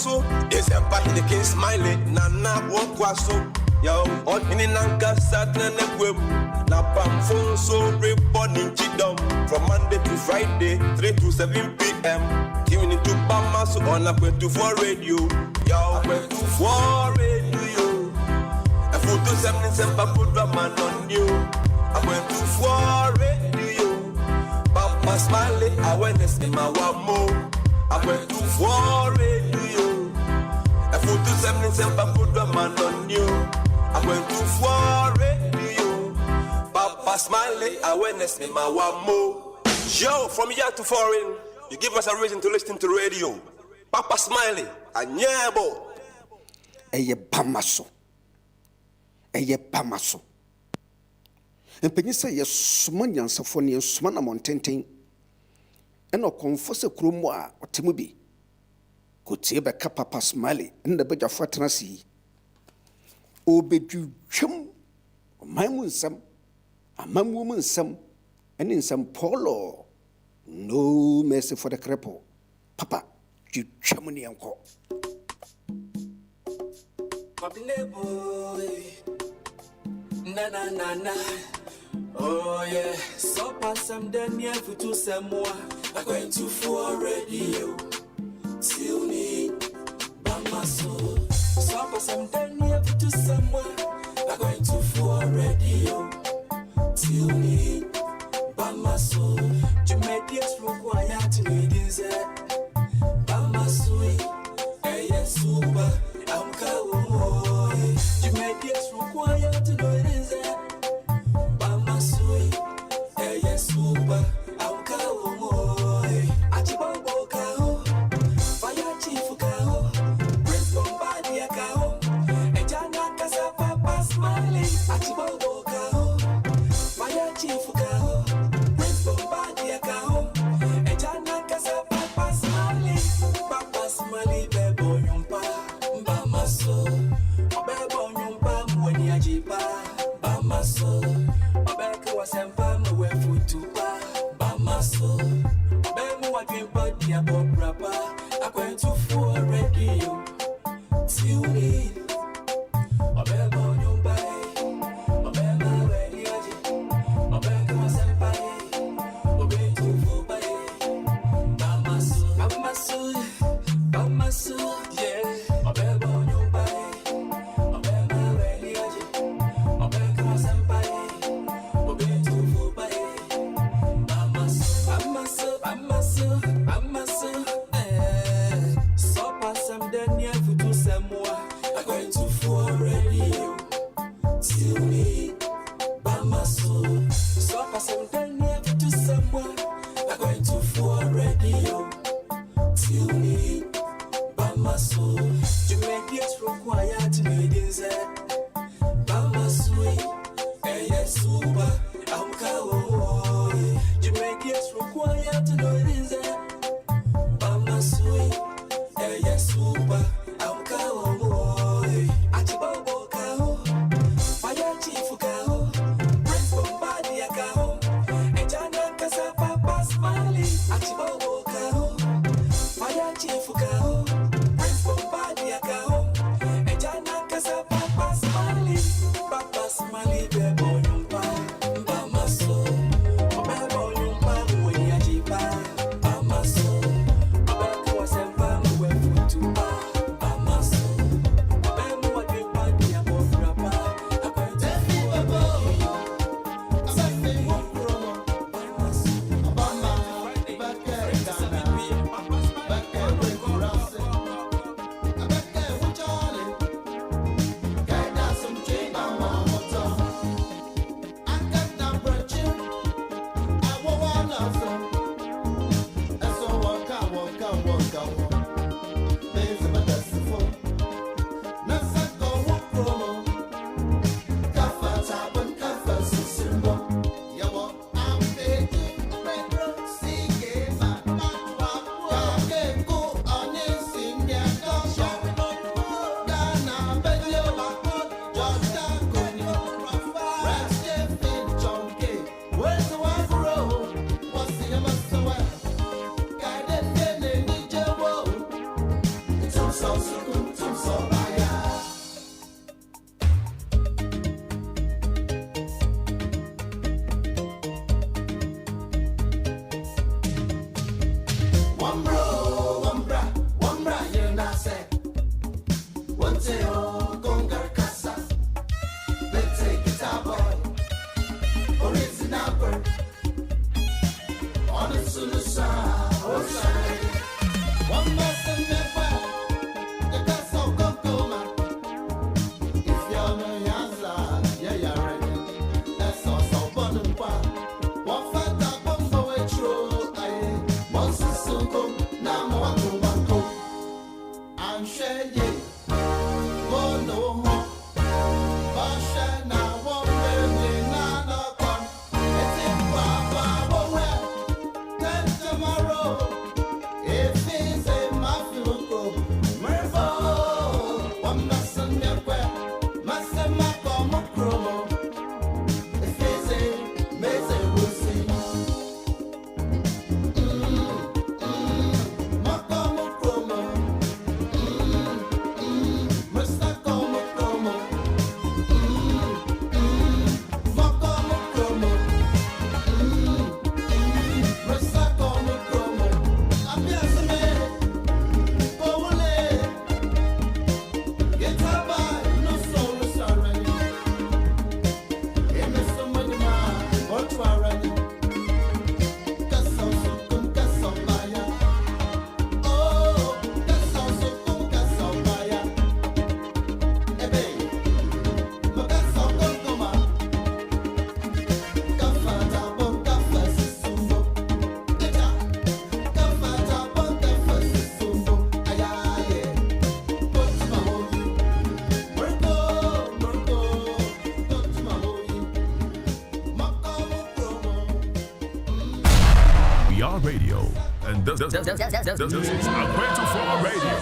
so. December in the king smiling, nana walk so. Yo, on in Nanka Saturn and Web. Na pam phone so reporting chidom from Monday to Friday, 3 to 7 p.m. Giving it to Bama so on a 24 radio. Yo, 24 radio. A photo 77 put the man on you. I went to 4 radio. Papa Smiley, awareness in my wamo. I went to 4 radio. A photo 77 put the man on you. I went to 4 radio. Papa Smiley, awareness in my wamo. Yo, from here to foreign, you give us a reason to listen to radio. Papa Smiley, a nyabo. Eye Pamaso. Eye Pamaso. And Penisa, yes, Sumanian Safoni and Sumana Montaigne. And no confess a crumwa or Timubi. Could see a Papa Smiley in the bed of Fatrancy. Obedu chum, my moon some, a man woman some, and in some polo. No mercy for the cripple. Papa, you chummy uncle. Boy, na na na na. Oh yeah, so pass some Daniel for two some more. I'm going to for radio. Till me, Bama so. So pass some Daniel for two some more. I'm going to for radio. Till me, Bama so. You made this require to need is it. Bama so, hey yes super. I'm going. You made this require to know it is it. Bama sweet, hey yes super. I'm going. Achibabo kao, fire chief kao, Prince Bombardier kao, Ejana Casa Papa Smiley. Achibabo kao, fire chief kao, Prince Bombardier kao, Ejana Casa Papa Smiley. Papa Smiley bebo nyumpa. Bamaso, Obebo nyumpa mweni ajiba. Bamaso, Obeko wasempa mwe futupa. Bamaso, Obemu wadwimpa dia bobrapa. Akwentu for radio. Tune in. Obebo nyumpa Obema weni aji. Obeko wasempa Obetu fupa Bamaso, Bamaso, Bamaso, yeah. Radio, and this is Akwento for Radio.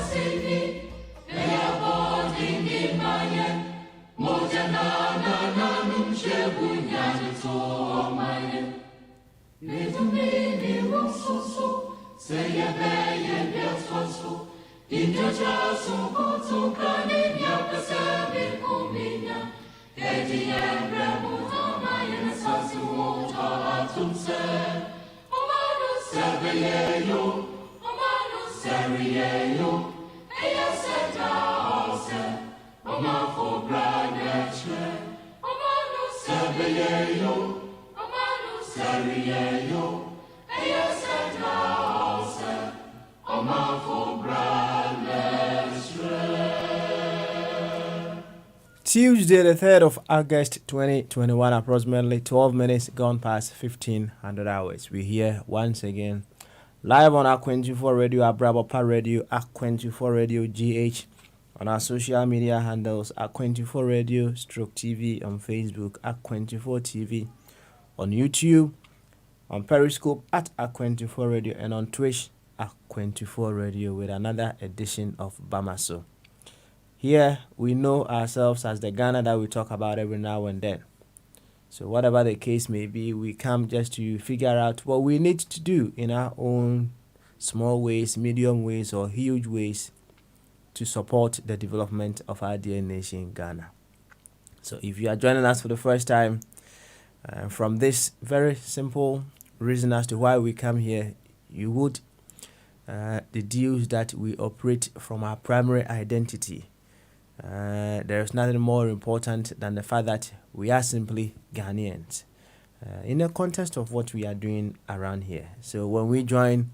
Tuesday, the 3rd of August 2021, approximately 12 minutes gone past 1500 hours. We're here once again, live on Akwento Radio, Abrabapa Radio, Akwento Radio GH, on our social media handles, Akwento Radio, Stroke TV on Facebook, Akwento TV, on YouTube, on Periscope at Akwento Radio, and on Twitch, Akwento Radio, with another edition of Bamaso. Here, we know ourselves as the Ghana that we talk about every now and then. So whatever the case may be, we come just to figure out what we need to do in our own small ways, medium ways, or huge ways to support the development of our dear nation, Ghana. So if you are joining us for the first time, from this very simple reason as to why we come here, you would deduce that we operate from our primary identity. There is nothing more important than the fact that we are simply Ghanaians in the context of what we are doing around here. So when we join,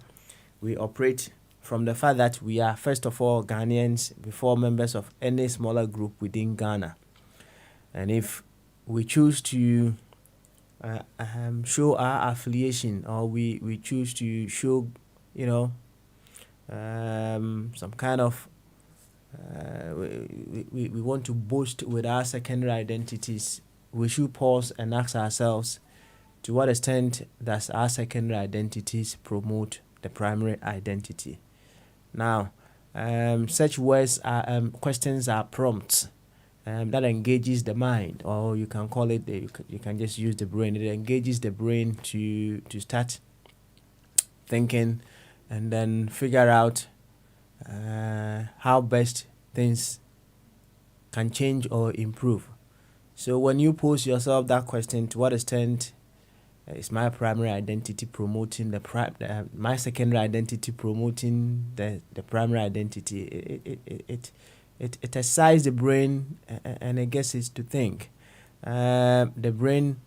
we operate from the fact that we are first of all Ghanaians before members of any smaller group within Ghana. And if we choose to show our affiliation, or we choose to show, some kind of we want to boast with our secondary identities, we should pause and ask ourselves to what extent does our secondary identities promote the primary identity. Now, such words are questions are prompts that engages the mind, or you can call it, you can just use the brain. It engages the brain to start thinking and then figure out how best things can change or improve. So when you pose yourself that question, to what extent is my primary identity promoting my secondary identity promoting the primary identity? It exercises the brain and it gets it to think. The brain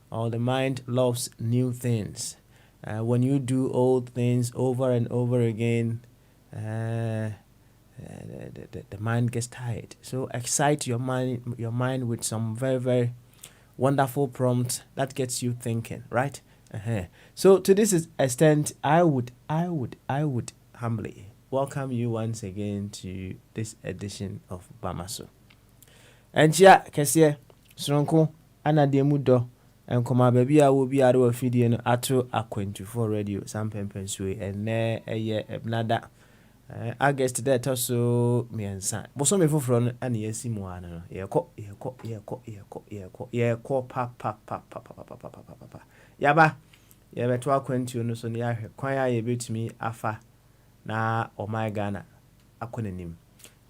or the mind loves new things. When you do old things over and over again, the mind gets tired. So excite your mind with some very, very wonderful prompts that gets you thinking, right? So to this extent, I would humbly welcome you once again to this edition of Bamaso. And yeah, Kessie, Stronko, Anna Demudo, and Koma Baby, I will be out of video ato Aquentu radio, some Pempensway, and a year nada. August that also me and son. But some of from and yes, Moana. Papa. Yaba, Yaba to Aquentu, no so near choir a bit me afa na o my Ghana. Aquenim.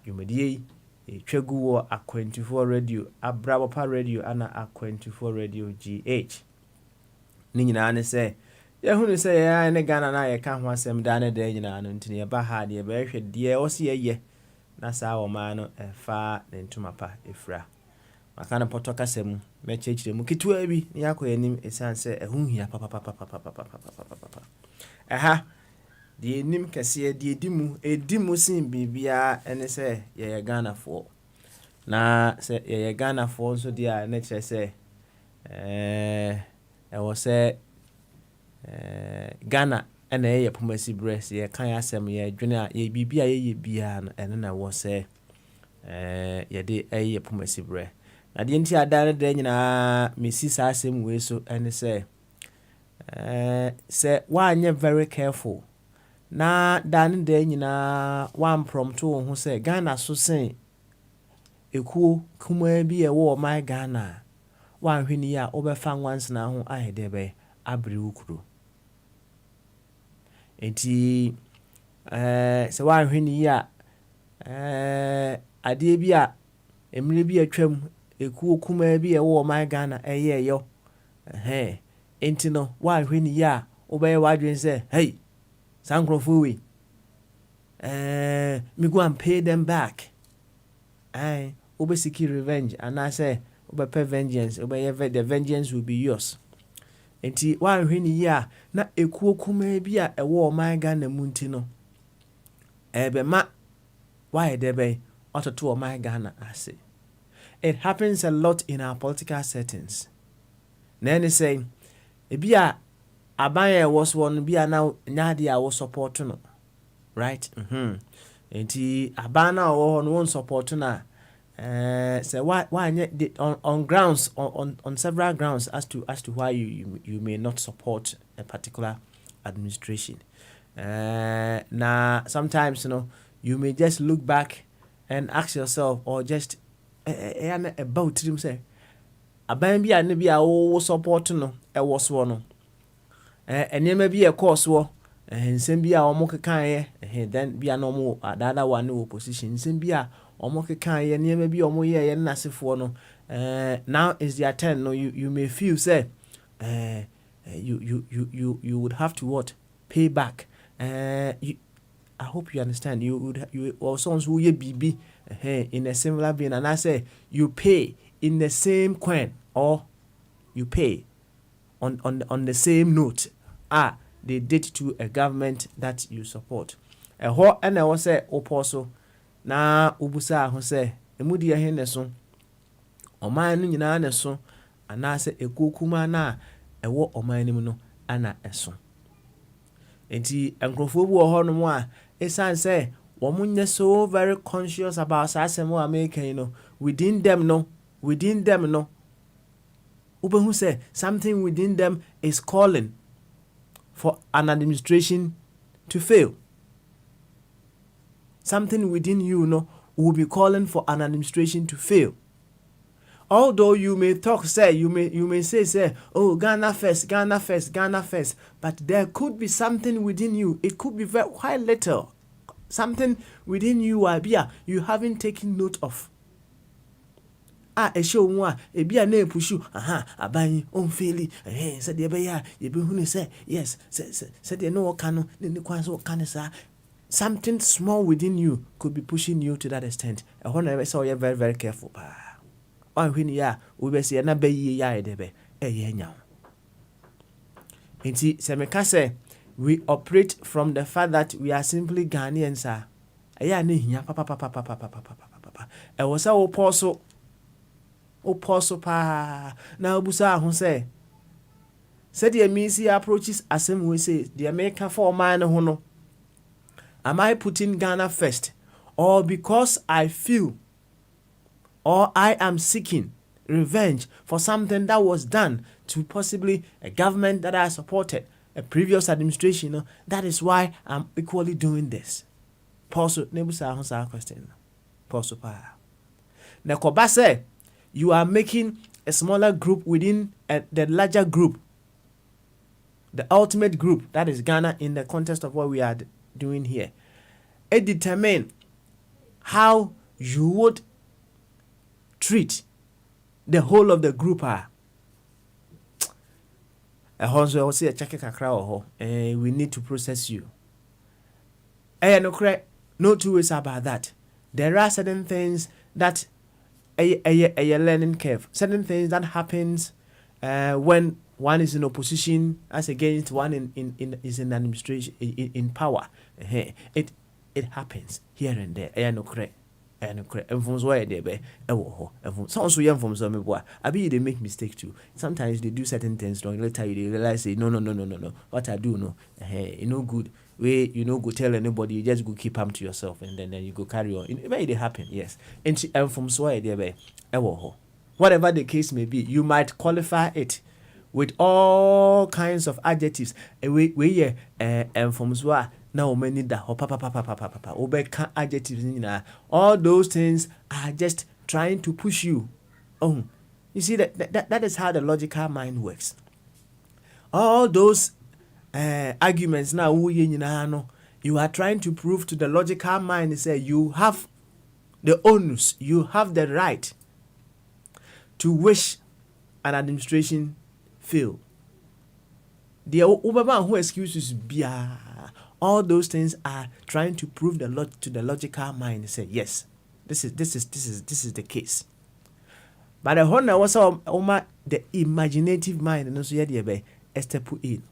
You may Twegu Aquentu radio, Abrabapa radio, Anna Aquentu radio GH. Nina say. Ya hunu say ya ne Ghana na ye ka ho asem da ne da nyina no ntini ye ba ha de ye be hwe de o se ye na sa wo ma no fa ne ntuma pa efra maka na poto kasem me chechire mu kitua bi ne yakoy anim esan se ehun hia papa aha de nim kase de edimu sin bibia ene se ye Ghana fo na se ye Ghana fo so dia na kire se e wo se Ghana and a pomasi breast, ye can asem ye junior ye bibia ye bia and I was say ye de a pomasi bre. Na the entire dana den Mrs. Assem way so and say why you very careful. Na dan den one prompt who say Ghana so say a cool kuma be a war my Ghana. One when ya overfang once now I debe abri ukru. Enti se wan hwini ya ade bia emre bia twam ekuo kuma bia wo my Ghana eye yo enti no wan hwini ya obeye wadwen se hey sankrofo we me go and pay them back obe seek revenge and I say obe pay vengeance the vengeance will be yours. Enti wan hwini ya na ekuo kuma bia ewo my Ghana munti no ebe ma why debe ototo my Ghana ase. It happens a lot in our political settings. Na any say ebia abanye was one bia now nyade a wo support no right enti abana wo no support na say why on grounds on several grounds as to why you may not support a particular administration. Now sometimes you may just look back and ask yourself or just about him say aban bia ne bia wo support no e wo so no enema bia e course wo nsem bia o mo kekan ye then bia no mo adada one opposition nsem bia omo kekan ye niam bi omo ye nasefo no now is their turn. No, you may feel say you would have to what pay back. I hope you understand. You also who ye BB in a similar vein, and I say you pay in the same coin or you pay on the same note. They did to a government that you support. And I was say oposo na ubusa ho say emudi ya hene so oman no nyina na so ana se ekokuma na ewo oman nim no ana eso enti enkrofo bu ho no mo a esan say wo munye so very conscious about asem o American within them no ubehu say something within them is calling for an administration to fail. Something within you will be calling for an administration to fail. Although you may talk, you may say, oh, Ghana first, but there could be something within you. It could be quite little, something within you you haven't taken note of. A show one, a be a name push you, aban, fairly, said the bear, you be who say, yes, said the no cano, then the quans or canisa. Something small within you could be pushing you to that extent. I want to saw you very, very careful. One when ya, we be see another ya debe, now. And see, Semeka say, we operate from the fact that we are simply Ghanaians, sir. Papa. I was our apostle pa. Now, Busa, who say, said the Missy approaches as some we say, the American for man, hono. Am I putting Ghana first? Or because I feel, or I am seeking revenge for something that was done to possibly a government that I supported, a previous administration, that is why I'm equally doing this. Pause. Nebusa answer question. Pause. Nekoba say you are making a smaller group within the larger group, the ultimate group, that is Ghana, in the context of what we are doing here. It determine how you would treat the whole of the group. Also, say a check kakra we need to process you. No two ways about that. There are certain things that a learning curve. Certain things that happens when one is in opposition as against one is in administration in power. It happens here and there. They make mistake too. Sometimes they do certain things wrong. Later you realize, say, no. What I do, no, you know good. Way go tell anybody. You just go keep them to yourself, and then you go carry on. It may happen, yes. And from whatever the case may be, you might qualify it with all kinds of adjectives. From now many that adjectives, all those things are just trying to push you. Oh, you see that is how the logical mind works. All those arguments now you are trying to prove to the logical mind, say you have the onus, you have the right to wish an administration fail. The Obama who excuses all those things are trying to prove to the logical mind, say yes, this is the case. But the honor was the imaginative mind, and also step in.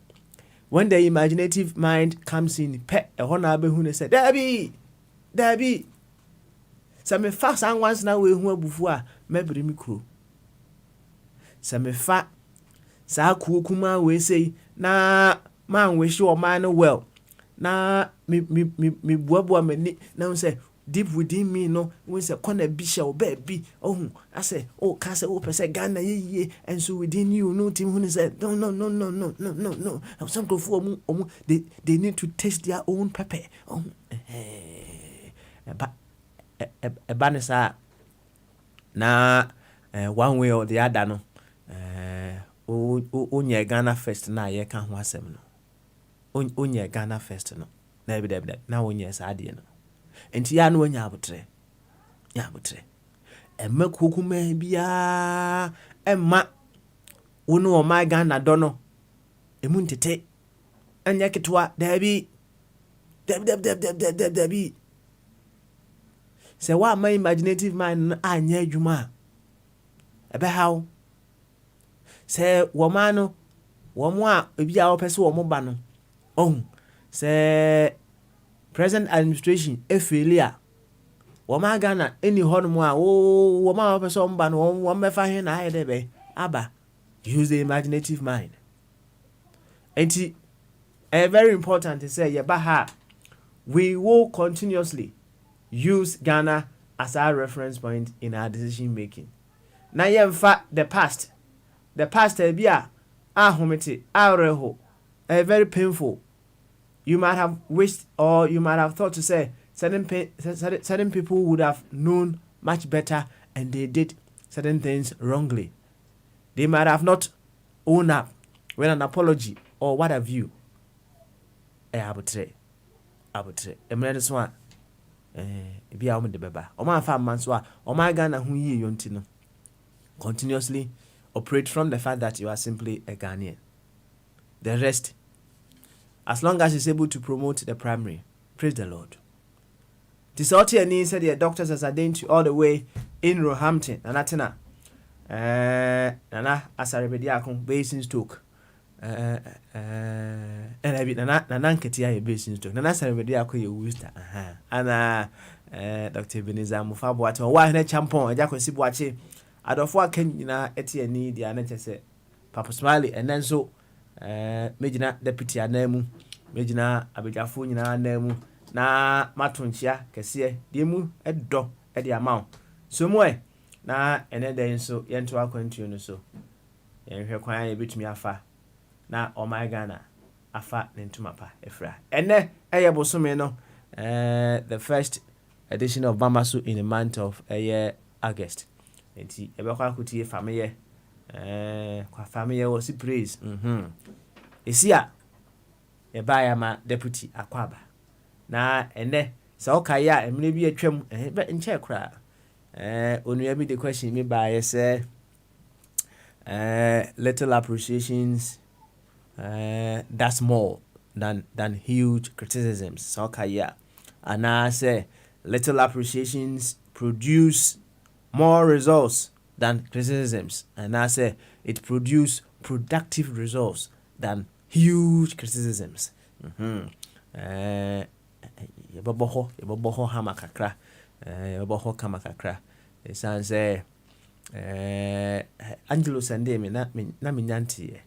When the imaginative mind comes in, a honor who said, Debbie. Some fast and once now we who before maybe me crew. Some fat sa kuma we say na man wish your man well. Na me bua me now say deep within me no when say corner bishop baby I say can say person Ghana ye and so within you no team who say no some go for they need to taste their own pepper but a banisa na one way or the other no onye Ghana first na ye kan ho asem no onye Ghana first no na be na onye saade no enti ya no onya abotre emakukume bia emma wono o my Ghana do no emu ntete anya ketwa dabi say what my imaginative mind anya adwuma ebe how say womano womo a bia wo pese womo ba no say present administration failure woma Ghana any honmo a woma wo pese womo ba no wo mefa he na aye debe aba use the imaginative mind. And very important to say we will continuously use Ghana as our reference point in our decision making. Now in fact the past bia ahomete areho very painful. You might have wished or you might have thought to say certain people would have known much better and they did certain things wrongly. They might have not owned up with an apology or what have you. Abutre. This one Bia om de beba. Oma fa manswa. Oma Ghana hu yi yontino. Continuously operate from the fact that you are simply a Ghanaian. The rest, as long as he's able to promote the primary, praise the Lord. This Otiani said the doctors as ordained all the way in Roehampton. Nana asarabediakon basin stroke. And I be Nana Ketia basin stroke. Nana asarabediako ye Worcester. And Dr. Beniza Mufabuato. Why ne champon? Jako Sibuache. Adolfo Kenyina Etiani the anete Papa Smiley and then so Majina deputy anemu Majina Abijafo nyina anemu na matonchia kese de mu edo e de amount so mo na ene den so yento akwantu no so yenhwe kwan ye betumi afa na o my Ghana afa nentuma pa efra ene eye bosome no the first edition of Bamasu in the month of August. Enti ebekwa akutie family kwa family wo si praise esia e baya ma deputy akwaba na ene so okaya emre bi atwam nche kra onua bi the question me baya say little appreciations that's more than huge criticisms so okaya and I say little appreciations produce more results than criticisms, and I say it produces productive results than huge criticisms. Yeboho hamakakra, yeboho kamakakra. It say Angelo Sande me na minyanti.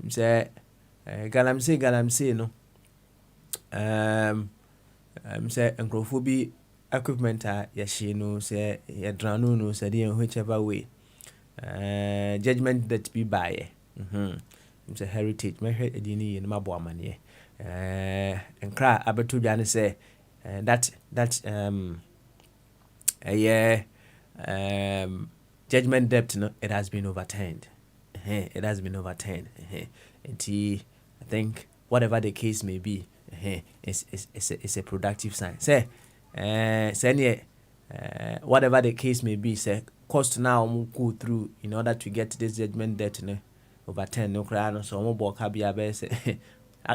Say galamse no. Say enkrofo equipment yashi no say yadrano no say the whichever way judgment that be by it's a heritage me hwe edini in mabo amane enkra abeto dwane say that judgment debt no it has been overturned. And I think whatever the case may be it's a productive sign. Say whatever the case may be, say cost now go through in order to get this judgment debt overturned. No cry so mo kabia be say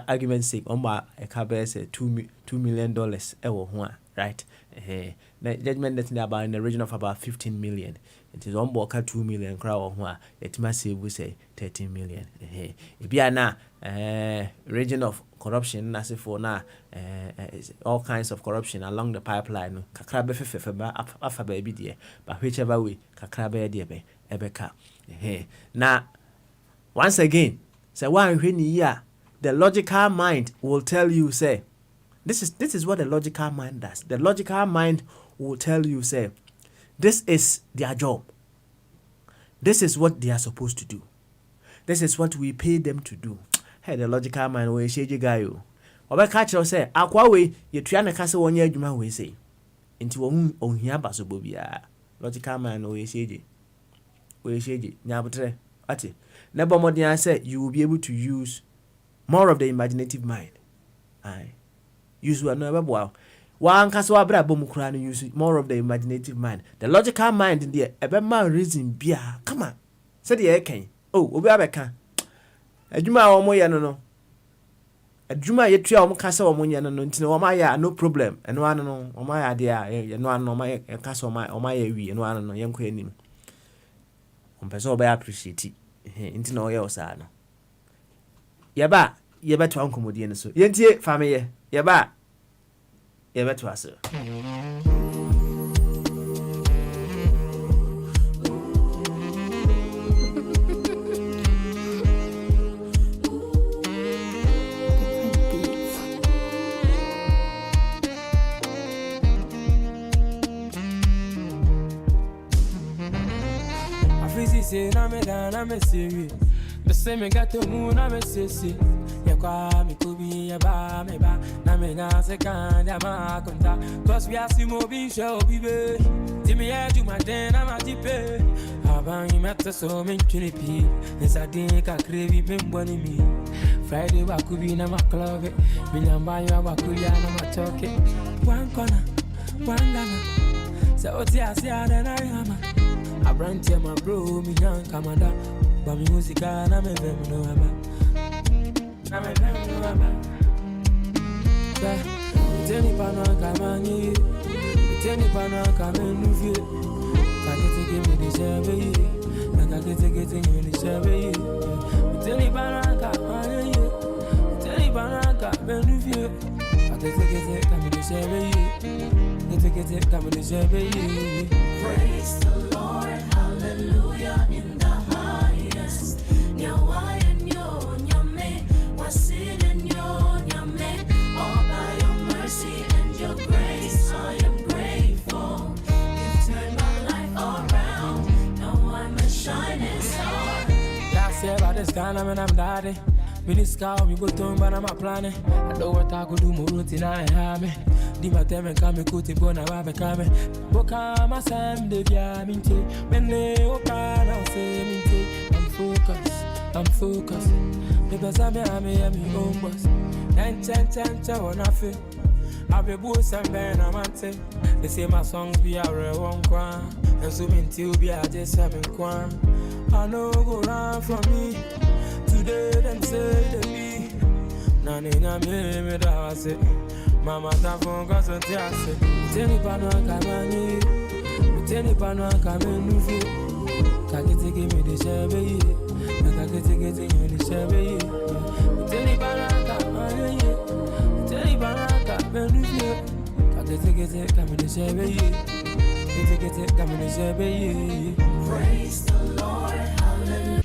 argument's sake a kabia say $2 million ewo ho right. The judgment debt about in the region of about 15 million. It is on board 2 million crowd or it must save we say 13 million. If you are now region of corruption, as for now, all kinds of corruption along the pipeline. Kakrabe fefe afa baby dear, but whichever way, kakrabe dear be ebeka. Now, once again, say one when year, the logical mind will tell you say, this is what the logical mind does. The logical mind will tell you say, this is their job. This is what they are supposed to do. This is what we pay them to do. Hey, the logical mind will say, "You guy, oba catch you say, akwa we you try na kase wonye adwuma we say." Nti wo ohia basobo bia. Logical mind will say, "We say, nyabotre." Ati. Nebo modern say you will be able to use more of the imaginative mind. Aye. Use one no ebe one kase wa bra bom kura no use more of the imaginative mind. The logical mind there ebe man reason bia. Come on. Say the eken. Oh, obi abeka. Adwuma wo mo ye no. Adwuma ye tua wo kase wo mo ye no ntine wo ma ya no problem. Eno anu no, wo ma ya de a ye no anu ma ye kase wo ma ya wi eno anu no ye nko anim. Ompese oba appreciate. Ntine wo ye osa no. Ye ba ye beto ankomodie no so. Ye ntie family ye ba ye beto aso. Say na me da na me serious. The same me got to move na me sissy. Ya kwa me kubi ya ba me ba na me na se kan ya ma konta. Cause we are si mo bi show bibe. Timi ya do my den na ma tipe. Aban you met so me chinipi. Nesa din ka krevi me mboni mi. Friday wa kubi na ma club. Me nyamba ya wa kuya na ma choke. One corner. Wangana. So tia sia then I am. I brand to my bro, me young commander. But me music na me vem no aba. Na me vem no aba. Teni pano kamani, teni pano kamenu vie. Kakete give me the shabby, kakete getting me the shabby. Teni pano kamani, teni pano kamenu vie. Kakete come the shabby, kakete come the shabby. Praise the Lord, hallelujah in the highest. Nyawa nyo nyame, wasin nyo nyame. All by your mercy and your grace, I am grateful. You've turned my life around. Now I'm a shining star. Last year by this time I'm daddy. Me this cow, me go to but I'm a planning. I know what I could do more routine I have me. Di ma teme kame kuti bona wabe kame. Boka ma sam de via minti. Mene oka na se minti. I'm focused. Me besa me ame own boss. Chen wanna feel. I be boss and ben amante. They say my songs be a real one crown. And so minti be a just 7 crown. I know go round from me. Today them say they be. Nani na me da say. Mama ta phone cause on tiase. Teni pano kamani. Teni pano kamenu vie. Kakete give me the shabby. Kakete give me the shabby. Teni pano kamani. Teni pano kamenu vie. Kakete give me the shabby. Kakete come the shabby. Praise the Lord, hallelujah.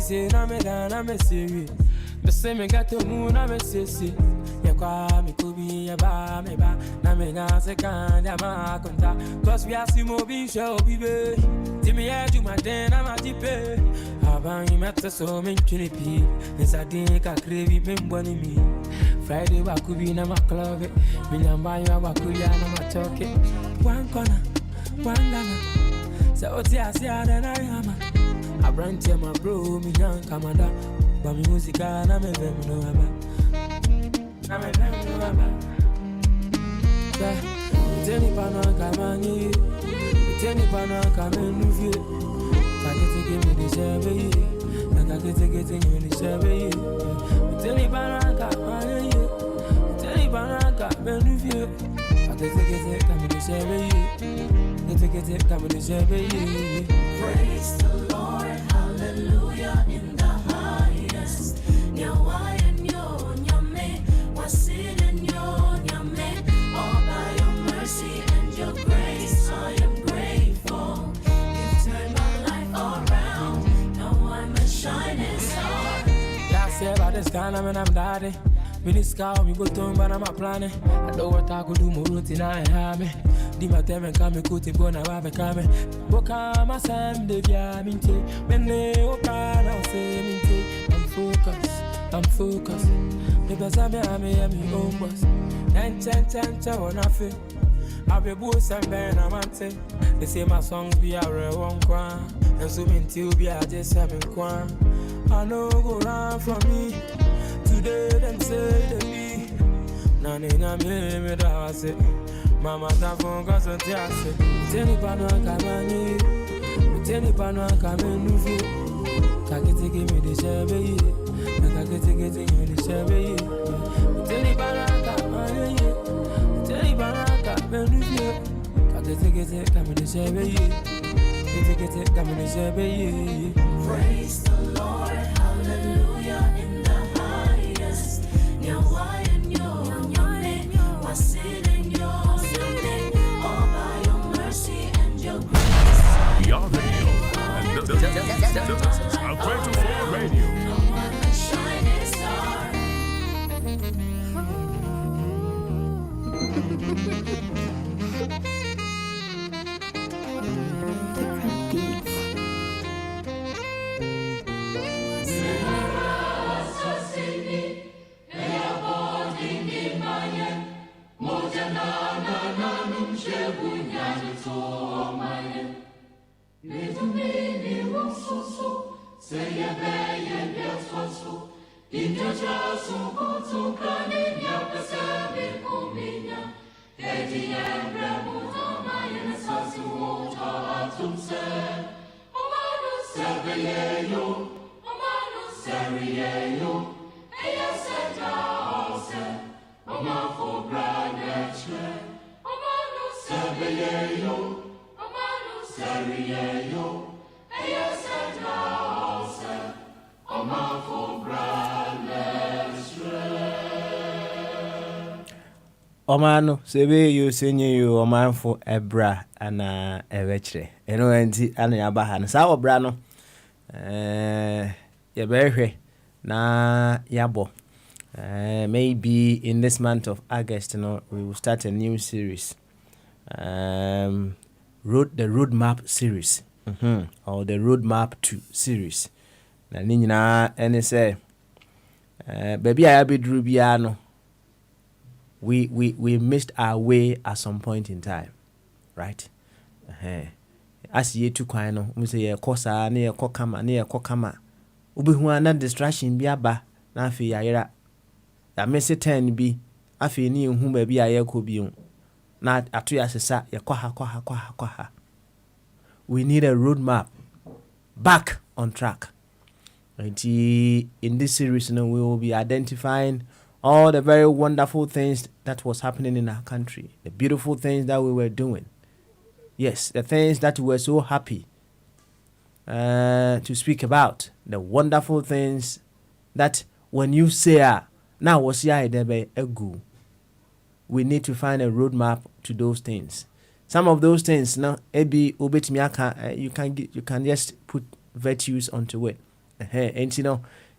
Say na me da na me serious. Me say me got to move na me say. Ya kwa me kubi ya ba me ba. Na me na se kan ya ma konta. Cause we are si mo bi show bibe. Ti me ya ju ma den na ma jipe. Aban yi mette so me chuni pi. Nsa din ka krevi me mboni mi. Friday wa kubi na ma club. Me nyamba ya wa kuya na ma choke. One corner, one lana. So oti asia na na yama. I brand to my bro, me young commander. But me music na me vem no aba. Na me vem no aba. Teni pano kamani, teni pano kamenu vie. Kakete give me the shabby, kakete give me the shabby. Teni pano kamani, teni pano kamenu vie. Kakete give me the shabby, kakete come the shabby. Praise the Lord, hallelujah in the highest. Nyawa nyo nyame, wasin nyo nyame. All by your mercy and your grace, I am grateful. You've turned my life around. Now I'm a shining star. Last year by this time I'm daddy. Me this cow, me go to but I'm a planning. I know what I could do more routine I have me. Di ma teme kame kuti bona wabe kame. Boka ma sam de via minti. Mene oka na se minti. I'm focused. Me besa me ame own boss. Chen wanna feel. I be boss and ben amante. They say my songs be a real one crown. And so minti be a just 7 crown. I know go round from me. Today them say they be. Nani na me da say. Mama ta phone cause on tiase. Teni pano kamani, teni pano kamenu vie. Kakete give me the shabby, kakete give me the shabby. Teni pano kamani, teni pano kamenu vie. Kakete give me the shabby, kakete come the shabby. Praise the Lord, hallelujah in the highest. Nyawa nyo nyame, wasin nyo. All by your mercy and your grace. We are radio. And this is Aqua24 Radio. I'm a shining star. Omano sebe you senye you omanfo ebra ana ewechre eno enti ana yaba ha sa obra no ye behwe na yabo maybe in this month of August we will start a new series, the roadmap series, or the roadmap 2 series na ni nyina ene say baby I be dru bia no we missed our way at some point in time, right? As ye to kwan no we say ye kosa na ye kokama obehu ana distraction bi aba na afi yayera ya messe 10 bi afi ni hu ba bi aye ko bi na ato ya sesa ye kwaha. We need a roadmap back on track. And in this series we will be identifying all the very wonderful things that was happening in our country, the beautiful things that we were doing. Yes, the things that we were so happy to speak about, the wonderful things that when you say, now was ya egu, we need to find a roadmap to those things. Some of those things, now, you can just put virtues onto it. And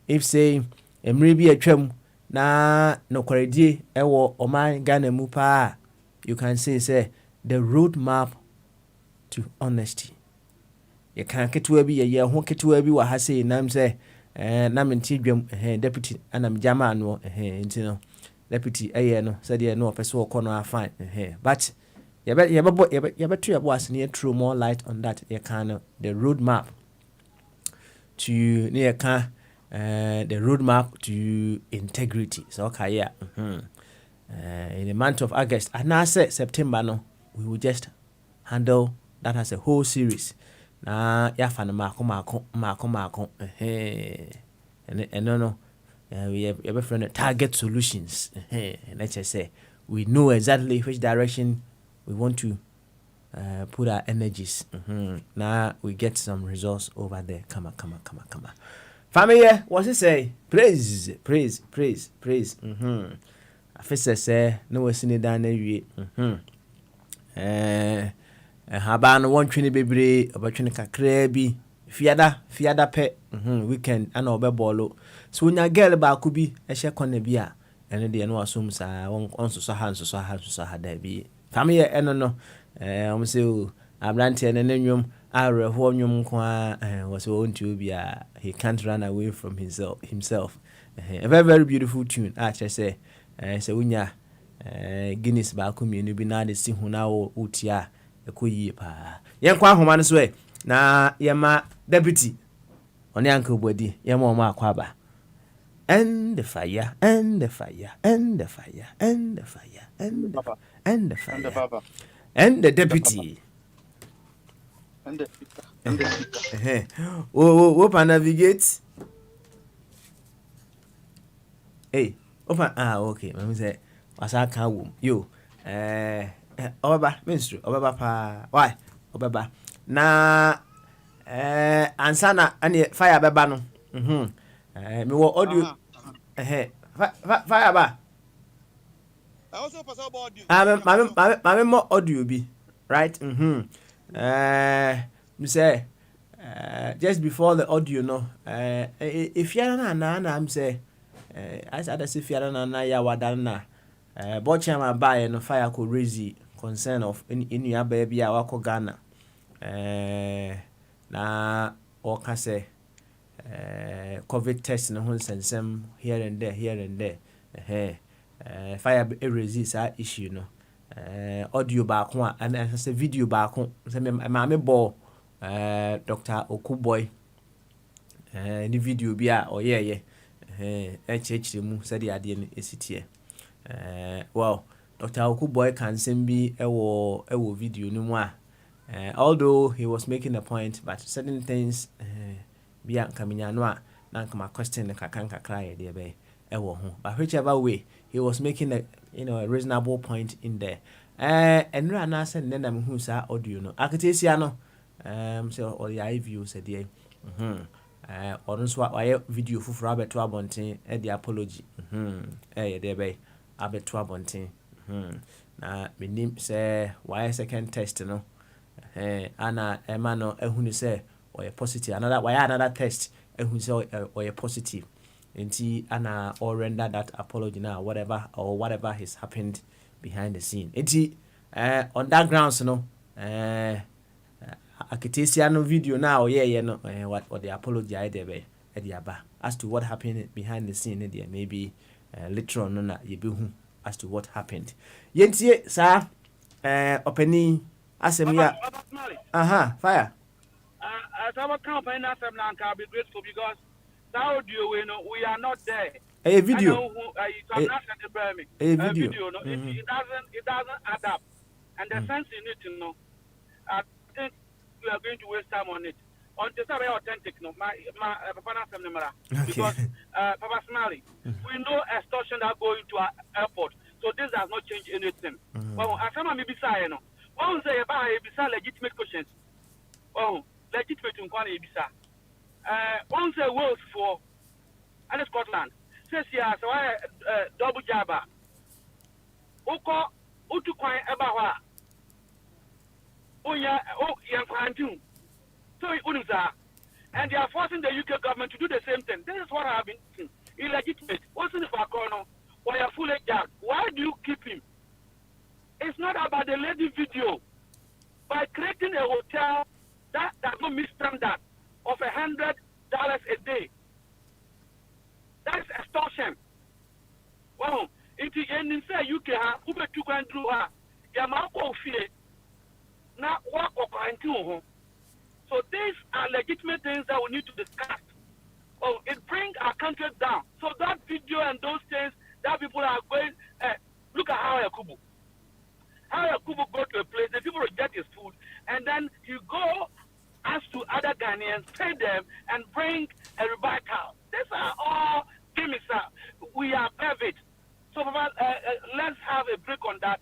if say, maybe a trim, na no kwaredi ewo oman Ghana mu pa, you can say the roadmap to honesty. You can ketewa bi ye ho ketewa bi wa ha say nam say na menti dwam deputy anam jama no deputy no said ye no person wo kono fine but ye beto ye bo asne throw more light on that. You can the roadmap to the roadmap to integrity. So okay, yeah. In the month of August and now September no, we will just handle that as a whole series. Na yafa na mako and no we have a friend target solutions. Let's just say we know exactly which direction we want to put our energies. Now we get some results over there. Come on. Family, what's it say? Praise. Afisa say no we sini dan na wie. Haba no won twini bebre, obatwini kakra bi. Fiada pe. Weekend ana obebolo. So nya girl ba ku bi ehye kona bi a ene de no asum sa on so ha da bi. Family eno no say abrante ene nwom areho nwom kwa was on to be he can't run away from himself. A very very beautiful tune. Actually say unya Guinness ba ko mienu bi na de si hu na wo utia ekoyi pa yen kwa homa no so na yema deputy oni uncle body yema o ma akwa ba and the fire and the deputy And the speaker. Open navigate. Hey, open. Okay. Let me say, wasa can wom. Yo, Obaba, ministry. Obaba pa. Why? Obaba. Na, ansana ani fire baba no. Me wo audio. Fire ba. I also pass about audio. Mame mo audio bi, right? Me say just before the audio no if you na I'm say as other if you na ya wadan na bocha ma buy no fire ko raise concern of in your baby a wako Ghana na o ka say COVID test no ho sensem here and there fire resist that issue no audio back one and as a video back on. Say me ball Dr. Okuboy the video be a yeah mu said the idea is it here. Well, Dr. Okuboy can send be a video no more. Although he was making a point, but certain things be kaminya no na my question the kakanka cry there be but whichever way he was making a reasonable point in there. And no na send then am who sa audio no akatesia no so all the view said there or nso why video fufura abeto abonten the apology there be abeto abonten na menim say why second test no ana ema no ehunu say or positive another test ehunu say or positive enti ana or render that apology now whatever has happened behind the scene enti on that grounds no akitesia no video now no what the apology I there be as to what happened behind the scene there maybe later on na yebehu as to what happened yentie sa openi asem ya fire Our company can be grateful because that audio we are not there. A video. A video. No, it doesn't add up, and the sense in it, I think we are going to waste time on it. On the very authentic, because Papa Smiley, we know extortion that go into our airport, so this does not change anything. Well, as I'm maybe saying, no, one say about legitimate questions. Oh, legitimate inquiry bisa. One say Wales for and Scotland. Says here, so I double jabba. Oko utu kwan ebawa. Yan quarantine. So and they are forcing the UK government to do the same thing. This is what I have been saying. Illegitimate. What's in the background? Why are fully jacked? Why do you keep him? It's not about the lady video. By creating a hotel that does not meet standard of $100 a day. That's extortion. Well, into UK, who bet you can do her? Yamako fear. Now, what quarantine? So these are legitimate things that we need to discuss. Oh, it brings our country down. So that video and those things that people are going, look at how Yakubu go to a place, the people reject his food, and then you go ask to other Ghanaians, pay them, and bring a rebuttal. These are all gimmicks. We are perfect. So let's have a break on that.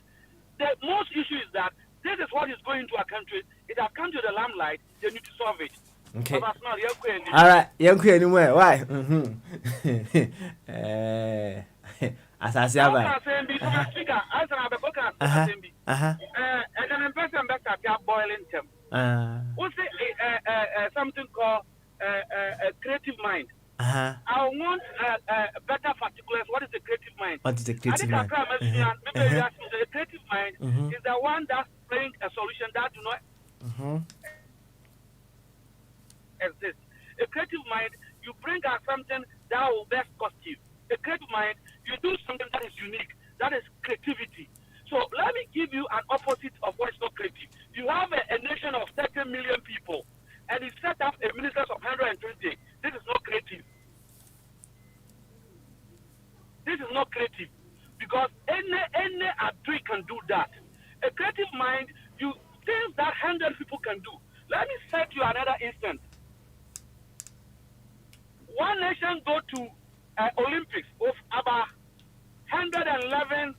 The most issue is that this is what is going to our country. It has come to the limelight. They need to solve it. Okay. All right. Anywhere. Why? As I say, boiling them. What's something called a creative mind? I want better particulars. What is the creative mind? What is the creative mind? The creative mind is the one that brings a solution that do not exist. A creative mind, you bring out something that will best cost you. A creative mind, you do something that is unique. That is creativity. So let me give you an opposite of what is not creative. You have a nation of 30 million people, and you set up a ministers of 120. This is not creative. This is not creative because any adult can do that. A creative mind, you things that 100 people can do. Let me set you another instance. One nation go to Olympics with about 111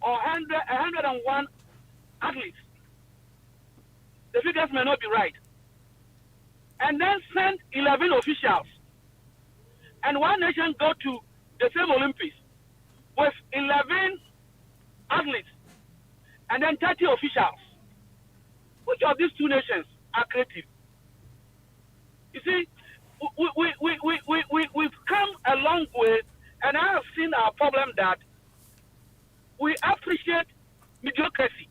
or 101 athletes. The figures may not be right. And then send 11 officials. And one nation go to the same Olympics with 11 athletes and then 30 officials. Which of these two nations are creative? You see, we've come a long way, and I have seen our problem that we appreciate mediocrity.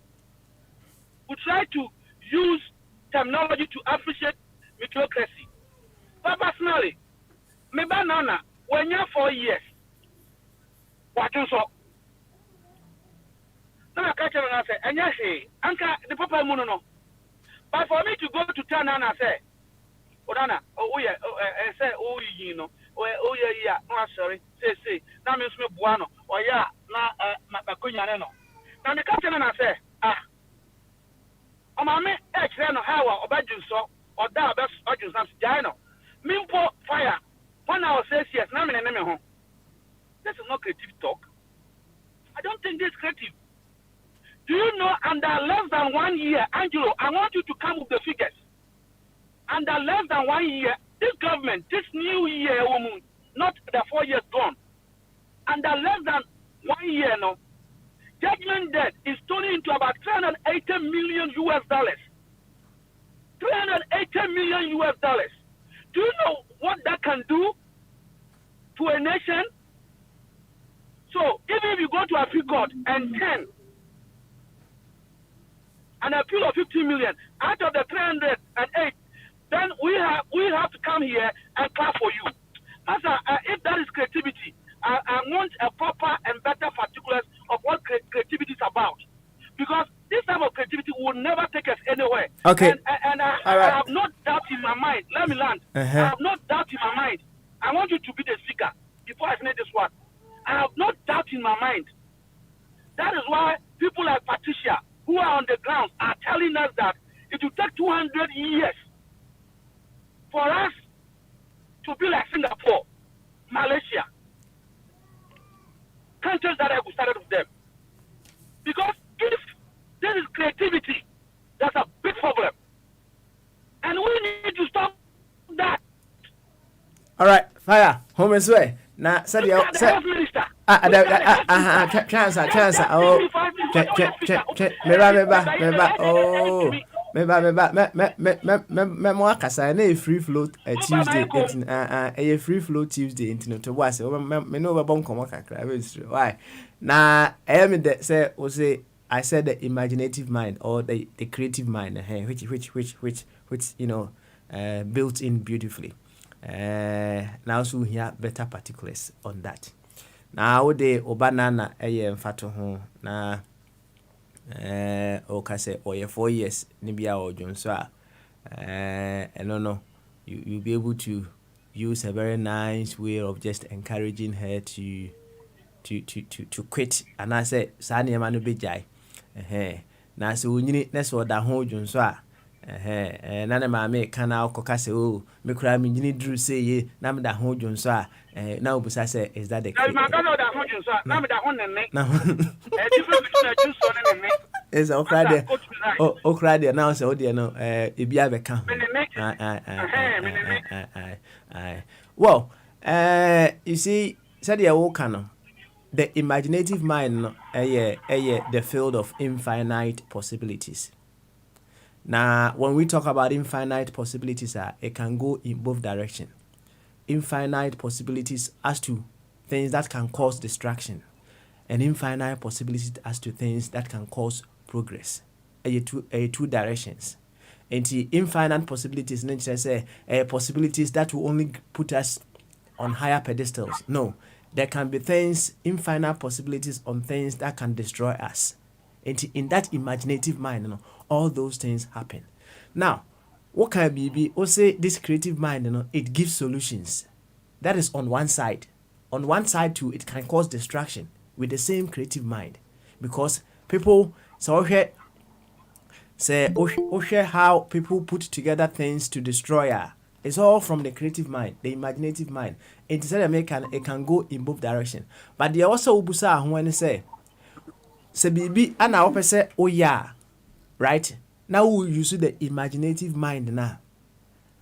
We try to use terminology to appreciate mediocrity. But personally, me banana, when you're 4 years, what you saw? Now I catch I say, and yes, Anka, the papa mono. But for me to go to town and I say, Odana, oh yeah, say, oh, you know, oh yeah, no, sorry, say, now Miss Buano, or yeah, na Macunyano. Now the captain and I say, o ma me e kire no how obadun so oda best odun sam jai no mimpo fire when I was 6 years na me ho. This is not creative talk. I don't think this is creative. Do you know under less than 1 year, Angelo, I want you to come with the figures. Under less than 1 year, this government, this new year, not the 4 years gone, under less than 1 year, no, judgment debt is turning into about 380 million US dollars. 380 million US dollars. Do you know what that can do to a nation? So even if you go to appeal court and 10, an appeal of 50 million out of the 308, then we have to come here and clap for you. If that is creativity, I want a proper and better particulars of what creativity is about. Because this type of creativity will never take us anywhere. Okay. And I have no doubt in my mind. Let me land. I have no doubt in my mind. I want you to be the speaker before I finish this one. I have no doubt in my mind. That is why people like Patricia, who are on the ground, are telling us that it will take 200 years for us to be like Singapore, Malaysia, countries that have started with them. Because if there is creativity, that's a big problem. And we need to stop that. All right, fire, home and sway. Now, said you said, chance. Oh, me kasa na free flow Tuesday a free flow Tuesday into to was me no be komo kakra why na me de say o say I said the imaginative mind or the creative mind which you know built in beautifully. Now so here better particulars on that. Now the obanana mfato ho na o ka say o 4 years ni bia o jonso no you'll be able to use a very nice way of just encouraging her to quit, and I say sa na ma no be jai na so onyini na so da ho jonso na na ma me kana okoka say oh me kura me nyini dru say ye na me da ho jonso na obusa say is that the case na me da ho jonso na me da ho nenne na different between jonso and nenne is okra there now say oh there no e bia be ka well you see said ya wo kana the imaginative mind the field of infinite possibilities. Now, when we talk about infinite possibilities, it can go in both directions. Infinite possibilities as to things that can cause distraction, and infinite possibilities as to things that can cause progress. Two directions. And the infinite possibilities, possibilities that will only put us on higher pedestals. No, there can be things, infinite possibilities on things that can destroy us. And in that imaginative mind, all those things happen. Now, what can be? Or say this creative mind, it gives solutions. That is on one side. On one side too, it can cause distraction with the same creative mind, because people say how people put together things to destroy her. It's all from the creative mind, the imaginative mind. Instead of it can go in both directions. But they also ubusa when they say bibi ana wo pese oh yeah, right? Now we use the imaginative mind now.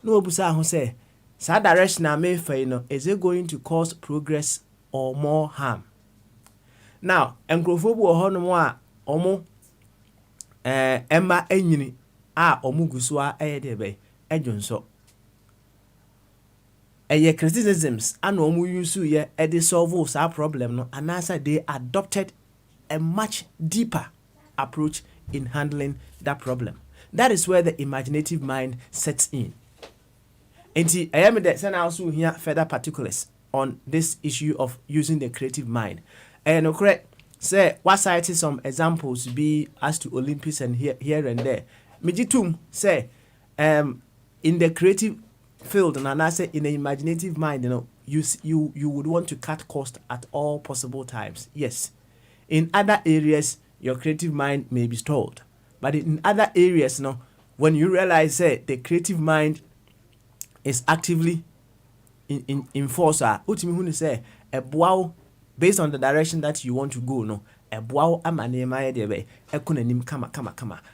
No obusa ho say sa direction na me fa is it going to cause progress or more harm? Now, enkrofo bu ho no mo a omo emma enyini a omo guso a de be edwonso criticisms and omo use ye e de solve sa problem no, and answer they adopted a much deeper approach in handling that problem. That is where the imaginative mind sets in. And I am that send also here further particulars on this issue of using the creative mind. And correct, say what cited some examples be as to Olympics and here and there. Mijitum say in the creative field and I say in the imaginative mind, you would want to cut cost at all possible times. Yes. In other areas, your creative mind may be stalled. But in other areas, when you realize that the creative mind is actively in force, say a bow based on the direction that you want to go, a bow kama.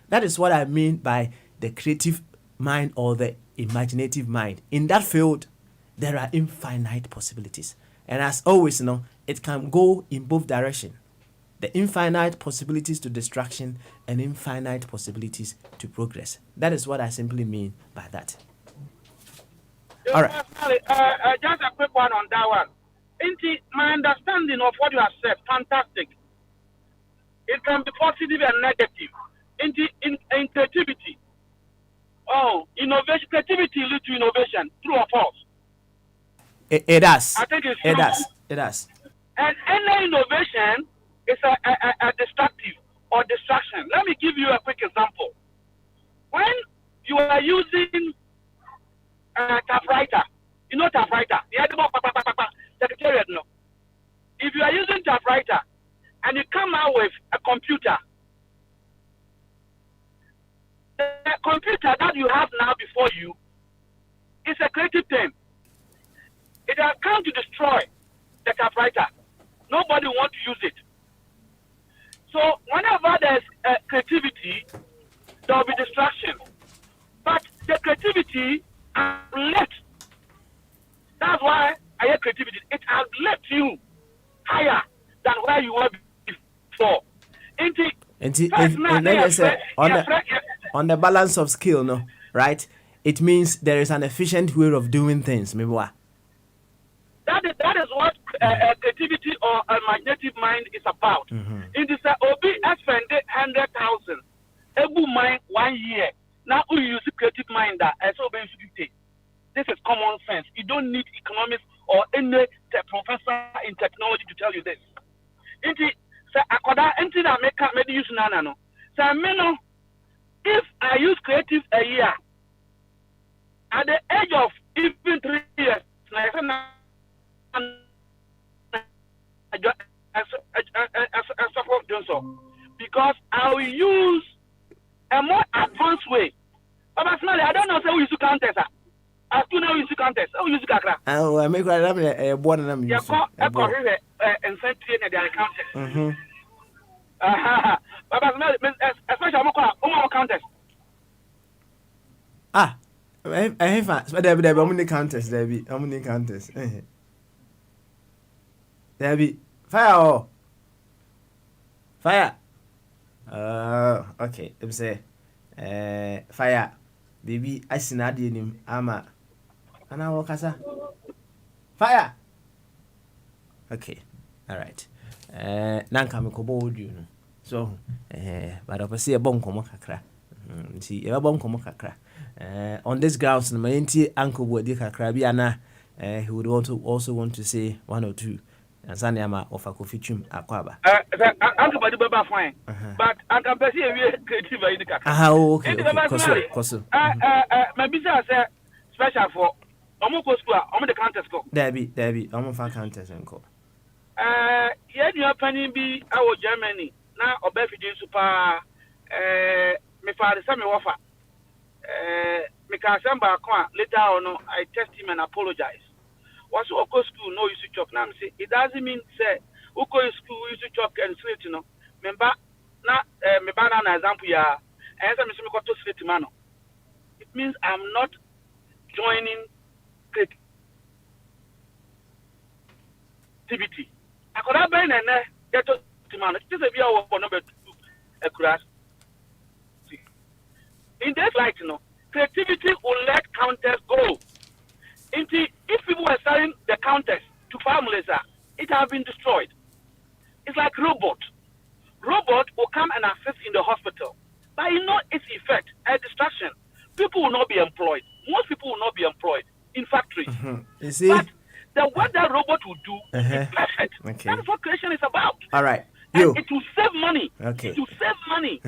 That is what I mean by the creative mind or the imaginative mind. In that field, there are infinite possibilities. And as always, it can go in both directions. The infinite possibilities to distraction and infinite possibilities to progress. That is what I simply mean by that. All right. Just a quick one on that one. My understanding of what you have said, fantastic. It can be positive and negative. In creativity, innovation, creativity leads to innovation, true or false? It does. I think it's it true. does. It does. And any innovation is a destructive or distraction. Let me give you a quick example. When you are using a typewriter, typewriter, secretariat, if you are using typewriter and you come out with a computer, the computer that you have now before you is a creative thing. It has come to destroy the typewriter. Nobody wants to use it. So whenever there's creativity, there will be distraction. But the creativity has left. That's why I have creativity. It has left you higher than where you were before. On the balance of skill, right? It means there is an efficient way of doing things. Maybe what? That is what creativity or a magnetic mind is about. Mm-hmm. It is OB spending 100,000 every mind 1 year. Now we use creative mind that this is common sense. You don't need economics or any professor in technology to tell you this. If I use creative a year, at the age of even 3 years, because I will use a more advanced way. But personally, I don't know how we use counters. I still know we use counters. How we use Kakra? I make a born and I'm using and sent in the counters. But personally, especially I'm counters. I have fast, but there be how many counters? There be how many counters? There be fire. Okay. Let me say, fire. Baby, I see not him. Ama. And I walk as fire. Okay. All right. Nanka me kobo you. So, but I see a bon komo kakra. See a bon komo kakra. On this grounds, my auntie uncle would kakra biana. He would also want to say one or two. And Sanyama of a coffee chum aquaba. Uncle Baba fine. But I can perceive a creative in the Kakra. Okay. Koso. My business special for Omoko School, the contest go. Debbie, I'm a contest and go. Yet your penny be our Germany. Now, or Beffy Super, me father, some offer. Me can send back later on. I test him and apologize. What's Oko school no use to chop? Now say it doesn't mean say Oko school use to chop and slate, Remember, na me banana example ya. And some me got to slate man. It means I'm not joining creativity. I could have been and get to man. It is a view of number 2 a crash. In that light, creativity will let counters go. If people were selling the counters to families, it has been destroyed. It's like robot. Robot will come and assist in the hospital. But its effect, a distraction. People will not be employed. Most people will not be employed in factories. You see? But what that robot will do is perfect. Okay. That's what creation is about. All right. Yo. And it will save money. Okay. It will save money.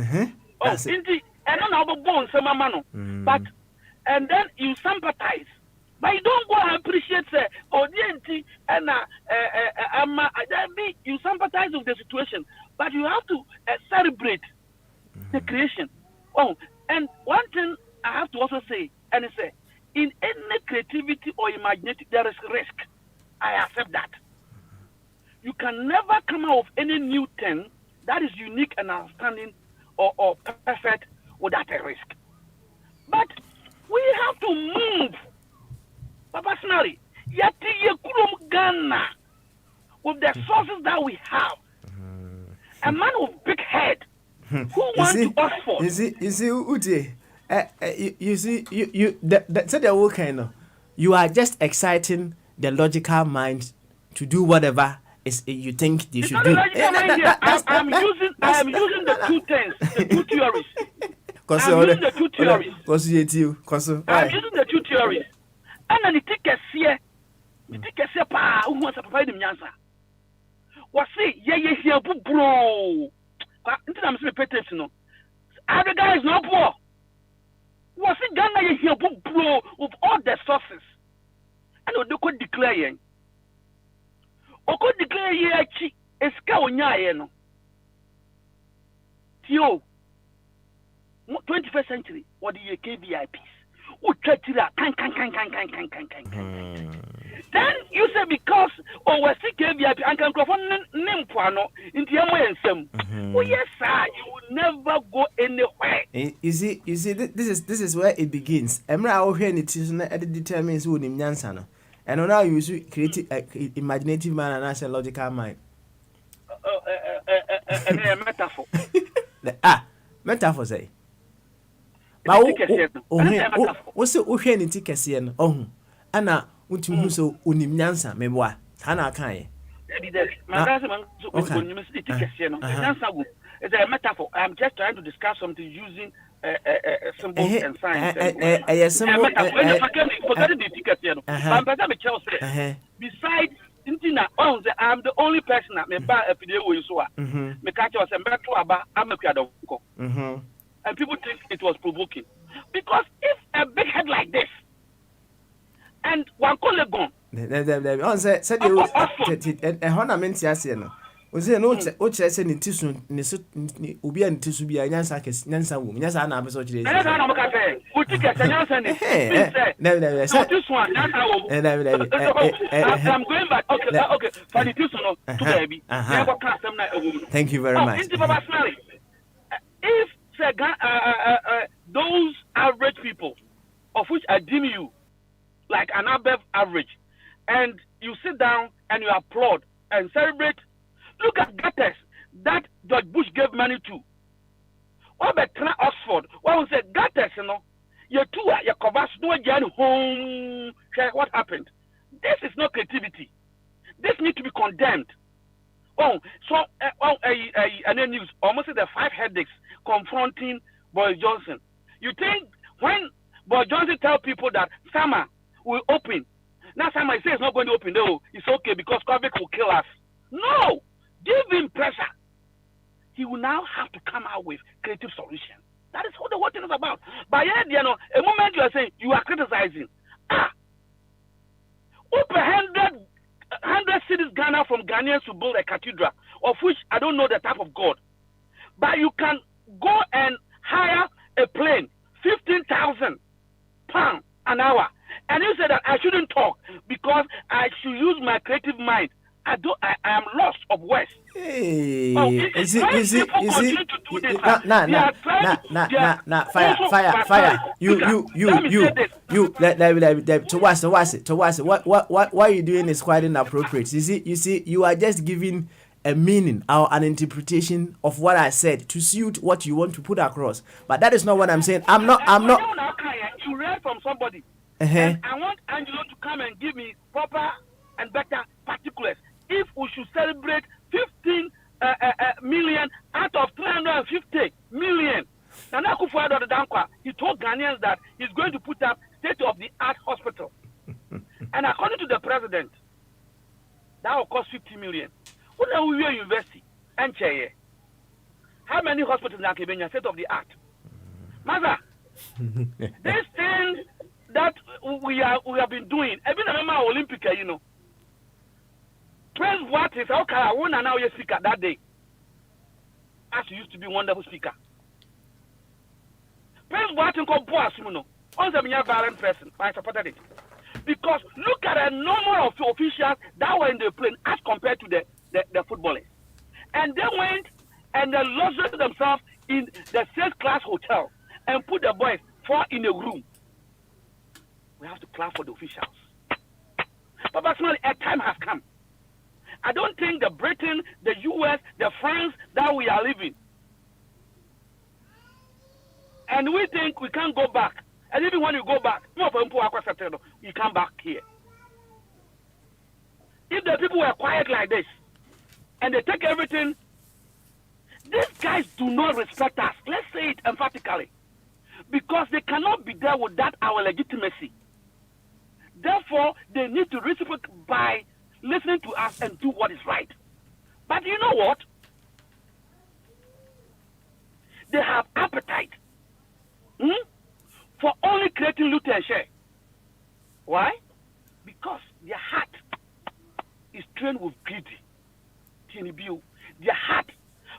That's it. And then I'll go on some man. But and then you sympathize. But you don't go and appreciate DNT and you sympathize with the situation. But you have to celebrate the creation. Oh, and one thing I have to also say, and it's in any creativity or imagination, there is risk. I accept that. You can never come out of any new thing that is unique and outstanding or perfect without a risk. But we have to move. Papa Snari, Ghana, with the sources that we have. A man with big head who wants to Oxford. You see, Uche, you see, you are just exciting the logical mind to do whatever you think they should do. I am using the two things, the two theories. I'm using the two theories. I'm using the two theories. And then the tickets here, who wants to provide him answer? Was say, yeah, bro. I'm saying, no. Other guy is not poor. Was it Ghana here, bro, with all the sources? And they could declare, or could declare, yeah, it's Kaonya, no. Tio, 21st century, what do you KVIPs? Who try to that? Then you say because we see KVIP and can go for name Puano into your way and some. Oh yes, sir, you will never go anywhere. You see, this is where it begins. Emra out here it is not determines who in Yansano. And now you use creative, imaginative man and as a logical mind. A metaphor. Metaphor say. But what's the ocean in Tickasian? Oh, Anna, what you so unimnansa, memoir, Hannah Kai. It's a metaphor. I'm just trying to discuss something using symbols and signs. Besides, I'm the only person that may buy a video with you. And people think it was provoking. Because if a big head like this, and one colleague gone, said you a ornament, yes, was there no chess in tissue, Ubi and tissue be a Yansa woman? Yes, I know. So today, I'm going back. Okay, for the tissue, baby. Thank you very much. If those average people, of which I deem you like an above average, and you sit down and you applaud and celebrate, look at gutters that George Bush gave money to. What about Oxford? What was it? Gutters, you two are your covers, no again home. What happened? This is not creativity. This needs to be condemned. And then news almost the 5 headaches confronting Boris Johnson. You think when Boris Johnson tell people that summer will open, now summer says it's not going to open, no, it's okay because COVID will kill us. No, give him pressure. He will now have to come out with creative solution. That is what the whole thing is about. But yet, a moment you are saying you are criticizing. Open 100 cities Ghana from Ghanaians to build a cathedral, of which I don't know the type of God. But you can go and hire a plane, 15,000 pounds an hour. And you say that I shouldn't talk because I should use my creative mind. I am lost of words. Hey, fire. What are you doing is quite inappropriate. You see, you are just giving a meaning or an interpretation of what I said to suit what you want to put across. But that is not what I'm saying. I'm not. You read from somebody. And I want Angelo to come and give me proper and better particulars. If we should celebrate 15 million out of 350 million, Nana Akufo-Addo the Dankwa, he told Ghanaians that he's going to put up state-of-the-art hospital. And according to the president, that will cost 50 million. What are we university? And chair. na kebenya state of the art. Maza, this thing that we have been doing, even remember Olympic, you know. Praise what is okay, I won and now you speaker that day. As you used to be wonderful speaker. Praise what in called boss, you know. On the barren person, I supported it. Because look at the number of officials that were in the plane as compared to the footballers. And they went and they lodged themselves in the first class hotel and put the boys 4 in a room. We have to clap for the officials. But personally, a time has come. I don't think the Britain, the US, the France that we are living, and we think we can't go back. And even when you go back, you come back here. If the people were quiet like this, and they take everything, these guys do not respect us. Let's say it emphatically. Because they cannot be there without our legitimacy. Therefore, they need to reciprocate by listening to us and do what is right. But you know what? They have appetite for only creating loot and share. Why? Because their heart is trained with greedy. Their heart.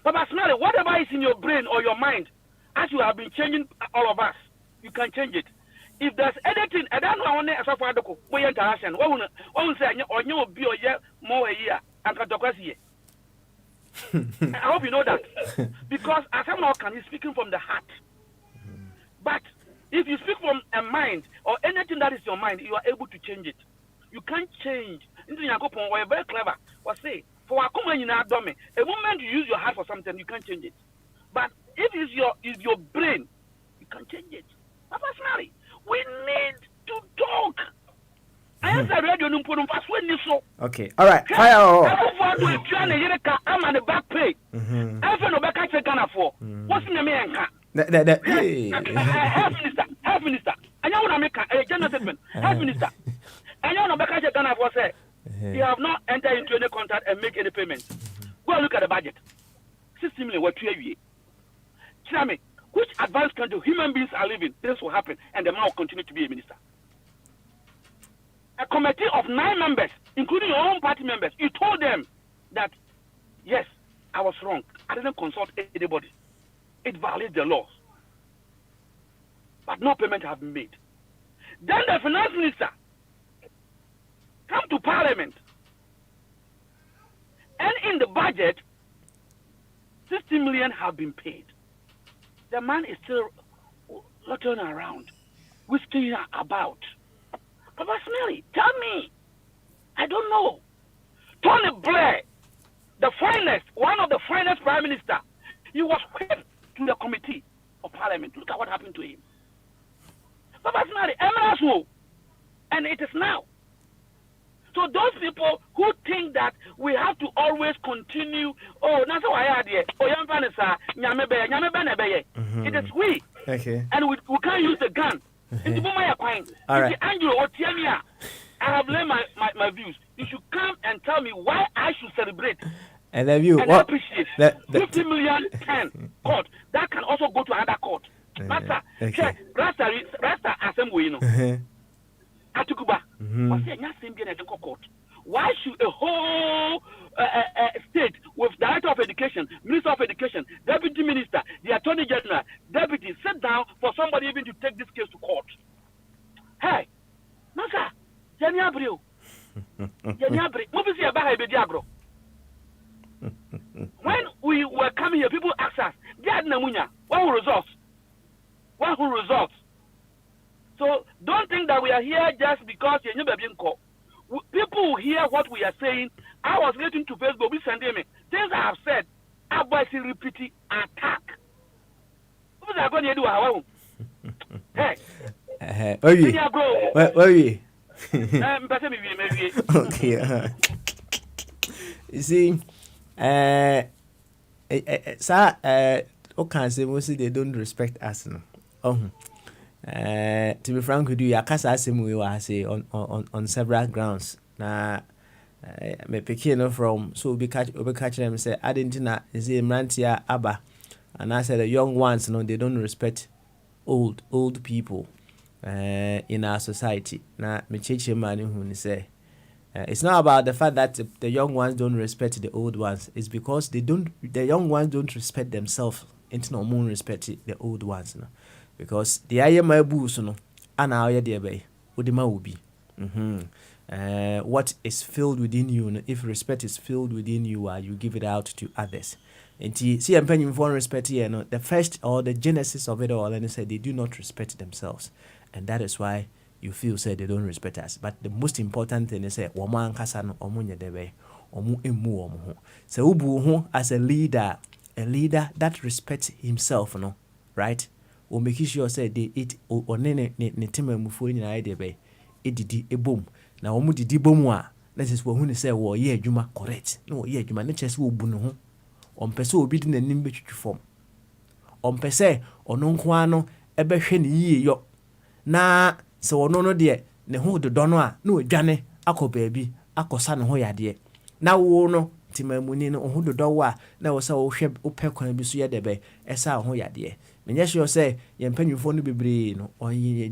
But personally, whatever is in your brain or your mind, as you have been changing all of us, you can change it. If there's anything, I don't know, I want to say, interaction. What will say, or you will be more a year and I hope you know that. Because as I'm not he's speaking from the heart. But if you speak from a mind or anything that is your mind, you are able to change it. You can't change. We're very clever. What say? For a moment you use your heart for something, you can't change it. But if it's your brain, you can change it. But personally, we need to talk. Okay, all right. Fire on. I'm on the back page. I don't know back I Ghana for. What's in the America? Health minister. I know what I make a general statement. Health minister. I know back I Ghana for say you have not entered into any contract and make any payments. Go and look at the budget. 60 million what you tell me, which advanced country human beings are living, this will happen, and the man will continue to be a minister. A committee of 9 members, including your own party members, you told them that, yes, I was wrong. I didn't consult anybody. It violates the laws. But no payment has been made. Then the finance minister come to parliament, and in the budget, 60 million have been paid. The man is still looking around, whisking about. But personally, tell me, I don't know. Tony Blair, the finest, one of the finest prime minister, he was whipped to the committee of parliament. Look at what happened to him. But personally, Emerald, and it is now. So those people who think that we have to always continue, that's how I had here. It is we. Okay. And we can't use the gun. All right. I have learned my views. You should come and tell me why I should celebrate. And then you appreciate 50 million 10 court. That can also go to another court. Rasta assembly, you know. Atukuba. Why should a whole state with director of education, minister of education, deputy minister, the attorney general, deputy sit down for somebody even to take this case to court? Hey, Masa, Janiabrio. When we were coming here, people asked us, what results? What results? So don't think that we are here just because you're not being called. People will hear what we are saying. I was listening to Facebook, we send me things I have said. I say repeat attack. What are going to do? Hey, where you? Where you? Okay. You see, sir, okay, say mostly they don't respect us. No. To be frank with you, I can't say on several grounds. Na me pick from so be catch them say I didn't know is a Mrantia Abba And I said the young ones, they don't respect old people in our society. Now, me cheche mani who say it's not about the fact that the young ones don't respect the old ones. It's because the young ones don't respect themselves. It's no more respect the old ones, because the aye my boots, and aye dear bay, udima ubi. What is filled within you, if respect is filled within you, you give it out to others. And see, I'm paying for respect here. The first or the genesis of it all, and they say they do not respect themselves, and that is why you feel say they don't respect us. But the most important thing is say woman kasano omunye debe omu emu omu. So ubu as a leader that respects himself, right? Will make sure say they eat or ne tema mufu nyina debe edidi ebom. Na omu didi bomu a that is what who say wo ye adwuma correct. No ye adwuma ne chese obu no ho. Ompese obi di nanim betwitwi fom. Ompese ono nko ano ebehwe ne yie yo. Na so ono de ne ho dodo no a na odwane akọ baabi akọsa ne ho yade na wo no timamuni no ho dodo wa na wo sa wo hwe opɛ kwan bi so yɛ debe esa ho yade menye sure say ye mpanyimfo no bebre no ye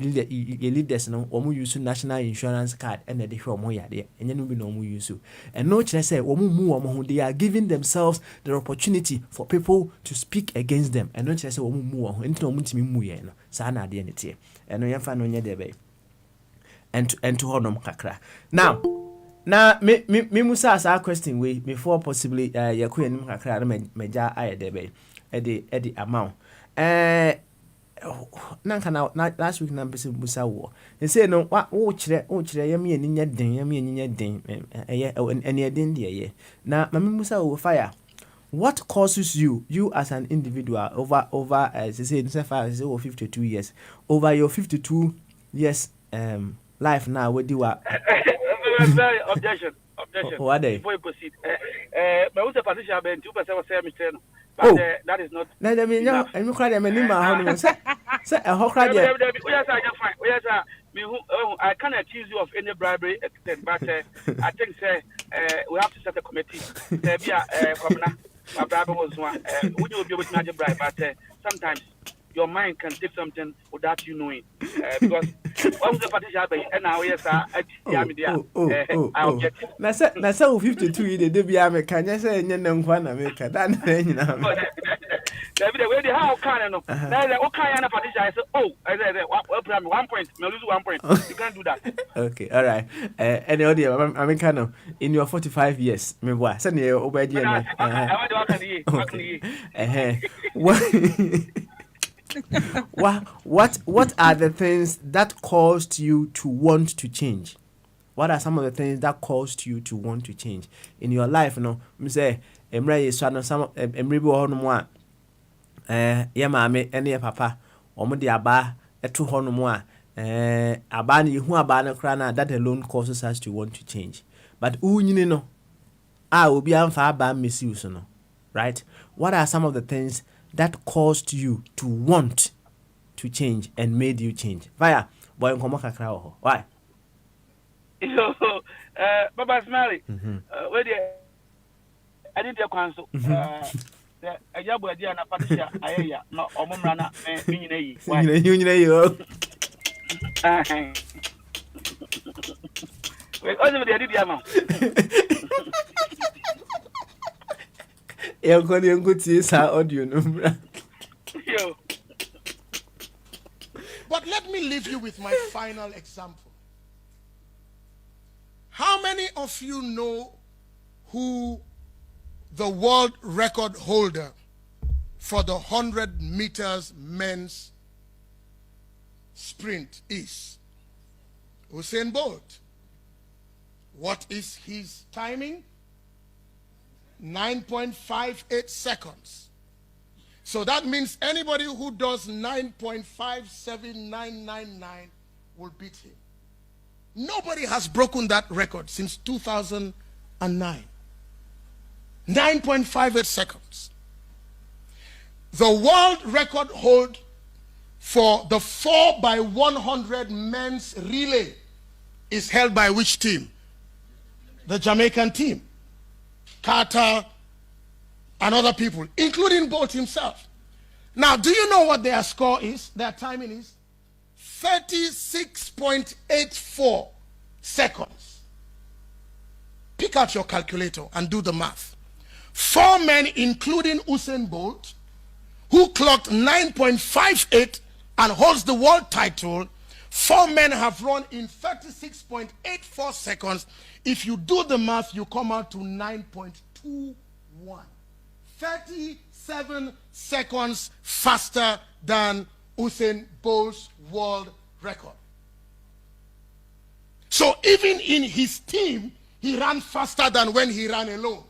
leaders no omu use national insurance card and de hwe omu yade enye no bi no omu use and no kire say omu mu omu ho, they are giving themselves the opportunity for people to speak against them and no kire say omu mu omu enti no omu timi mu ye no sa na ade ne tie eno ye fa no nye debe and to honom kakra now me musa asa question we before possibly yakuya nim kakra na meja aye debe edi amount nanka na last week na mpese musa wo he say no wo kire yam ye ninya den eye ene den de ye na mame musa wo fire. What causes you as an individual over say 52 years over your 52 years life now what do you objection what day before you proceed but who's the position about 2% was say Mr. But that is not na dem nya enu kra dem ni ma ho no say e ho kra dem yes fine yes me who I can't accuse you of any bribery extent but I think say we have to set a committee there be commoner my bribe was one would you be able to manage bribe but sometimes your mind can take something without you knowing because what was the partition and now yes I object na say 52 dey dey bia me kan say enye na nkwa na me ka dan na nyina me David we dey how can no na the okay na partition I say I say 1 point me lose 1 point you can't do that. Okay, all right. Any audio I mean kind of in your 45 years me boy say na obedi na what are the things that caused you to want to change? What are some of the things that caused you to want to change in your life? Me say emre yeswa no some emre bi ho no mo a ye maame ene ye papa omo de aba eto ho no mo a aba na yehu aba na kra na that alone causes us to want to change. But unyini no obi amfa aba misuse no, right? What are some of the things that caused you to want to change and made you change? Via boy nkomo kakra ho. Why? Baba Smiley. Where I didn't cancel. A job where na Patricia Aya no omumra na nyina yi. Why? Nyina yi. Wait, only the idea ma. Audio number. But let me leave you with my final example. How many of you know who the world record holder for the 100 meters men's sprint is? Usain Bolt. What is his timing? 9.58 seconds. So that means anybody who does 9.57999 will beat him. Nobody has broken that record since 2009. 9.58 seconds. The world record hold for the 4x100 men's relay is held by which team? The Jamaican team. Carter and other people, including Bolt himself. Now, do you know what their score is? Their timing is 36.84 seconds. Pick out your calculator and do the math. 4 men, including Usain Bolt, who clocked 9.58 and holds the world title, 4 men have run in 36.84 seconds. If you do the math, you come out to 9.21. 37 seconds faster than Usain Bolt's world record. So even in his team, he ran faster than when he ran alone.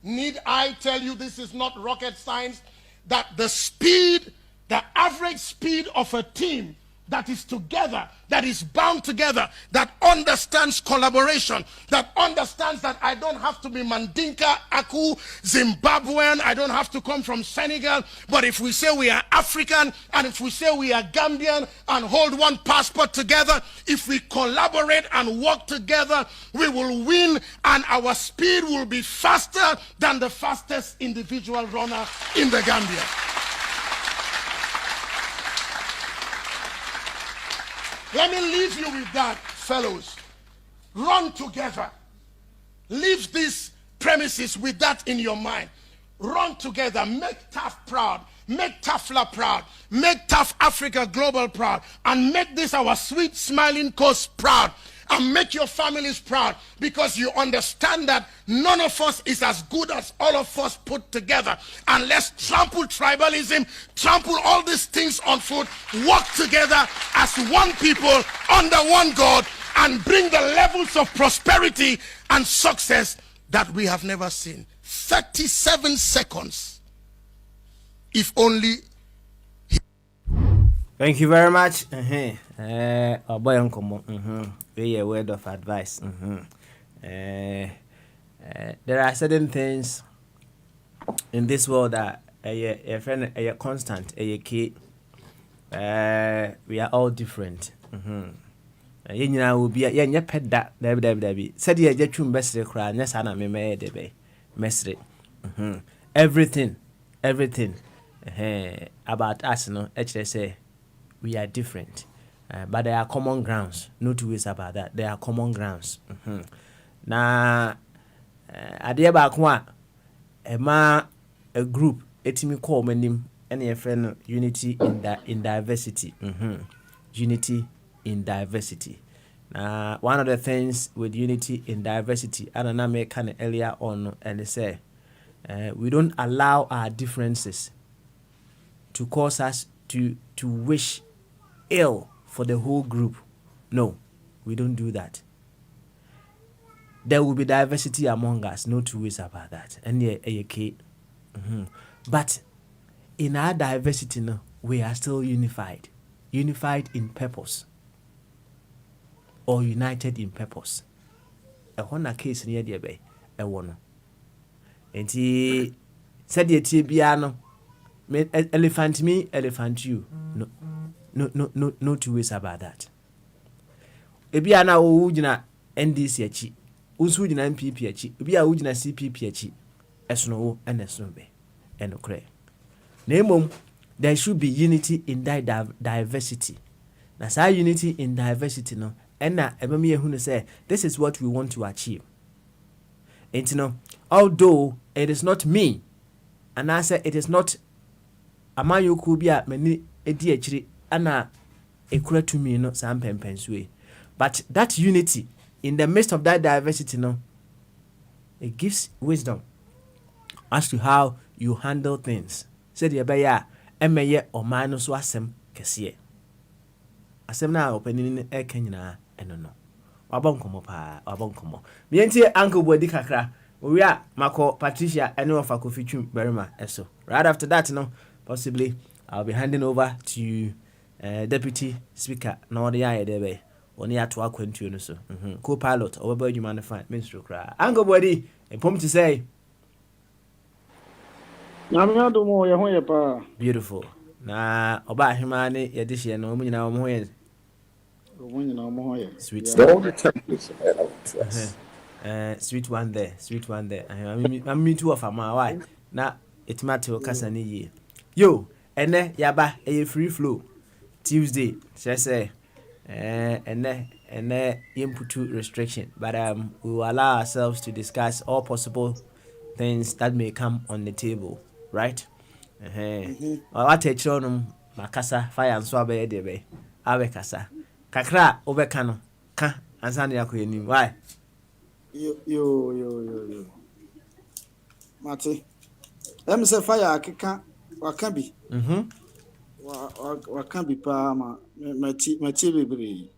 Need I tell you, this is not rocket science, that the speed, the average speed of a team that is together, that is bound together, that understands collaboration, that understands that I don't have to be Mandinka, Aku, Zimbabwean, I don't have to come from Senegal, but if we say we are African, and if we say we are Gambian, and hold one passport together, if we collaborate and work together, we will win, and our speed will be faster than the fastest individual runner in the Gambia. Let me leave you with that, fellows. Run together. Leave these premises with that in your mind. Run together. Make TAF proud. Make TAFLA proud. Make TAF Africa Global proud. And make this our sweet smiling coast proud. And make your families proud, because you understand that none of us is as good as all of us put together. And let's trample tribalism, trample all these things on foot, work together as one people under one God, and bring the levels of prosperity and success that we have never seen. 37 seconds. If only. Thank you very much. Boy, Uncle, a word of advice. There are certain things in this world that a friend, a constant, a key. We are all different. You will be a pet that Debbie said, "Yeah, get you best cry." Yes, I am a debe, mestre. Everything about us, no, HSA. We are different, but there are common grounds. No two ways about that. There are common grounds. Na adeɛ baako a group etimi call manim any friend unity in diversity. Unity in diversity. Now one of the things with unity in diversity, I don't know, me kind of earlier on, and they say we don't allow our differences to cause us to wish ill for the whole group. No, we don't do that. There will be diversity among us, no two ways about that. And but in our diversity, no, we are still unified in purpose, or united in purpose. A one case near the bay, a one. And he said, "Ye tibiano, elephant me, elephant you." No two ways about that. Ebiana ujina NDC achi, usujina MPP achi, ebia ujina CPP achi, esno and esno be, enokre. Name there should be unity in diversity. Na sa unity in diversity no, enna ememi ehunu say this is what we want to achieve. And you know, although it is not me, and I say it is not amayoku bia mani edi achiri ana ekura to me no sam pempenswe, but that unity in the midst of that diversity no, it gives wisdom as to how you handle things. Said ye beya emeye oman no so asem kese asem na opening e kanyina eno no wabonkomo pa wabonkomo mientie uncle bodi kakra we are mako Patricia ene ofa Kofi Twum berima eso. Right after that no, possibly I'll be handing over to Deputy Speaker na odi aye debe oni ato akwantu no so co-pilot obeba adwuma no fine minstro kra uncle body empom to say beautiful na oba hima ne yede hye no omunyina wo ho ye sweet all the templates sweet one there I'm me too of my why na etimate o kasa ne ye yo ene yaba a free flow Tuesday say ene input restriction, but we will allow ourselves to discuss all possible things that may come on the table, right? What a chonum makasa fire and swab debe abe kasa kakra obeka no ka ansa na yakọ enim why yo mate em se fire akeka waka bi waka bi pa ma mati bebre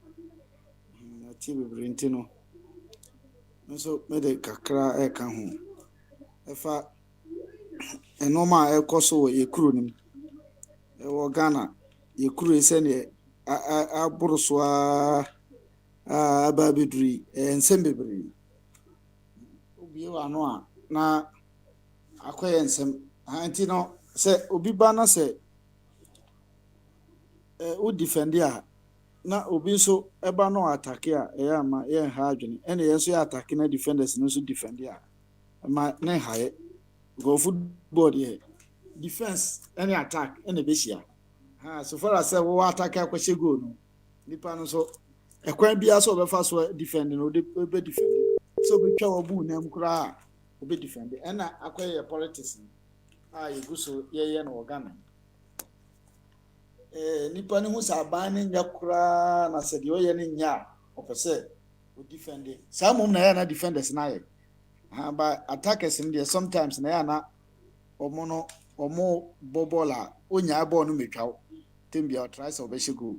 ntino so me de kakra e ka ho efa enoma e koso ye kuro nim e wo Ghana ye kuro ese ne aburuswa ababidri ensem bebre obi wa no a na akoye nsem anti no se obi ba na se o defend ya na obi so eba no attack ya e ama ye ha adwene ene yeso ya attack na defenders no so defend ya ma na haye go football here defense any attack any besia so far as we attack akwese goal no nipa no so ekwan bia so be fa so defend no de be defend so be twa obu na mkura obe defend na akwaye politics you go so ye no Ghana nipa ni hu saban ni nyakura na se de oye ni nya opese o defend some na ya na defenders na ye but attackers in there sometimes na ya na omo bobola onya ball no metwa tembia try so be shego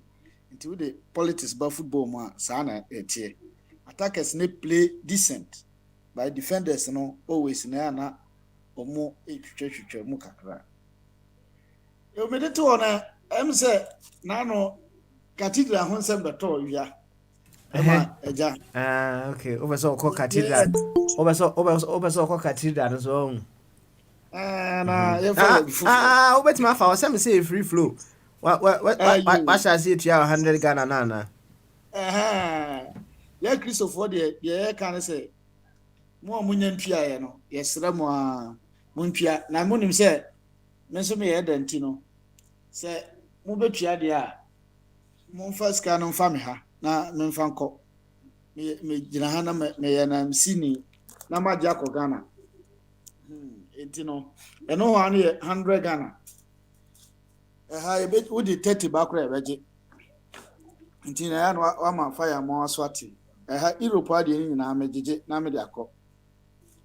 into the politics ba football ma sa na etie attackers ne play decent by defenders no always na ya na omo etwetwetwe mu kakra yo medete ona em say na no cathedral ho nsem beto wia eja okay obeso ko cathedral obeso ko cathedral so na ye follow before obetima fa o say me say free flow what shall say to 100 Ghana na ya Christopher de ye kan say mo amunya ntwia ye no ye sere mo a mo ntwia na mo nim say me so me ye danti no say mo betua de a mo first kan no fa me ha na me mfa nko me gina ha na me ye na msini na ma ja ko Ghana enti no eno ho anu 100 Ghana ha e be udi 30 bakra e beje enti na ya no wa ma fa ya mo aswati ha Europe ade ni na mejeje na me de akọ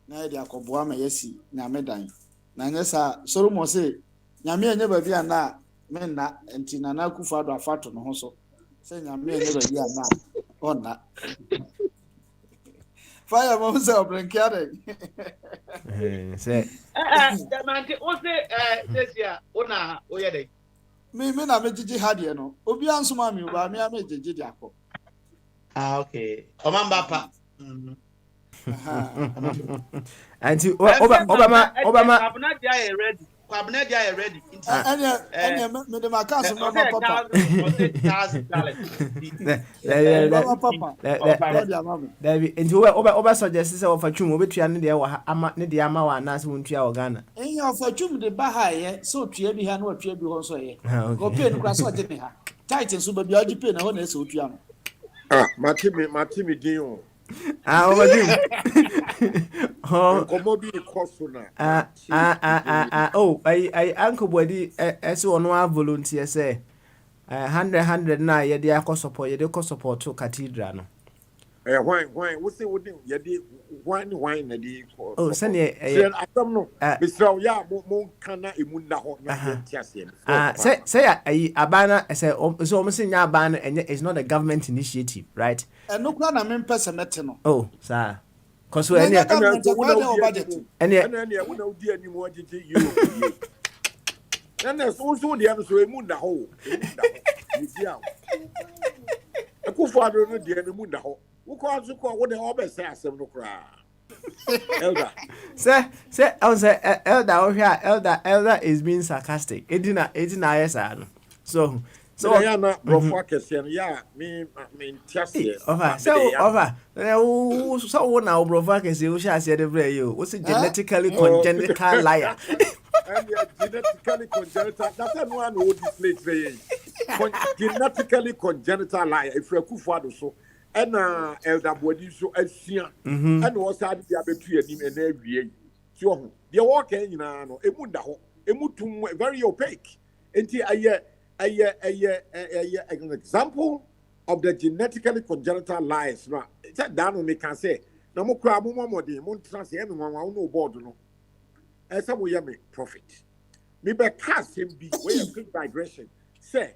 na de akọ boa ma yesi na me dan na nyesa Solomon say nyame enye ba bia na me na enti na na kufa do afato no ho so say nyame enye ba bia na ona fire mo say obrenkiade say the man o say this year ona oye dey me na mejeje hade no obi ansoma mi ba me amejeje de akọ okay omamba pa anti Obama abuna dia ready kwabena dia ready anya me de makaso no papa David nti oba suggest say ofa twum obetua ne de ama ne de ama wa na se wontua o Ghana enya ofa twum de ba ha ye so tua bi ha na otua bi ho so ye go pay no kra so je me ha tight so ba bi oji pay na ho na se otua no matimi din o obadim komo bi koso na oh I uncle body ese ono a volunteer say 100 na ye de akọ support to cathedral no why we say we dey ye dey why na dey oh sene atam no bisraw ya mo kana emu na ho na tiase say abana say so mo say nya abana enye is not a government initiative right no kwa na me pese mete no oh sir cause we any budget any we na odi ani mo agege euro na so dey am so emu na ho ni dia akufo ado no dey emu na ho ukwa zuko wo de obe say asem no kra elder say I say elder is being sarcastic edina yes no so ya na brofo akese ya me tiase over so wo na brofo akese wo sha ase de bre yo wo say genetically congenital liar And genetically congenital. That's one who display today. Genetically congenital lie. If you could father so, and elder body so Asia, and was had the abetu and him and every year. So, the walk in no, emutum very opaque. Until an example of the genetically congenital lies. No, it's a down on me can say. No more crab, more de Montras, anyone no board. No, as some way make profit. Me be cast him be way a quick digression. Say,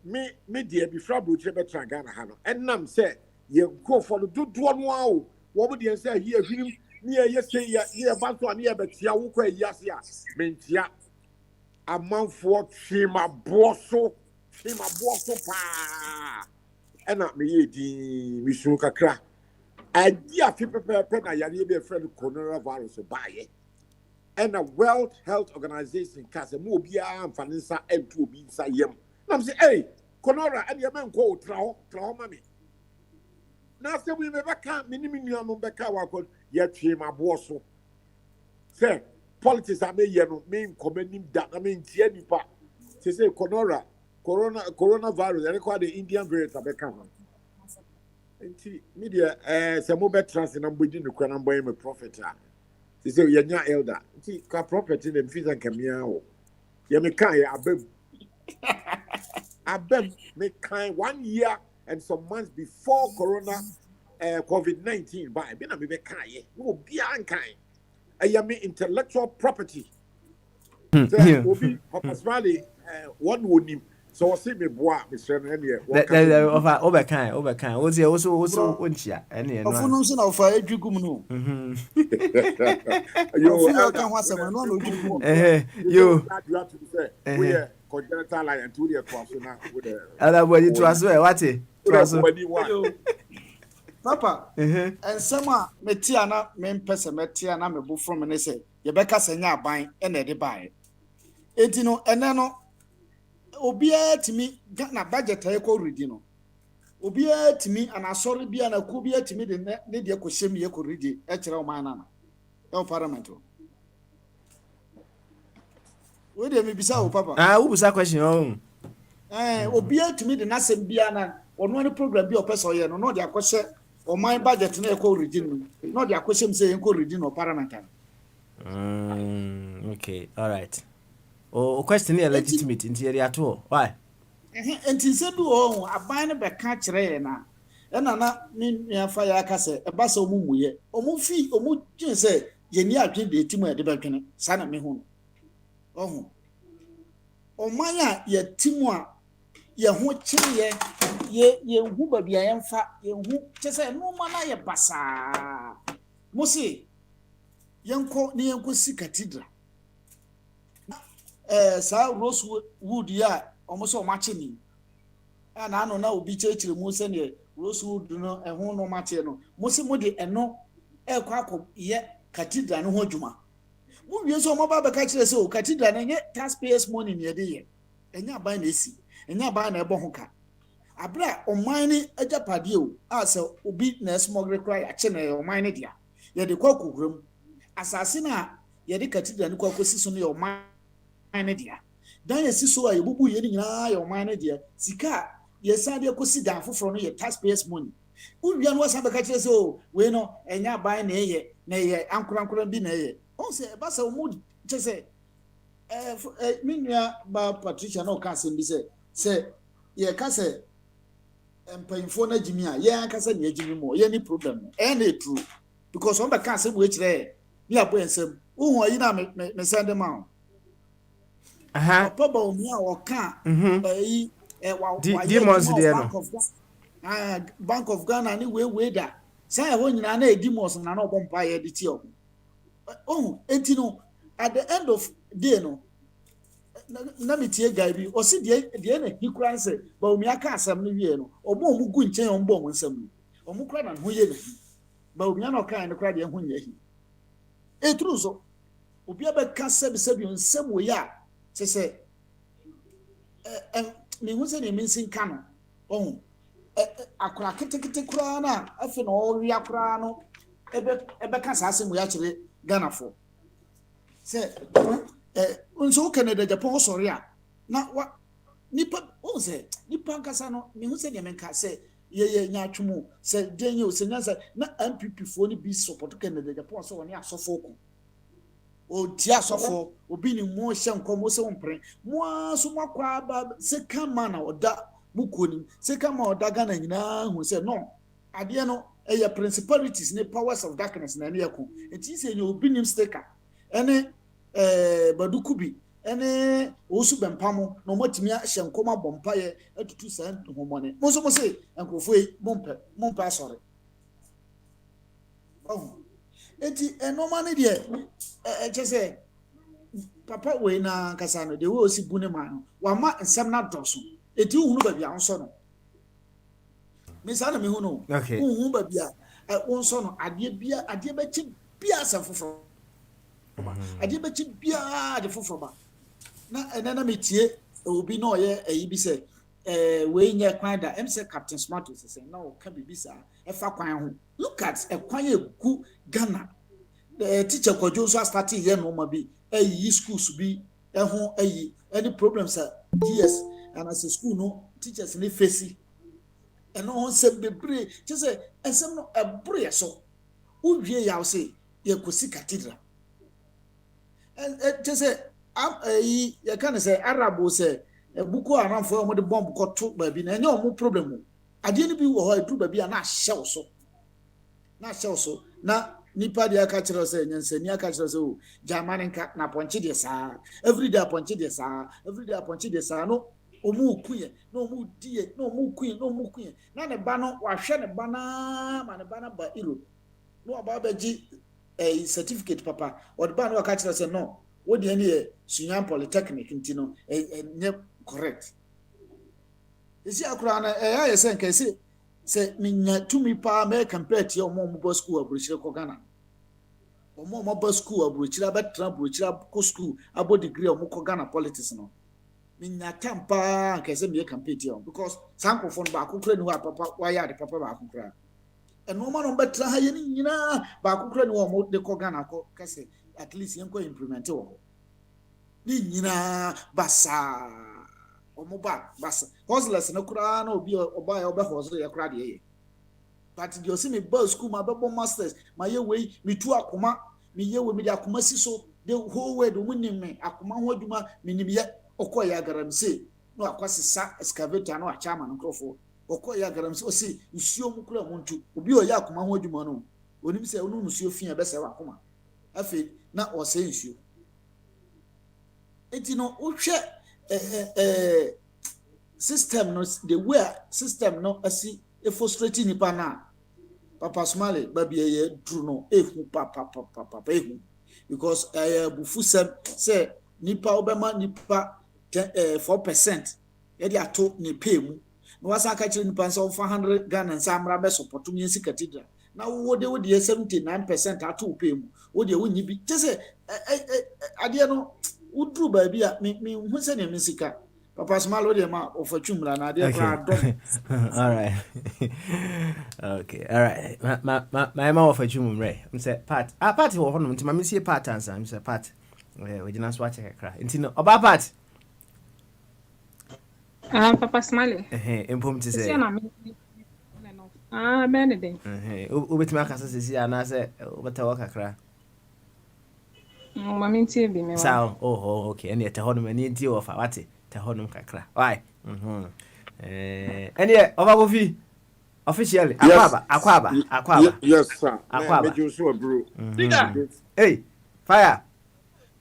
me dear before Butcher Betragana Hano, and Nam say, you go for the do one wow. What would you say here? Near yesterday, near Bantu and near Betia, Yasia, Mentia. A month for Shima Bosso pa. And not me, the Mishuka crack. And dear people, I be a friend of coronavirus by it. And a World Health Organization, Casamobia and Vanessa and two beings I am. I'm saying, hey, Conora and your man go mommy. Now, say we never can't minimum Becca called yet Shima Bosso. Say, politics I mean commending that I mean Tienipa. They say coronavirus, they require the Indian variant of Becca. Media, some more trans and I'm within the Quran boy, a prophet. They say, you're not elder. See, car property and fees and cameo. You may kind, I bet make kind 1 year and some months before Corona COVID-19. But I've been a bit kind, no be unkind. I am intellectual property. So, will be Valley, one would name. So, I see me boy, Mr. Henry. Overkind. Was also Winchia, and you Afunusun of a Jukumno. You have to say, we are congenital line and 2 years cross now with the other way to us. What it? Papa, and some Metiana, men person, Metiana, me book from and say, Yabeka Senya buying and they buy. Etino, and then Obia to me, got na budget I call Redino. Obia to me, and I saw it be an Akubia to me, the Lydia Koshim Yako Ridi, Etra Manana, El Paramento. Where they may be so, Papa? Who was that question? Obia to me, the Nassim Biana, or no program be a person, or no, their question. Or my budget no call redeem. Not their question saying call redeem or parliament. Okay, all right. Oh, question here legitimate in theory at all. Why? And since I do all, I bind a catch rena. And I'm not near fire casse, a basso mumu, or mufi, or mu say, Yenia did the team at the balcony, son of me home. Oh, Maya, ye Timwa, ye who chili ye who baby I am fat, ye who just say no man I bassa. Mossy, young court near Gussi Cathedral. Sir Rosewood, ya almost so much in me. And I don't know, be church removes any Rosewood, no, and who no matino. Mossy Moody and no air quack yet Cathedral no Hojuma. Who you so mobile catcher so Cathedral and yet taxpayers money near the year. And you're buying this, and you're buying a bonka. Abra o mine eja padio asa obi na smogre cry ache na o mine dia ye de kwakugrum asase na ye de katida ne kwakosi so no o mine dia dan ye siso a ye bubu ye nyina ye o mine dia sika ye san de kosi dan foforo no ye taxpayers money uwia no wasa be ka kire so we no enya ban na ye ankorankora bi na ye on se ba sa mu che se minua ba Patricia no ka se bi se ye ka se empayinfo na jimi a ye akasa na jimi mo ye ni problem and it true because on be kan se we kire ni abo ensem uhu ayi na me send them out papa ba omi a o kan ayi demons there no Bank of Ghana ni we da say ho nyina na demons na no bompa ye de ti o enti no at the end of day no na metie guy bi o si de na hikran se ba omi aka asam no wie no obo mu gu nchen o mbo mo nsam o mu kra na ho ye na ba omi na okan no kra de ho nya hi etru so obi abeka sebi nsam wo ya se me hu se ne minsin ka no akura ketekete kura na afi na o wi akura no ebe ka sa asem wo ya kire Ghana fo se Unso Canada Japan sorry. Na what nipa o say nipa nkasa no me hu say de menka say ye nya atwumu say denye o say nyansa na MPP fo ni bi support Canada Japan so woni asofo ko o ti asofo obi ni mo hye nkomo se wompre mo aso makwa ba se kama na oda bukonim se kama oda Ghana nyina hu say no ade no eye principalities ne powers of darkness na ne yako enti se nyo obi nim sticker ene badukubi ene osu bempamo no matimi ahye nkoma bompaye atutu san homone mo so mo se enkofo yi mompe asore oh enti enoma ne de chese papa we na kasa no de we osi bune ma no wa ma nsem na doso eti hunu ba bia nso no me sa na me hunu Okay. hunu ba bia nso no ade ba chi bia asafofo ade ba chi bia ade fofo ba na enana metie obi na oye ayi bi se we nya kwan da em se Captain Smart se na o ka bibi sa e fa kwan ho look at e kwan egu Ghana teacher Kojo so start here no ma bi ayi schools bi e ho ayi any problems DS and as a school no teachers ne face e no on se bebre che se ensem no ebre so uwie ya o se ye kosi cathedral che se you can say Arabo say buko aran for mo de bomb ko to ba bi na enye o mo problem ade ni bi wo ho edu ba bi na hyew so na nipa de aka kire say nyansani aka kire say o jamani nka na ponche de sa everyday ponche de sa no o mu kuye no mu die no mu kuye na ne ba no wa hwe ne ba na ma ne ba na ba iro no aba ba ji certificate papa o de ba no aka kire say no what the any Sunyan Polytechnic intino correct. Is ya krana I say can say me to me pa me compare to your mom bus school abrochira ko Ghana. O mom bus school abrochira betra abrochira ko school about degree o ko Ghana politics no. Me nya tampa can say me compare to because sanko phone ba ko kra ni wa papa wa ya de papa ba ko kra. And no man on betra ha ye ni nyina ba ko kra ni wo mo de ko Ghana ko kase at least yanko implement wo ni nyina basa omoba basa hustlers na kura na obi oba ya oba hustle ya kura de ye but the osimi boy school ma bebo masters ma ye we mi tu akoma mi ye we mi de akoma si so the whole way do munim me akoma ho adwuma minim ye okoya garamse no akwasesa excavator na achama no krofo okoya garamse o si nsuo mu kura muntu obi o ya akoma ho adwuma no onim se onu nsuo fia be se wa akoma afi na o se nsuo enti no uhwe system no the way system no asi e frustrate nipa na papa smale baby ye dru no ehu papa ehu because bufu say nipa obema nipa 4% ye dey ato ni pay mu no wasa ka kire nipa say 400 Ghana nsamra be support mi nsi cathedral na wo de 79% ato pay mu wo de wo nyi bi say ade no udru ba bia me hu se ne misika papa smalo de ma ofatwumra na de kra dom all right okay all right my ofatwumre I'm say part wo hono ntima me sie part answer I'm say part we jina so ache kra ntino oba part papa smale empom ti say benede obetima akasa sisi ana say obetawo kakra mami ntie bi me wa sao okay ene te hono mani ntie ofa wate te hono kakra why ene oba go fi officially akwaba yes sir akwaba me so bro hey fire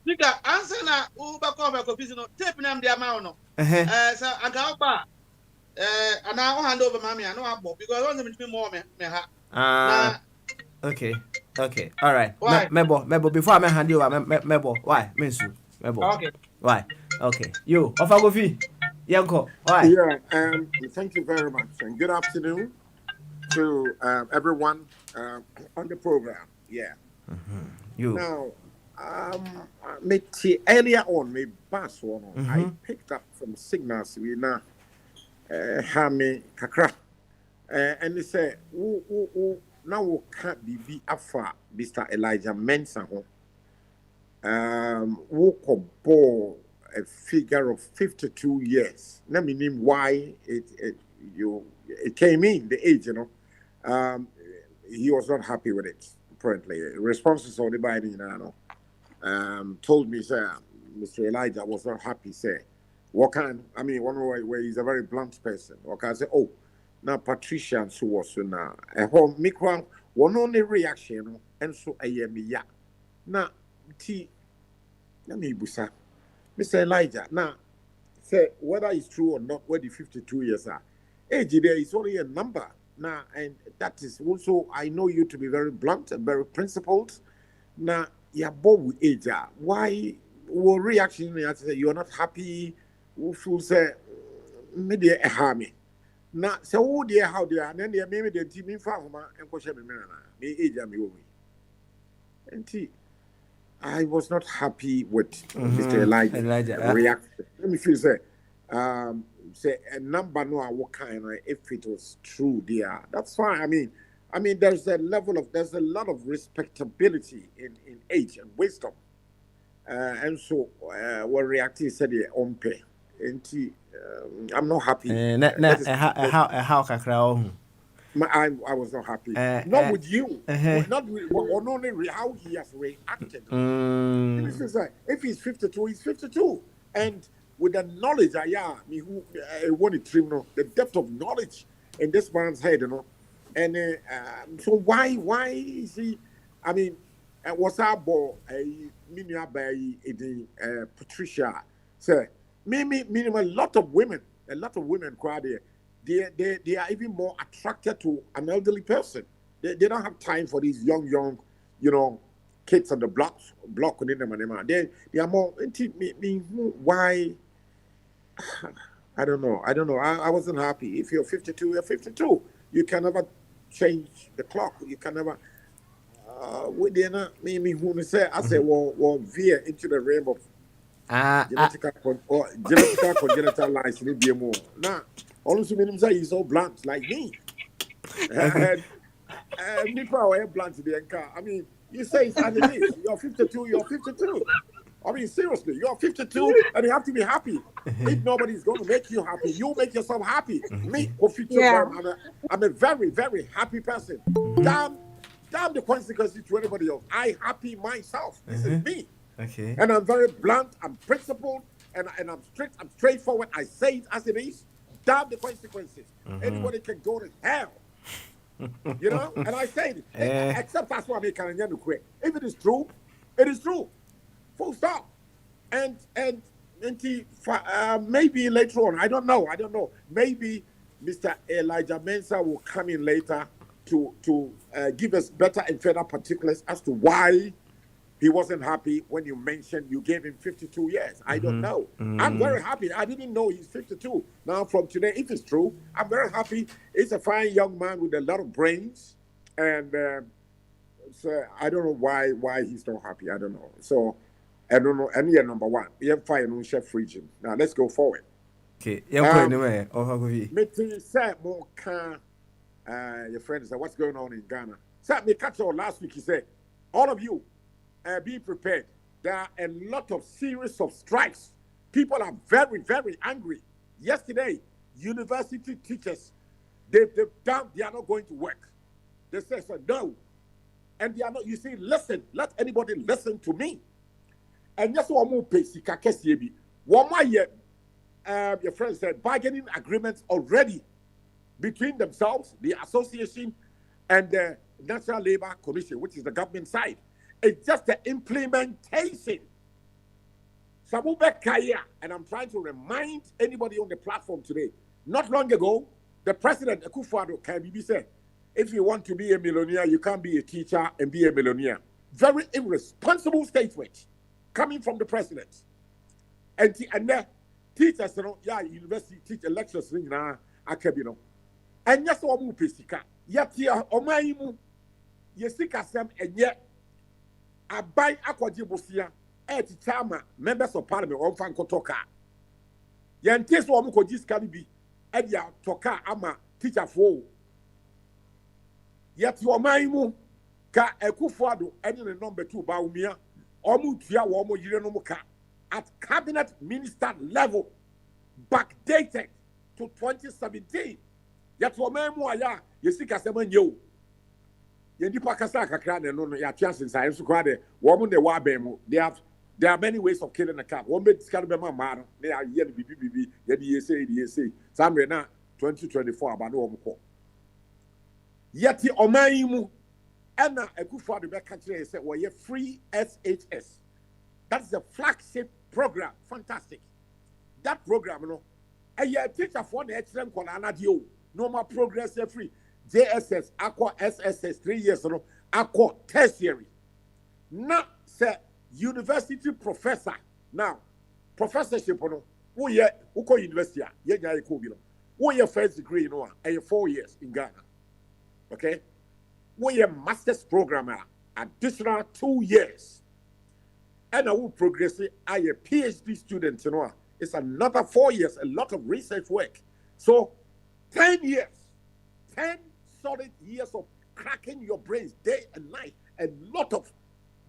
Nika answer na uba ko busy no tape na mde ama no so aka oba ana o hand over mami ana abo because one me more me ha okay all right mebo before I hand you over mebo why mensu mebo okay why okay you offer go fi yanko why yeah thank you very much and good afternoon to everyone on the program yeah you now me earlier on me pass one I picked up some signals we now me kakra and they say now we can't be afa Mr. Elijah Mensah ho woke up ball a figure of 52 years. Let me name why it came in the age, he was not happy with it, apparently. Responses on the Biden, told me, sir, Mr. Elijah was not happy, sir. What kind? I mean, one way he's a very blunt person. What can I say? Oh, now Patricia and so was now a whole micro one only reaction, and so I am ya. Now, let me busa. Mr. Elijah, now, say whether it's true or not, where the 52 years are. Age there is only a number. Now, and that is also, I know you to be very blunt and very principled. Now, you're born with age. Why will reaction you're not happy? Who feel say, maybe a harmy. Now, so, dear, how they are, and then they maybe the team in Farmer and Kosha me age am you. And I was not happy with Mr. Elijah reaction. Let me feel say, a number no what kind of if it was true there. That's fine. I mean there's a lot of respectability in age and wisdom. And so what reacting said the on pay. And I'm not happy. I was not happy. Not with you. Not with only how he has reacted. If he's 52, he's 52. And with the knowledge, the depth of knowledge in this man's head, And so why is he? I mean, was our boy a Patricia? So, a lot of women crowd there. They are even more attracted to an elderly person. They don't have time for these young, kids on the block within them. They are more why? I don't know. I wasn't happy. If you're 52, you're 52. You can never change the clock. You can never. Who say I say well veer into the realm of genetical congenital lines. Now, also mean say he's so blunt like me. And people are blunt the car. I mean, you say it's as it is. You're 52. You're 52. I mean, seriously, you're 52 and you have to be happy. If nobody's going to make you happy, you make yourself happy. Me, I'm a very, very happy person. Damn the consequences to anybody else. I happy myself. This is me. Okay. And I'm very blunt, I'm principled, and I'm strict, I'm straightforward. I say it as it is. Damn the consequences. Anybody can go to hell. And I say it. Except that's what I make an quick. If it is true, it is true. Full stop. And maybe later on, I don't know. Maybe Mr. Elijah Mensah will come in later to give us better and further particulars as to why he wasn't happy when you mentioned you gave him 52 years. I don't know. I'm very happy. I didn't know he's 52. Now, from today, if it's true, I'm very happy. He's a fine young man with a lot of brains. And so I don't know why he's not happy. I don't know. So I don't know. And number one, we have fire on chef region. Now, let's go forward. Okay. Your friend said, what's going on in Ghana? So, me catch you last week. He said, all of you, be prepared. There are a lot of series of strikes. People are very, very angry. Yesterday, university teachers, they are not going to work. They said no. And they are not, you see, listen, let anybody listen to me. And yes, one more pay, one more year, your friend said, bargaining agreements already between themselves, the association, and the National Labor Commission, which is the government side. It's just the implementation. And I'm trying to remind anybody on the platform today, not long ago, the president, Akufo-Addo, Karibi said, if you want to be a millionaire, you can't be a teacher and be a millionaire. Very irresponsible statement coming from the president. And the teachers, university teacher lectures, and yes, one more pesika. Yet here, Omaimu, Yesikasem, and yet I buy Aquajibusia, Chama, members of parliament, on Fankotoka. Yantis Wamukojis Kalibi, Edia Toka Ama, teacher for. Yet your Maimu, Ka Akufo-Addo, and the number 2 Baumia, Omutia Womo Yirenuka at cabinet minister level, backdated to 2017. Yet for me, you see, Casaman, you. Yendipa kasa kakra ne no ya chances I so kwade wo mo ne wa ben mu there are many ways of killing a cat. One bit scan be ma they are yen bibi ye di say somewhere na 2024 about no mo yet the oman mu na Akufo de be ka kire say we free SHS. That's the flagship program. Fantastic. That program no teacher for the excellent kola na dio no more progress free. JSS, Aqua SSS, 3 years ago, Aqua tertiary. Now, say, university professor. Now, professorship, who go university, who your first degree, you know, 4 years in Ghana. Okay? Who your master's programmer, additional 2 years. And I will progress, I a PhD student, you know, it's another 4 years, a lot of research work. So, 10 years, 10 solid years of cracking your brains day and night, a lot of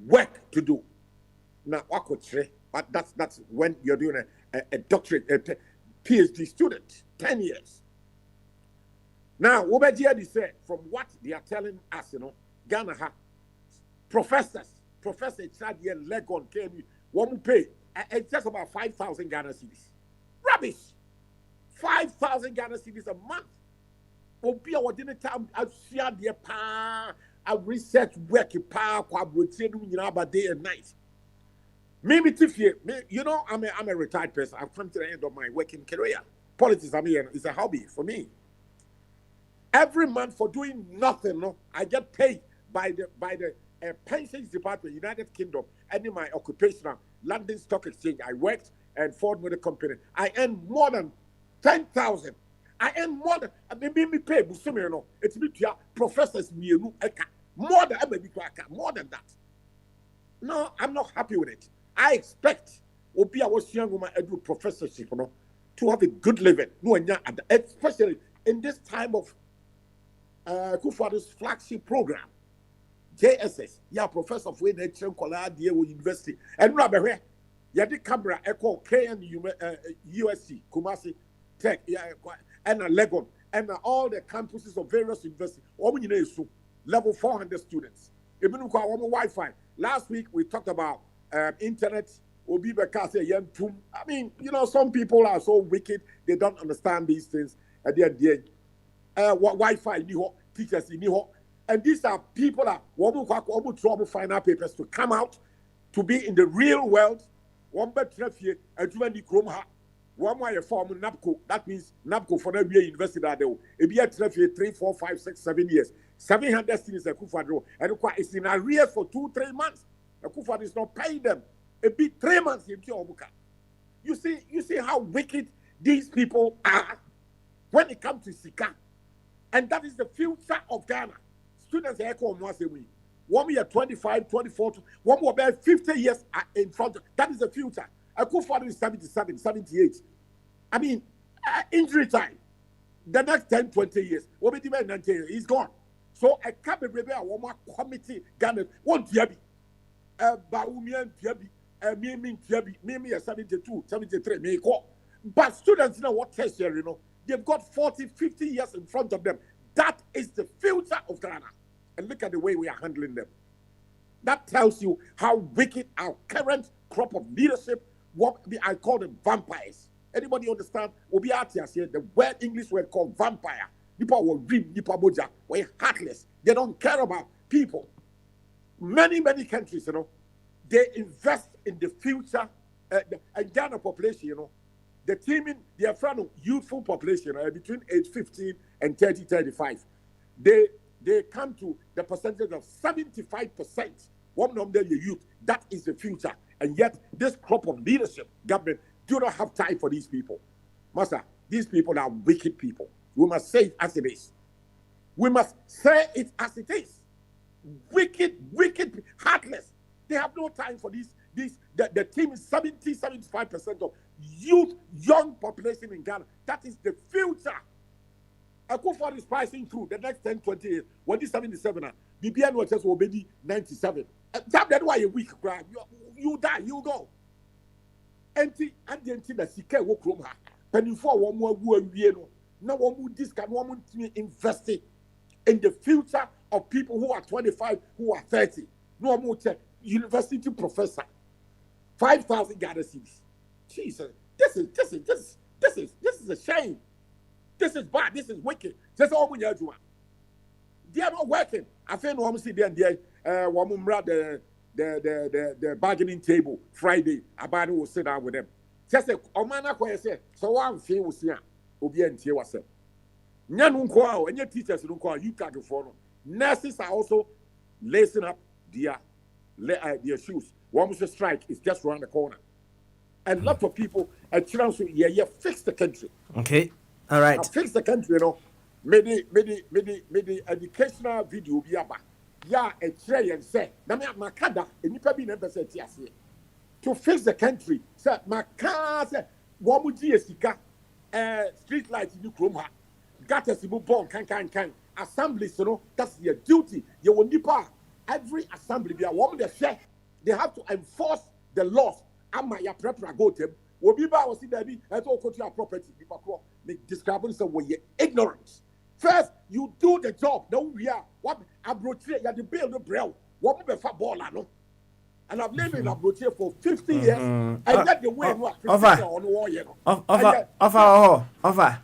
work to do. Now, but that's when you're doing a doctorate, a PhD student, 10 years. Now, Obadiah said, from what they are telling us, you know, Ghana ha Professor Chadian Legon came, one pay, it's just about 5,000 Ghana cedis. Rubbish! 5,000 Ghana cedis a month. Obi a wodi ne time afia de pa a research work pa kwabotie no nyina ba day and night. Me tifie, you know, I'm a retired person. I've come to the end of my working career. Politics, I mean, is a hobby for me. Every month for doing nothing, no, I get paid by the pensions department, United Kingdom, and in my occupational London Stock Exchange. I worked and Ford Motor Company. I earn more than 10,000. I earn more than me pay Busumino. It's me to professors more than that. No, I'm not happy with it. I expect Obia was young woman edu professorship, you know, to have a good living. No, especially in this time of Kufuor's flagship program, JSS. Yeah, professor of nature University and Rabbe. Yeah, the camera echo KN USC Kumasi Tech. Yeah. And Legon, and all the campuses of various universities. Level 400 students. Even Wi-Fi. Last week we talked about internet. I mean, you know, some people are so wicked they don't understand these things. At the end, Wi-Fi, teachers, and these are people that trouble final papers to come out to be in the real world. One better one way form NAPCO, that means NAPCO for the university that it be a 3, 4, 5, 6, 7 years. 700 students a Akufo and it's in arrears for 2-3 months. Akufo is not paying them. It be 3 months in Obuka. You see how wicked these people are when it comes to Sika. And that is the future of Ghana. Students are echo once a week. 1 year 25, 24, 1 more about 50 years in front. That is the future. Akufo is 77, 78. I mean, injury time. The next 10, 20 years, we'll be demanding 90 years. He's gone. So a cabinet a woman committee Ghana won't be Baumian Tiabi, Mimi Tiabi, Mimi 72, 73, may call. But students know what test here, you know. They've got 40, 50 years in front of them. That is the future of Ghana. And look at the way we are handling them. That tells you how wicked our current crop of leadership. What I call them vampires. Anybody understand? Obi Atias here, the word English word called vampire. People will dream, people boja, we're heartless. They don't care about people. Many countries, you know, they invest in the future. The Ghana population, you know, the team in their friend youthful population between age 15 and 30, 35. They come to the percentage of 75%. One of them, the youth. That is the future. And yet, this crop of leadership, government, do not have time for these people. Master, these people are wicked people. We must say it as it is. We must say it as it is. Wicked, heartless. They have no time for these. The team is 75% of youth, young population in Ghana. That is the future. Akufo is passing through the next 10, 20 years. When this 77, BBN was just already 97. That's why you're weak, you die, you go. Enti na sika wo krom ha. Penifo wo mo agu awie no. Na wo mo discount wo mo invest in the future of people who are 25, who are 30. No more university professor. 5,000 Ghana cedis. Jesus, this is a shame. This is bad. This is wicked. That's all we do. They are not working. I think we see them there. The bargaining table Friday. Abani will sit down with them. Just say, "Omana kwa say." So one thing we see, obi entie wase. Nyanu kwa, any teachers don't call you can't follow. Nurses are also lacing up their shoes. One was a strike is just around the corner. And lots of people are trying to fix the country. Okay. All right. Fix the country, you know. Maybe educational video be about. Yeah, a tray and say, Namia Makada, and you probably never said yes. To fix the country, sir, Makasa, Wamuji Sika, street lights in Ukroma, gutters in Mubon, can. Assemblies, you know, that's your duty. You will nipa. Every assembly, be a woman, they have to enforce the laws. Ama ya prepara go them. Obiba was in there, and all go to your property. They describe it as way ignorance. First, you do the job. Now we are what Abrotier, you have to build the braille. What we for ball, no? And I've lived in Abrotier for 50 years. And let the way what on war, you know. Offer.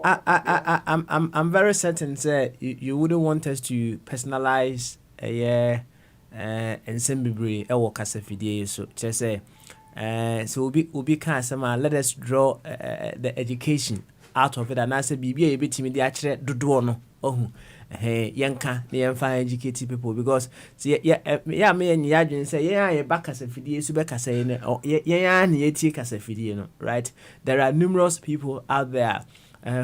I'm very certain, sir. You wouldn't want us to personalize and send me a kasa fidie. So just say, so we'll be let us draw the education out of it, and I say, be a bit timid. The actually do no. Oh, yanka the fine educated people because see, yeah, me and Yajin say, yeah, back as a fidie, subeka saying, oh, yeah, and take as a fidie, right? There are numerous people out there.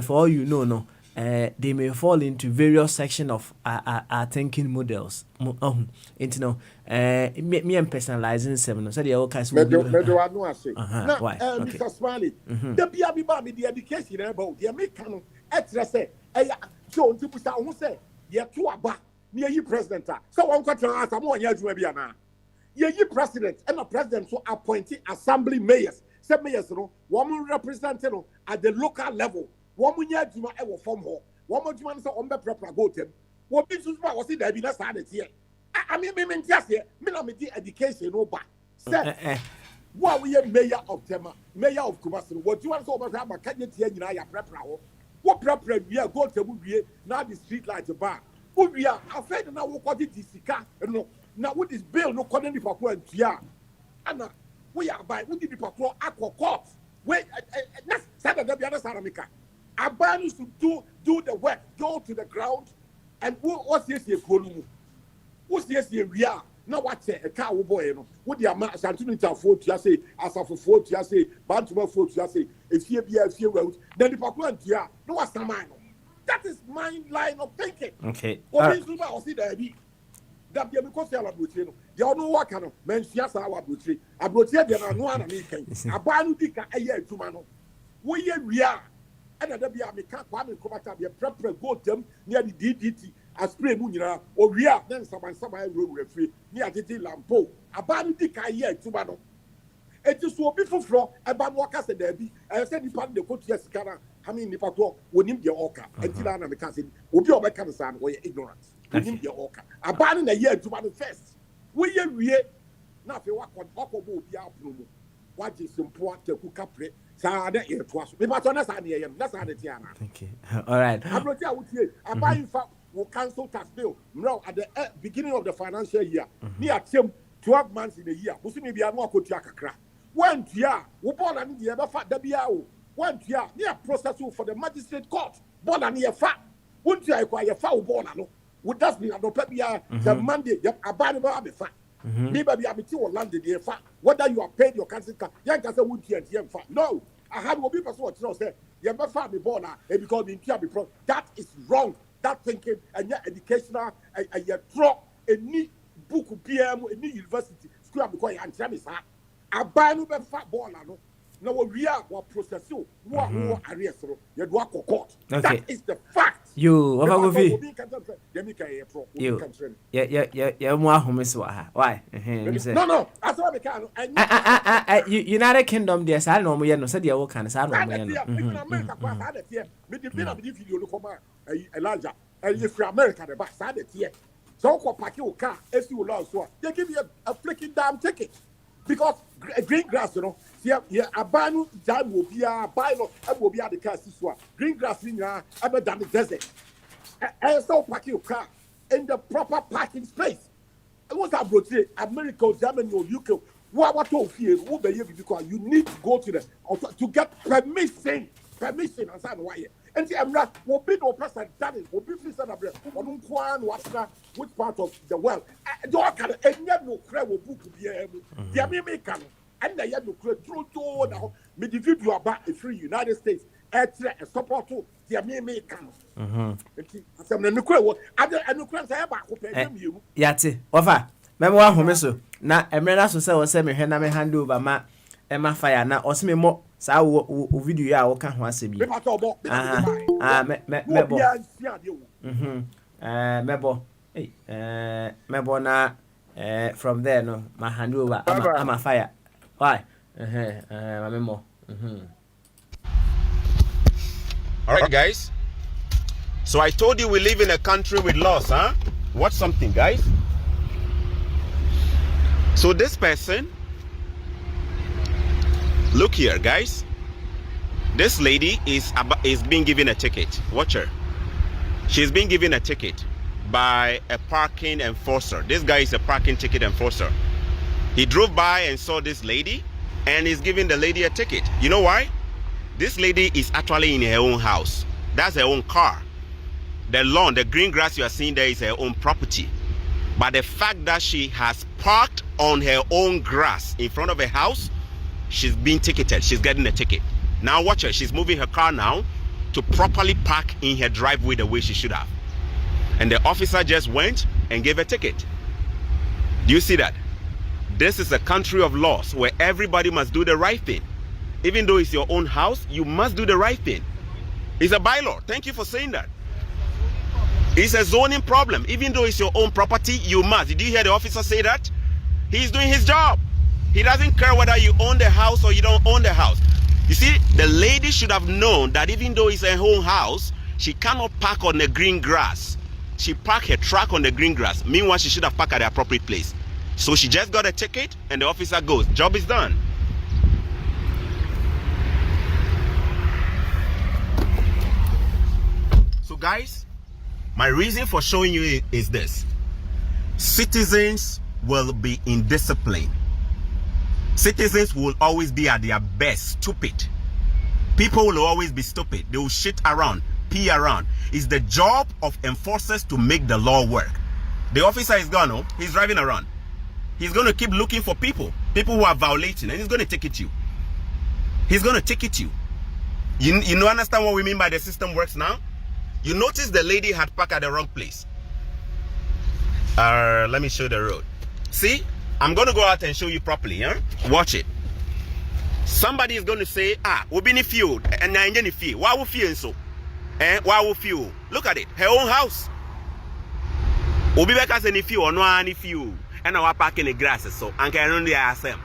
For all you know, they may fall into various sections of our thinking models. Me and personalizing seven. So they all kinds of. Why? Mr. Smiley, the BRB the education about the American extra say, so to put out who say, yeah, to a bar near you president. So one quarter as a more years maybe now. Yeah, you president and the president so appointed assembly mayors. Some mayors, woman represented at the local level. Woman ya juma ewo form ho. Woman juma so ombe prepara go tem. Wo bi so was it there be na started here. I mean me just here. Me na me di education no ba. Say what we mayor of Tema, mayor of Kumasi. What you want so about am ka je tie nyina ya prepara ho. What prepara we go to we na the street light bar. We are afraid na wo kwadi disika no. Na what is bill no kwadi ni papa antua. Ana we are by we di papa akọ court. Wait, that's Saturday be other America. Abani to do the work, go to the ground, and what's this year? What's this year? We are now what's a car boy? What the amount Santuninta 40 I say, as of 40 I say, Bantuma 40 I say, if you be a few roads, then the Papuan, yeah, no, what's the mind? That is my line of thinking. Okay. What is Luba or see there be? That be because they are Butino. They all know what kind of men, yes, our Butri. I brought here, they are no one American. Abanu Dika, a year to Mano. We are. And the American Kwame Komata be a proper go them near the DDT as spray munira or we are then some road referee near the Lampo. Abanu Dika year to Mano. It is so before floor about workers and there be I said the the coach yes cara. I mean the patrol when him the orca and Tilana Mekasi will be over Kamasan or ignorance. When him the orca. Abandon a year to manifest. We now if you walk on Okobo be out. What is important to cook up? Okay. All right. I buy will cancel tax bill. No, at the beginning of the financial year. Near 12 months in a year. Musimi be a more cotiakra. 1 year, we born and the other fat WBO. 1 year, near process for the magistrate court. Born and near fat. 1 year, acquire foul born. Would that be a no pepia the Monday? Yep, a bad about the fat. Maybe I be or landed the fat. Whether you are paid your council car, young can say would you and fat. No, I had will be what you say. You have fat be born and because in Kia be pro. That is wrong. That thinking and your educational and your drop a neat book PM, a new university school because you and Travis. I buy no fat born. Now we are process you. Who arrest you? You do a court. Okay. That is the fact. You, what about you? Yeah, more homies. Why? No. I saw the can. United Kingdom, dear, I know me, no, said you can, I know me. Even America, I had it here. Me the video look over Elijah. And if you're America, the back side it here. So, go pack your car, as you love, so they give you a freaking damn ticket. Because green grass, you know, yeah, a ban jam will be a bylaw, and will be at the car. Green grass in your ever done the desert. And so park your car in the proper parking space. I was about to say, America, Germany, or UK, what here, because you need to go to the to get permission, and sign why. And the Emra will be no person done it, will be free son of bread, or which part of the world. Don't can no crab will book the American, and the yellow crab through now. Me defeat you about a free United States, a support to the American. Some of the crab, other crabs I have you. Yati, over. Remember one so na Emra so say me hwe na me hand over ma Emma fire na osime mo sa wo video ya wo ka ho asebi mebo mebo na from there no my hand over I'm a fire why memo All right, guys, so I told you we live in a country with laws, huh? Watch something, guys. So this person, look here, guys. This lady is being given a ticket. Watch her. She's being given a ticket by a parking enforcer. This guy is a parking ticket enforcer. He drove by and saw this lady and is giving the lady a ticket. You know why? This lady is actually in her own house. That's her own car. The lawn, the green grass you are seeing there is her own property. But the fact that she has parked on her own grass in front of her house, she's being ticketed. She's getting a ticket. Now watch her. She's moving her car now to properly park in her driveway the way she should have. And the officer just went and gave a ticket. Do you see that? This is a country of laws where everybody must do the right thing. Even though it's your own house, you must do the right thing. It's a bylaw. Thank you for saying that. It's a zoning problem. Even though it's your own property, you must. Did you hear the officer say that? He's doing his job. He doesn't care whether you own the house or you don't own the house. You see, the lady should have known that even though it's her own house, she cannot park on the green grass. She parked her truck on the green grass. Meanwhile, she should have parked at the appropriate place. So she just got a ticket and the officer goes, job is done. So guys, my reason for showing you is this. Citizens will be indisciplined. Citizens will always be at their best stupid. People will always be stupid. They will shit around, pee around. It's the job of enforcers to make the law work. The officer is gone, oh, he's driving around. He's going to keep looking for people who are violating, and he's going to ticket you. He's going to ticket you. You understand what we mean by the system works now? You notice the lady had parked at the wrong place. Let me show the road. See, I'm going to go out and show you properly. Huh? Watch it. Somebody is going to say, we'll be in the field. And I'm in the field. Why will feel so? Why will feel? Look at it. Her own house. We'll be back as in the field or no any field. And I park in the grass. So, I can run the ASM.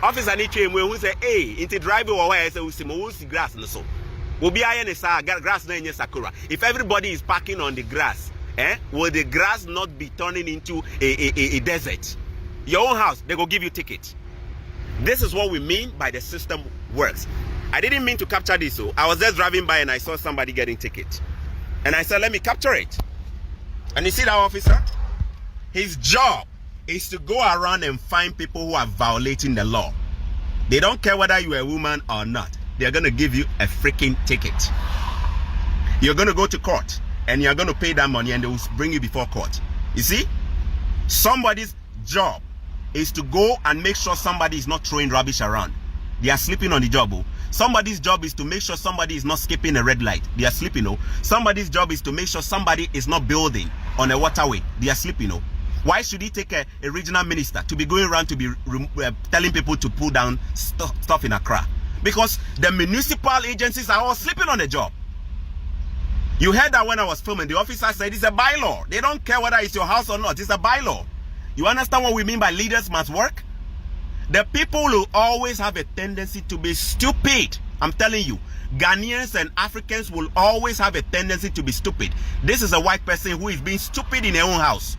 Officer need to who say, hey, into driveway or where I say, we'll see grass and so. Will be grass na sakura. If everybody is parking on the grass, will the grass not be turning into a desert? Your own house, they go give you ticket. This is what we mean by the system works. I didn't mean to capture this, so I was just driving by and I saw somebody getting ticket. And I said, let me capture it. And you see that officer? His job is to go around and find people who are violating the law. They don't care whether you're a woman or not. They're going to give you a freaking ticket. You're going to go to court and you're going to pay that money and they will bring you before court. You see, somebody's job is to go and make sure somebody is not throwing rubbish around. They are sleeping on the job. Oh. Somebody's job is to make sure somebody is not skipping a red light. They are sleeping. Oh. Somebody's job is to make sure somebody is not building on a waterway. They are sleeping. Oh. Why should he take a regional minister to be going around to be telling people to pull down stuff in Accra? because the municipal agencies are all sleeping on the job. You heard that when I was filming, the officer said it's a bylaw. They don't care whether it's your house or not. It's a bylaw. You understand what we mean by leaders must work? The people will always have a tendency to be stupid. I'm telling you, Ghanaians and Africans will always have a tendency to be stupid. This is a white person who is being stupid in her own house,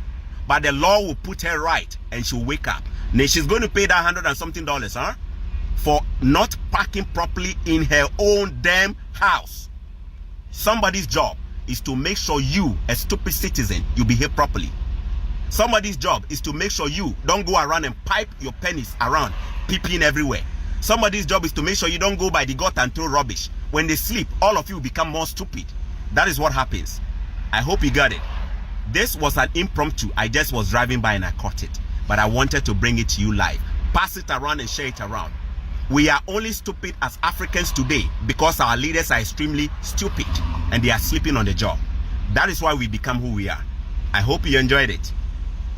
but the law will put her right and she'll wake up. Now she's going to pay that $100 and something, huh? For not parking properly in her own damn house. Somebody's job is to make sure you, a stupid citizen, you behave properly. Somebody's job is to make sure you don't go around and pipe your pennies around, peeping everywhere. Somebody's job is to make sure you don't go by the gutter and throw rubbish. When they sleep, all of you become more stupid. That is what happens. I hope you got it. This was an impromptu. I just was driving by and I caught it. But I wanted to bring it to you live. Pass it around and share it around. We are only stupid as Africans today because our leaders are extremely stupid and they are sleeping on the job. That is why we become who we are. I hope you enjoyed it.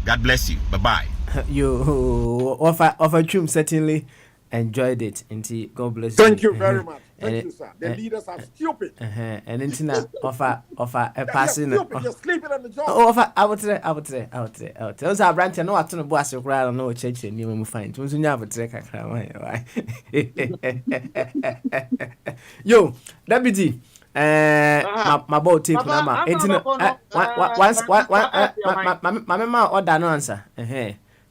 God bless you. Bye-bye. You offer Chum certainly enjoyed it. And God bless you. Thank you very much. Thank you, sir. The leaders are stupid. And then offer a passing. You're sleeping on the job. Oh, offer I would say. Those are branch. No, I turn a boss of crowd. No church and you will find. You never take a crown. Yo, deputy. My boat tape number. Once my mama order no answer.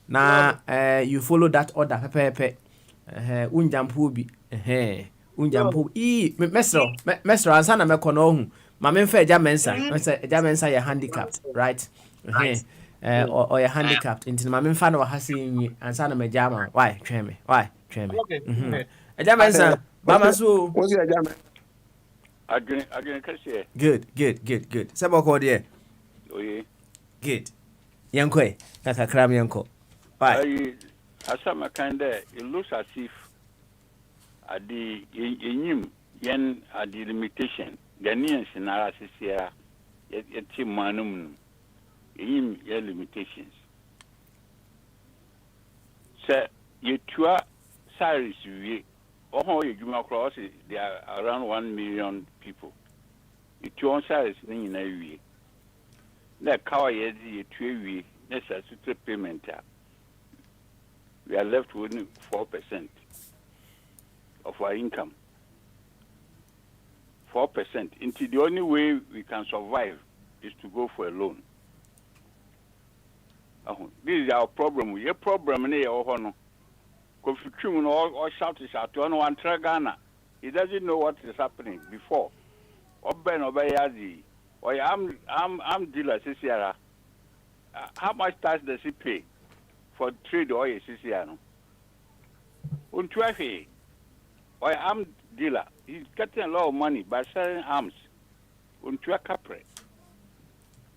Now you follow that order. Pepe. Unjampu bi. Unjampu. Mesro answer na me kono hu. Ma me fa eja mensa ya handicapped, right? Or ya handicapped. Inti ma me fa na wa hase nyi answer na me jama. Why? Tweme. Okay. Eja mensa. Mama so. What's your jama? Again, Good. Sabo ko there. Oh yeah. Good. Yanko, kaka kram yanko. Why? Asama kinda, it looks as if at the yen at the limitation, Ghanaians in our CCR, yet manum, yen limitations. Sir, you two salaries you. Oh, you come across it, there are around 1 million people. You two on size in a way. That cow is a 2 week, necessary payment. We are left with 4% of our income. 4%. Into the only way we can survive is to go for a loan. This is our problem. Your problem is no. Or shout to one Ghana. He doesn't know what is happening before. Obayazi. Or I'm dealer CCR. How much tax does he pay for trade or CCR? Untuafe. Or I'm dealer. He's getting a lot of money by selling arms. Untua capre.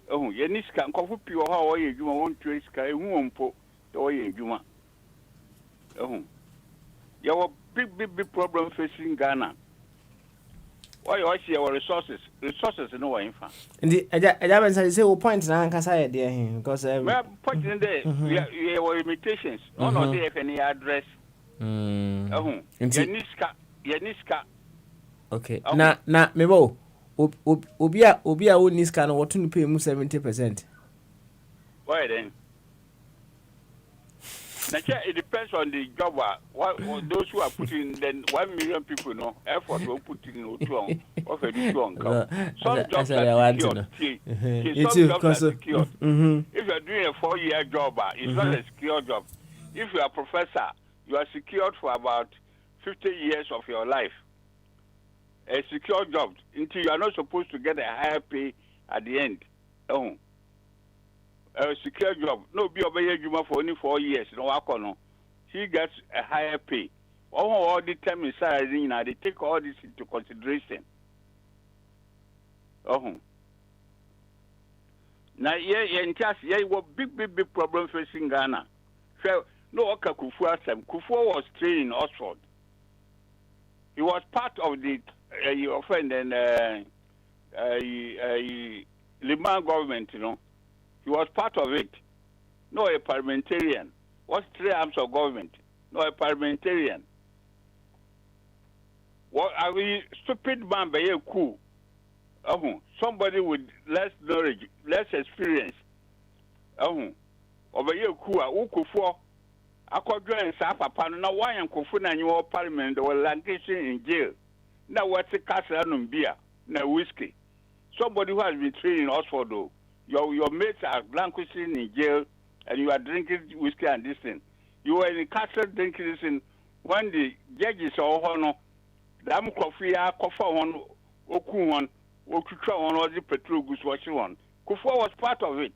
Oh, Yeniska, Kofu Pio, how are you? You want to sky, who won't put the way you want. You have a big problem facing Ghana. Why you see our resources no way. Indeed, I say we point now and say there because point in there we have limitations. No, they have any address. Yeniska. Okay. Na mebo obia who niska no what to pay mu 70%. Why then? It depends on the job. Those who are putting then 1 million people effort will put in some jobs are secured. If you are doing a 4-year job, it's not a secure job. If you are a professor, you are secured for about 50 years of your life. A secure job until you are not supposed to get a higher pay at the end. A secure job. No, be obey Juma for only 4 years. No, he gets a higher pay. All the time inside, they take all this into consideration. Now, big problem facing Ghana. No, Kufu was trained in Oxford. He was part of the Liban government, He was part of it. No, a parliamentarian. What's 3 arms of government? No, a parliamentarian. What are we stupid man by cool? Somebody with less knowledge, less experience. Over here cool, Ukufo. I could join Papa, now why am Kufuna in your parliament or Lancashire in jail? Now what's a castle and beer, no whiskey. Somebody who has been trained in Oxford, though. Your mates are languishing in jail and you are drinking whiskey and this thing. You were in the castle drinking this thing when the judges or honor, Dam coffee, coffee one, Oku one, Okutra one, or the petrol goods watching one. Kufa was part of it.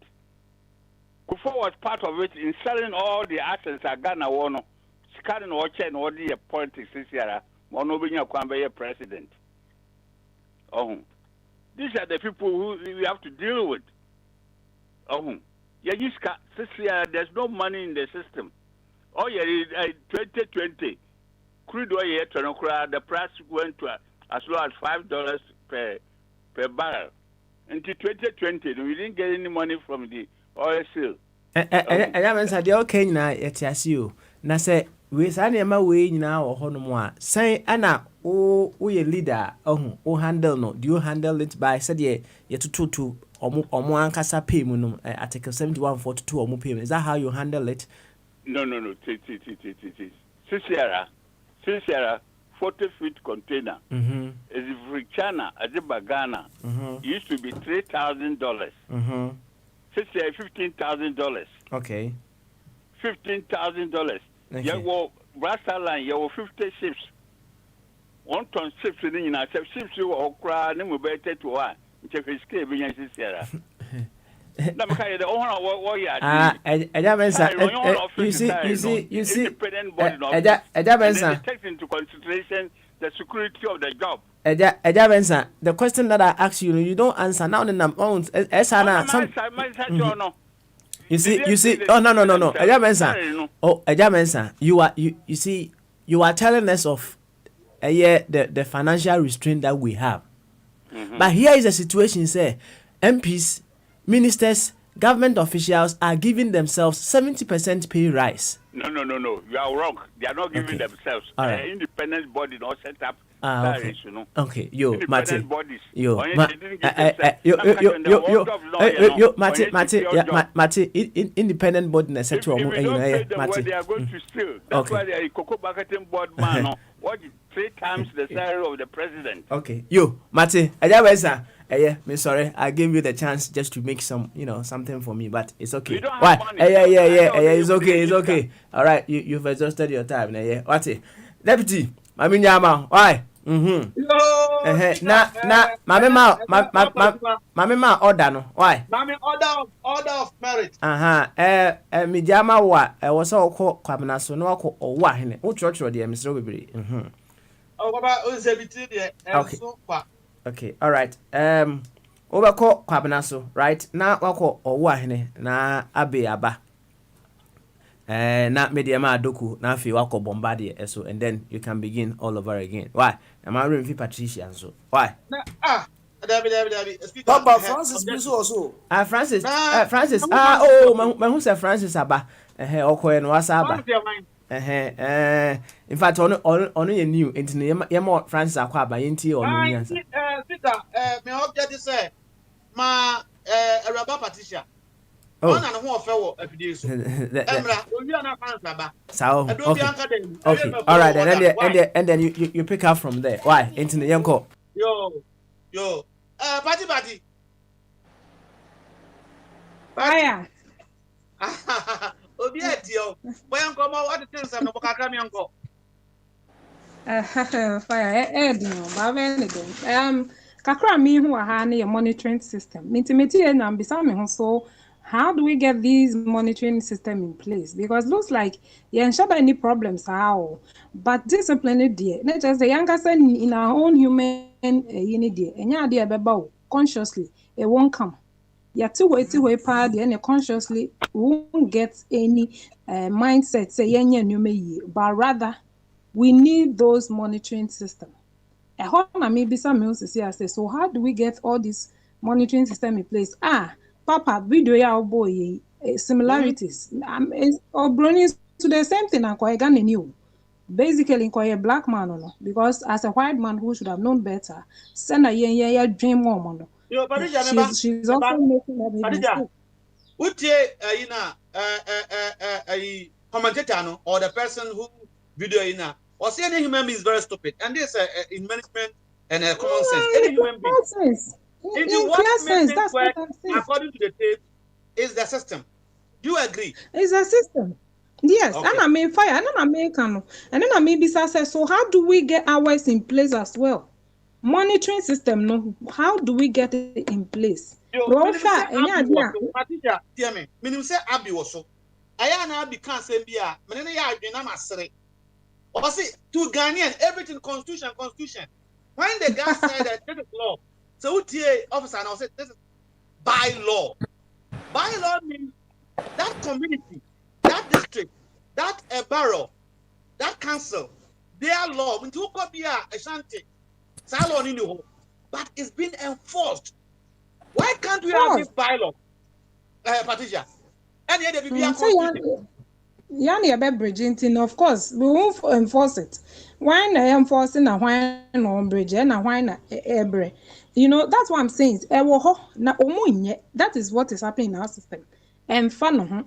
Kufa was part of it in selling all the assets at Ghana, one, scanning or chain or the politics this year, Monobina Kwambe president. These are the people who we have to deal with. This year, there's no money in the system. 2020, crude oil, the price went to as low as $5 per barrel. Until 2020, we didn't get any money from the oil sale. And I mean, the okay now, it's you. Now say, we say, I'm away now or Honomoa. Say, Anna, we a leader, handle no. Do you handle it by, said ye to or more ankasa payment, Article 7142 or more payment? Is that how you handle it? No. Sierra, 40-foot container. Is China, Ghana. Used to be $3,000. $15,000. Okay. $15,000. You will Brassa line, you will 50 ships. 1 ton ships in the United States. Ships you will cry, and we better to one. Check his cave in Sierra. You see, independent body takes into consideration the security of the job. The question that I asked you, you don't answer now. You see. Oh no. You see, you are telling us of the financial restraint that we have. But here is the situation: say MPs, ministers, government officials are giving themselves 70% pay rise. No. You are wrong. They are not giving themselves. Right. Independent body not set up. Okay. Okay. Yo, Mate. Bodies. Mate. Independent body, etc. If you don't pay them what they are going to steal. That's why they are a cocoa marketing board man. What is 3 times the salary of the president? Okay. Yo, Mate. Me sorry. I gave you the chance just to make something for me, but it's okay. Why? It's okay. All right. You've exhausted your time. What? Deputy. Mami nyama. Why? Mama order no. Why? Mami order of merit. Me jama wa was all call kwabna so no akọ owa hene. Wo church de me sro bebre. Baba onzebiti de so kwa. Okay, all right. Obako kwabna so, right? Na wakọ owa hene na abe aba. Na mediama adoku na afi wako bombardie so and then you can begin all over again. Why? Am I reading Patricia so? Why? Dabi. Papa Francis Biso also. Francis. Who say Francis aba? Okoye no wasa aba. In fact ono ye new enti ye mo Francis akwa aba yenti ono nya sa. Peter, me object is ma Araba Patricia. Oh, no, who fell a few days. Emra, you are not answer. So, okay. All right, and then you pick up from there. Why? Into the young cop. Yo. Party. Fire. Obietio. Boy, uncle, what the things I'm not coming, uncle. Fire, Kakra me who are a monitoring system. Intimate and ambisami so. How do we get these monitoring system in place? Because it looks like you ain't sure any problems how, but discipline dear. Not just the younger son in our own human unit dear. And ya dear bebo consciously it won't come. Ya two way party and consciously won't get any mindset say new me, but rather we need those monitoring system. A whole maybe some music here say so how do we get all this monitoring system in place? Papa, video ya boy similarities. Or bronies to the same thing and quite new. basically a black man or no, because as a white man who should have known better, send a yeah dream woman. No. Yo, Patricia, She's also making a big Patricia, mistake. Commentator no, or the person who video or say any human being is very stupid, and this in management and common sense. Any human being. Into what makes it work according to the tape is the system. Do you agree? It's a system. Yes, Okay. and I mean fire, and I mean and then I may be so how do we get ours in place as well? Monitoring system, no. How do we get it in place? Patricia, hear me. Meaning say Abi was so. I na Abi can't say be a menene ya adwena masere. Or see to Ghanaian everything constitution. When the guy said that this is law, so UTA officer now said this is by law. By law means that community, that district, that borough, that council, their law. When you could be a shanty, salon in the home, but it's been enforced. Why can't we have this bylaw, Patricia? And yet there be a constitution. Bridging, of course, we won't enforce it. Why not enforcing a why no bridge and a why not ebre? You know, that's what I'm saying. That is what is happening in our system. And fun,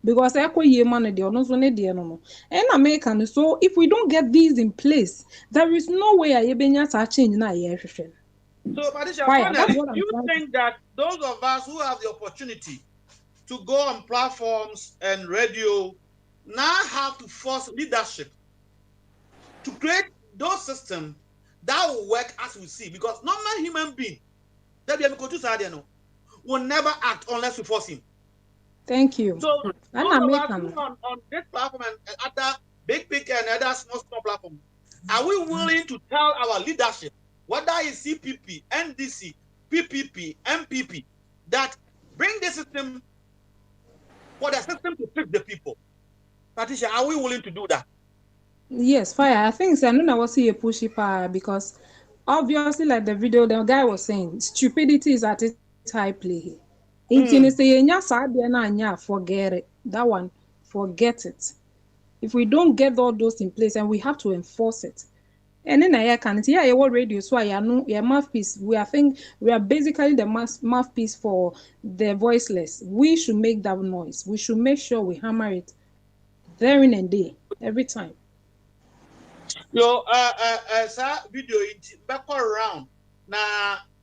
because money no. And American, so if we don't get these in place, there is no way I change na. So, Patricia, you think that those of us who have the opportunity to go on platforms and radio now have to force leadership to create those systems that will work as we see? Because normal human being that will never act unless we force him. Thank you. So, on this platform and other big and other small platforms, are we willing to tell our leadership, whether it's CPP, NDC, PPP, MPP, that bring the system for the system to fix the people? Patricia, are we willing to do that? Yes, fire. I think I know I was see a pushy power because obviously, like the video, the guy was saying, stupidity is at its high play here. Forget it. That one, forget it. If we don't get all those in place and we have to enforce it. And then I can see your radio, so I know your mouthpiece. We are basically the mouthpiece for the voiceless. We should make that noise. We should make sure we hammer it there in and day, every time. Yo, sir, video back around. Na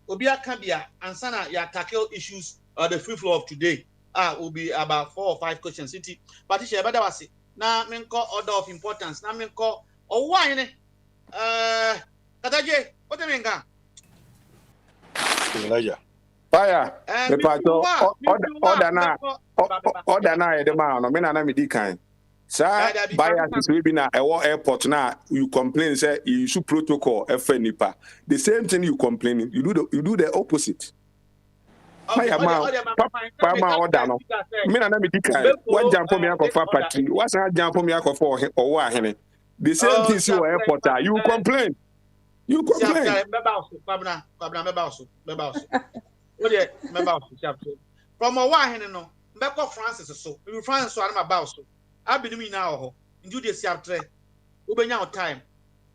Obia Kambia and Sana ya tackle issues the free flow of today. Will be about 4 or 5 questions. City, Patricia, but was it. Na menko order of importance. Na menko or why Kataje, what do you mean? Elijah. Fire. The part order na the man. No, me na me di kind. Sir, bias we be na airport now. You complain say you issue protocol FNIPA. The same thing you complaining. You do the opposite. Fire man, Papa order no. Me na me di kind. What jump for me for party? What's that jump for me for or what? The same thing you airport. You complain. You complain. From a while, no. Mbeko Francis so. We Francis so I'm about so. I be me now. Do this after. We be time.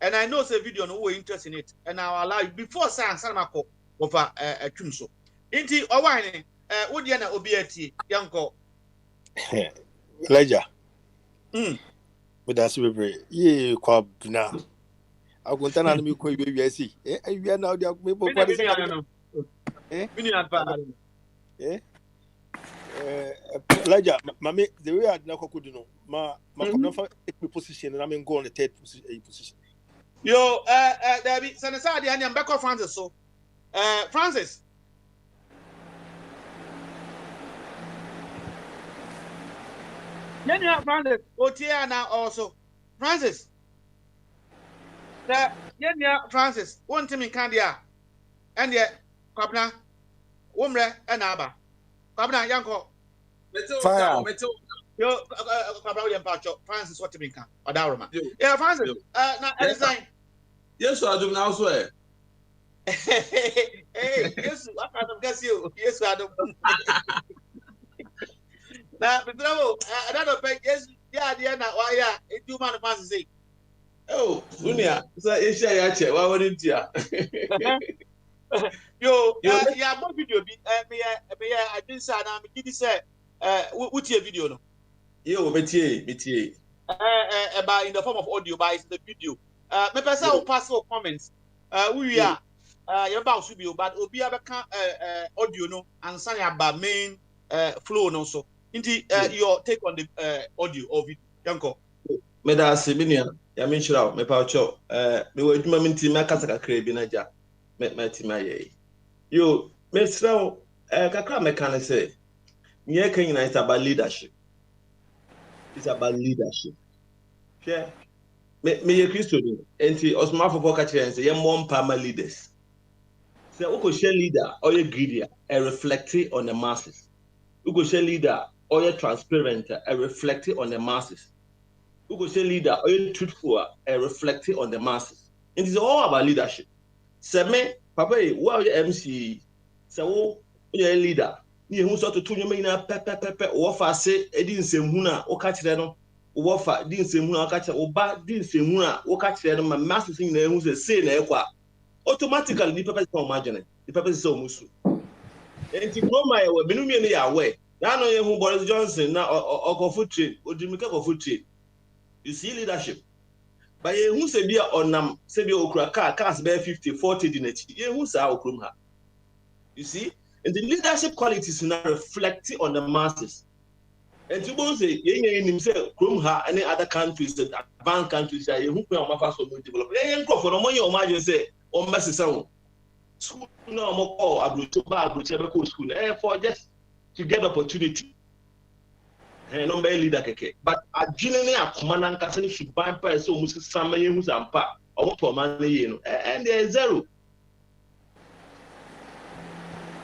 And I know the video no we interested in it. And I'll allow you before science Sanamako over a tumso. Inti Owine, Udiana Obiati, Yanko. Elijah. But that's very ye crab now. I will tell you quite you see. We are now the Elijah, Mammy, the way I now could know. My position, and I'm going on the third position. Yo, there be Sanasadi and I'm back of Francis. So, Francis. Then you have Francis. Otia now also. Francis. Francis. One team in Candia. And yet, Kabna, Womre, and Abba. Kabna, Yanko. Fire. Yo, Francis, what to be can? Adaroma. Yeah, Francis. Now, anything. Yes, I do now swear. Hey, yes, I don't guess you. Yes, I don't. Now, but no, I don't pay. Yes, yeah, now, why, yeah, 2 months Francis say. Oh, Unia, so Asia Yache, why wouldn't you? Yo, yeah, more video be me I didn't say na me did say what your video no. Yo, metie. About in the form of audio, but it's the video. Me person will pass your comments. We are you about to be, but obi abeka audio no and say about main flow no so. Inti your take on the audio or video. Yanko. Me da Sibinia, ya me shira me pa cho. Me wo adwuma minti me kasa kakra bi na ja. Me ti ma ye. Yo, me sra kakra me kan say. Nye kan nyina is about leadership. It's about leadership. Sure. Me ye Christo ni. Enti osmafo ka kire say ye more empower leaders. Say uko share leader or ye greedy reflecting on the masses. Uko share leader or ye transparent reflecting on the masses. Uko share leader or ye truthful reflecting on the masses. It is all about leadership. Say me papa what ye MC say wo ye leader. Ni ehu so to nyoma ina pepe wo fa se edi nsemu na wo ka kire no wo fa di nsemu na wo ka kire wo ba di nsemu na wo ka kire no ma masses ni na ehu se na ekwa automatically the purpose of margin the purpose of musu enti kroma ye we menumi ne ya we na no ye hu Boris Johnson na okofu trade odimika okofu trade you see leadership but ye hu se bia onam se bia okura cars be 50 40 dinachi ye hu sa okrum ha you see and the leadership qualities now reflecting on the masses and to both say ye himself krum ha any other countries that advanced countries ye hu pe o mafa so no develop ye nko for no mo ye o ma say o message school no more call abrocho be ko school for just to get opportunity and no be leader keke but adwene ne akoma na nkasa ne shuban pa so musi sama ye hu sampa o to man ye no and there is zero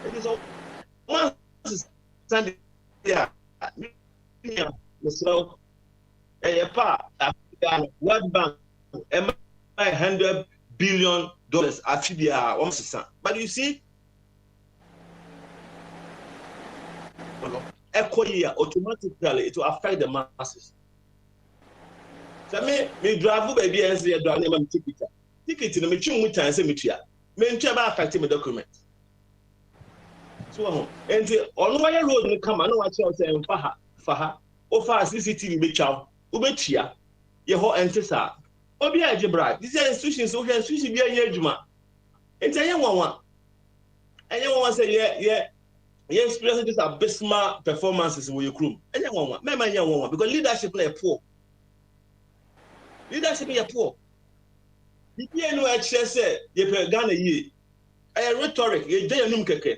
it is all one stand yeah so World Bank $100 billion afibia but you see automatically it will affect the masses. So me drive baby and say drive name ticket no me twi mu tan say me tua me ntwa ba affect me document so and on why road no come no wa che say fa o fa CCTV be twa o be tia ye ho entesa obi aje bribe this institution so institution bi anya adwuma enti anya wanwa say yeah experience this abysmal performances with your crew anya wanwa me anya wanwa because leadership na poor the PNO actually say ye pe Ghana ye rhetoric ye dey anum keke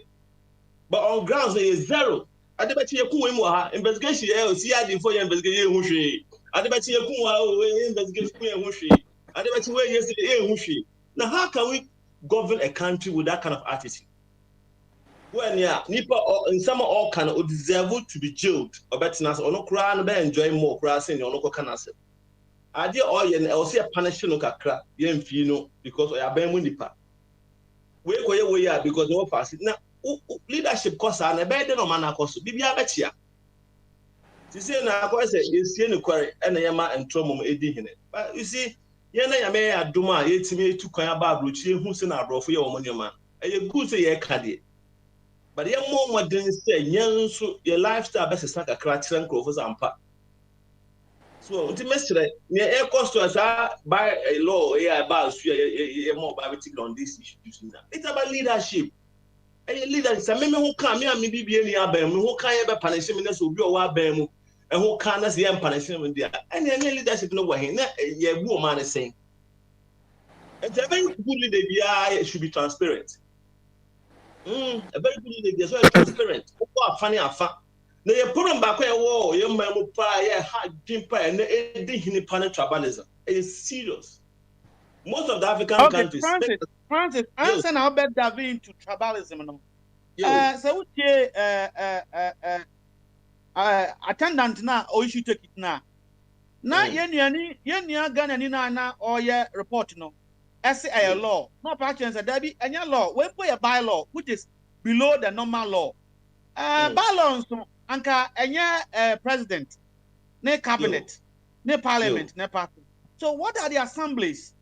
but on grounds is zero adebati ye kun mu ha investigation ye see adi for your investigation hu hwe adebati ye kun ha investigation ye hu hwe adebati we yesterday ye hu hwe now how can we govern a country with that kind of attitude when yeah nipa in some all can deserve to be jailed or better or no cry no be enjoy more cry say no ko kana say ade all ye o say punish no kakra ye mfi no because o ya ban mu nipa we koye we ya because no fast na leadership course na be de no man akoso bibia be chia ti say na akoso ye sie ne kware na ye ma entromom edi hene but you see ye na ya me adom a ye timi etu kwan aba abrochi hu se na abrofo ye wo mo nyoma ye good say ye ka de but ye mo modern say nyanso ye lifestyle be sesa kakra kire nkrofo sampa so unti mestre ne e cost us by a law about ye more about on these issues now it's about leadership leader say me who can me bibie ni abam me who can ye be punish me na so obi o wa abam mu e who can na say ye punish me dia and any leadership no wa he na ye bu o man say it's a very good leader bia should be transparent a very good leader so transparent who afani afa na ye problem ba kwa ye ye man mu pa ye hard dream pa na e di hini pan tribalism is serious most of the African countries Francis answer now bet dive into tribalism no so we attendant na or you should take it na ye Ghana ni na or ye report no say a law no practice there be any law when put a bylaw which is below the normal law bylaws anka enye president ne cabinet ne parliament ne party So what are the assemblies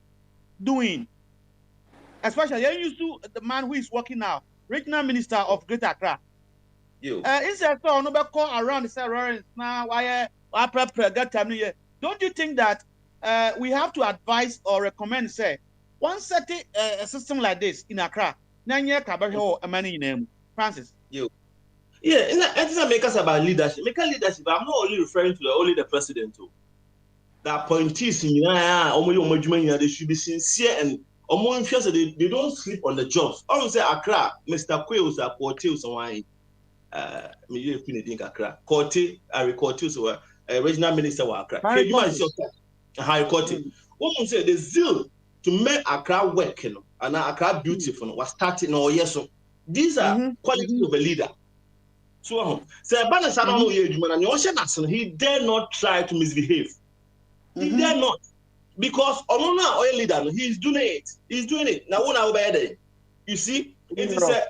doing? Especially you used to the man who is working now, regional minister of Greater Accra. Instead of no call around the Lawrence now why get time here. Don't you think that we have to advise or recommend say one setting a system like this in Accra? Francis. Yeah, and it's not make us about leadership. Make us leadership. I'm not only referring to only the president too. The appointees in they should be sincere and they don't sleep on the jobs. I say Accra, Mr. Quails are Cortils and wine. Me think Accra. Corte, Cortils were regional minister of Accra. High Corte. Woman say the zeal to make Accra work, you know, and Accra beautiful was starting all year. So these are qualities of a leader. So he dare not try to misbehave. He dare not. Because oil leader, he's doing it. He's doing it. Now one hour you see, it is a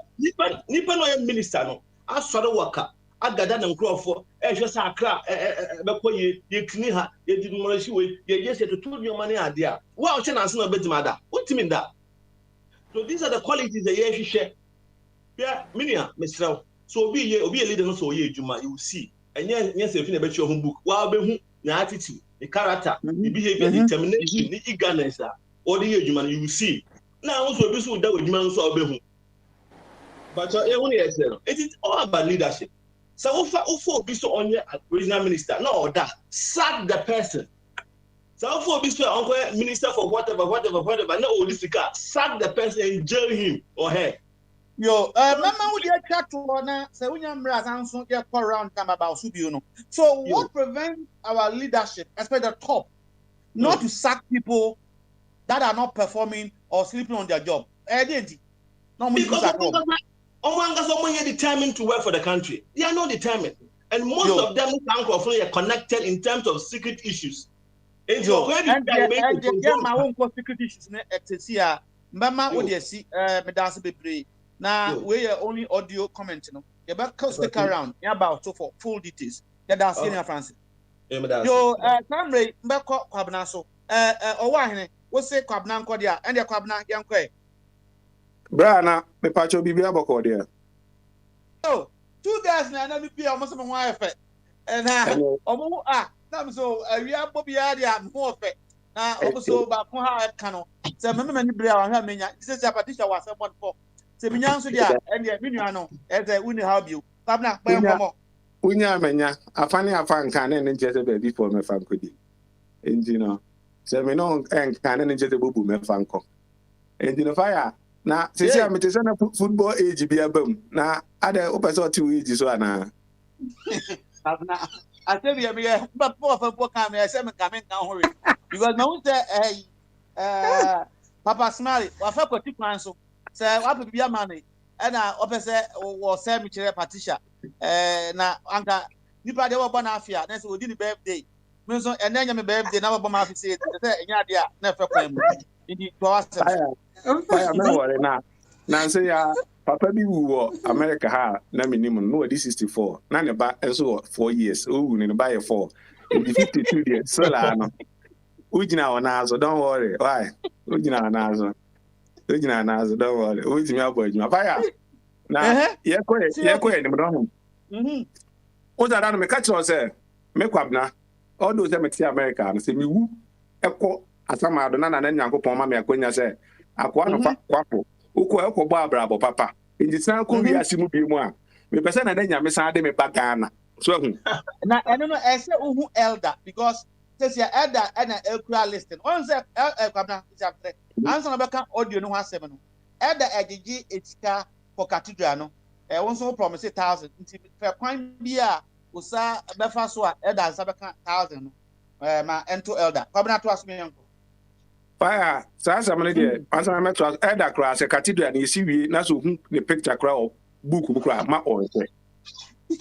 Nippon oil minister. No, I saw the worker. I got them crop for just a crack. You clean her, you didn't want to you just to put your money out there. Well, chance no better matter. What do you mean that? So these are the qualities that you share. Yeah, Minia, Mr. So be a leader, so you will see. And yes, if you bet your home book, well, be the attitude, the character, the behavior, determination, the eagerness, all the age man you will see. Now, also, this will that with man so be. But it is all about leadership. So, if be so on your regional minister, no, that sack the person. So, if be so on minister for whatever, no, this guy sack the person and jail him or her. Yo, mama would you chat to one say when you're answer get around time about Subiuno. So what prevents our leadership, especially the top, not to sack people that are not performing or sleeping on their job? Because someone are determined to work for the country. They are not determined. And most of them are connected in terms of secret issues. And so where my own secret issues mama would you see me now we are only audio comment, you know. You better stick around. Yeah, about so for full details. Yeah, that's Francis. Yo, Camry, Mbeko Kwabna so. Owahene, what say Kwabna Kodia, and your Kwabna Yankwe. Brana, me pacho bibia boko dia. Oh, 2 guys now, let me be almost my wife. And so we are Bobby Adia and more effect. Now, also about Moha Cano. So, many Brea and Hamina, this is a Patricia was someone for. Seminyanso dia and the minuano as I wouldn't help you. Pabna, Unya menya, a funny afan cannon and just a baby for my family. And you know, Semino and cannon and just a boo me fanco. And in the fire, now, since I'm a football age be a boom. Now, other opens or 2 ages one. I tell you, but poor for coming, I said, coming down because no, Papa Smiley, or faculty council. So what would be a money? And I opposite was cemetery Patricia. Na anka nipa de wabɔ n'afia na sɛ odi ne birthday me nso ɛnɛ nyɛ me birthday na wabɔ m'afi sɛ ɛnya de a na ɛfɛ kwan mu nti to asɛm fire me wɔre na sɛ ya papa bi wu wɔ America ha na me nim no wɔdi 64 na ne ba nso wɔ 4 years o wu ne ba yɛ 4 in 52 years so la no ugina wɔ nazo don't worry why ugina wɔ nazo don't worry ugina abɔ ejuma fire na ye ko ni mo don o da na me ka kyerɛ sɛ me kwabna all those that me America na sɛ me wu ɛkɔ asama do na nyankopɔn ma me akonya sɛ akwa no kwafo ukɔ ɛkɔ bɔ abrabɔ papa nti san ko wi asimu bi mu a me pɛ sɛ na nyame san de me ba Ghana so hu na ɛno no ɛsɛ uhu elder because says your elder and an elder listing on say kwabna is after answer na bɛka audio no ho asɛm no elder agigi etika for cathedral no won so promise 1,000 nti fɛ kwan bi a osa bɛfa so a elder nsa bɛka 1,000 no ma ento elder kwabna to asome yanko fire sa samane de answer me to elder kra se cathedral na yesi wie na so hu ne picture kra o book bu kra ma on se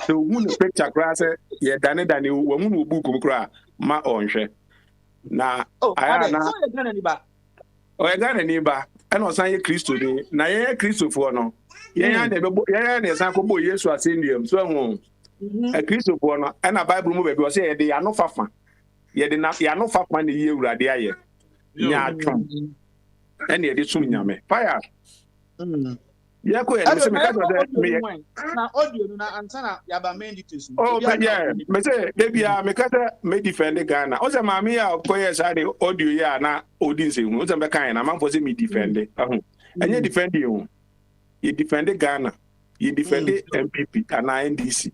so hu ne picture kra se ye dane wo mu no book bu kra ma on hwe na aya na so ye gana ni ba o ye gana ni ba ɛna ɔsan yɛ kristo ni na yɛ kristofoɔ no yɛn na ɛsan kɔbɔ yesu asɛnniam so ɛho kristofoɔ no ɛna bible mu baabi ɔsɛ yɛde ano fafa ye de na ya no fa kwan ye urade aye nya atwom ene ye de sum nyame fire ye ko ye me ka do me na audio no na ansana ya ba main details oh but yeah me say bebia me ka me defend Ghana o se maami ya ko ye sa de audio ya na odi nse hu o se be kan na man for say me defend ahu enye defend you ye defend Ghana ye defend MPP and NDC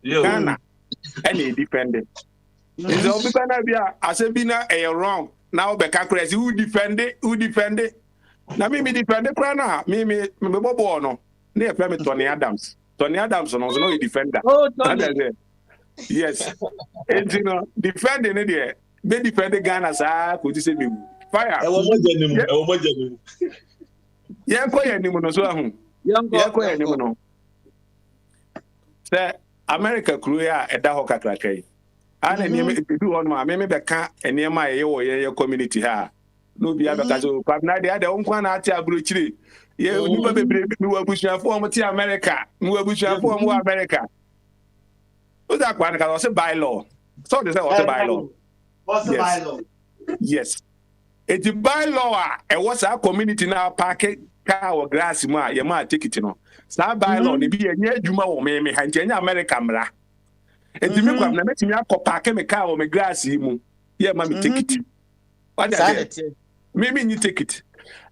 Ghana and ye defend is obi bana bia ase bi na wrong now be ka crazy who defend it na me defend kra na me bobo no na e me Tony Adams no you defender oh Tony yes and you know defending it there be defend Ghana sa ko ti se me fire e wo mo janimu ye ko ye ni mo no so ahu ye ko ye ni mo no se America crew ya e da ho kakrakai ana niam edu on ma me be ka eniema ye wo ye community ha no bia be ka so kwabna de ade onkwa na ati agro chire ye nipa bebre mi wa busuafo o ti America mi wa busuafo o America o da kwa na ka so by law so they say what by law what's the by law yes it by law e was a community na park car or grass mu a ye ma ticket no sa by law ne bi ye nya adwuma wo me ha nya America mra enti me kwam na metimi akopake me car o me grass yi mu ye ma me ticket what that me ni ticket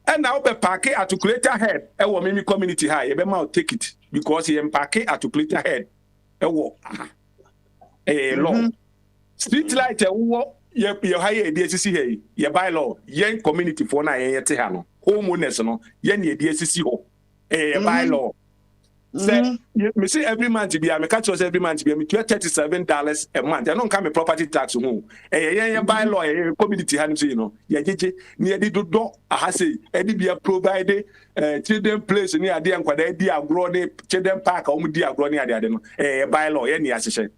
and now be park articulator head e wo me community ha ye be ma ticket because ye park articulator head e wo law street light e wo ye higher edi asisi he ye by law ye community for na ye te ha no homeowners no ye na edi asisi ho by law say me say every month be me catch us every month be me $37 a month I don't come property tax ho ye by law ye community ha no say no ye jeje ni ye do aha say e di be provide children place ni ade ankwada di agro ni children park o mu di agro ni ade no by law ye ni asese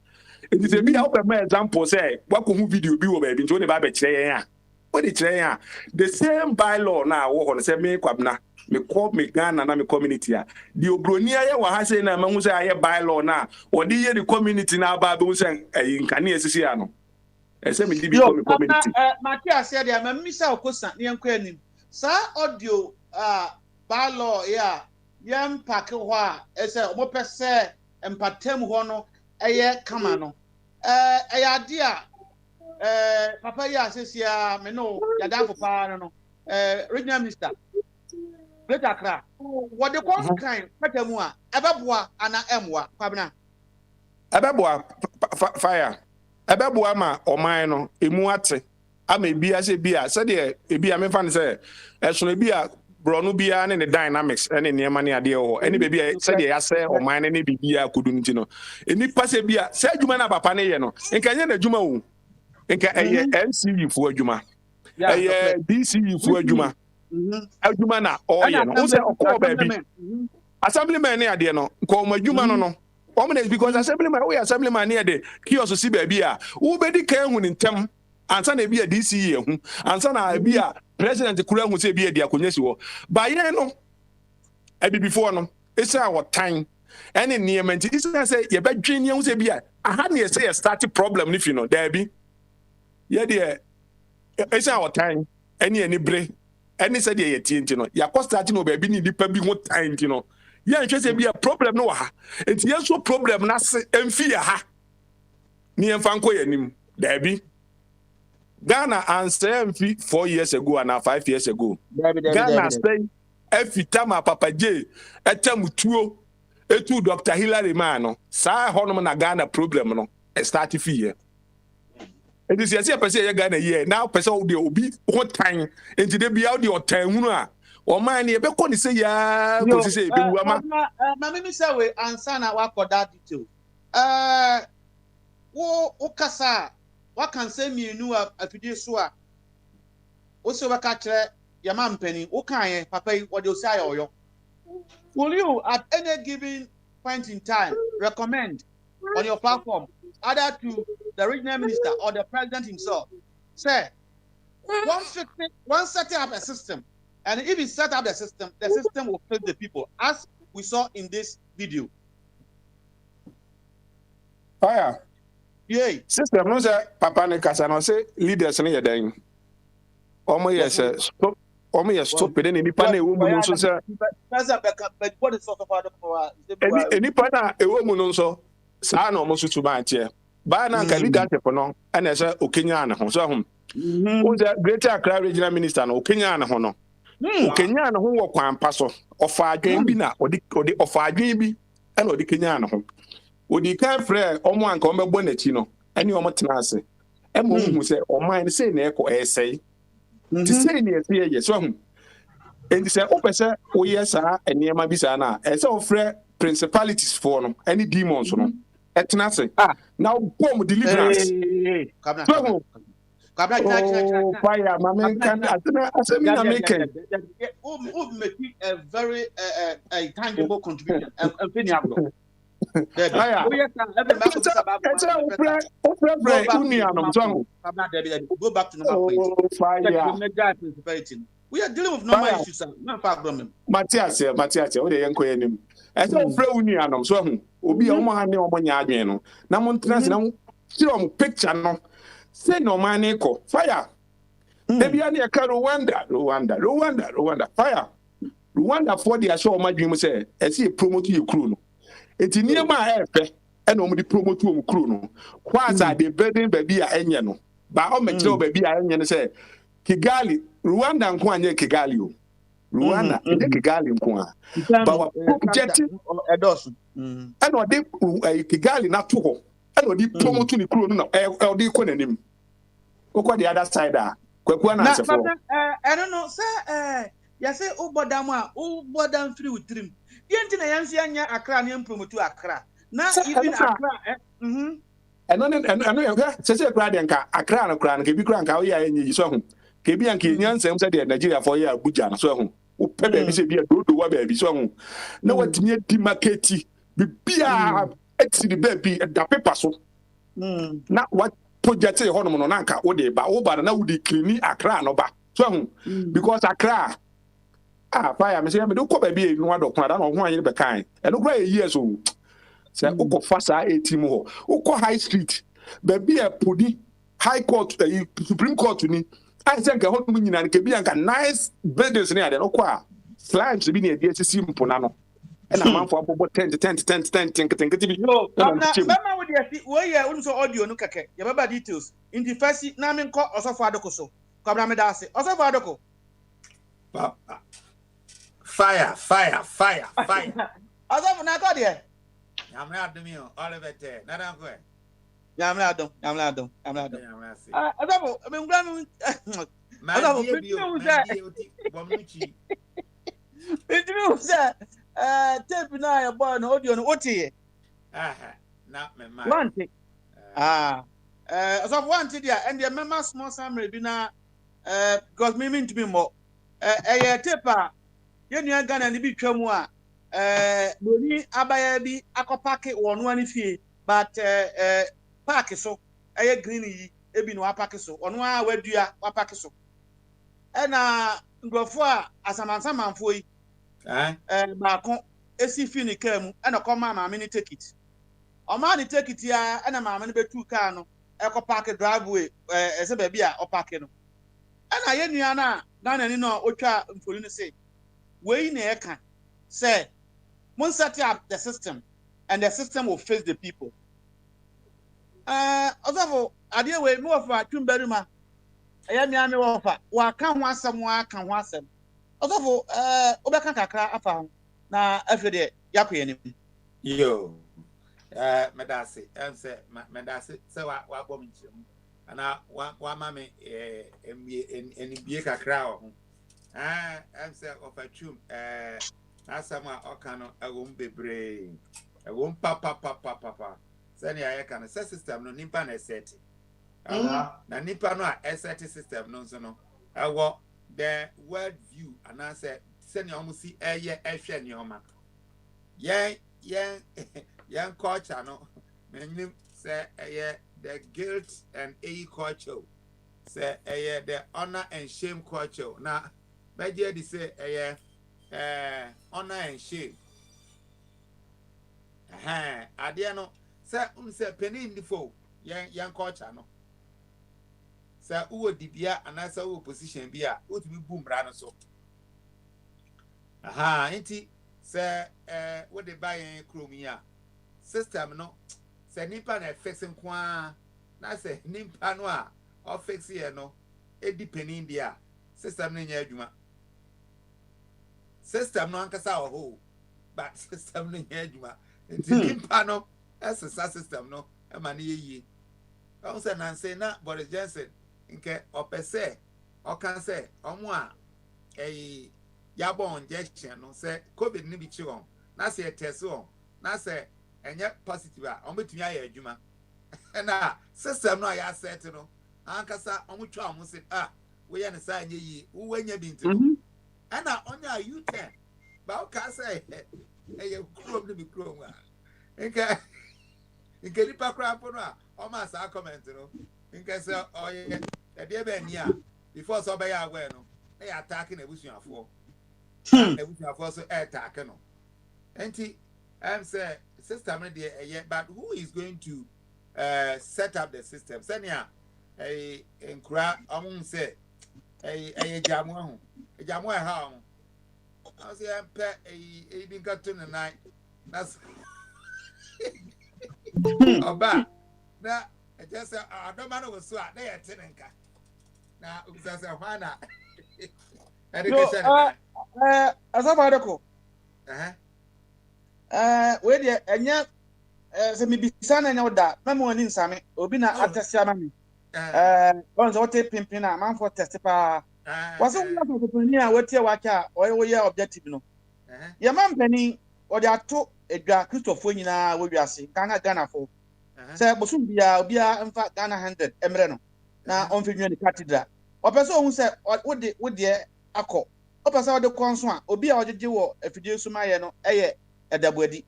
it is a bit of a example say what could video be over into the baby chair what the chair the same bylaw now wo say me kwabna me call me Ghana na me community the obronia ya wa ha say na mahu say aye bylaw na odi ye the community na ba be say nkane esisi ya no say me di be community Matia said ya mamisa okosa ne yanko anim sa audio bylaw ya yam pack ho a say omo pese empatem ho no eye kama no ade a papa ya sesia me no ya da for pa no regional minister Great Accra what the kind patamu a ebeboa ana emwa kwabna ebeboa fire ebeboa ma oman no emu ate ama ebia se bia se de ebia me fa ne se esono ebia Brono bia ne dynamics ene niema ne ade ho ene bebia se de ya se oman ne bibia kudu nti no eni pase bia se adwuma na papa ne ye no nka nye na adwuma wo nka eye NCU fu adwuma eye DCU fu adwuma adwuma na oye no wo se okọ baabi assemblyman ne ade no nka o adwuma no no omen because assemblyman we assemblyman ne ade kioso si baabi a wo bedi kan hu ntem ansa na bia DCU hu ansa na bia president kura hu se bia dia konyesi wo ba ye no abi before no esa wo time any niema nti esa say ye bedwen hu se bia aha na ye say start problem ni fi no da bi ye de esa wo time any bre any say ye tie nti no ya cost start no ba bi ni dipa bi ho time nti no ye nhwe se bia problem no wa ha nti ye so problem na se emfi ya ha ni emfa nko ya nim da bi Ghana answer 4 years ago and 5 years ago. Ghana say efitama Papa J etamutuo etu Dr. Hillary Mano sa honom na Ghana problem no start fi it is yes person ye Ghana here now person dey obi ho tan enti de bia dey otan hunu a o man e be ko ni say ya ko say be wuama na me say we answer na wa koda detail wo kasa what can say me nu afidie so a wo se we ka kire ya mampani wo kan ye papa yi wo de o say ayo will you at any given point in time recommend on your platform either to the regional minister or the president himself say one setting up a system, and if he set up the system will fit the people as we saw in this video. Fire Yay. System no say papa ne kasa no say leaders no yɛdan. Omo yes stop. Omo yes stop de nipa na ewo mu no so say. But what is sort of other for Nipa na ewo mu no so saa na omo so tuma atie. Ba na nka leadership no na ɛsɛ okenya ne ho so ho. Unza Greater Accra Regional Minister no okenya ne ho no. Okenya ne ho wɔ kwampa so. Ɔfa adwen bi na ɔde ɔfa adwen bi ɛna ɔde kenya ne ho. Odi kan frɛ ɔmo anka ɔmo bɛbɔ n'akyi no ɛne ɔmo tena ase. Ɛma ɔmo hu sɛ ɔman sɛ na ɛkɔ ɛsɛe. Ti sɛ ni ɛsɛ yɛ so ho. Enti sɛ wopɛ sɛ woyɛ saa nneɛma bi saa na ɛsɛ wofrɛ principalities for no ɛne demons no ɛtena ase. Na wobɔ mo deliverance. Fire, my man can make a very tangible contribution. Go back to number point. We are dealing with normal issues, not problem. Matthias, what the young queen? As a friend, so Obi Omahane Omanya, no. Namontrans now, see picture no. Say no man echo fire. Maybe I need a Rwanda fire. Rwanda for the show my dream say as he promote you crew. It's near my hair and only promote you crew no. Quite I the burden baby a no. But how much baby I say Kigali, Rwanda and Kwanya Kigali. Rwanda, Kigali Kwa. But jet a dozen. And what they Kigali not to. And what they promote to the crew no LD Quenim. What the other side are? I don't know, sir. You say, oh, Bodama, oh, Bodam free with trim. The Antina Accra and promote to Accra. Now, even Accra. And then, says a Gradanka, Accra and Cran, Kabi Crank, how you are in your song. Kabi and Kenyan same said Nigeria for your Bujan, so Pepe be a good to baby song. No what near Timaketi, be a exit baby at the paper so. Not what. Project say hono no nanka wo de ba wo ba na wo de clean Accra no ba so because Accra fire me say me do ko ba bi enu adokun ada no ho anyi be kan e no kra years o say wo ko fa sa 18 ho wo ko high street ba bi e podi high court supreme court ni I say nka hono nyina nke bi nka nice buildings ni ade no ko a slimes bi na e dey simple na no and a man for about 10 no, Mama would you see audio no kake. You remember details. In the first namin ko also fadoko so. Kabra me dase. Also fadoko. Fire. Also na ko de. Yamra adum yo all of it. Na dan ko. Yamra adum. Also me ngura me. Also me say tape na ya boy no audio no otie. Not me man. One thing. So one thing there and the member small summary bi na because me mean to be more tape ye nua Ghana ni bi twam a boni abaya bi akopake wonu ani fie but park so green yi ebi no apake so onu a wadua apake so na ngrofo a asamansamanfo yi baako esi fi ni kaa mu na kɔma maame ni take it ɔma ni take it ya na maame ni betu kaa no ɛkɔ park driveway ɛsɛ baabi a ɔpark no na yɛ nua na Ghana ni no otwa mfoni no say wei na ɛka say mun set up the system and the system will face the people ɔsɔfo adeɛ wei me wɔfa twumbɛri ma ɛyɛ nua me wɔfa waka ho asɛm ɔsɔfo obɛka kakra afa ho na afɛ de yakɔ yɛnim yo medase ɛnse medase sɛ wa bɔ me nkyɛm ana wa ma me enibie kakra wɔ ho ɛnse ɔfa twum asɛm a ɔka no ɛwɔ bebree ɛwɔ papa sɛne ayɛ ka no sɛ system no nipa na ɛsɛte na nipa no a ɛsɛte system no nso no ɛwɔ the world view and answer send your musi ehwe nneoma yen culture no menim say the guilt and culture say the honor and shame culture na beje di say honor and shame ade no say say penin difo yan culture no sa uwo dibia anasa uwo position bi a otumi bu mra no so aha enti se wo de ba yen krom yi a system no se nipa na fix nko na se nipa no a o fix ye no depending dia system no nya adwuma system no ankasa wo ho but system no nya adwuma enti nipa no essa system no e ma na ye I say Nancy na Boris Johnson nke opese o kan say omo a yabo injection no say covid ni bi chi on na say test on na say enye positive a omo betumi aye adwuma na system no ya set no ankasa omo twa omo say we ya ne say anye yi wo anya bi ntino na onya U10 ba o ka say krom ni bi krom a nke nipa kra po no a o ma sa comment no nke say oye e de be ni a before so be ya agwe no e attack na ebusuafo ebusuafo so attack no enti say system no dey but who is going to set up the system senia enkura omun say jamu ho jamu e ha ho I say empe bi nka to ne nine that's oba na just say adoma no so a na ye tenenka na ubisa hwana education asabadeko we de enya se mi bisa na nya oda na mo ni nsame obi na atesi ama mi bonzo wote pimpin na man for test pa wase wo na ko ni a wote wacha wo ye objective no ye man pani o de ato edwa Christopher nyina wo wiase kana Ghana fo se bosum bia obi a mfa Ghana 100 emre no na on fi nwe cathedral opeso ohun se wo de akọ opeso wo de konso a obi a ojeje wo afidie suma ye no eye edabuadi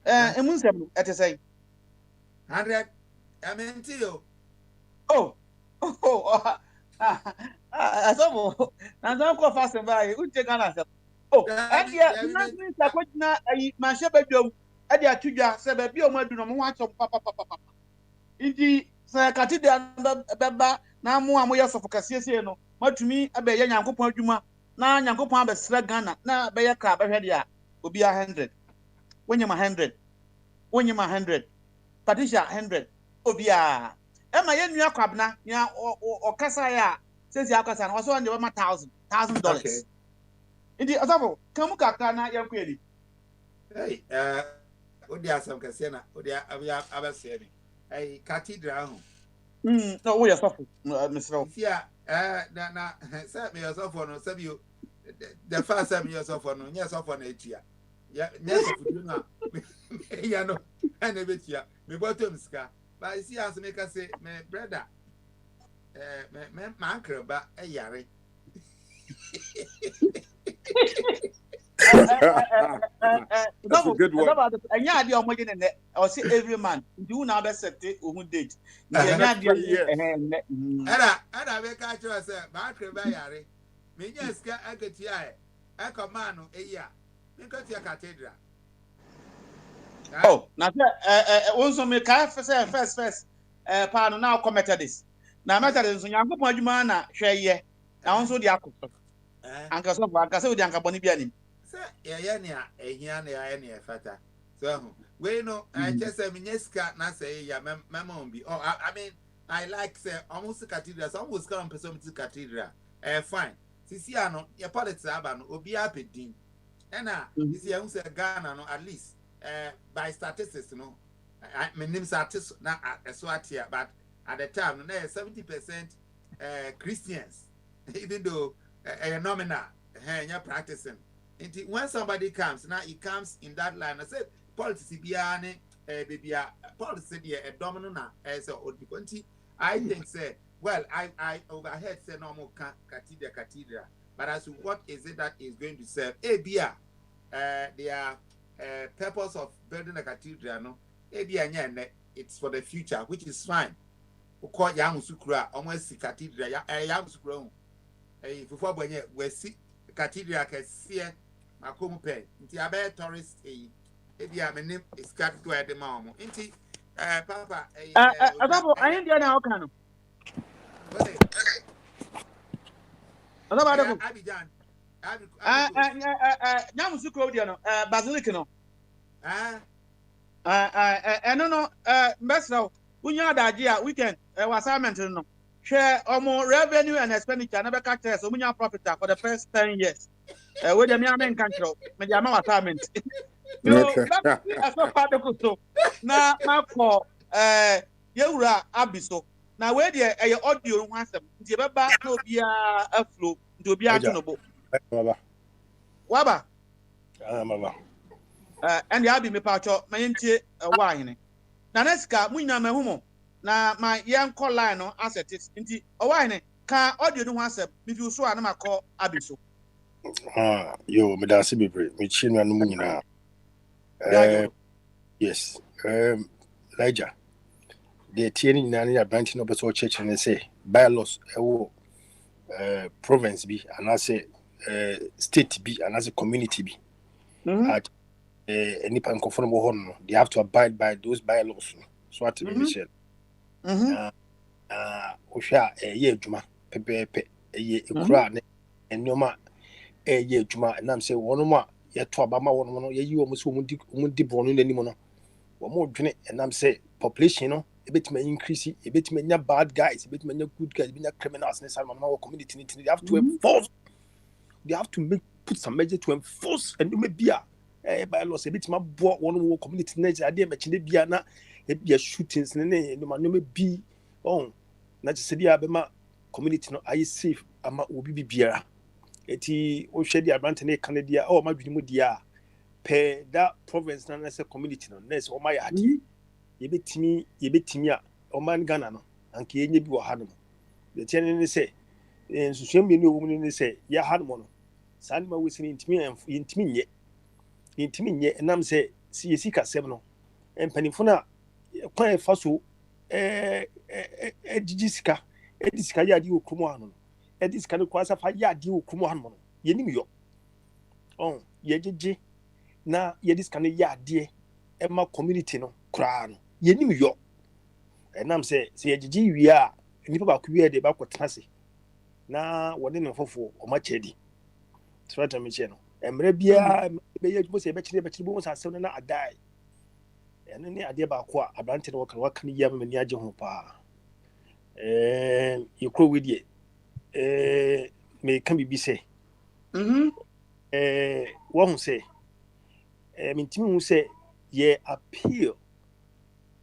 emun nsem no etesai 100 amenti yo asobo na don ko fast by unje Ghana se adia na nsa ko na ayi ma hye badwam adia tudwa se ba bi o ma du no mo acho papa indi se cathedral beba na mo amoye sofokasiesie no matumi abeye nyankopon adwuma na nyankopon abesra Ghana na beye ka behwe dia obi 100 wonyema 100 wonyema 100 Patricia 100 obi a ema ye nua kwabna nya okasa ya sesi akasa na so nde ma $1,000 indi asabo kamu kaka na yankweli hey odi asam kase na odi abase ni hey cathedral ho no we asofo misro fia na say me asofo no sabio the first time you asofo no nya asofo na etia ya nya asofo du na ya no na betia me bottom ska but you see as me ka say me brother me uncle ba yare That's a good one. Anya ade omo gene ne I say every man do na be set ohun date anya ade ana be ka cho say ma uncle ba yare me nya ska agatia e ko man no eya me ka tia cathedral na wonso me ka first pa no na committed this na Methodist nso Nyankopon adwuma na hweye na wonso di akọ anka so di anka boni bia nim se ye ne a ehia na ye ne fata so we no I just say minyeska na say ya mama bi I mean I like say almost cathedral some was come person to cathedral fine sisi ano your politics aba no obi apedin na sisi ya say Ghana no at least by statistics no my name statistics na so atia but at the time no 70% Christians even though nominal you're practicing when somebody comes now he comes in that line I said politics biane baby politics there a domino na so I think say well I overheard say no more cathedral but as to what is it that is going to serve bia their purpose of building a cathedral no it's for the future which is fine uko ya musukura almost cathedral ya musukura before bonye we see cathedral kese makomu pe nti abe tourist bia me name is cat to edema omo nti Papa, Asafo, ayin dia na oka no. Asafo adako. Abidjan. Nyamusu ko dia no, basilic no. Eno no, mbesra unya adaje a weekend assignment no. Share omo revenue and expenditure na be ka test omunya profit for the first 10 years. We dem ya men kan kro, me dia ma assignment. No, that asafo adako so. Na makọ yewura abiso na we de audio ho asem nti beba na obi a aflow nti obi ato no bo waba mama and ya bi me pacho mantie wa hene na neska munyina mahumo na ma yen call line no asset nti wa hene ka audio no ho asem me fi so a na makọ abiso yo me da se bebre me chi no mu nyina yes Elijah the tiering in any branch no beso church and say bylaws province bi and I say state bi and as a community bi at any pan conformable hon they have to abide by those bylaws so at me share osha ye adwuma pepepe ye ekura ne enyoma ye adwuma and am say one more ye to abama one no ye yi omo so omundi bonu nanim no wo dwene and am say population no a bit may increase a bit may bad guys a bit may good guys be criminals in our community they have to enforce they have to put some measure to enforce and you may be by laws a bit my boy one community nature idea machine be na it be shootings no may be on not just say abema community no are safe ama obi biara eti o hwe dia brant na Canada o ma dwene mu dia per that province na say community no nurse o ma ya ade yebetimi a o man Ghana no anke yenye bi wo ha no the tiene ne say nsusuam bi ne wo mu ne say ya ha no no san ma we sini intimi nye enam say si yesika sem no empanifo na kwan fa so ejijisika edisika ya di okumu ha no edisika ne kwasa fa ya di okumu ha no yenim yo on yejeje na yedisika ne ya de ema community no kra no yenim yo enam say se yegigi wi a nipa ba ku wi de ba kwotase na wode ne fofo o ma chedi trata me che no emre bia be ye mo se be chire bo sa asem na adai ene ne ade ba ko abrante no waka ne yam me ni age ho pa yekro wi de me kan bibi se wo hu se mintimi hu se ye appeal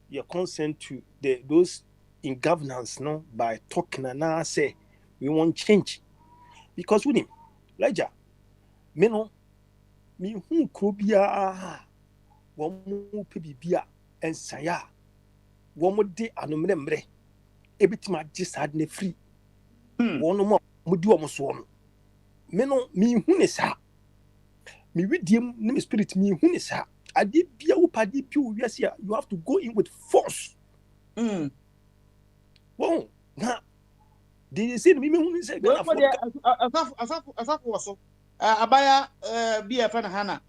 your consent to those in governance no by talking and I say we want change because with him Elijah me no me hu kro bia wo mu pe bibia ensaya wo mu de anomre mre ebitima gisad na free wo no mo di wo mo so no me no me hu ne sa me widiem ne me spirit me hu ne sa ade bia wo padi piu wiase you have to go in with force Well, na they say me hu say Ghana for asafu waso abaya bia fa na hana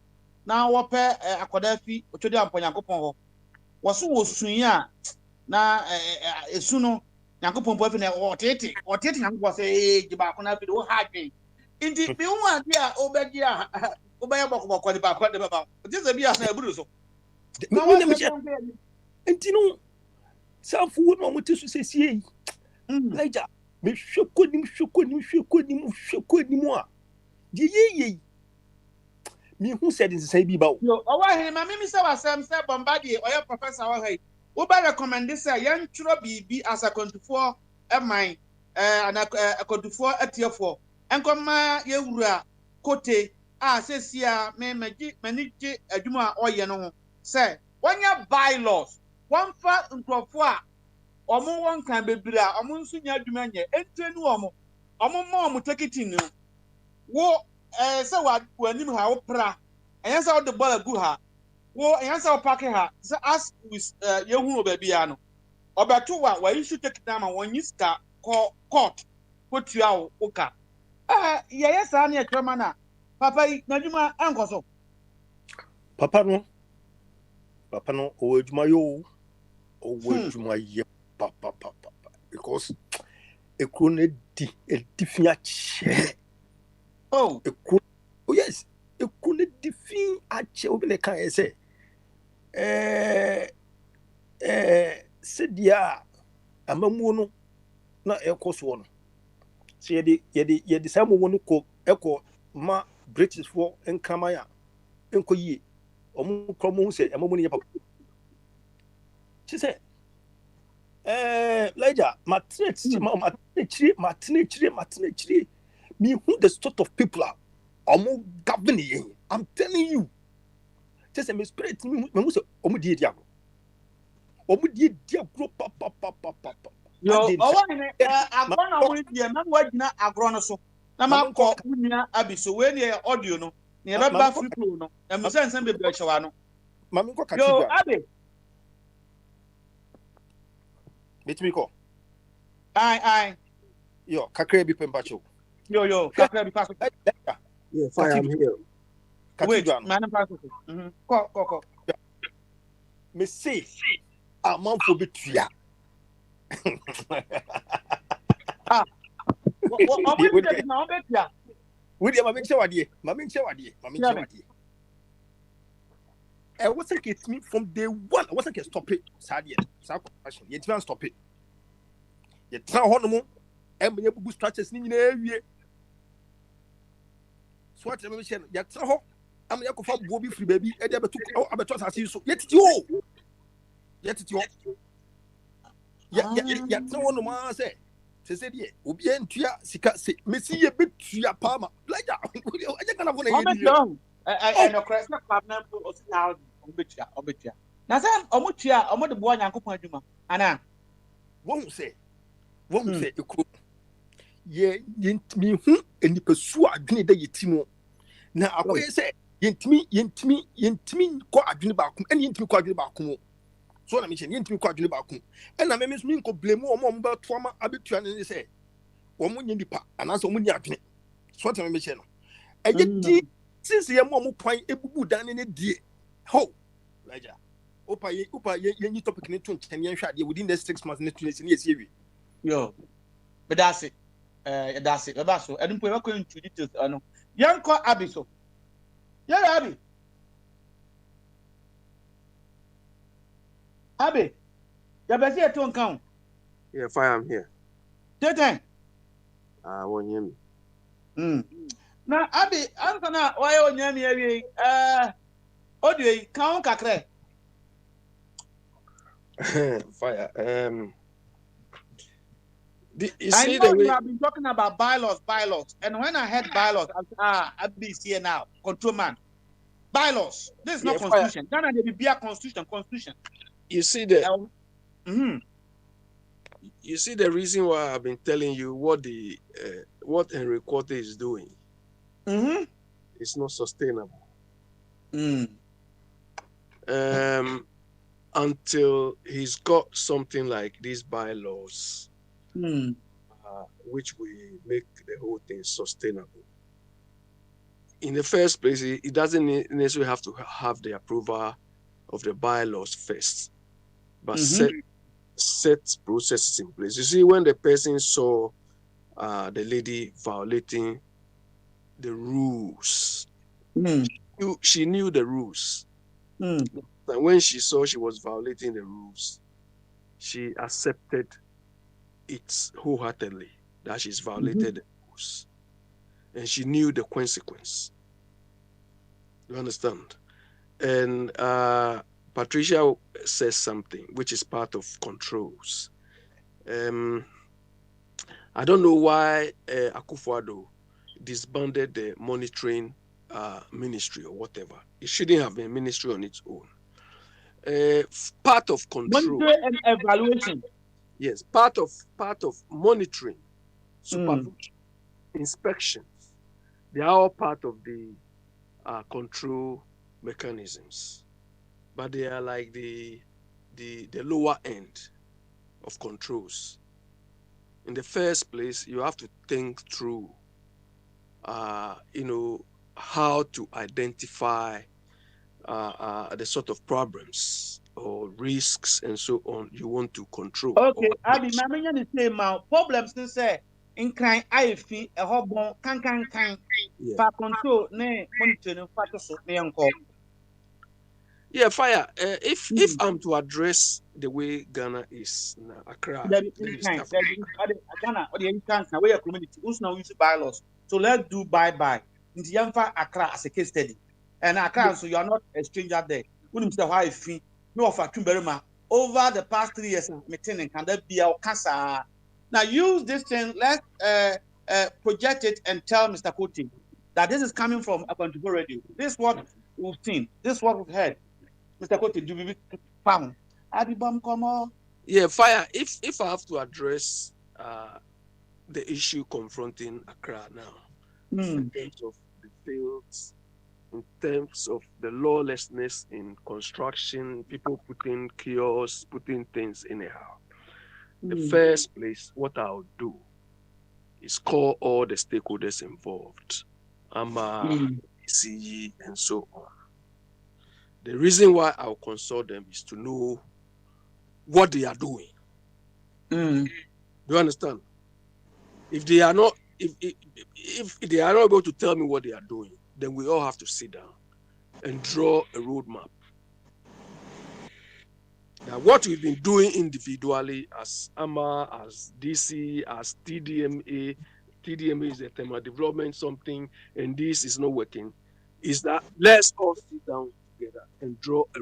na wo pe akoda fi otwodi amponyankopon ho waso wo sun a na esu no nyankopon po fi na otete nyankopon say giba ko na fi wo ha dwen indi bi hu ade a obegi a obaya bokoboko de ba kwa de baba otese bia na eburu so na wo me enti no safu wo no mote so sesie Elijah me hweko nim a ye me hu said in say bi ba wo yo owa he ma me say wasam say bombardie oya professor wa he wo ba recommend say yan twro bibi as a 24 eman ana akotufo atiefo enkoma yewura kote a sesia me manigi adwuma a oye no ho say wonya bylaws one fa nkrofo a omo won kan bebira omo nso nya adwuma nye entenu omo ma omo taketing no wo say wanim ha wo pra eyan say wo de ball agu ha wo eyan say wo park ha say as with yehu obabia no obeto wa issue take down ma won yiska court potua wo ka ye sa na ekrema na papa na adwuma ankoso papa no o adwuma yo Over to my year, papa, because a crone different chair. Oh, yes, a crone different a chair. Open can I say, said ya, a mamono, not a cost one. See, the same one who echo ma British for and Kamaya, Uncle Ye, or Moon say, a moment. She said, Elijah, maternity, me who the sort of people are governing. I'm telling you. Just a spirit, me who say, Omudia, papa. yo, oh, I'm going to be na agrono so. Na ma ko unia abiso we ne audio no. Ne ba ba free flow no. E mo sense be be chewa no. Mami ko Yo, cathedral. Abi. Meet me ko. Aye. Yo, kakre bi pembacho. Yo, kakra bi pass. Yeah, fire, I'm here. Wait, man, pass. Ko. Me say, a man for betua. Ah. What we did now, betua. We dey mami chewadi. I wasn't get me from day one. I wasn't get stop it. Sad yet. Sad question. You can't stop it. You try honomo. And you boost structures in area. So what I'm saying, you try ho. I'm going to go Bobby free baby. And you have to ask you so. Yet you. Yeah. Try honomo. Say. Say yeah. Obi entua sika se. Messi ye bit tuya palma. Like that. I just can't afford anything. I no correct na club na o si na obetua. Na say omutua omo de bo Nyankopon adwuma. Ana. Won't say ekro. Ye yentimi hu enipasu adwene da yetimo. Na akoye say yentimi ko adwene ba kom. Eni yentimi ko adwene ba kom. So na me chen yentimi ko adwene ba kom. And me me ko blame omo ba toama abetua ne say. Omo nya nipa ananso omo nya adwene. So na me chen no. Eye since ye mo kwan ebubu dan ne die ho laja opa ye topic ne to nchen ye hwa de within the 6 months ne to ne esi ewi yo but that's it eba so edun po e ko into details ano yanko abi so yeah abi ya be se to nkan yeah fire I'm here teten won yemi na abi ansa na why onyami awie audio kan kakre fire you see the way you have been talking about bylaws and when I heard bylaws Abi is here now control man bylaws this is not constitution Ghana dey be a constitution you see the you see the reason why I've been telling you what the what Henry Quarter is doing. It's not sustainable. Until he's got something like these bylaws, which will make the whole thing sustainable. In the first place, it doesn't necessarily have to have the approval of the bylaws first, but set processes in place. You see, when the person saw the lady violating the rules. She knew the rules. And when she saw she was violating the rules, she accepted it wholeheartedly that she's violated the rules. And she knew the consequence. You understand? And Patricia says something which is part of controls. I don't know why Akufo-Addo disbanded the monitoring ministry or whatever. It shouldn't have been a ministry on its own. Part of control. Monitoring and evaluation. Yes, part of monitoring, supervision, inspections. They are all part of the control mechanisms, but they are like the lower end of controls. In the first place, you have to think through, how to identify the sort of problems or risks and so on you want to control. Okay, Abi, my man is saying now problems to say in kind IFI a hobon can for control ne monitoring factor so ne uncle. Yeah, fire. If I'm to address the way Ghana is now, Accra, That is kind. That is Ghana or the instance now where community who's now use bylaws. So let's do bye. In the Yamfa Accra as a case study. And Accra, so you are not a stranger there. Wouldn't say why if no of a Kimberma over the past 3 years, meeting can there be our cancer. Now use this thing, let's project it and tell Mr. Kuti that this is coming from a contributor radio. This is what we've seen, this is what we've heard. Mr. Kuti, do we found? Adibam come on. Yeah, fire. If I have to address the issue confronting Accra now, in terms of the fields, in terms of the lawlessness in construction, people putting kiosks, putting things anyhow. The first place, what I'll do is call all the stakeholders involved, AMA, ECE, and so on. The reason why I'll consult them is to know what they are doing. Do you understand? If they are not, if they are not able to tell me what they are doing, then we all have to sit down and draw a roadmap. Now, what we've been doing individually as AMA, as DC, as TDMA is a thermal development something, and this is not working, is that let's all sit down together and draw a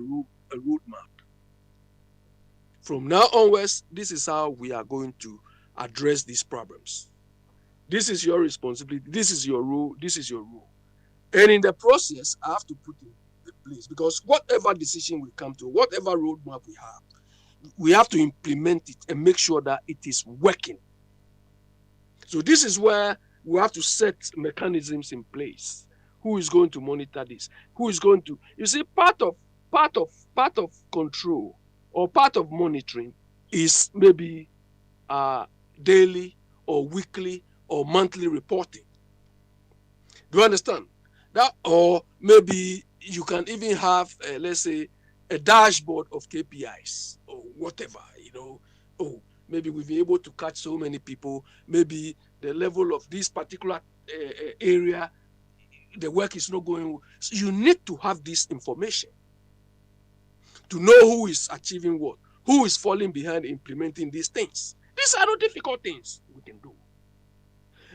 roadmap. From now onwards, this is how we are going to address these problems. This is your responsibility. This is your role. This is your role. And in the process, I have to put in place, because whatever decision we come to, whatever roadmap we have to implement it and make sure that it is working. So this is where we have to set mechanisms in place. Who is going to monitor this? Who is going to, you see, part of control or part of monitoring is maybe daily or weekly or monthly reporting. Do you understand that? Or maybe you can even have, let's say, a dashboard of KPIs or whatever, Oh, maybe we've been able to catch so many people. Maybe the level of this particular area, the work is not going. So you need to have this information to know who is achieving what, who is falling behind implementing these things. These are not difficult things we can do.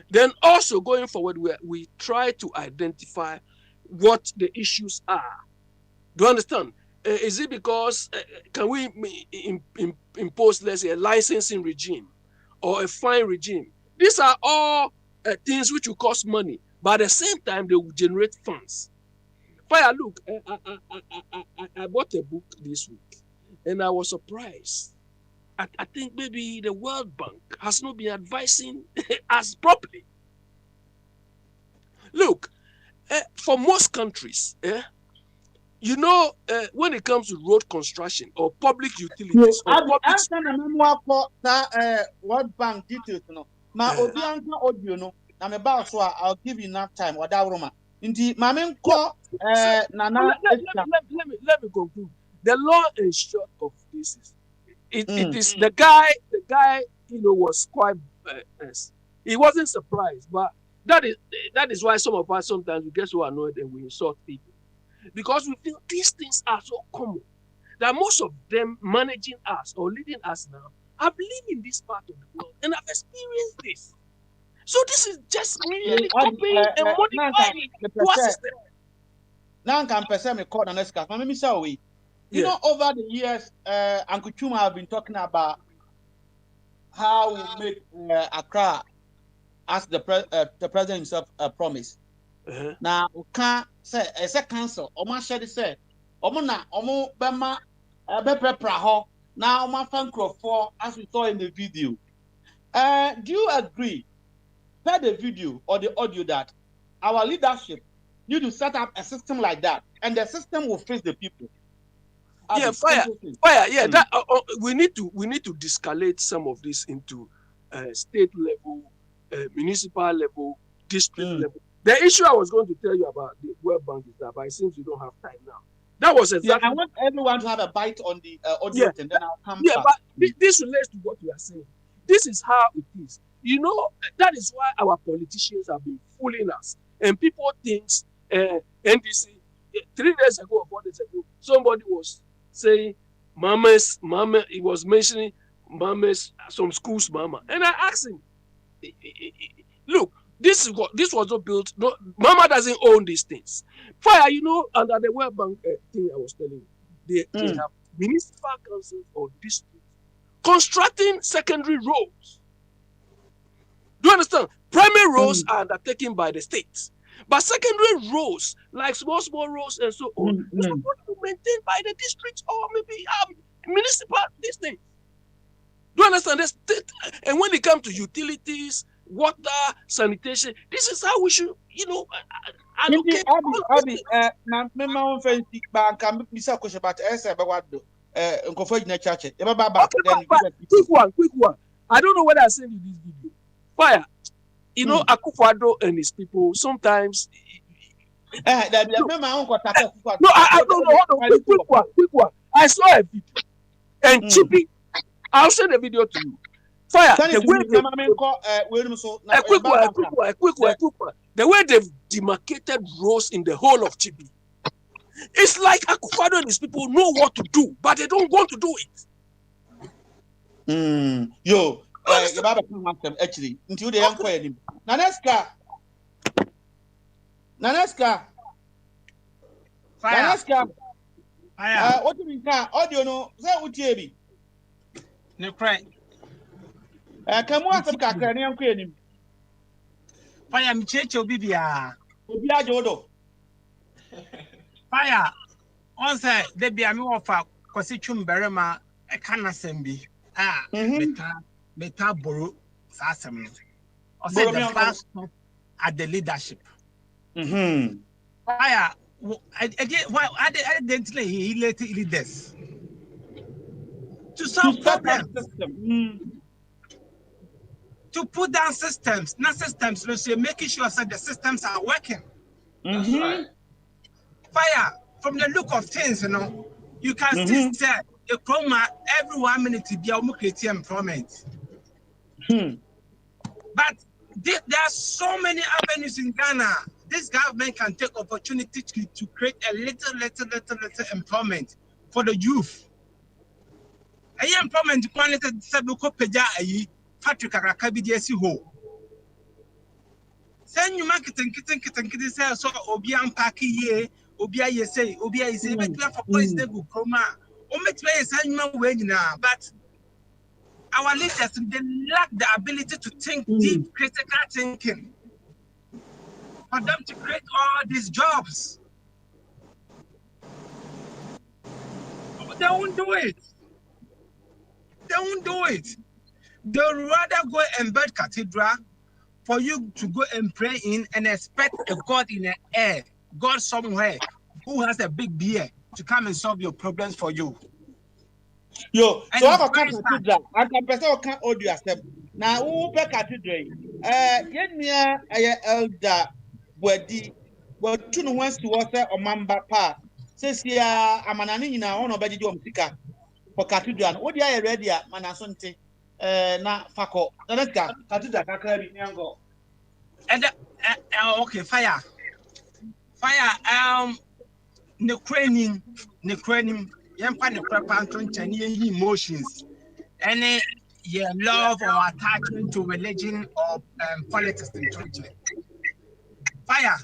Then also going forward, we try to identify what the issues are. Do you understand? Is it because, can we impose, let's say, a licensing regime or a fine regime? These are all things which will cost money, but at the same time, they will generate funds. Fire, look, I bought a book this week, and I was surprised. I think maybe the World Bank has not been advising us properly. Look, for most countries, when it comes to road construction or public utilities, World Bank details, audio, no. I'm about so I'll give you enough time. Indeed, Mamen call Nana. Let me conclude. The long and short of this is, it is the guy was quite he wasn't surprised, but that is why some of us sometimes we get so annoyed and we insult people, because we feel these things are so common that most of them managing us or leading us now have lived in this part of the world and have experienced this. So this is just really copying and modifying our system. Now can person me call the next cast. Let me say we. You know, over the years, Uncle Chuma have been talking about how we make Accra ask the president himself a promise. Now we can't say as a council. Omo share say omo bema be praho. Now omo fan for as we saw in the video. Do you agree? Play the video or the audio that our leadership need to set up a system like that, and the system will face the people. Yeah, fire. Yeah, that we need to de-escalate some of this into state level, municipal level, district level. The issue I was going to tell you about the World Bank is that, but it seems you don't have time now. That was Yeah, exactly. I want everyone to have a bite on the audio thing, then I'll come back. But this relates to what you are saying. This is how it is. You know, that is why our politicians have been fooling us. And people think NDC, 3 days ago or 4 days ago, somebody was saying, mama, he was mentioning mama's, some schools, mama. And I asked him, look, this was not built. No, mama doesn't own these things. Fire, you know, under the World Bank thing I was telling you, they have municipal councils or districts constructing secondary roads. Do you understand? Primary roads are undertaken by the states, but secondary roads, like small roads and so on, are supposed to be maintained by the districts or maybe municipal districts. Do you understand? The state, and when it comes to utilities, water, sanitation, this is how we should, you know, allocate. Abi, na me own fancy bank am bisa question about ese be wado nkofo gina church. E ba ba then quick one. I don't know whether I sent you this video. Fire. You know, Akufo-Addo and his people sometimes. No, I don't know. Quick one. I saw a video, and Chippy, I'll send the video to you. Fire. The way they've demarcated roads in the whole of Chippy. It's like Akufo-Addo and his people know what to do, but they don't want to do it. Yo, actually, until they inquire him. Naneska. What do you mean? Audio no, say Utiebi. No cry. Come on, some kakra ni inquire him. Fire, Mchecho Bibia. Obia Jodo. Fire. Once they be a me offer Kosichum Berema, a canasembi. Beta Boro Sassam. Or say the first at the leadership. Fire. Again, why identity he later leaders to solve problems. To put down systems, not systems, but so making sure that the systems are working. Right. Fire, from the look of things, you know, you can still say the chroma every 1 minute to be able to employment. But there are so many avenues in Ghana. This government can take opportunity to create a little employment for the youth. A employment quality sabuko peja ayi factory kakaka bi desi ho. Send you marketing kitten say so obi ampaki ye obi aye say but for boys they go chroma. O met me send you we nyina, but our leaders they lack the ability to think deep critical thinking. For them to create all these jobs. They won't do it. They'll rather go and build cathedral for you to go and pray in and expect a God in the air, God somewhere who has a big beer to come and solve your problems for you. Yo, so I have a cathedral. I can person can audio accept. Now who pe cathedral? Yenya elder wedi tunu wansi wose omamba pa. Sesia amanani nyina ono beji omsika for cathedral. What dey ready manasonte na fako. Let's go. Cathedral kakra bi nyango. And okay, fire. The cranium, yampa the prepanton Chinese emotions, any love or attachment to religion or politics in church. Fire.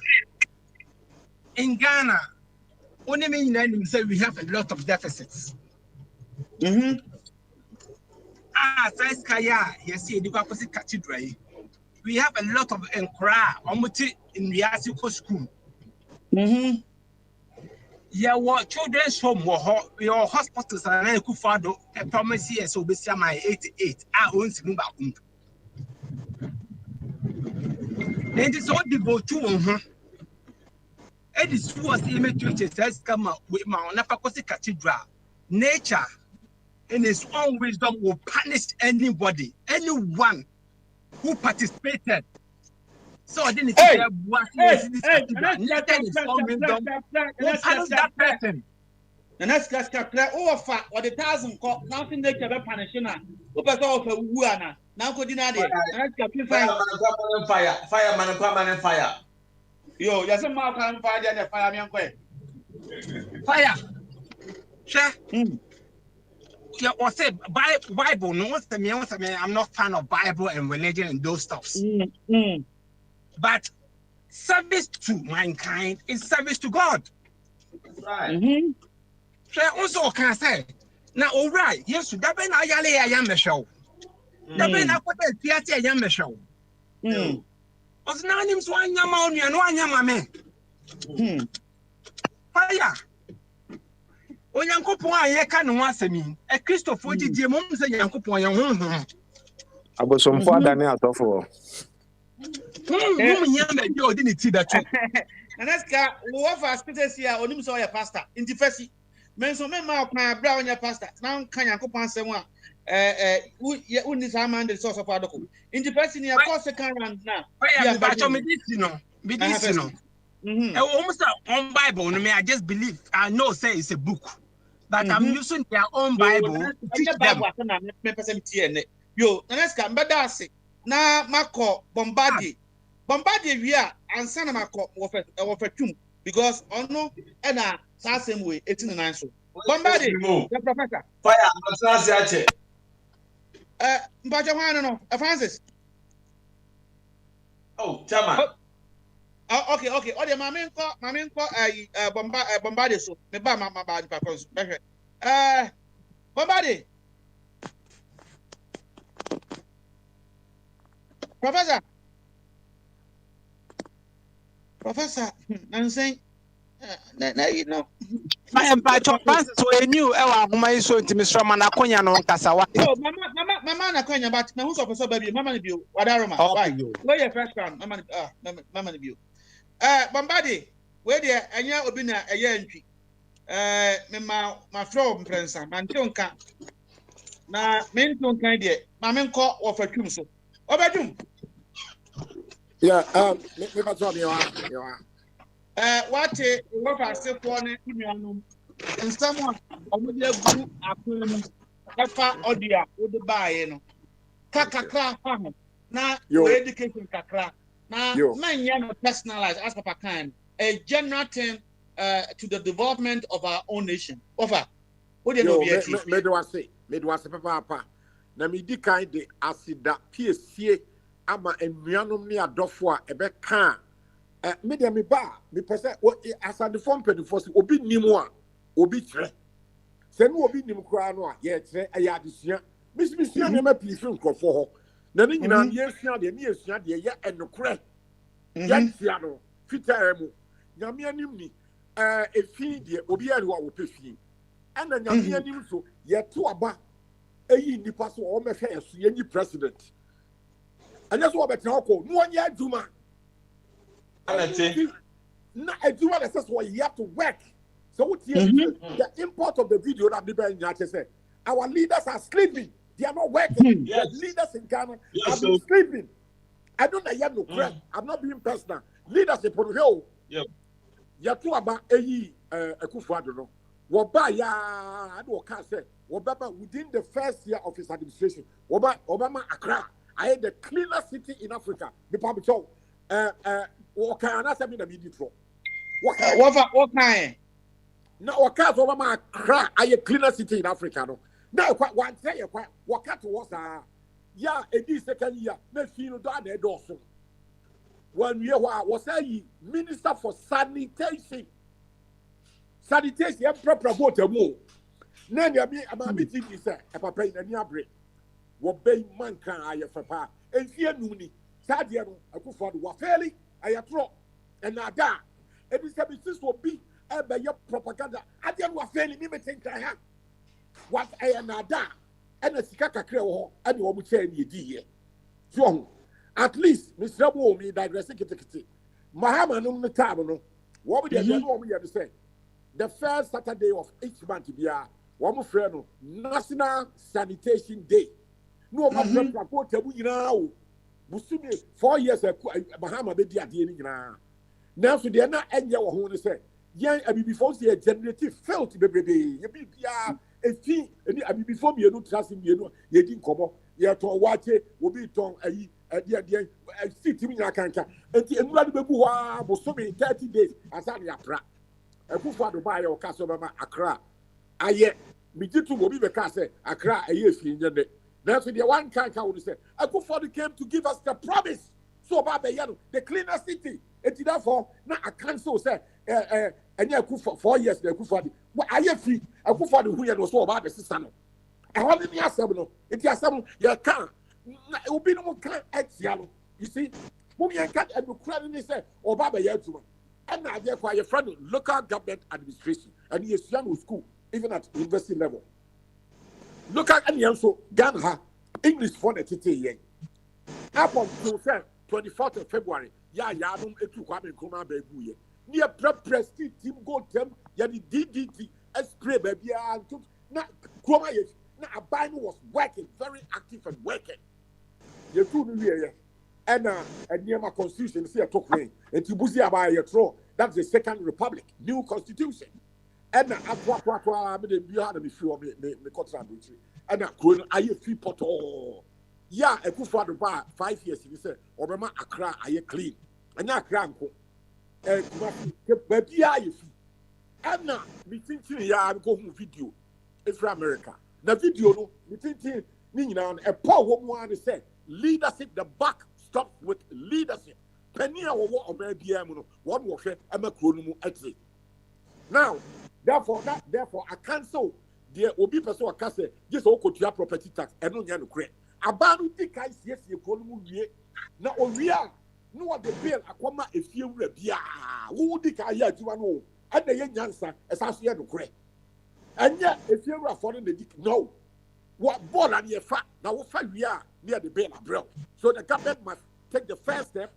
In Ghana, only mean say we have a lot of deficits. Size Kaya, yes, you go opposite cathedral. We have a lot of Nkra, Omuti in Riasiko school. Yeah, what children's home your hospitals and I could find a promise here, so be my 88. I own Simba. Then it's all devoted to it is was image says come up with my Napakosi cathedral. Nature in its own wisdom will punish anyone who participated. So I didn't say that person. The next class kakra over or the 1,000 cop nothing they can punish na. Opa so of wuana. Now go dinner there. Next Fire, man, fire. Yo, there's a mark on fire there, the fire me fire. Sure. Yeah, or say Bible. No one's me. I'm not fan of Bible and religion and those stuffs. But service to mankind is service to God. Right. So also can say now, all right. Yes, that ben ayale ayam show. That ben akote theatre ayam show. Os na nim so anyama onua no anyama me. Fire. Onyankopon ayeka no asemi. E Christopher didie mom se Nyankopon ye honhom. Abosomfo adane atofo. Nyama bi odi ni ti da tu. Na neska wo fa species here onim so ya pastor. Inti fasi. Men so me ma okwan bra onya pastor. Na kan Nyankopon asem a uni sama the source of adoko. Inti fasi ni akọ second round na. Ya ba cho me disi no. Be disi no. Almost on Bible no me I just believe I know say it's a book. But I'm using their own Bible to teach them. Yo, neska mbeda ase. Na mako bombardie we are and sana mako wofetum because ono na same way 89 so bombardie the professor fire masanse ache mbajo hwan no Francis chairman okay o de mama nko bombardie so me ba mama ba di papa so bombardie Professor, I'm saying, you know. I am by Francis, so I knew my son to Mr. Manakonya no Casawa. Oh, Mama Nakonya, but my house officer, baby, Mamma View, Wadaroma. Why? Where your first round, Mamma View. Bombardie, where there, and ya obina a year entry. My flow, Prince, Mantonka. Na Menton kind dear, Mamma call of a tomb so. Obadum. Yeah, me pass on you are. What I say for and someone already group appealing audio with the buy, kakra farm. Now, your education kakra. Now, man, you know, personalized as a kind, a general thing to the development of our own nation. Over. What do you know? Me do I say, papa. Na me di kind de asida PSC. Ama enuanom ne adofo a ebe kan me de me ba me pese asade form pedifo se obi nimu a obi kire se no obi nim kra no a ye kire aya adesua misisia ne ma pifin nkofo ho na ne nyina ye sua de ne esua de ye enokre ye tia no fita emu nyame anim ni efi de obi ari wa wo pefi ana nyame anim so ye to aba eyi nipa so o mehwe yeso ye ni president. And that's what better call no one year Juma. Na Juma that says what you have to work. So what the import of the video that people in United say our leaders are sleeping, they are not working. The leaders in Ghana have been sleeping. I don't know you have no credit. I'm not being personal. Leaders in Puerto Rico. Ya to about Akufo-Addo no. Woba ya I can't say Obama within the first year of his administration. Obama Accra. I had the cleanest city in Africa. The public show. What kind of something that we did for? What kind? No, what kind of Obama Accra? I had cleanest city in Africa. No, now one say what kind was yeah, this second year. Let's see you done it also. 1 year was a minister for sanitation. Sanitation proper water more. Then you be about meeting this a papa in a near break. Wobey man can I papa and fear nuni. Sadiano, a good for the wafeli, I atro, and nada. And this business will be by your propaganda. I didn't wafeli, me think I have. What I am nada, and a sikaka creo, and you would say in your dear. So, at least, Mr. Womi digressing it. Mahama no Tabano, what would you want me to say? The first Saturday of each month to be a woman friend, National Sanitation Day. No matter what you know, Busumi 4 years ago, Bahama be the idea now. Now, so they are not any of who say, yeah, I mean before say generative felt baby. You be a fee, I mean before me no trust him, you didn't come up. You to watch it, will be tongue a city in Akanka. And the Emrad Bebu was so many 30 days as I apra. A good father buy your castle Accra. I yet me did to will be the castle Accra a year in the day. That's the one can't would say. A good father came to give us the promise. So Baba Yano, the cleaner city. And therefore, now I cancel say and yeah, for 4 years, the good father. What are you free? A good father who was so about the sister. I want to ask them, if you have some, you can't. It will be no kind of you see, Mummy and Cat and Ukraine say, or Baba Yatuma. And now, therefore, your friend, local government administration, and he is young school, even at university level. Look at any also, Ghana, English for the TTA. Up until 24th of February, Yadum, Etukwame, Kuma, Beguye. Near prestige team go them, Yadi DDT, spray baby, and took not Kuma. Now, a Bible was working, very active and working. You two new and near my constitution, see a talk name, and Tibuzi by your throw. That's the Second Republic, new constitution. And I didn't be hard before me, contract. And I free pot all. Yeah, a good father bar 5 years, he said, Obama Accra, I clean. And now, Cranko, and baby, I see. And now, we think, yeah, I'm going video. It's from America. The video, no, we think, a poor woman said, leadership, the back stops with leadership. Penny or what BM, one warfare, and a chronomo exit. Now, therefore, I cancel the Obi Person Case, this all could your property tax, and no yan create. Abanu think I see a chronomo ye. Now, we are no the bill, a comma, if you will be who did I hear you know, and the young answer, as I see a create. And yet, if you are following the dick, no. What ball and your fat now? What fact we are near the bail, bro. So the government must take the first step,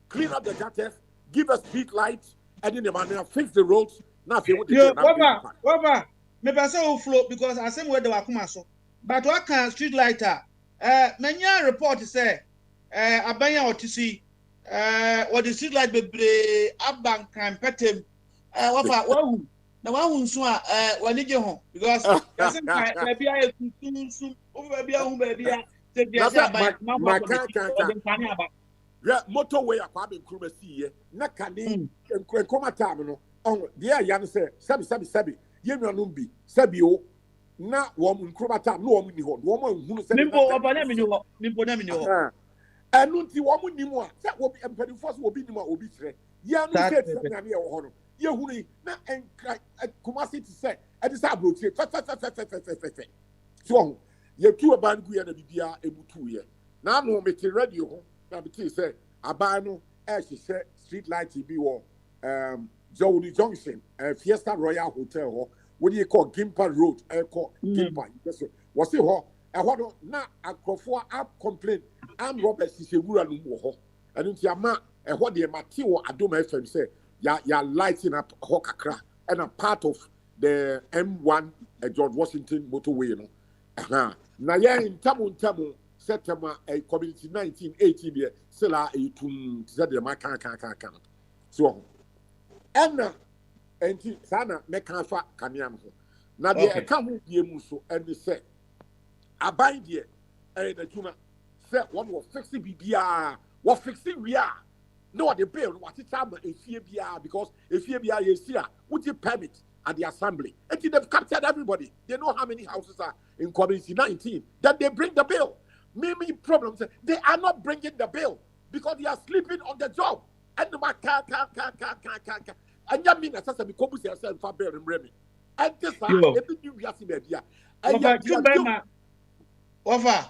clean up the gutters, give us street lights, and in the manner fix the roads. Now, if you want to Waba, me pass flow because I same where they were come so. But what can street lighter? Many report say, Abaya OTC, what the street light be Abank and Petem, what? Now, I won't swear when you get home because maybe I soon over baby. Yeah, motorway a cabin crew see, Nakani, and Quencomatamino. Oh, dear Yan say, Sabi, Yemanumbi, Sabio, not woman Cromatam, no woman who said, Nimbo, and Nunti woman Nimo, that will be Emperor First will be Nima Obitre. Yan said, Honor. You na and Kumasi to say, and it's a brute. So, you two a band we are the BBR able 2 years. Now, no making radio, now the say, Abano, as she said, street light TV or Jody Junction, Fiesta Royal Hotel, what do you call Gimpa Road? I call Gimpa. Was it what? I want to now a crofo up complaint. I'm Robert Sisewura Lumo, and it's Yama, and what the Mateo Adoma FM say. You're lighting up Hokakra and a part of the M1 George Washington motorway. Now, in Tamu, September, a community 1918 year, Sela a tune, said the Macan. So, Anna and Sana Mekafa Kanyam. Now, they come here, Muso, and they said, I bind here, and the Juma said, one was fixing BBR, what fixing we are. No, the bill, what it's time if FBR, because if FBR is here, would you permit at the assembly? And they've captured everybody. They know how many houses are in community 19. That they bring the bill. Maybe problems. They are not bringing the bill because they are sleeping on the job. And the and you mean that as a become yourself for bill and Remy. And this is every new year. Over.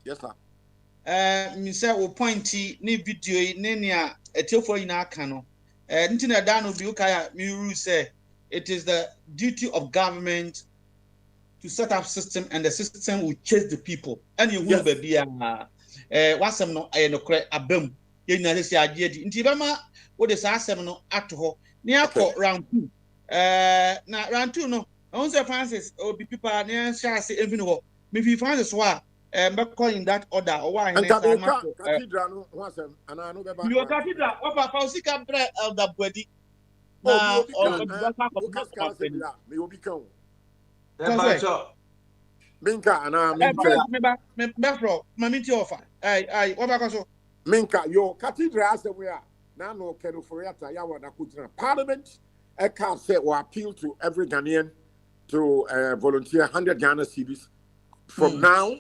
Yes, sir. Me say we pointy ni video ni nia etiofo ina aka no ntina da no bi ukaya me rule say it is the duty of government to set up system and the system will chase the people and you will be wasem no aye no kre abam ye nyale si age di nti be ma wo de sa asem no ato ho ni akọ round 2 na round 2 no on say Francis obi people na sha say even ho me fi Francis wa in that order or why cathedral no wasem ana no be ba you cathedral what Papa Osika bre elder body Oh, me or obi the kan. of Oka skala se bia. Me obi kan. Minka ana me bro, mamiti offer. Aye, what about so? Minka yo cathedral asewia na no Kenuforiata ya wada kujina parliament can say or appeal to every Ghanaian to volunteer 100 Ghana cedis from now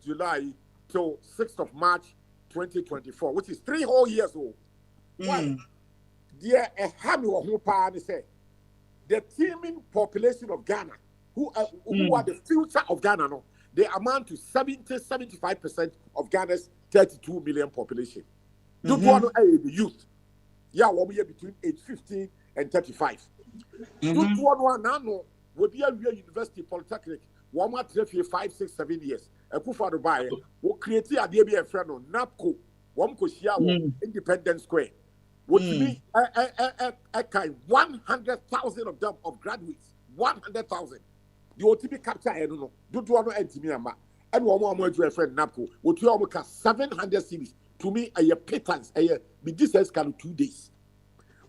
July till 6th of March 2024, which is 3 whole years old. Why? Dear say the teeming population of Ghana, who are the future of Ghana, no, they amount to 75% of Ghana's 32 million population. Do one the youth? Yeah, we'll be between age 15 and 35. Do one now will be a real university polytechnic. One more 5, 6, 7 years. A kufa to buy. We'll create a DB friend on NAPCO. One could share Independence Square. What to me, I kind 100,000 of them of graduates. 100,000. The OTP capture, I don't know. Do one entity me and one more to a friend NAPCO. What you almost 700 cities. To me, a patterns, this has come 2 days.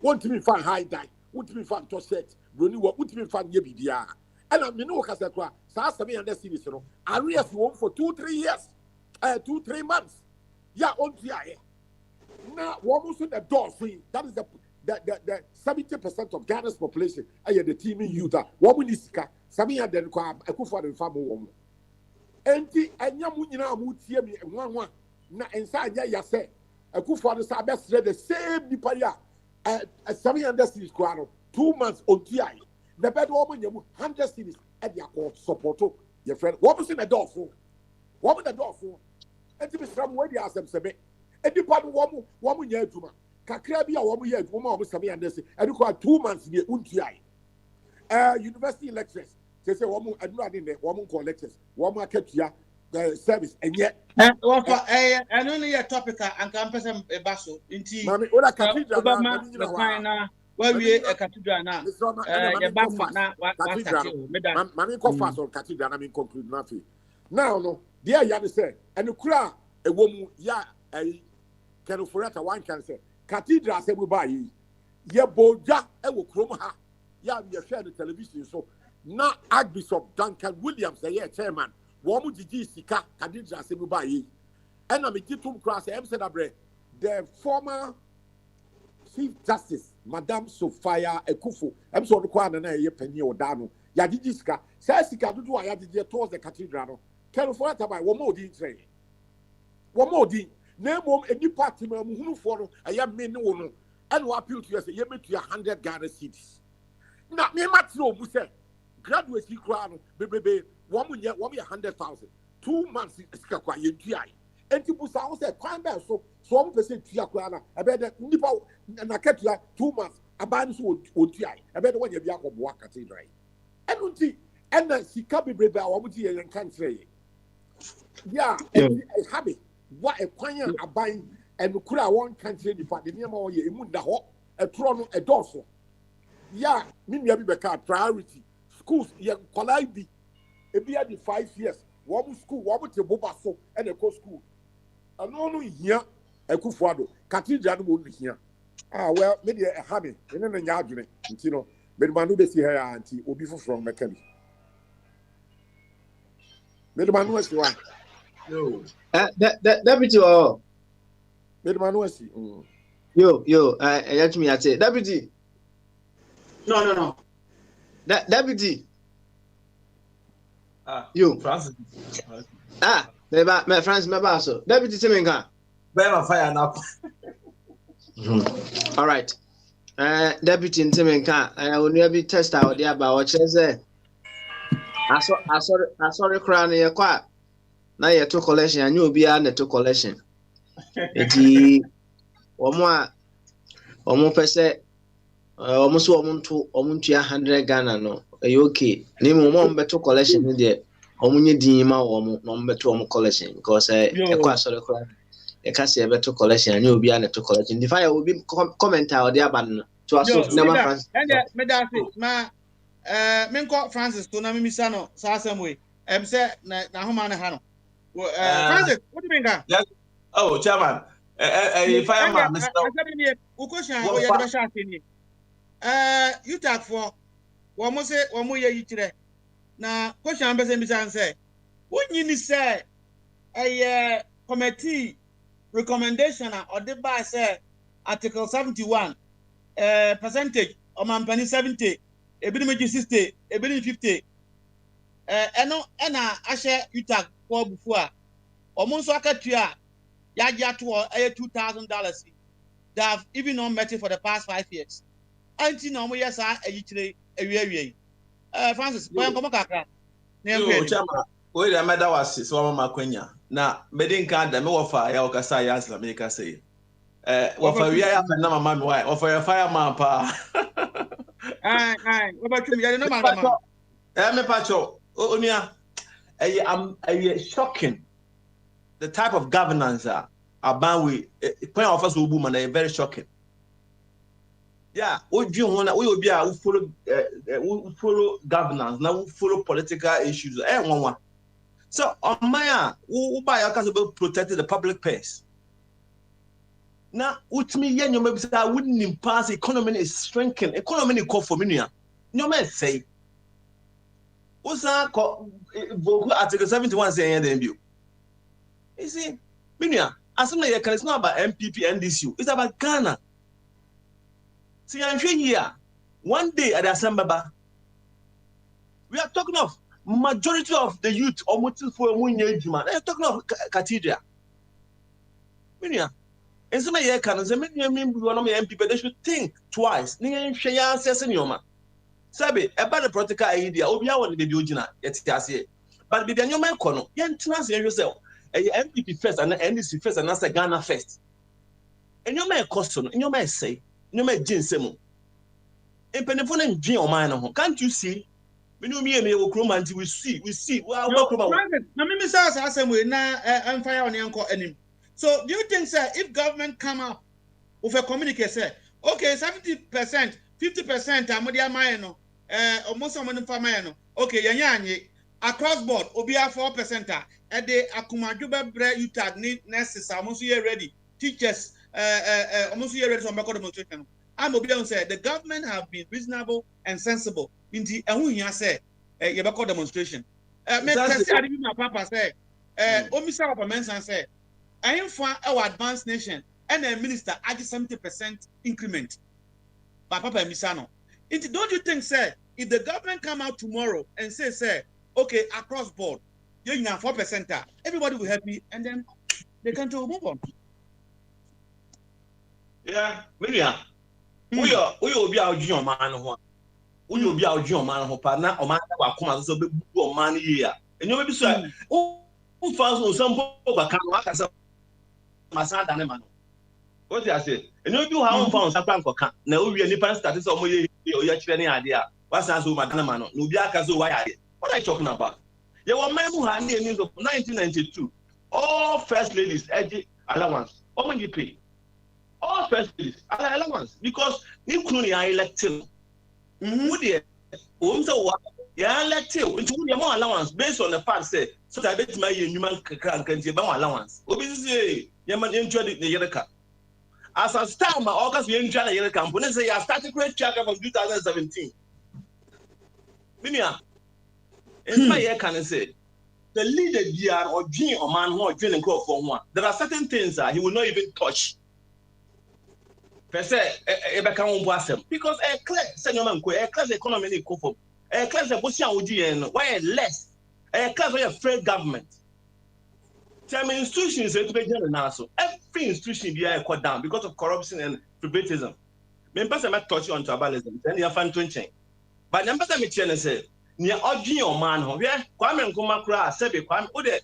Want to me find high die, want to me find to set, Bruni, what would me find Yebidia. And I mean, what I said, so 700 cities, you know, I realize you want for 2-3 years, 2-3 months. Yeah, on TIA. Now, what was the door free? That is the 70% of Ghana's population. The team in Utah. What we need to Sammy had then come a good for the family. And Yamunina would see me one. Na inside ya say a good for the best the same Nipaya 700 cities 2 months on TI. The bed woman you 100 cities at your court support your friend. What was in the door for? What was the door for? And to be some way they ask them say and the part woman year to Kakrabia woman year woman 700 and you 2 months near UNTI. University lectures. They say woman I do not in the woman call lectures. Woman kept here service and yet and only a topic and campus and a basso in tea. Mammy, what a cathedral where we a cathedral now. Mammy, go fast on cathedral. I mean, conclude nothing. Now, no, dear Yanni said, and the crowd, a woman, yeah, a Kenuforiata one can say, cathedral said we buy ye. Ye boja, I will chroma. Yeah, we share the television. So now, Archbishop Duncan Williams, the year chairman. Womu Gigi Sika, Kadija Sebubayi. And I'm a Jitum Cross, the former Chief Justice, Madame Sophia Ekufu, I'm so the Kwan and a penny or Dano, Yadijiska, Sassika, do I had to towards the cathedral. Can afford to buy one more din train. One more din. Name a new party, who for a young man, and who appeal to us, a year to 100 Ghana cities. Not me, Matro, who said, graduates, he crown, baby. 100,000. 2 months is quite a TI. And people say, "Crime bell so 1% TIA. I bet that Nipo and I kept 2 months. A band so TI. I bet when you be a walk at it right. And then she can't be brave. I want to and can't say, yeah, a habit. What a choir a buying and the crowd one country department near more ye munda hot a tron a dorsal. Yeah, me be a priority. Schools, yeah, collide. It be at the 5 years. One school, one with the Bobaso and a co school. And only here, a Kufuado, Cathedral will be here. Ah, well, maybe a habit, and then a yard, you know, but Manu be see her auntie will be from McKenny. Made Manu was the one. No, that deputy or Made Manu see. Yo, I me, I say, deputy. No. That deputy. You Francis. My friends, my boss. Deputy Semenga. Better fire now. All right. Deputy Semenga, I will never be test out there about what you say. I saw the crown in your quiet. Now you took collection, and you'll be on the collection. It's one more percent. Almost 100 Ghana no. Okay. Name one better collection there. Omunye dima or no better collection because a quite a cassie a better collection and you'll be on a collection. The fire will be comment out there, but to us never France. And ma Minko Francis to Nami Misano, Sassamway. Say Nahumana Hano. Francis, what do you mean? Yes. Oh, Chairman. Fireman, Mr. Ukosha, or Yabasha. You talk for one more year today. Now, question I'm say, what you say a committee recommendation or the by say Article 71 percentage or man 70, a bit 60, a bit 50. And I share you talk for before. Almost like a tria, Yaja to $2,000. They have even not met it for the past 5 years. Auntie no more yes, I Francis, boy, come on, Yo, chama, wait a minute, was so my quenya. Now, Bedin can't the more fire, Okasa, yes, America say. What for we have a number man, why? Or for a fireman, pa. Aye, what about you? You know, madam. Me pacho, Onia, a shocking. The type of governance are bound with point of us will boom and they're very shocking. Yeah, what do you want? We will be a follow governance now, we follow political issues. So on my who buy a case protected the public purse. Now, with me, yeah, you maybe say I wouldn't pass economy is shrinking. Economy is called for me. You may say, what's that called? Article 71 saying the MBU. You see, Minia, as soon as you can, it's not about MPP and NDCU, it's about Ghana. See, I'm sure here, one day at the Assembly, we are talking of majority of the youth almost for a 1 year, man. They're talking of cathedral. Minia, and some of you can say, one of my MPP, they should think twice. Sabi, about the protocol idea, Obia want to be Ujina, it's here. But be the new man, Kono, you trans yourself. A MPP first and NDC first and answer Ghana first. And you may custom, and you may say, you may gin semo. And Penifon and Jin or mine, can't you see? We know me and you will we see. Well, welcome. Now, Mimi says, I say, we now and fire on the uncle enemy. So, do you think, sir, if government come up with a communique, say, okay, 70%, 50%, I'm with mine, almost someone for mine, okay, yanyan, across board, Obia 4%. And they akumajuba bre you tag need nurses almost here ready. Teachers almost here ready for demonstration. I'm Obia said the government have been reasonable and sensible. Indeed, and who here say Yabako demonstration. My papa say Omisa of a mention say I am for our advanced nation and the minister at 70% increment. My papa Misano. Don't you think, sir, if the government come out tomorrow and say, okay, across board, you have 4%, everybody will help me, and then the country will move on. Yeah, Miriam, we will be our junior man. We will be our junior man who partner or man who come as a big man here. And you may be sorry, who found some over Masada man. What did I say? And you do how found Sapan for camp. Now we are nipping status of your training idea. What's answer Madame Mano? Nubiakazo, why? What are you talking about? There were men who had news of 1992. All first ladies, allowance. How many you pay? All first ladies, allowance. Because you couldn't elect him. Would you? Yeah, elect him. Into your more allowance based on the fact say, so I bet my human crank and your allowance. Obviously, Yaman enjoyed it in the Yereka. As a star, my August, we enjoyed the Yereka. When I say I started great checker from 2017. Minia. It's my year can say the leader DR or Jean or man who are drilling crop for one. There are certain things that he will not even touch. Per se, because a class, Senaman, a class economy, a class of Bussian, why less? A class of a fair government. Some institutions to be general so every institution be cut down because of corruption and favoritism. Members are not touching on tribalism, then you are fan 20. But members are say, near Oji or man, yeah, Kwame Nkrumah cry, Sebi Kwame, Ode,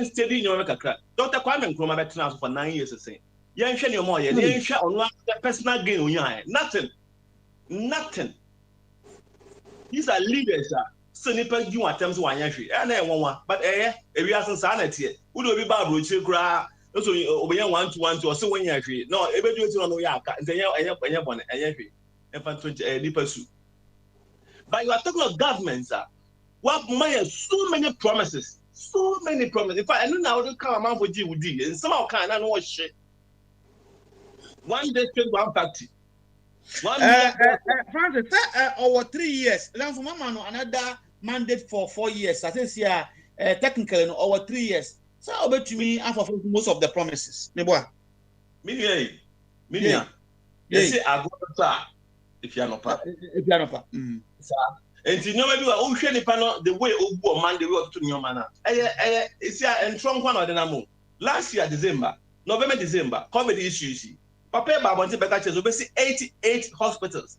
steady in your crack. Dr. Kwame Nkrumah been for 9 years, say, you share your more, you share on one personal gain on your nothing. These are leaders, so nipper you attempts one entry, and then one, but if you have some sanity, who do be bad, which you cry, also obey 1 to 1 to or so when you agree. No, every do it on the yaka, and then you're born, and every, and 20 nipper suit. But you are talking about governments, what money, so many promises. In fact, I know now they come amount for GUD, and somehow kind I know what shit. One day, 1 factory. Francis, over 3 years. Then for mama no another mandate for 4 years. I think here technically no over 3 years. So I'll bet to me half of most of the promises. Me boy. Minia. You say I go to if you are not pa. If you are not pa. And you know maybe we are share the way obu man the way to nyoma na. It's here and strong one or the namu. Last year December, November December, COVID issues. Papa Babonti Beka Chezo basi 88 hospitals.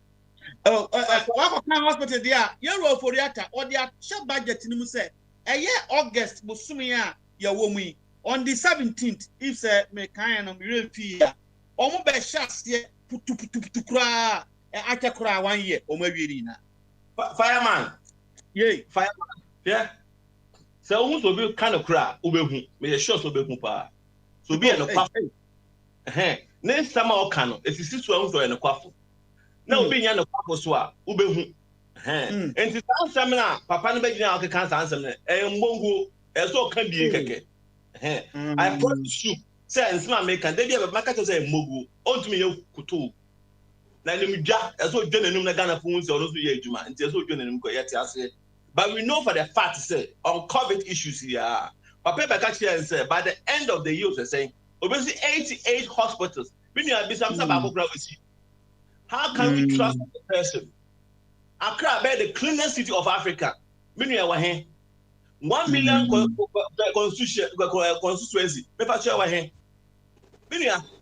Oh, what hospital there? You're for the or their shop budget in Muse. A year August, Musumia, your woman on the 17th. If say me kind of real fear. Omo be shots here to cry. I can cry 1 year or maybe na. Fireman. Yay, fireman. Yeah. So almost will be kind of cry. Ubehu. Me sure so be pa. So be no kwafo. Next time I can. If you see so no kwafo. Na obi nya no kwafo so a ubehu. Enti ansem na papa no be gina o kan ansem na mbongo so kan bi keke. I promise you say nsema make can dey be maka to say mbogo. Ontumi ye kuto. Na nim dwa so dwa nanum na Ghana fun so no so ye adwuma. Enti so dwa nanum ko yete ase. But we know for the fact say on COVID issues here. Papa Beka here and say by the end of the year they're saying obviously 88 hospitals. How can we trust the person? Accra be the cleanest city of Africa. 1 million constituency. Paper share wa he.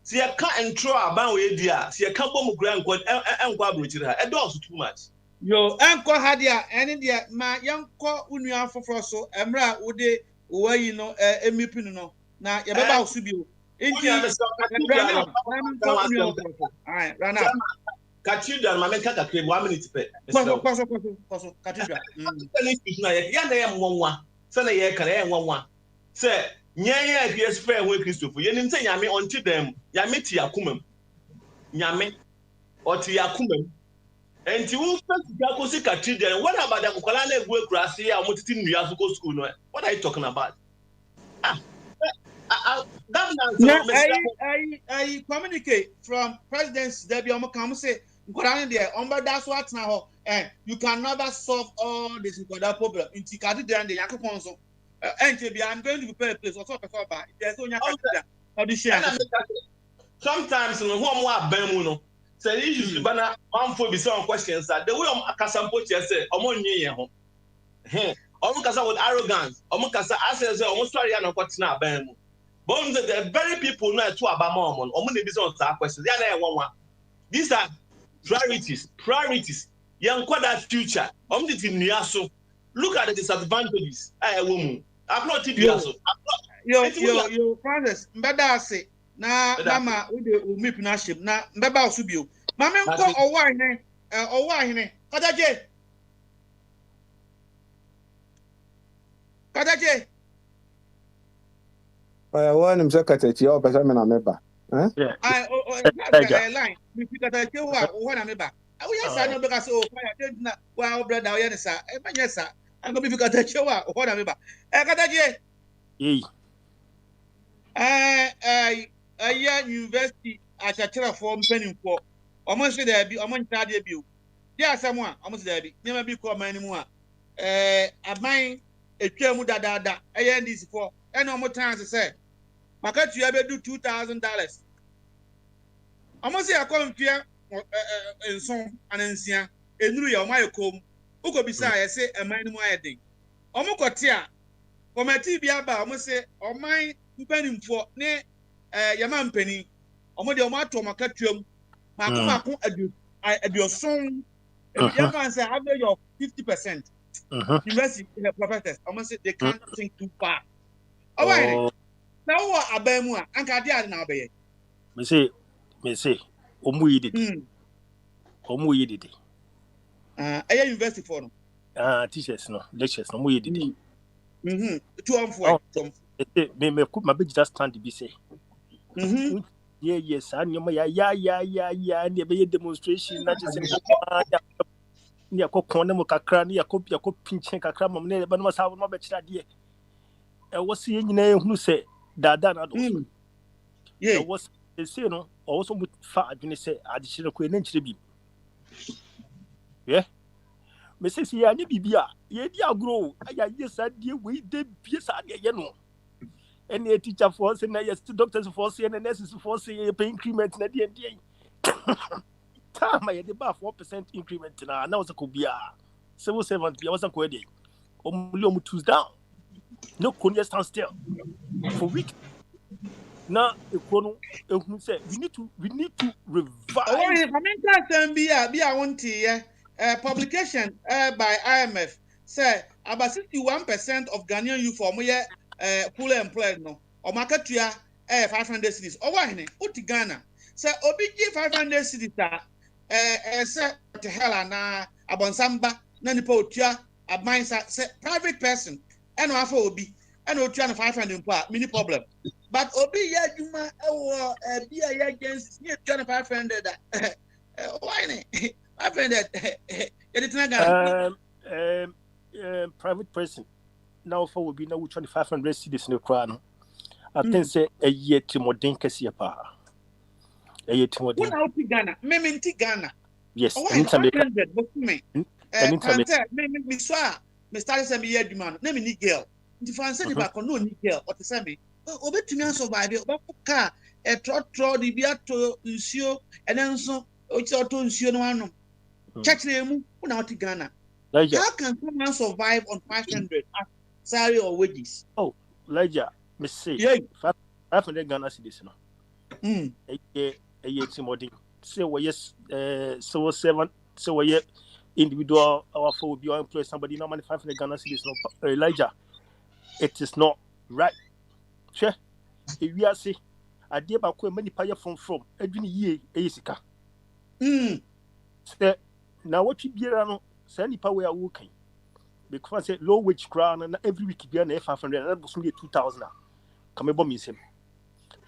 See I can't intro about we dia. See I can't bomb grand enkwa abrochira. E do too much. Yo, enko hadia ene dia ma yenko unua foforo so emra wode wo yi no emipi no na ye beba osu bio inti Cathedral ma menka kakre 1 minute pe koso cathedral na ya na ye nwanwa se na ye kare ye nwanwa se nyanye abies fe ho Christopher ye nim se nyame onti dem nyame ti akomam nyame oti akomam. And you first cathedral. What about the Kukalane Guekrasi or Mutiti Niasuko school? What are you talking about? I communicate from President Debbie Omokamu say, that's what now, and you can never solve all this problem. In Tikadi and the Yakuponso. And I'm going to prepare a place or talk about it. Sometimes, no one Bemuno. So usually bana manfo be some questions that the way akasampo say omo nyi ho omo kasa with arrogance omo kasa say omo story na kwatina ban mu but the very people know to abama omo na be some questions they na enwa these are priorities young that future omo the nua so look at the disadvantages woman I've not you so yo Francis mbeda say na mama we dey meet na ship na mbeba osu bio mama nko owo ahene kadaje I want him secretary o pesa me na meba line we kadaje wa na meba we yes I no be ka so fire na wa brother o ye sa e manya sa an go be kadaje wa na meba kadaje university achachara for mpeni for almost there be almost there be there someone almost there be never be call my name aban etwa mu dada this for and almost times say market you be do $2,000 almost say I come fear en son anansia enuru ya my kom uko bisa ya say aman mu ayedin omo kotia committee bi aba almost say o man mpeni for ne yama mpeni omo de omo ato makatuam mako adioson yama say average of 50%. University professors omo say they can't think too far. Alright. Now what abamu anka dia na obeye. Me say omo yididi. Aya university for no. Teachers no, lectures no mo yididi. 2 on 4. Me could my big just stand to be say. Yes, and ya be demonstration not just near corner kakra near copy pinching kakra mom ne but must have no better idea. I was seeing you who say that yeah was say no also would far say additional queen be Yeah. Me say see ya ni bibia. Ye di agro. Aya yes adie we de bie sa de ye no. Any teacher for say na yes doctors for say and nurses for say pay increment na de de. Time I dey ba 4% increment na was a kubia. Civil servant be was a kwede. Omu tools down. No konya stand still for week. Now ekono ehun say we need to revise. Publication by IMF say about 61% of Ghanaian youth for fully employed no or market 500 cities. Or why uti Ghana say obiji 500 cities say to hell na abonsamba na nipa otua abansa say private person and offer obi and otua 500 mini problem. But obi ya juma be a agency near 500 why 500 private person now for will be now 2,500 cities in the crown. I think say a year to more dinkas pa. A year to more Ghana, Mementi Ghana. Yes, and me swa me started some year demand. Name ni girl. If I said back on no ni girl or the same. Obetumi survive car a trot the biato nsio and then so ocho nsio no ano. Church name unauti Ghana. How can someone survive on 500 salary or wages? Oh, Elijah, me say 500 Ghana cedis no. A year Timothy. Say we yes so 7 so we individual our for be employ somebody no money 500 Ghana cedis no. Elijah, it is not right. Sure. If we are say I dear ba ko many paya from adwini yie eyisika. Say now what you be no say nipa we are working because say low wage crown and every week be na 500 and that was 2,000. Come ebo me say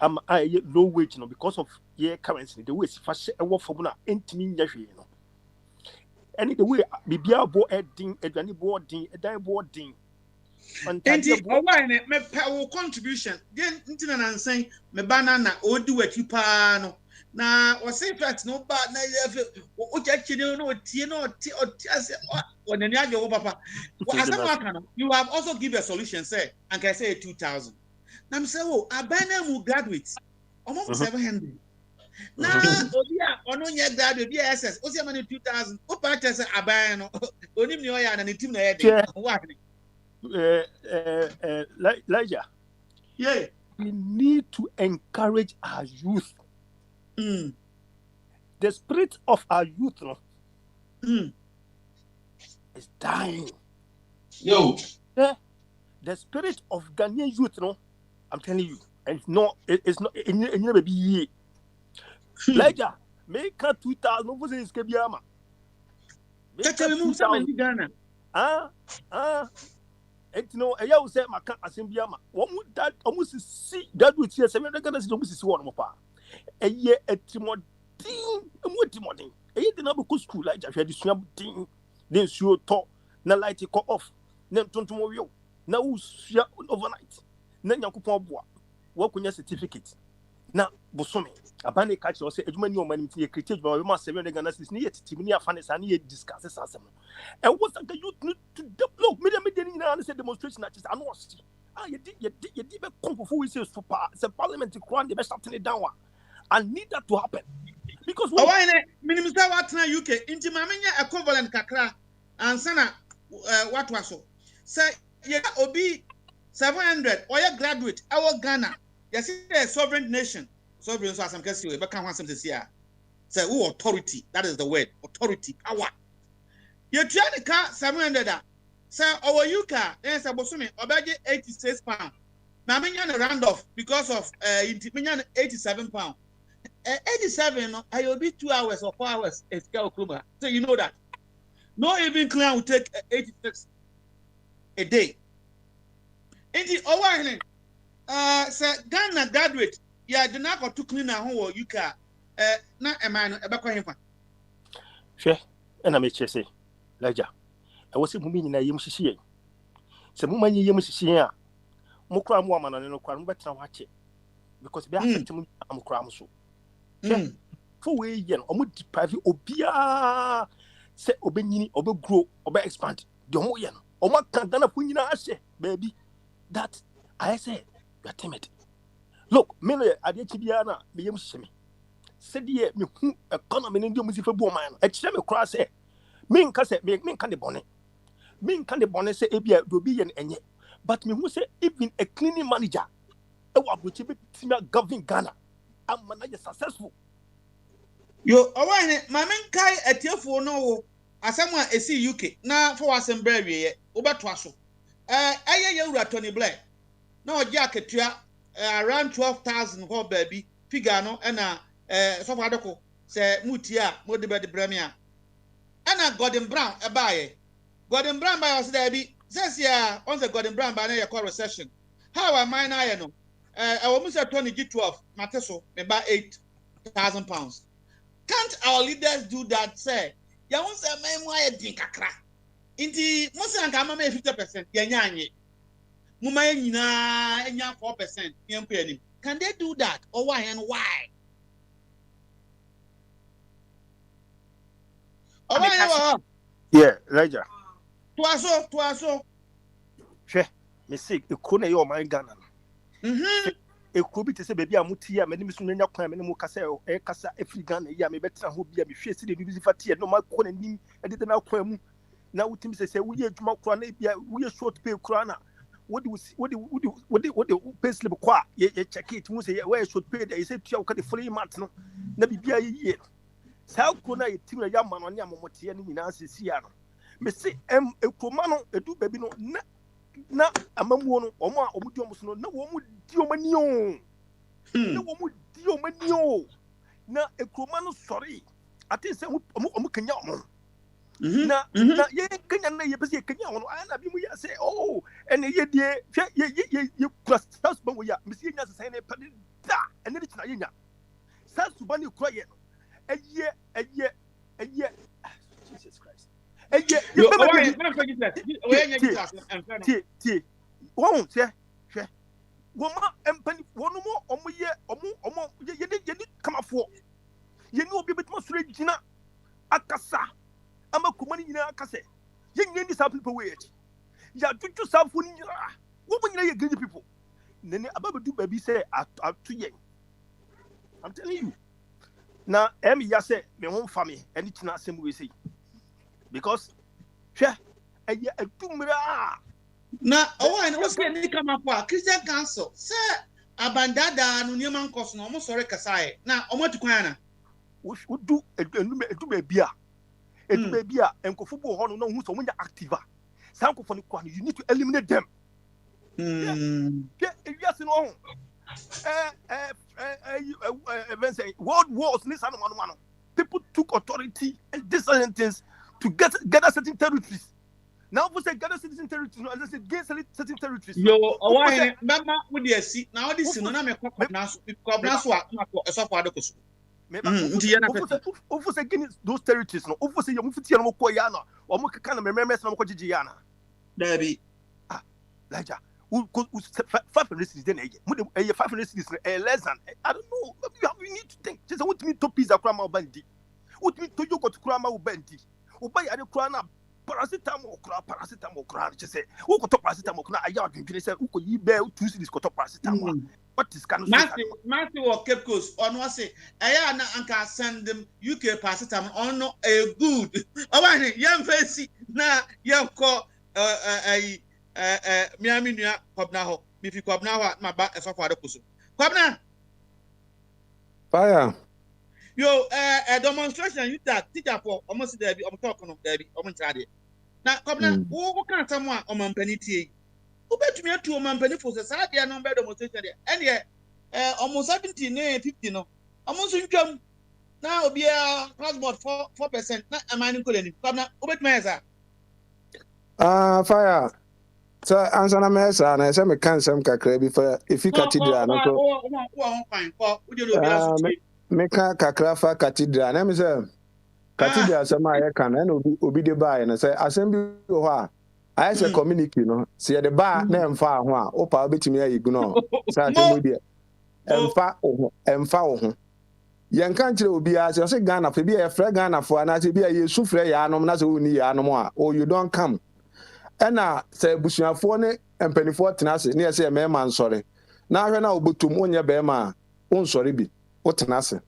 am I low wage no because of year currency the way fa she e wo fom na entimi nya hwe no. Any the way bibia bo edin adwani bo odin edan bo odin. Me contribution. Then intina na nsen me banana odi wati pa no. Na o say fact no ba na o chachi no tie no ase o nani aje wo papa. You have also give a solution say and can say 2,000. Na me say wo abana mu graduates almost 700. Na obia ono nye graduate bi SS o say man 2,000. O pa say abana no onim ni o ya na ni team na ye dey. What? Elijah, yeah, we need to encourage our youth. The spirit of our youth is dying. Yo, the spirit of Ghanaian youth, I'm telling you, it's not. It's not. It never be. Elijah, make 2,000. No, is Kebiama. Make 2,000 Ghana. And you know, I always say, my can't assembly. What would that almost see that with here? 700 Ghana is almost one more. A year at Timothy, and what Timothy? A year did not go school like I had the swim thing. Then she talk, na light it off. Then tomorrow, now overnight. Then you could work on your certificate. Now, Bosome, a banner catch or say, Edmund, your money, a critique, but we must 700 Ghana is near to Timia Fanis and he discusses as and what's that you need to develop? Medium and demonstration that is annoyed. You did a comp for which is for the parliament to crown the best up to down. I need that to happen because why Minister Watna UK into Mamina equivalent Kakra and Sana what was so say yeah obi 700 or your graduate our Ghana. Yes, a sovereign nation. Sovereign, so some case you can't want something here. Say, oh, authority. That is the word. Authority, power. You try the car 700. Say, our UK, yes, I was assuming, about 86 pounds. Now, I'm a round off because of 87 pounds. 87, I will be 2 hours or 4 hours. So you know that. No even client will take 86 a day. In the over sir Ghana graduate ya do not go to clean at home or you can na a man about him. Sure, and I may say, Elijah, I was moving in a yum. Some woman yum, Mokram woman and no crime better watch it because they are affecting me. I'm cram so. before we yen omo deprive obia say obenyini obegrow obe expand the omo yen omo kan Ghana fo nyina ahye baby that I say you are timid. Look, me no ade chibia na me yem hyeme. Said ye me hu economy no ndom sifa bu man. E kire me kra say me nka say me nka de bone. Me nka de bone say ebia do bi ye enye. But me hu say even a cleaning manager e wa brochi be timia govern Ghana. Am na ye successful. Yo, owane mamen kai atiefo no wo asem a esi UK na for asem bra wie wo beto aso. Aye wura Tony Blair. Na oje aketua around 12,000 ho baby figure no na so far deko se muti a mo de be de bra me a. Na Gordon Brown ebaye. Gordon Brown by us there be says ya on the Gordon Brown by na ye call recession. How am I na ye no? I will say 20 G12 mateso me ba 8,000 pounds. Can't our leaders do that, say? Ya won't say, "My moya dinkakra." Inti, Musa and Kama 50%, Yanyani. Mumay Nina, and 4%, Yampeni. Can they do that? Or why and why? Oh, why? Yeah, Raja. Twaso. She, me sick, you couldn't your mind Ghana. E could be to say, baby, I'm mutia, many Miss Nina Cram and Mukasa, a Casa, every gun, ya may better who be a face in the music fatia, no more calling me, and didn't know Quem. Now, Tim say, we are Jumacrana, we are short pay crana. What do pay slip qua? Ye check it, Musa, where should pay, they say, Choka the free matno, never be a year. Sao kuna a team a young man on Yamoti and Nancy Siano. Missy M. a Comano, a do baby no. Na amamuono omo omudio muso na wo mu dio manio na wo mu dio manio na ekroma no sori ate se omo kanya omo na ye kanya na ye pese kanya omo ana bi mu ya se oh ene ye die ye krastas ban wo ya mesi nya se ne pade da ene de kina ye nya sa suba ni kro ye no eye Jesus Christ. Yo, won't say, woman, and penny, one more, you didn't come up for. You know, be bit more straight, Gina. Akasa, I'm a kumani in Akase. You need this people wait. Ya do yourself when you are. Woman, you get people. Then about do baby say, at 2 years. I'm telling you. Now, Emmy, ya say, my own family, and it's not same way say. Because a tumra na owa what's going come up for Christian Council say abandada no nyeman koso no mo sore kasae na omotukwana we do edu bebia enkofo bo ho no na hu so munya activa sankofo ni kwa you need to eliminate them yes no world wars ni sanu manu people took authority and different things to gather certain territories. Now, we say gather certain territories, no, as I said, get certain territories. Yo, why? Mama, would you see now? This is no name. Over again those territories, no. Over say you move to Tiano Koyana, or Mokana, Memes, and Mokojiana. There be Laja. Who 500 cities then again? 500 cities less than I don't know. We need to think. Just what me to pizza crama bandi. What me to you got to crama bandi. Ubai ade krana paracetamol kra che say who ko to paracetamol na aya adwene say who ko yi be 2 cities ko to paracetamol what is can Matthew or Cape Coast or no say aya na anka send them UK paracetamol on no a good awani yam fancy na yam ko Miami nua kwabna ho mi fi kwabna ho ma ba esofo ade koso kwabna fire. Yo, a demonstration you that teacher for almost there be talk on there be trade. Now, come on, who can someone on Mampenity? Who bet me to Mampeni for society and number demonstration there? And yet, almost 17, 50 no. Almost income now be a transport 4%. Not a mining colony. Come on, who bet me as Fire. So, answer na mesa na say me kan sem kakra bi for if you cathedral na so. Meka kakrafa cathedral na me say cathedral sama ye kan na obi de ba na say assembly ho a I say community no say the ba na emfa ho a o pa obetimi ayi gu no say assembly de emfa ho yen kan kire obi a say Ghana for be a frɛ Ghana for na say be a yesu frɛ ya anom na say woni ya anom a or you don't come ɛna sɛ busuafo ne mpanifo tena ase ne yɛ sɛ mɛma nsɔre na ahwɛ na obotum onye bɛma a onsɔre bi wotena ase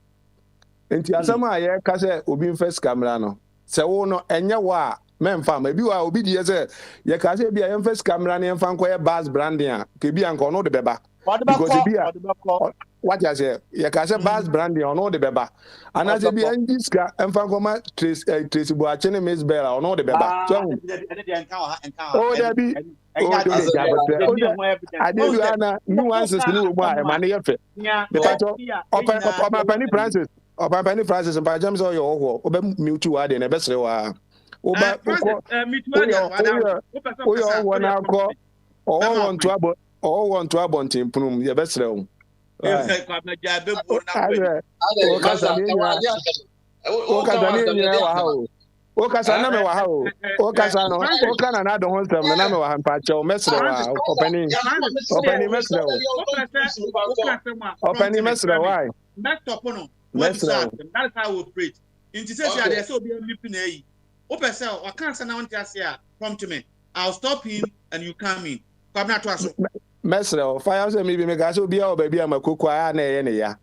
enti asɛm a yɛ ka sɛ obi mfɛs camera no sɛ wo no ɛnyɛ wo a memfa ma bi wa obi die sɛ yɛ ka sɛ bi a yɛmfɛs camera ne yɛmfa nkɔyɛ bas branding a ke bi anka ɔno de bɛba because bi a what you say yɛ ka sɛ bas branding ɔno de bɛba anasɛ bi andiska ɛmfa nkɔma trace bu akyɛ ne Miss Bella ɔno de bɛba so oh dabi adedu ana nuances ni wo mu a ɛma ne yɛ fɛ mepato ɔpapani Francis mpajam sɛ ɔyɛ ɔhɔ ɔbɛ mute wa de na ɛbɛsere wa ɔba ɔyɛ ɔhɔ na akɔ ɔwɔ nto abɔnten punum yɛbɛsere wo Okasa na me wa ha o. Okasa no. Okana na do ho nsem na me wa ha mpache o mesre wa opani mesre o. Opani mesre why? Stop no. That's how we operate. Inti say there say obi am na yi. Opese o kan say na won tia say prompt me. I'll stop him and you come in. Come na to aso. Mesre o fire say me bi me ga say obi a obabi amakoko a na eye ne ya.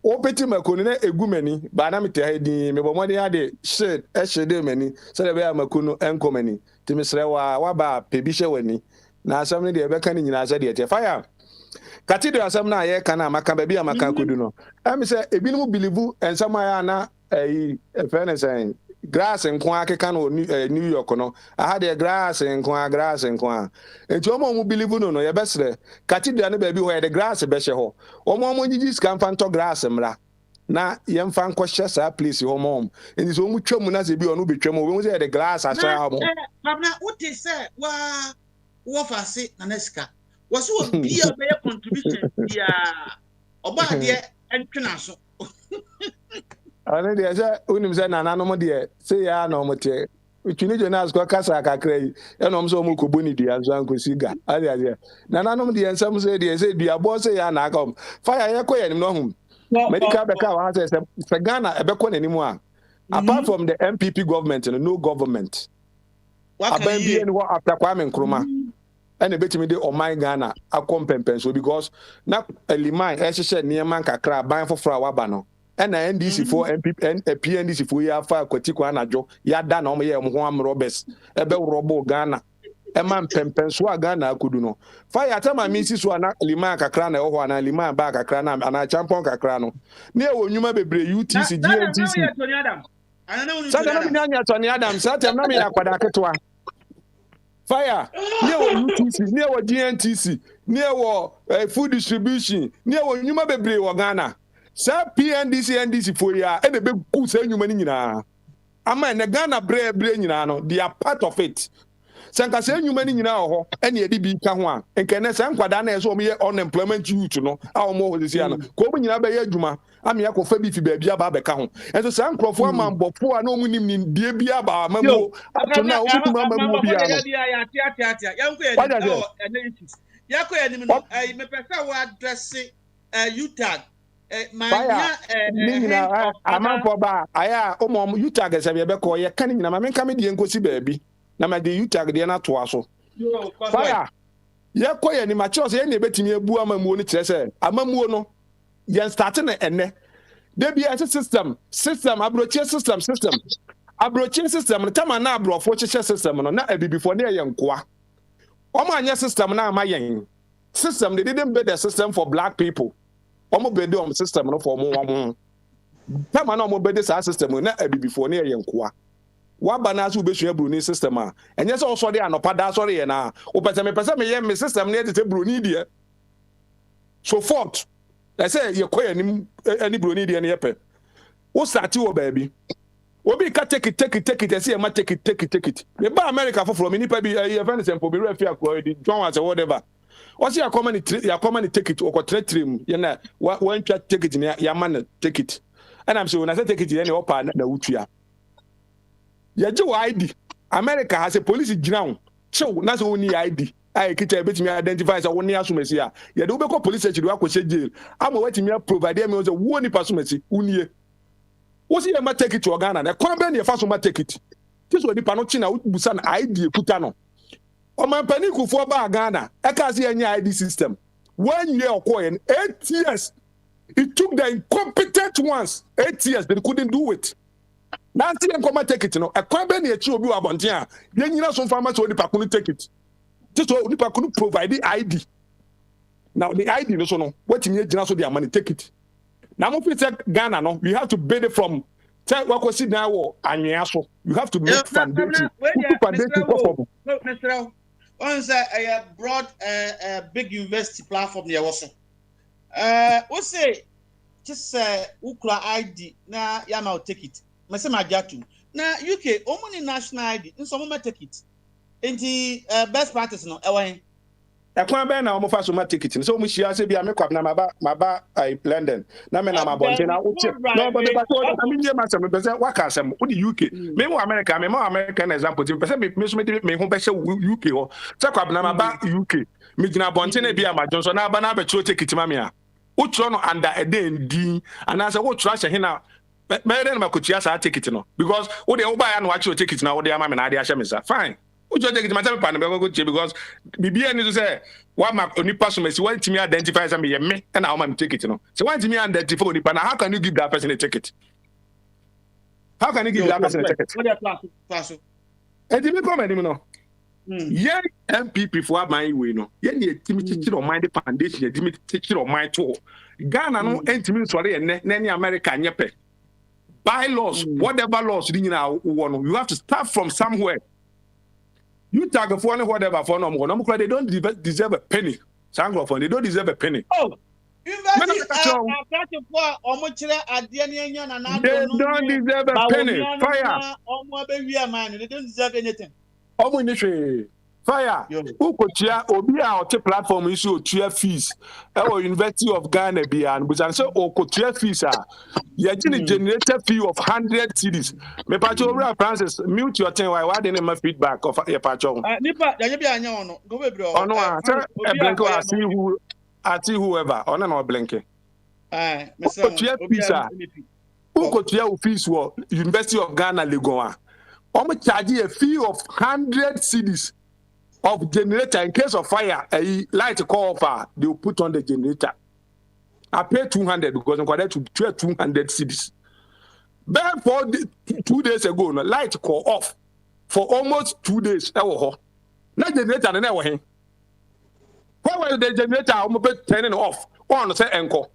Opeti makoni na egumani ba na mete ha din me bomode ade shit ehede mani se de be amakuno enkomani ti mesre wa ba pebi hye wani na asam ne de be ka ni nyina se de te fire katido asam na ye kana maka ba bi amaka kodu no am se ebinom believe ensam ya na fairness grass nko akeka no New York no aha de grass nko enti omo believe no ye besre katido na ba bi ho ye de grass be hye ho omo nyigi scan fanto grass mra na yemfa nko hye sa place ho mom enti so mu twam na se bi ono betwam o we say de glass asa ha mo na uti say wa fase na nesika waso obi a be contribution bia oba de entwena so ane de say unim say nananom de say ya na omote utwini Jonas ko kasa kakra yi enom so mo kobo ni dua so ankosi ga ade nananom de ensam say dua bo say ya na aka fire ye ko yenim no hum medical beka wa say Ghana ebeko nanim a apart from the MPP government no government aban bi eni wo after Kwame Nkrumah ene betimi de oman Ghana akompempen so because na eliman ehye niam kakra ban foforo awaba no ena NDC for MPP PNDC for ya fa kwatiko anajo ya da na omo ye mo ho am Roberts ebe robo Ghana eman pempen so Ghana akudu no fa ya tama minsi so na eliman kakra na ho na eliman ba kakra na ana champion kakra no na e wonwuma bebre UTC GNTC sada na mi anya Tony Adam sada na mi akwada ketwa fire near UTC near GNTC near food distribution near nyuma bebre wo Ghana sa PNDC NDC for ya e be ku sa nyuma ni nyina ama na Ghana bre nyina no they are part of it sanka sa nyuma ni nyina ho e na edi bi ka ho a enka na sa nkwada na eso ye unemployment youth no a mo ho sisi ana ko mo nyina be ye adwuma amia ko fa bi fi ba bia ba be ka ho enso sa nkrofo amambofo a na omu nim ni die bia ba mamu atuna omu mamu bia no yako ya nim no me pesa wa address UTAG amamfo ba aya omo UTAG se be ko ye kan nyina ma menka me die nkosi baabi na ma de UTAG de na to aso fire ye ko ye ni ma cho se ye na betimi ebu amamuo ni kire se amamuo no ye start na enne de bia system abrochie system no tama na abrofo chechie system no na abibifo na ye nkoa omo anya system na ama yen system they didn't build a system for black people omo build on system no for omo tama na omo build this system na abibifo na ye nkoa waba na so besu ebru system a enye se osori anopa da sori ye na opese me ye me system na edite bru ni die so fort I say ye koy any bru ni die na yepe wo start wo baabi obi ka take it I say ma take it me ba America for me nipa bi ye fan sempo be refi akọ di John was whatever o say ya come take it o ko tretrim ye na wan twa take it ya man take it and I'm saying when I say take it ye na opa na wutua ye je ID America has a police ground chew na so ni ID I kita betimi identify say woni asomasi a ye de wo be ko police station wa ko she jail ama watimi provide me say wo ni pasomasi unie wo si e ma take it to Ghana na kwa be na e fa so ma take it tiso ni pa no chi na wo busa na ID ekuta no o man panic for ba Ghana e ka say any ID system when you okoye 8 years it took the incompetent ones 8 years they couldn't do it. Now see them come take it, you know. A kwambe ni echi obi wa bontia. Ye nyina so farmers so nipa kunu take it. Just so nipa kunu provide the ID. Now the ID no so no. What me gyina so their money take it. Now mo fit say Ghana no, you have to bid it from tell what was sit now or anwea so. You have to make foundation. Mr. Once a broad big university platform there was what say just ukra ID na yama take it. Mese majatu na UK omuni national ID nso mo take it enti best practice no ewan ekwan be na mo fa so ma take it so mo shia se bia me kwab na maba I London na me na mabonte na uche no but the so na me ma se me pese waka asem wo di UK me mo America me mo American example ti pese me so me ho be se UK ho se kwab na maba UK me gina bonte na bia ma Johnson na aba na be take it ma me a utro no under a day ndi ana se wo tro ahye he na better than my take it no because what they buy and watch you take it now what they am na dey ahye me sa fine wo just take it matter pan be go because bibia ni to say what my onipa so me want me identify say me and how man take it no so want me identify onipa now how can you give that person a ticket how can you give that person a ticket what they class e di me comment me no yeah MPP for my way no yeah ni timi chichiro mind the foundation yeah timi chichiro mind to Ghana no entimi so re na any America nyepe bylaws, whatever laws you have to start from somewhere. You tag for whatever for no more. They don't deserve a penny. They don't deserve a penny. Oh, they don't deserve a penny. Fire. They don't deserve anything. Fire. Who could obi a platform issue tier fees? Our University of Ghana and but so tier fees are generated fee of 100 cedis. Me pacho Francis mute your thing why didn't my feedback of your pacho. Nipa ya be anya ono go be bro. Oh no, I see whoever. Oh no blinky. Mr. Tier fees are who tier fees were University of Ghana Legon. Charge a fee of 100 cedis. Of generator in case of fire, a light call off, they will put on the generator. I pay 200 because I'm going to 200 cedis. Then for 2 days ago, no light call off for almost 2 days. Not generator, never him. Why was the generator almost turning off? On say encore.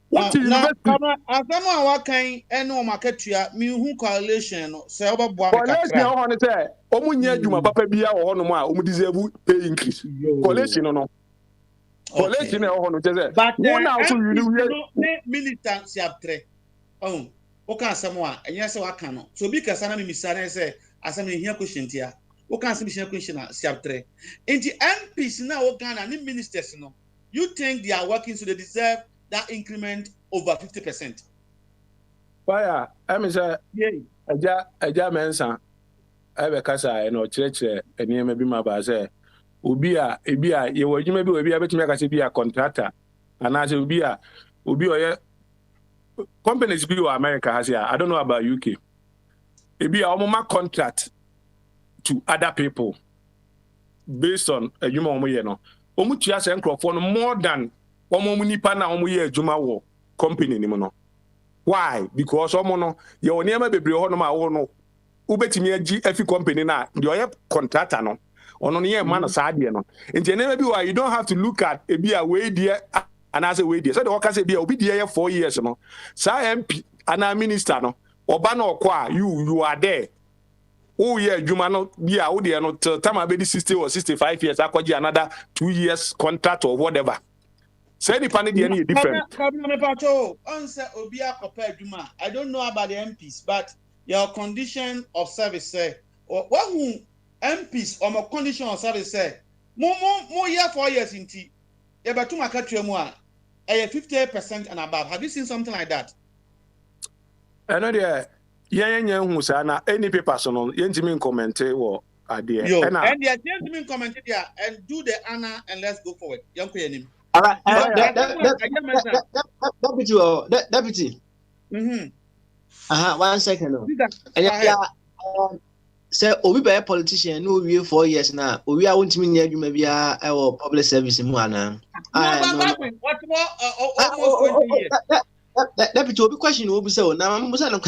What do you what kind and market here? Me who coalition say about coalition say omunye adwuma papa bia wo hono ma o deserve pay increase coalition no coalition e ho no say but now so you militant siaptre oh o kan asem a enya se waka no so bi kasa na me misare say asem e hia question tia o kan asem hia question na siaptre enti MPs na o Ghana ni ministers no you think they are working so they deserve that increment over 50%. Fire, I mean, sir, Aja Mensa, I have a casa and or church, and you may be my bazaar. Ubia, you were maybe will be able to make us be a contractor, and as Ubia, companies be America has here. I don't know about UK. It be a moment contract to other people based on a human, you know. Omuchias and Crawford more than nipa na ye adwuma wo company ni mo no why because no ye woni ema bebre ho no ma wo no ubetimi agi afi company na de oye contractor no ono ne ye ma no saade no nti na bi why you don't have to look at e bi a we die and as a we die so the worker say bi a obi die 4 years no sa MP ana minister no oba na okwa you are there oh yeah adwuma no bi a wo de no till time abedi 60 or 65 years akwaji another 2 years contract or whatever. Say the panic any different. I don't know about the MPs, but your condition of service say or what who MPs or more condition of service say more year 4 years in tea. About 50% and above. Have you seen something like that? I know there. Yeah, who say na any papers on yentimi comment or idea. Yo, And and the gentleman commented there and do the honor and let's go forward. Young Queen. All right, deputy. Mm-hmm. 1 second. And yeah, say obi be politician no we 4 years now. We are want me near you maybe our public service mu ana. What more almost 20 years. Deputy obi question obi say na am say no.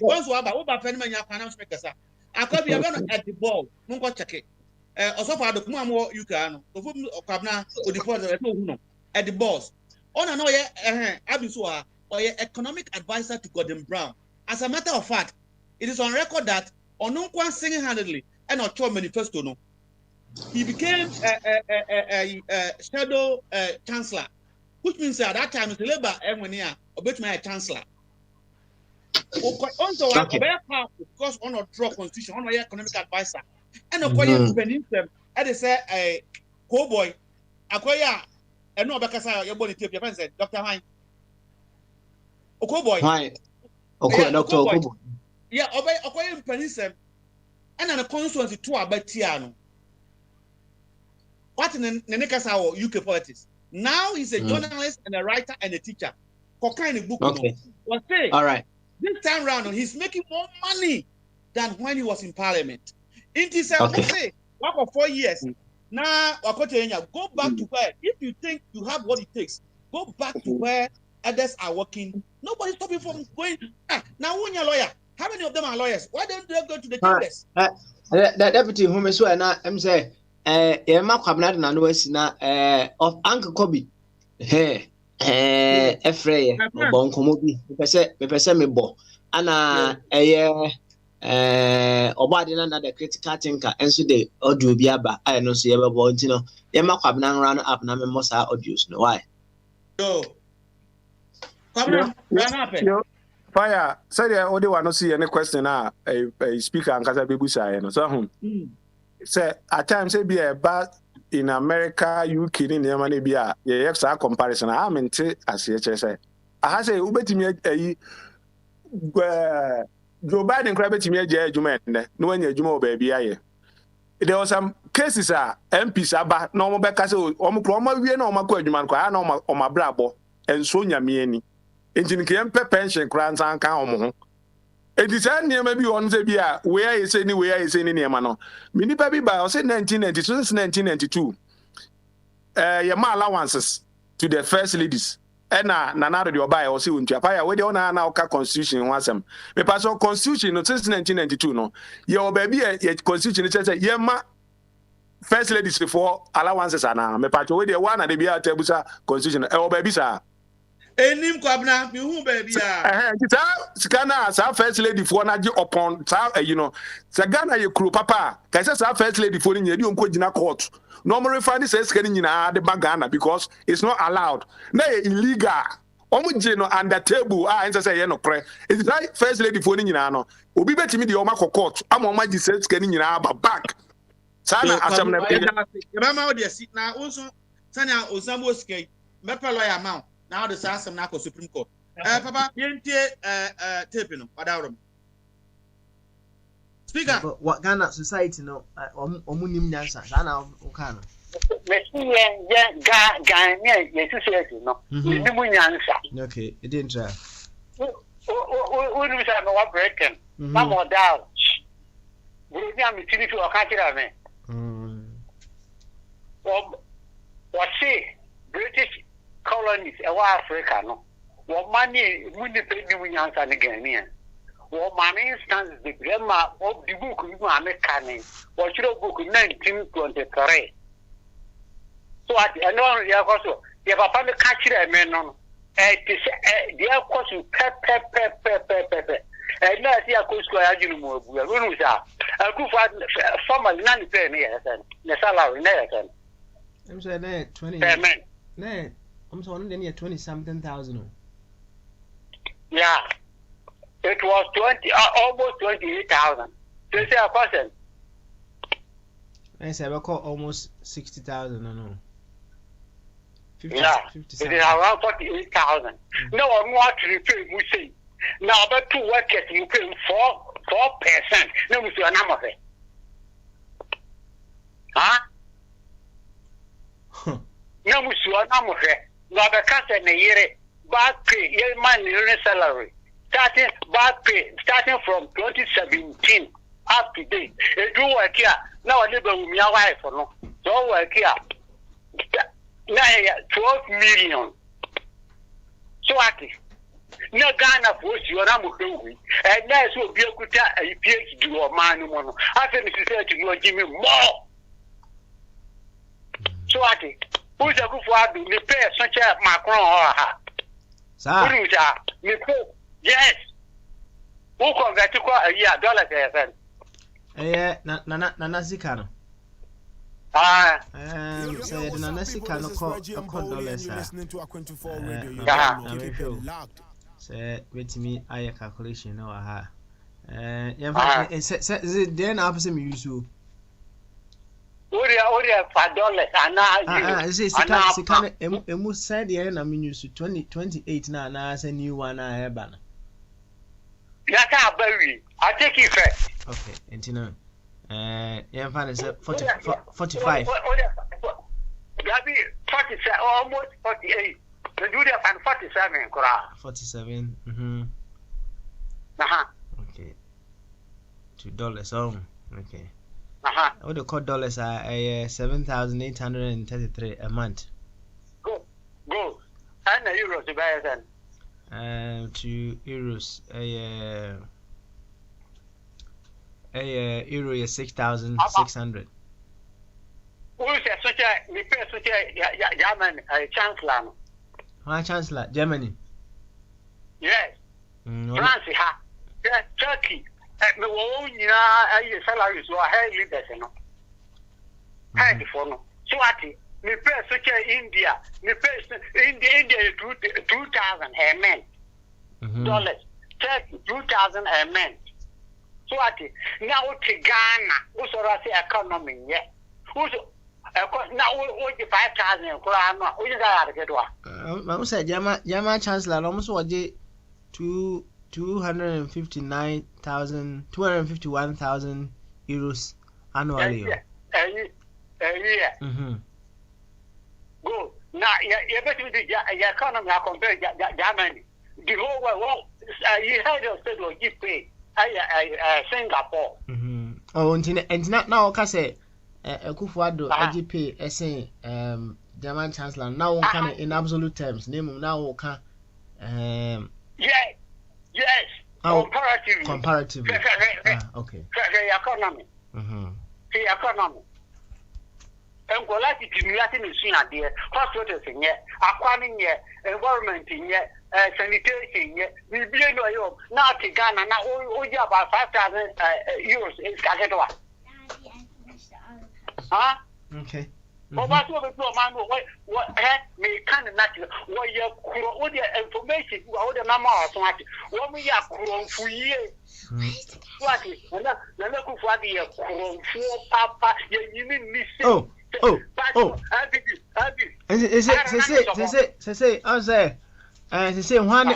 Once we about what penny man finance makers are. I could be at the ball. Mungo check it. Also for the Kumamo you can. So Kabna or the at the boss. On an Abisua or economic advisor to Gordon Brown. As a matter of fact, it is on record that Onunkwan single-handedly and not Cho manifesto no. He became a shadow chancellor, which means at that time the Labour engineer or bet my chancellor. Also, very powerful because on a draw constitution, on economic advisor, and acquire penny them. And they say a cowboy acquire and no because your body tape your said Dr. Hine. Okoboy. Hi. Okay, Dr. Okoboy. Yeah, obey acquire penny them and then a constituency to a Betiano. What in the Nekasa or UK politics? Now he's a journalist and a writer and a teacher. For kind of book. Okay. All right. This time round, he's making more money than when he was in parliament. It is a say, work for 4 years. Now, go back to where, if you think you have what it takes, go back to where others are working. Nobody's stopping from going. Now, when you're a lawyer, how many of them are lawyers? Why don't they go to the chambers? The deputy whom is where now, I'm saying, Mark Habnad and Westina of Uncle Kobe. Hey. Efrey bon komobi me me bo ana obade na the critical thinker enso de audio bi aba ai no so ye be bo ntino ye makwa na nra no app na me mo sa audios no why yo fire say the only one no see any question a speaker ankasa bebusa no so say at times say be a bad in America, UK, in Yamani Bia, yes, a comparison. I'm in as say. I say, Ubetimi, Joe Biden crabbed me a judgment, no one your Jumo baby. There were some cases, MPs about normal Beccaso, Omoproma, we know my quadruman, I know my brabo, and Sonia Mieni. Engine came pension crowns and count. It is near maybe on the beer, where is anywhere is any near Mano. Mini baby by us in 1992 since 1992. Yama allowances to the first ladies. And Nana, your buy or see in Japaya, where the owner now constitution was them. The pastor constitution since 1992. No, your baby, yet constitution says, Yama first ladies before allowances are now. Me patch away the one and the beer tabusa constitution. Oh, baby, sir. Enim kwabna mi hu baby a Ghana sa first lady for na upon you know Ghana ye kru papa ka sa first lady for ni yedi onko gina court normally find says scan nyina de Ghana because it's not allowed na illegal omo no under table ensa say ye no pre it's like first lady for ni nyina no obi betimi de o ma court am o ma gi says scan nyina ba back sana asem na pe ya ma o de sit na unso sana osamo skai me pe lawyer amount. Now the Sassam Nako Supreme Court. Papa, tape no, Padarum. Speaker. What Ghana society no, Omunim dancer, Sana Okana. Okay, it didn't try. What do say? No breaking. No more down. We are meeting to a country. What say? British colonies Africa no money money pay me answer again money instance the grandma of the book you are making what you book 1923 so at the end of the also you have a catch them no they are cost pep and now see a cost square you know we say a good formal none pay me the salary I'm saying 20 no I'm sorry, then you're 20-something thousand. Yeah, it was 20, almost 28,000. So say a person. I said I call almost 60,000. I know. 50, yeah, 50 it is around 48,000. No, I'm not to repay. We say Now, about 2 workers, you pay 4%. No, Mr. Anamafe. Huh? No, Mr. Anamafe. Now, the cast in a year, back pay, your money, your salary. Starting back pay, starting from 2017 up to date. If you work here, now I live with my wife, no? So work here. Now, 12 million. So what? No Ghana for you, and that's what be a good PhD or man. I think it's said to you, give me more. So what? Who's a good for me pay such a Macron or her? Yes. Who convert to a year $1? Yeah, Nana Zicano. So the Nana Zicano called $1. Say, wait me, I calculation no aha. Yeah, then opposite me use you. Oria $5 and now you can almost said the end. I mean, you 2028 now, and I say new one. I have banner. That's very. I take it first. Okay, and you know, yeah, fine, is 45. Gabi 47, almost 48. The do that and 47, 47. Okay. $2. Oh, okay. What the call dollars are 7,833 a month. Go. And the euros to buy then. €2. Euro is 6,600. Who is such a German chancellor? Why chancellor? Germany. Yes. France, Turkey. Me wo nyina ayi salaries wo highly better no. High for no. So what? Me pay such India. Me pay India 2,000 a month. Dollars. Turkey 2,000 a month. So what? Now to Ghana, who's already economy yeah. Who's now we 5,000 krona. Who is that get what? I say German chancellor almost what 251,000 euros annually. Yeah. Good. Now, you better the economy compare Germany. The whole world, you heard of said or give pay. Singapore. Oh, and now, Kase, Kufuado, IGP, essay, German chancellor. Now, can in absolute terms, name him now, can. Yes. Comparatively. Okay. The economy. The economy. And go like it in Latin machine there. Hospitals in here, aquamin here, environment in here, sanitation here. We be no now to Ghana now we about 5,000 euros in Skagatoa. Huh? Okay. But what's what man what me kind of natural what you what the information what the number or something what we are for years what is and that go for the papa you need me oh say one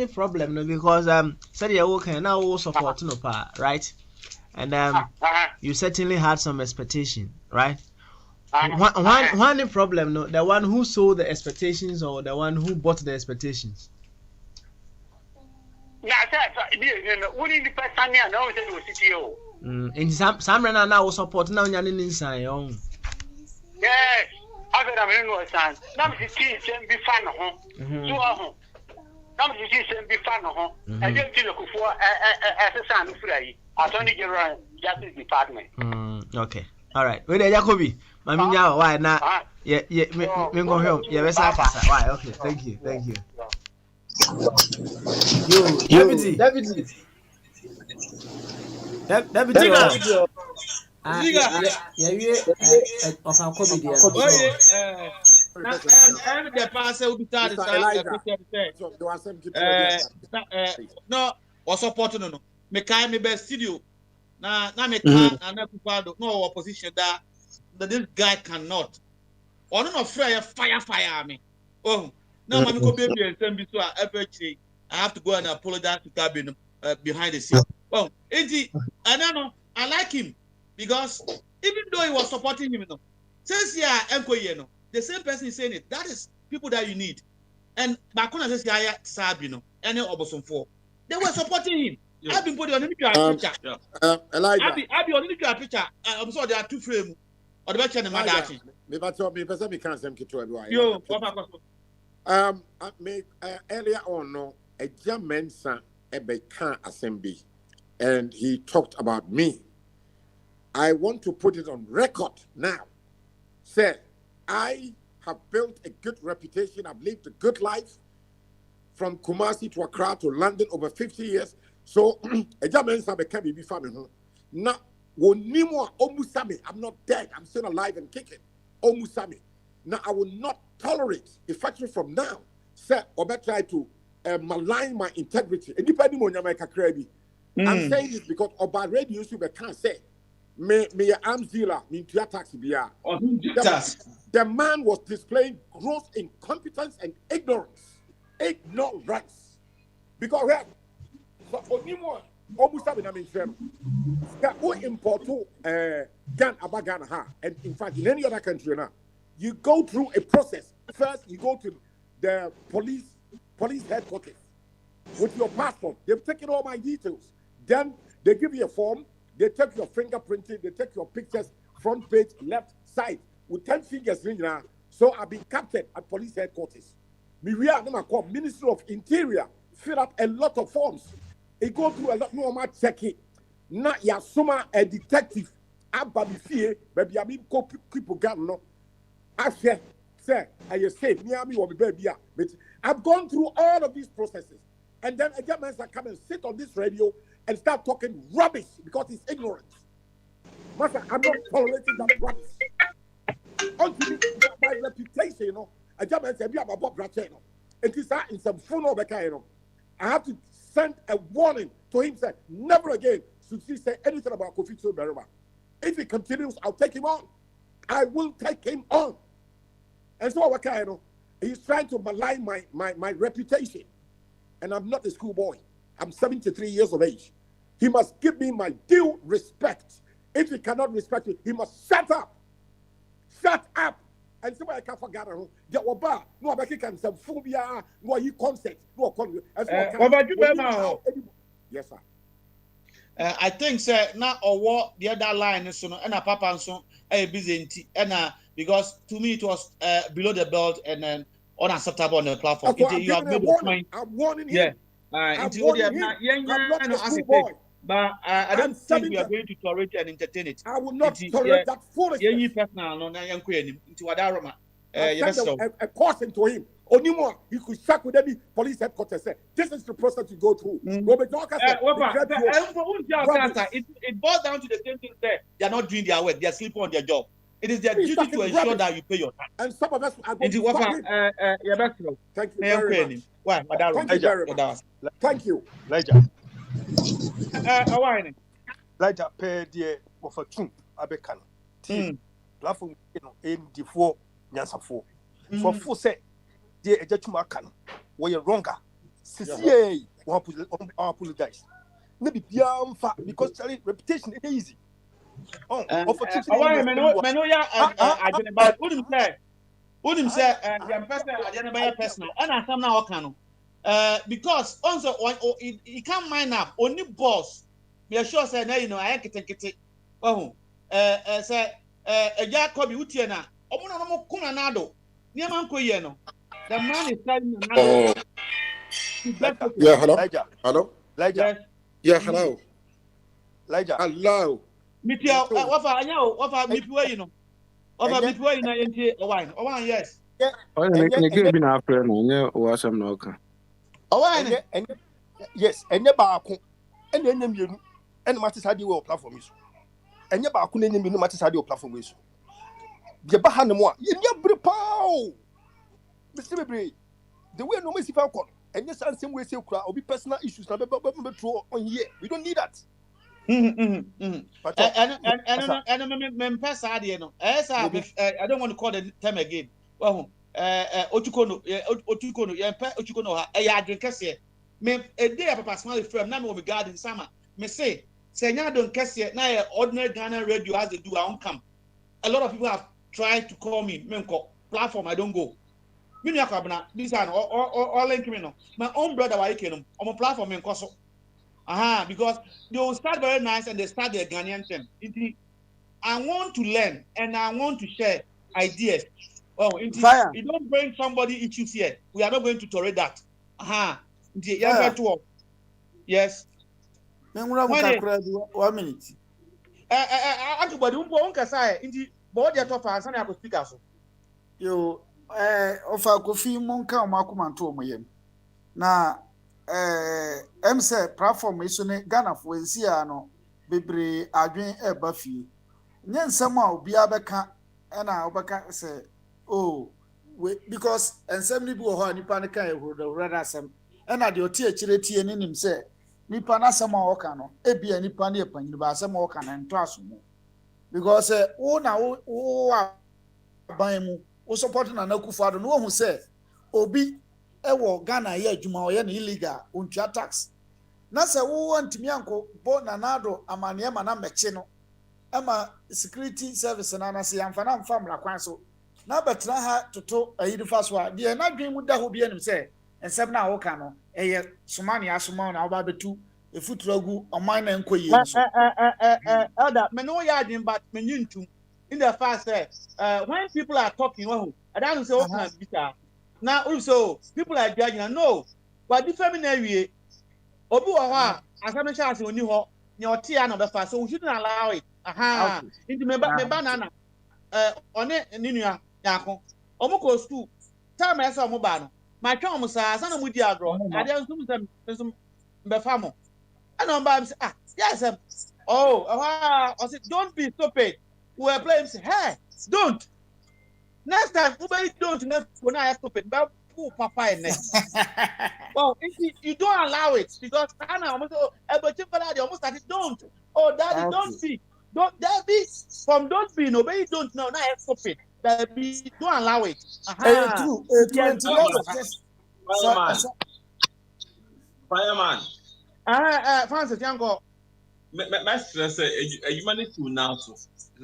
problem no because said you okay now support no pa right and you certainly had some expectation right. One problem, no, the one who sold the expectations or the one who bought the expectations. In some rena now support now inside. Yes, I got a no sign. Now the team be fun home. Now the team be fun home. I just look for as a son free. Attorney General Justice Department. Okay. All right. Wait there, Jacobi. Mami now why na me go home. Yeah, we say why. Okay. Thank you. Yo, Deputy. Of our comedy. The pastor will be tired. No, or support no. Me kind me best studio. Na me can and no opposition that this guy cannot. Or no fire me. Oh, now me go baby and send me to a FHA. I have to go and apologize to Tabin behind the scene. Well, I like him because even though he was supporting him, since the same person is saying it. That is people that you need. And Bakuna says Sabino, and Oboson 4. They were supporting him. I've been putting on him picture. Elijah. I've been on him picture. I'm sorry, there are two frames. Or the back and the Madachi. Me can't say Kitwa. Yo, earlier on, no, a German son, a Bekan assembly, and he talked about me. I want to put it on record now. Say, I have built a good reputation. I've lived a good life from Kumasi to Accra to London over 50 years. So, a German son can be family. Now, I'm not dead. I'm still alive and kicking. Omusami. Now, I will not tolerate, effectively from now, say, or try to malign my integrity. I'm saying this because about radio, you can't say, me arms dealer, me to taxi beer. The man was displaying gross incompetence and ignorance. Ignorance. Because, almost having a mention. Who import gun abagana ha, and in fact in any other country now, you go through a process. First, you go to the police headquarters with your passport. They've taken all my details. Then they give you a form. They take your fingerprinting. They take your pictures, front page, left side with 10 fingers in now. So I've been captured at police headquarters. Ministry of Interior fill up a lot of forms. It go through a lot more checking. Not yasuma a detective. Ababi fear, baby. I mean, people got no. I say, I say, Miami will be baby. But I've gone through all of these processes, and then a gentleman come and sit on this radio and start talking rubbish because he's ignorant. Master, I'm not tolerating that rubbish. Until my reputation, you know, a gentleman said, "I'm about Brache, it is in some phone over I have to send a warning to him, say, never again should he say anything about Kofi Beruma. If he continues, I'll take him on. I will take him on. And so he's trying to malign my reputation. And I'm not a schoolboy. I'm 73 years of age. He must give me my due respect. If he cannot respect me, he must shut up. Shut up. And so I can't forget no I can some phobia, no you concept, no yes, sir. I think sir now or what the other line is so and a papa and so a busy and because to me it was below the belt and then unacceptable on the platform. You have made a point. I'm warning him. But I don't think we are going to tolerate and entertain it. I will not tolerate that foolishness. A caution to him. Only he could check with any police headquarters. Say, this is the process to go through. It boils down to the same thing there. They are not doing their work. They are sleeping on their job. It is their duty to ensure that you pay your tax. And some of us are going to Thank you very much. Thank you very much. Thank you. Elijah pay the offer two abekan. Platform ND4 Nyansafo. For full say the ejatuma kan we wronger. CCA apologize. Maybe biamfa because reputation is easy. Oh, offer two. Wouldn't say personal and some now can. Because also he can't mind up only boss. Me sure say na you know I kete. Oh, say Jacob Utiena. Omo no kuma na do. Niam anko ye no. The man is telling me. Yeah, hello. Hello. Elijah. Yeah, hello. Elijah. Hello. Mitia wafa mipiwe you know. Over mipiwe you know enti owan yes. Oh, ne get bi na afre no nye o asem na oka. Yes, and your barco, and then you and Matis had your platform is. And your barco name you Matis had your platform is. The Bahanamo, you never pow. Mr. Bray, the way no Missy Falcon, and yes, and same way say will be personal issues on here. We don't need that. But I don't want to call the term again. Well, Ochukono, ha, drink me a day a papa small firm na me o me garden summer me say nya don kese na ordinary Ghana radio as they do I won't come. A lot of people have tried to call me platform I don't go. Me nya kwabna this an all link me no. My own brother why you on my platform me nkoso. Because they will start very nice and they start their Ghanaian thing. I want to learn and I want to share ideas. You don't bring somebody issues here. We are not going to tolerate that. Yes. 1 minute. Everybody won't say but they talk and I could speak as yo ofa kofi monka makumanto omoyem na em say platform iso ne Ghana for ensia no bebre adwen eba fie nye nsem a obi abeka na obeka say because ensem ni bi wo ho nipa ne kan ehuro asem na de oti akire tie ne nim say nipa na asem a woka no ebia nipa ne epanyin ba asem a woka na nto asomo because wo na wo aban mu wo support na Akufo-Addo no hu say obi ewo Ghana ye adwuma o ye na illegal ontua tax na say wo antimi anko bo na nado amane ma na meche no ama security service na na say amfa na mfa mra kwan so na betra ha toto ayidi faso a de na dwen mu da ho bi anim say ensem na wo ka no eye somane asoma na wo ba betu efuturagu oman na nkoye so elder me no yardin but me nyintu in the fast when people are talking I don't say okay bitter now also people are judging no but different na wie obi wo ho asame chance oni ho ne ote ya na be fast so we shouldn't allow it into me banana one ninua yako omuko school time ese omo ba no ma twa omo sa na mu di agro ade nsum be famo and on by say yes I said don't be stupid we are playing say hey don't next time nobody don't next when I stupid but who papa next well you don't allow it because Anna almost almost started don't daddy don't daddy from don't be nobody don't know now stupid that be don't allow it true Fireman Francis Yango my stress a humanity now so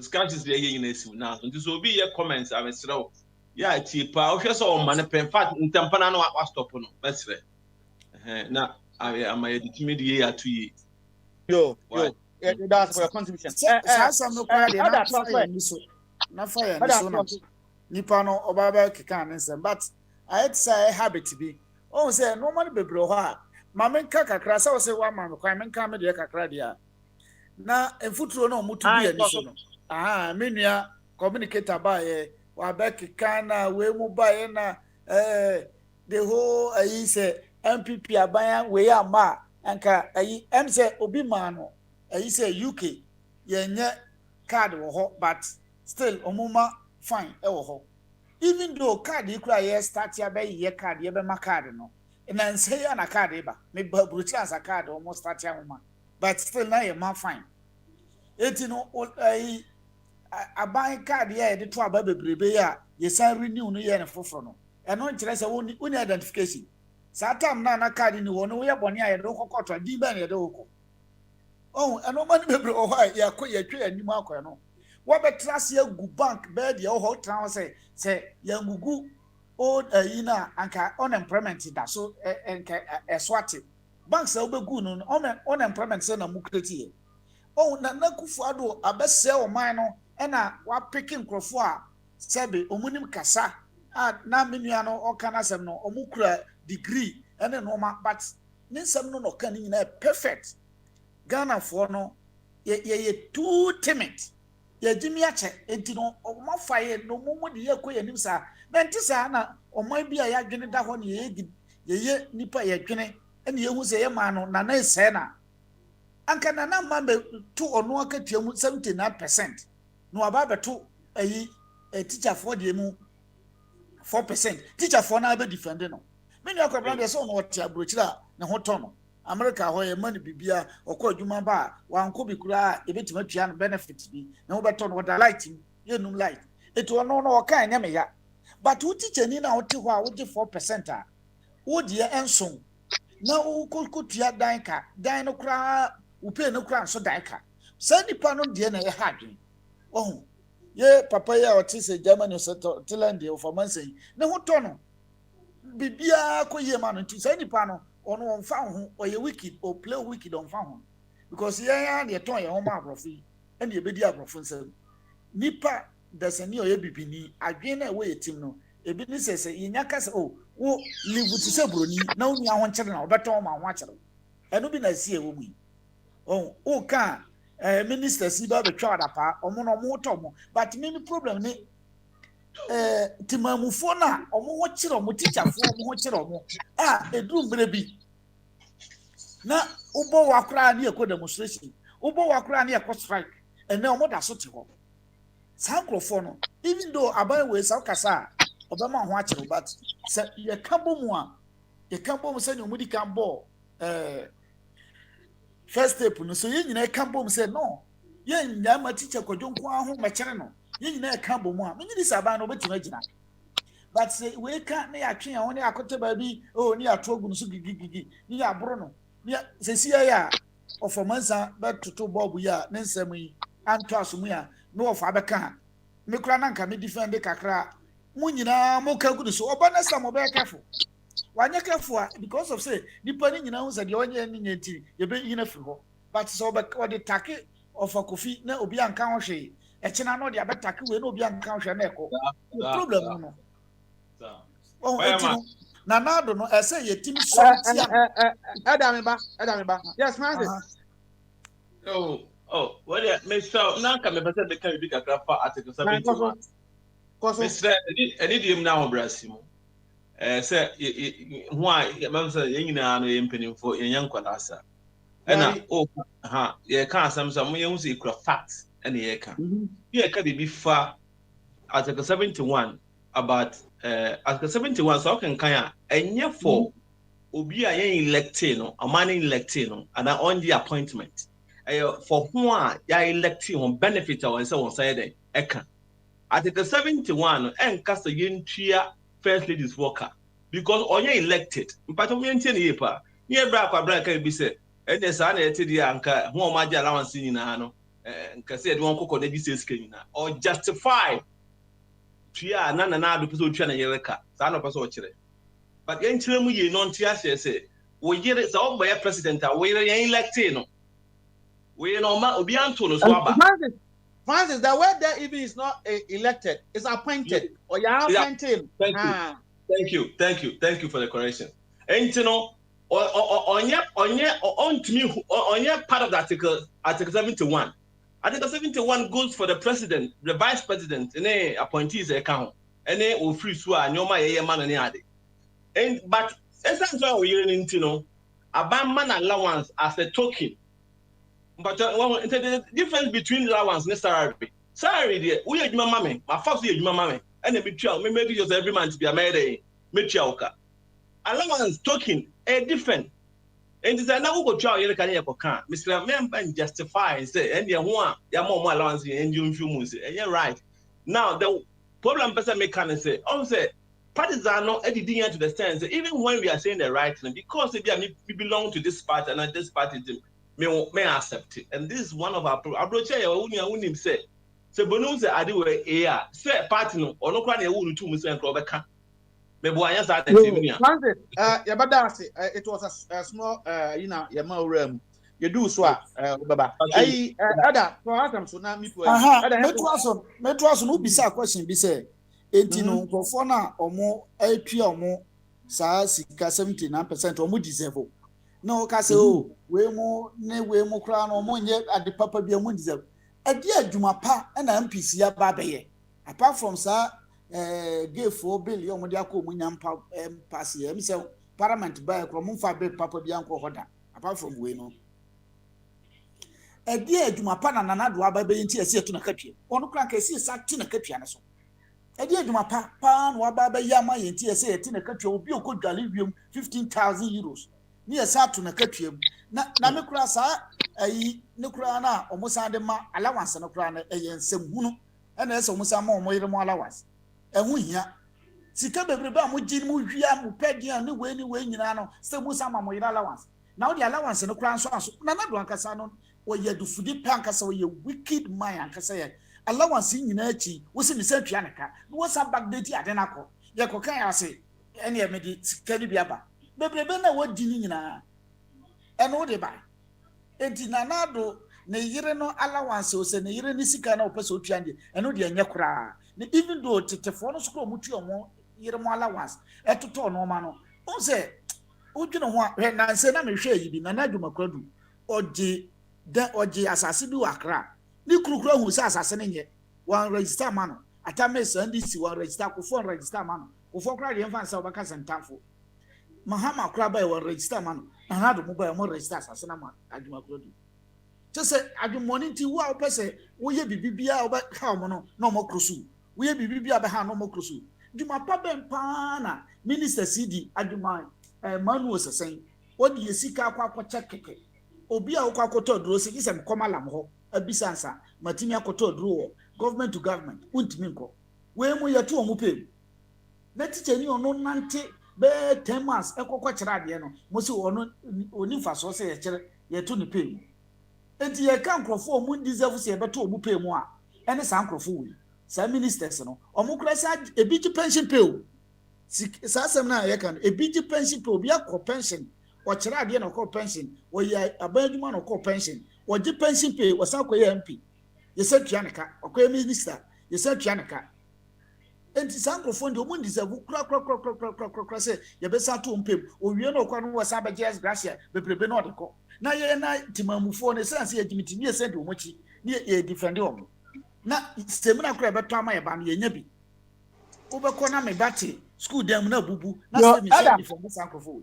scratches the now so this will be your comments I'm slow yeah cheaper I just saw man in fact in tampana no was stop no best na I am a media to you yo that's for your contribution no kwade na fire no nipa no obaba keka nsem but I had say habit be say no man bebre ho a mamenka kakra sa wo say wa man kwa menka me de kakra dia na enfuturo no mutu bi ani so no menua communicator ba ye wa back kana we mu ba ye na the whole ayi say MPP aban we ama anka ayi em say obi man no ayi say UK ye nye card wo ho but still omuma fine e wo ho even though card ikura ye start ya be ye card ye be ma card no na say ya na card e ba me bruchi as a card almost start ya uma but still na ye ma fine etino aban card ye de to aba bebrebe ya ye san renew no ye ne foforo no eno nkire se woni identification satam na card ni wo no ye bone ya ye do kokoto di ba ne ye do ko eno mani bebre o ha ye akọ ye twa anim akọ no wo betra se agu bank be de o ho tran se ye ngugu old na anka unemployment da so enka eswati banks e obegu no unemployment se na mu kreti na Akufo-Addo abese o man no na wa picking crofo a sebe omunim kasa na menua no o kana sem no omukura degree ene no ma but ninsem no kan ni na perfect Ghana for no ye too timid ye jimi ache enti no o ma faye no mumu de ye koye nim sa na nti sa na o man bia ya dwene da ho ne ye nipa ye dwene ene ye hu se ye man no na ese na anka na ma be to ono akatua mu 79% no aba be to ayi teacher for de mu 4% teacher for na be defend no me nua kwa brother so no wote abrochira ne ho to no America ho ye mani bibia okọ adwuma ba wanko bi kura ebetima tua no benefit bi na wo beto no wo da light ye num light eto no no oka anya me ya but wo teacher ni na wo te ho a wo de 4% a wo de enson na ukokutia danka dan no kra upe no kra so danka sa nipa no de na ye hadwen oh ye papa ya otise Germany so Thailand de for man say ne ho to no bibia koye ma no nti sa nipa no ono onfa ho oye wicked or play wicked onfa ho because ye ya de ton ye ho ma agrofi and ye bedi agrofo nsem nipa dasani oye bibini adwen na we yetim no ebi ni sese yinya kase o wo live to say broni na oni ahon kyere na obeton ma ho akyere eno bi na sie wo mu o ka minister si ba betwa adapa omo no mo to mo but me problem ni timamufo na omo ho kyere omo teacherfo omo ho kyere omo eduru mbre bi na ubo wakra na ekọ demonstration ubo wakra na ekọ strike ene omo da so te ho sankrofo no even though aban we sa kasa obama ho akyere but se ye kambo mu a ye kambo mu se ni omudi kambo first step no so ye nyina kambo mu se no ye nyina ma teacher kodwonko aho ma kyere no ye nyina kambo mu a me nyidi saban no betima gina but say we can na ya twen ho ne akote ba bi o ni atogu no so gigigigi ni ya bro no ni se sia ya ofomansa betoto bobu ya ne nsam yi anto asomu ya no of abeka me kura na nka me defend kakra mu nyina mo ka gudu so oba na sam oba careful wanya careful because of say nipa ni nyina hu say de onye ni nyenti ye be yina fi ho but so oba the take of a coffee na obi anka ho hwe e china no de abetake we na obi anka ho hwe na eko problem no oh etino na nado no e say yetimi so tia Edamiba yes man what me so na ka me pese de kan bi kakra fa article 71 Mr. Any dim now Brasim. Say, why, Mamma, you know, impeding a young quadasa. And ye can't some young secret facts, and ye can. Ye can be far Article 71 about Article 71, so can Kaya, and ye for Obi a electino, a man electino, and on the appointment. For whom ya electing on benefit or so on Saturday, Ekan. Article 71 and cast a year first ladies worker because on you elected. But we ain't any paper. Near Braka can be said, and there's an anchor who might allowance in Nano and Cassette won't cook on the business or justify Tia Nana person China Yereka, son of a soldier. But ain't tell me non Tiasia say, we get it all by a president, we ain't elected. We know Obianto Swaba. Francis, the word there even is not elected, it's appointed. Or you are appointed. Thank you for the correction. And you know, on your part of the article 71. Article 71 goes for the president, the vice president, and they appointees account, and they will free swa and your man and yard. And but essentially we're in a man allowance as a token. But the difference between allowance and salary. Salary, dear, we are my mammy, my first year, my mammy, and a bit child, maybe just every month to be a married Michioka. Allowance token a different. And it's another go child, you can Mr. Member justify and say, and you want your more allowance and you few months. And you're right. Now, the problem person may come and say, parties are not editing to the sense, even when we are saying the right thing, because we belong to this party and this party. May accept it. And this is one of our approach. Unim say, Bonus Adiwe Ea, say partner or no cranny wound 2 Mr. and Robert. Maybe I answer that. It was a small, Yama room. You do swap, Baba. Ada, for Adam, so now me. Metros no bisa question be say, 18 for na or more, AP or more, sa 79% or more deserve. No, Casse, we more, we more crown or more yet at the papa be a moon deserve. A dear Jumapa and MPC Babaye. Apart from Sir, gave 4 billion Modiaco Munyam Passy himself, Parliament by a Cromunfa Papa Bianco Hoda, apart from Bueno. A dear Jumapa and another Wababe in Tia to the country. On crank a sea sat in a capiano. A dear Jumapa, Pan Wababa Yama in TSA in a country will be a good gallium 15,000 euros. Near Saturn a catrium. Namicra sa a nucrana or Musadema allowance and a crana a yen sem huno, and as almost a more allowance. And we here sika bebrebe a mo gyi mo hwia mo pɛdia ne we nyina no sɛ mo sama mo yira allowance na the allowance no kura nso na do ankasa no oyɛ dufudi pa ankasa oyɛ wicked man ankasa yɛ allowance nyina achi wo se ne sɛ tua ne ka wo sa backdate ade na kɔ yɛ kɔ kan ase ɛne yɛ me di sika bi aba bebrebe na wodi ni nyina ɛno de ba enti na do ne yire no allowance o se ne yire ni sika na opɛ sɛ otua ndi ɛno de ɛnyɛ kura ne even though tetefo no so ko mutu omo yire mo allowance ɛtotɔ no ma no o se udwene ho a na nse na me hwɛ yi bi na adwuma kwadu oje asase bi wakra ni kurukura hu se asase ne nye wan register ma no atame sandisi wan register ko phone register ma no ko phone kra de mfa nsa obaka sentamfo mahama kra ba wan register ma no na do mobile mo register asase na ma adwuma kwadu to se adwumoni nti wo a opese wo ye bibibia obaka mo no na mo krosu wo ye bibibia ba ha no mo krosu dwuma pa ben pa na minister CD adwuma manu osesen odi yesika akwa keke obi a okwa koto duro se kisem komalam ho abisansa matimi akoto duro government to government untimi nko we mu yeto omu pem na teacher ni ono nante be 10 months ekokọ kira de no mo se ono oni faso se ye kire yeto ni pem enti ye kan krofo omu deserve se beto omu pem a ene san krofo wi sa ministers no omu kura sa ebiji pension pay o sasem na ye kan ebiji pension pay obi akọ pension o kira de no kọ pension o ye abadwuma no kọ pension o ji pension pay o san kọ ye MP ye se tua ne ka o kọ minister ye se tua ne ka enti san krofo de omu deserve kura se ye be sa to ompem o wie no kọ no wo sa be jes gracia bebrebe no de kọ na ye na timamufo ne sense ye jimitimi ye se de omochi ne ye defend omo na semina kura beto ama ye ba no ye nya bi wo be kọ na me bati school dem na bubu na se mi se defend san krofo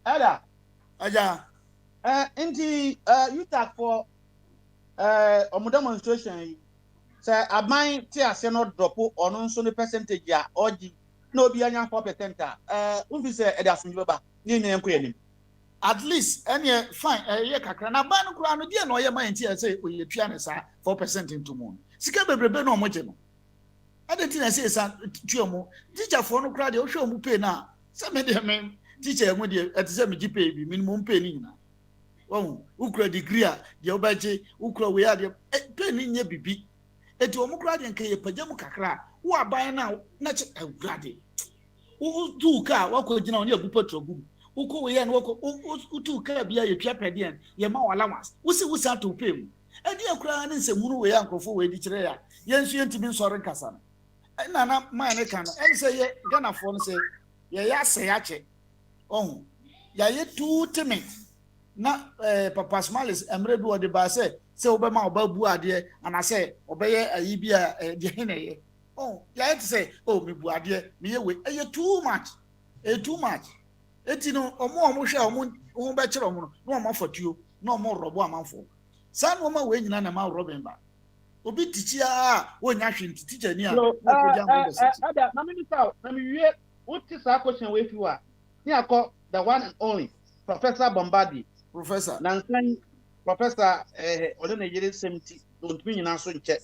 Ada aja inti you talk for omo demonstration say aban ti ase no drop ono nso ne percentage a oji na obi anya 4% unfi say e da sunji ba ni nyen ko yanim at least any fine ye kakra na ban no kura no die na oye man ti say oye tua ne sa 4% into mo sika bebrebe na omo je no adeti na say sa tua mo teacher for no kura de o hwe omo pay na say me de me teacher mu de etise me gipe bi minimum pay ni nyina wo ukura degree a de obaje ukura we ya de pay ni nya bibi eti omo kura de nka ye pagam kakra wo aban na che awurade wo du ka wa ko gina oni abu petrol uko we ya no ko utu ka bia ye twa pedian ye ma wala was wusi ato pay mu edi akura ne nsemu we ya nkofo we di kire ya ye nsu yentimi nsore nkasa na na man ne kan en say ye Ghana for no say ye ya se ya che oh ya ye two timid na papa smiles emre bi ode ba say obema obabu ade ana say obeye ayi bi a de hineye oh ya ye say oh me bu ade me ye we too much eti no omo hwe omo be kire omo no omo fatuo na omo robo amanfo san no ma we nyina na ma roben ba obi tichia wonya hwe teacher ni a ada na minister na me wie uti sa question we fi wa ni akọ the one and only Professor Bombardi Professor Nansan Professor ode na yere 70 don't mean na so nche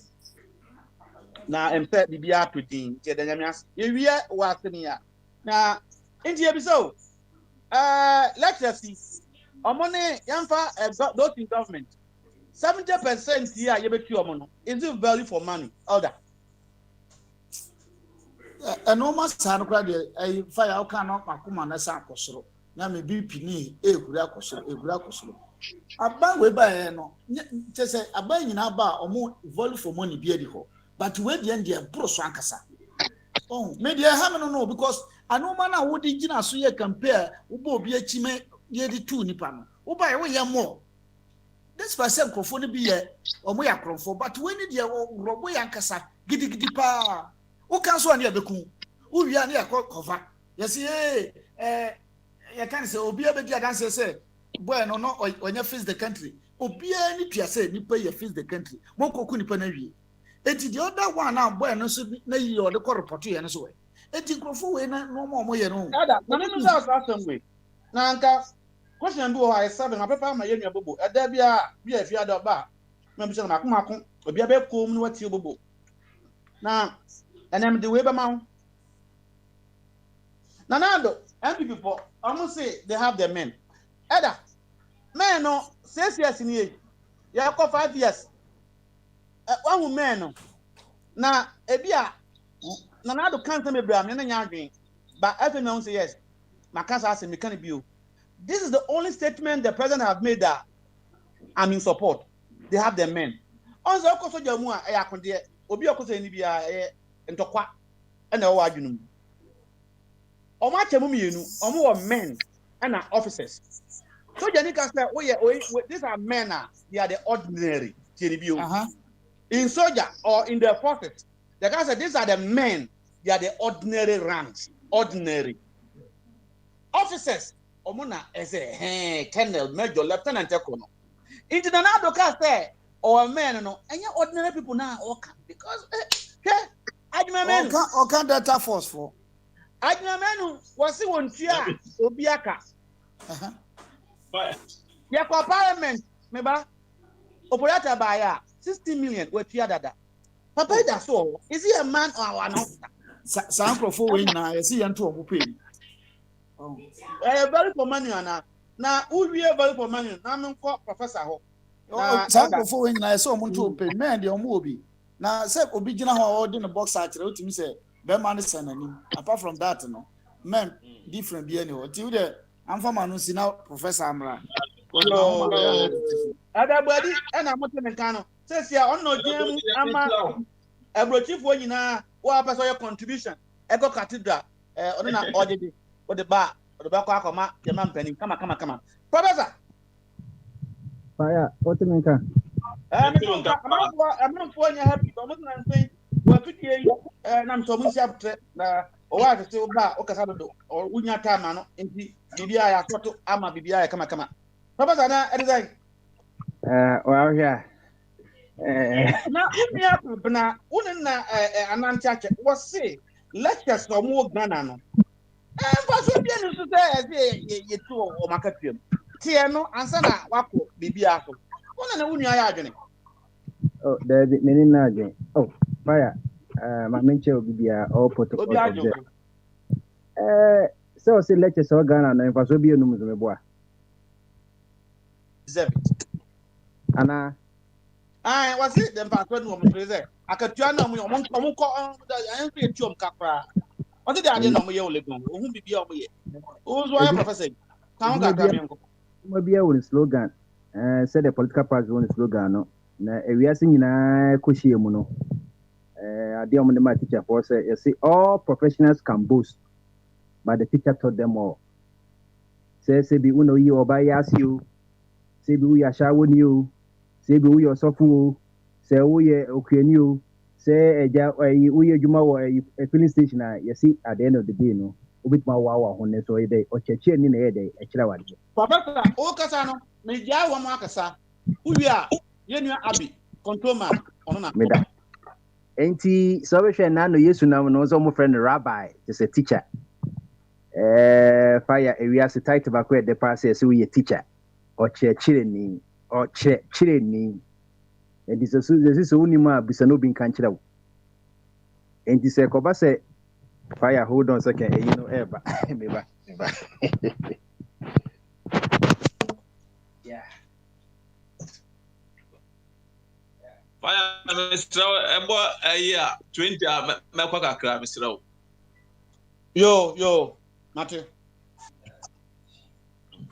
na empe bibia tudin che da nyamias ye wie wa asenia na india biso let's see omone yamfa those in government 70% here ye betu omono is it value for money order normal san kra de fire o kan no makoma na sa akosoro na me BP ni ehura akosoro aban we ba no che se aban nyina ba omo value for money bi edi ho but we de ndie bro so ankasa oh me de ha me no because anoma na wo di gina so ye compare wo ba obi achime ye di tu nipa no wo ba ye wo ye mo this percent krofo no bi ye omo ya krofo but we ni de robo ya ankasa gidigidi pa wo kan so ani abeku wo wi ani akova yes you can say obi abedi adanse say boy no onye face the country obi ani tua say nipa ye face the country mo koku nipa na wie enti the other one na boy no so na yi o de ko report ye no so we enti krofo we na no mo ye no ada na me no say we na nka question bi o ha esa be na papa ma ye nua bobo eda bi a fi ada ba me bi say na makoma obi abe ko mu no wati bobo na enem de we be ma Nanado, MPP for almost say they have their men. Eda, men no 6 years in here. Yeah, 5 years. One man no. Na ebia Nanado can't tell me bra me na nyadwen. But FML say yes. Makasa say me can be. This is the only statement the president have made that I'm in support. They have their men. On the okoso jamu a akonde obi okoso ni bia ntokwa na o adwunum. Omo achemu mienu, omo wo men and officers. So Janika said, these are men, they are the ordinary. In soldier or in the forces, the guy said, these are the men, they are the ordinary ranks, ordinary. Officers, Omona as a colonel, major, lieutenant, econo. Into the Nadoka said, or men, no, and your ordinary people now, because, I remember, or can't data force for. I remember, was he one tia, Obiaka. Yeah, for parliament, meba operator buyer 60 million with Tiadada. Papa, that's all. Is he a man or an officer? Some for win now, I see into a pay. I very for money, now, who we are very for money? I'm not Professor Ho. Some for win, I saw Monto pay, man, the Omobi. Now, said Obijana or in a box at the me say, Berman is an apart from that, no, men different be anyway. Till there, I'm from Anusina, Professor Amra. Everybody, and I'm not in Kano. Says here on no gym, I'm a brochief when you know what happens your contribution. Echo Cathedral, on an audit or the bar or the back of the man penny. Come on. Professor. Fire, what do you mean? I'm not for you happy, but I'm saying, well, 58, and I'm so much up to or I still back or Casado or Unya Tamano in the BBI. I'm a BBI. Come on. Professor, anything? Well, yeah. Now, Anancha was say, lectures for more Granano. And for so bien to say, you two or Macatium. Tiano, Ansana, Wako, BBI. One and Unia. Oh, there's many nagging. Oh, fire. My mentor will be all put up. So, say lectures or Ghana and for so be a number of boy. Anna. I was it then past 1 woman there. I could join them with the chum capra. What did I do? No, you only go. Who be over here? Who's why professor? Maybe I will slogan. Said the political party one slogan. No, we are singing a cushy mono. I dear my teacher for say, you see, all professionals can boast, but the teacher taught them all. Say, be uno you or by ask you. Say, we are showing you. Say, we are sofu. Say, we are okay new. Say, we are Juma or a filling station. You see, at the end of the day, no, with my wow on this way day or church in a day, a child. Papa, oh, Casano, may Jawa Macasa, who we are, Yenu Abbey, control man, on a ain't he so no yes now knows almost friend the rabbi, just a teacher. Fire we have to tight tobacco at the process, we a teacher or chilling or chilling. And this is only my Bisano being canceled out. And this a say, fire, hold on a second, you know, ever. Yeah. Fire, Mr. A year 20 Makwaka, Mr. Yo, Matthew.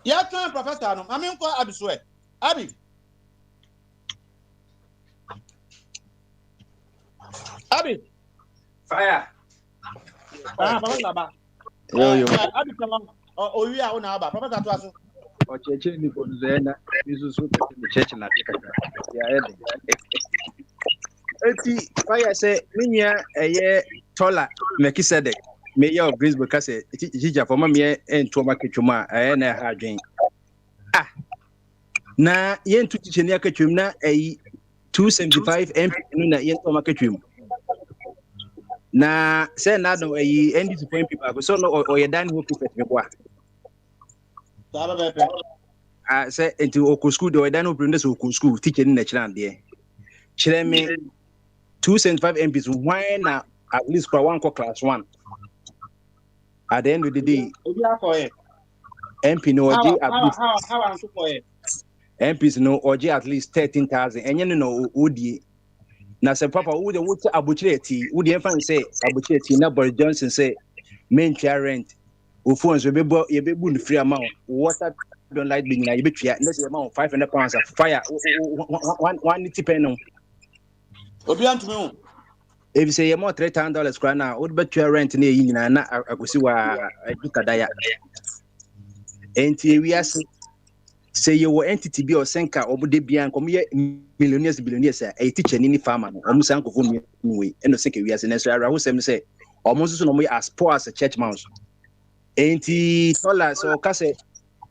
Yeah, Professor, I mean, what Abby swear. Abby. Fire. Yo. Abby, oh, we are on our Professor to us. Or church for Zena, Jesus with the church and fire say, Minya, a year taller, Melchizedek, mayor of Greensburg, Cassette, teacher for Mamma and Toma Kitchuma, and a hard drink. Na yen to teach near Kitchum na a 275 MP na yen Toma Kitchum. Na say no a end disappoint people, so no or a dine who prefer me. Say into Oko school, though I don't bring this Oko school teaching in the channel there. Chile me 275 MPs, why now at least for one class 1. At the end of the day, Obi MP no OG at least how am for it? MPs no OG at least 13,000. And you know Udi. Now say Papa who the water abucheti, who the infant say abucheti, na Boris Johnson say main rent. Phones will be the free amount. Water don't like being a bit let's say amount £500 of fire. One pen. Obi If you say more $3,000 cry now, would bet your rent near you and I could see what I do. And we are say your entity be or senka or would be and come here millionaires, billionaires, a teacher in any farmer, almost uncle for me, and the second we as an answer. I was say almost no way as poor as a church mouse. Ain't he dollars or casse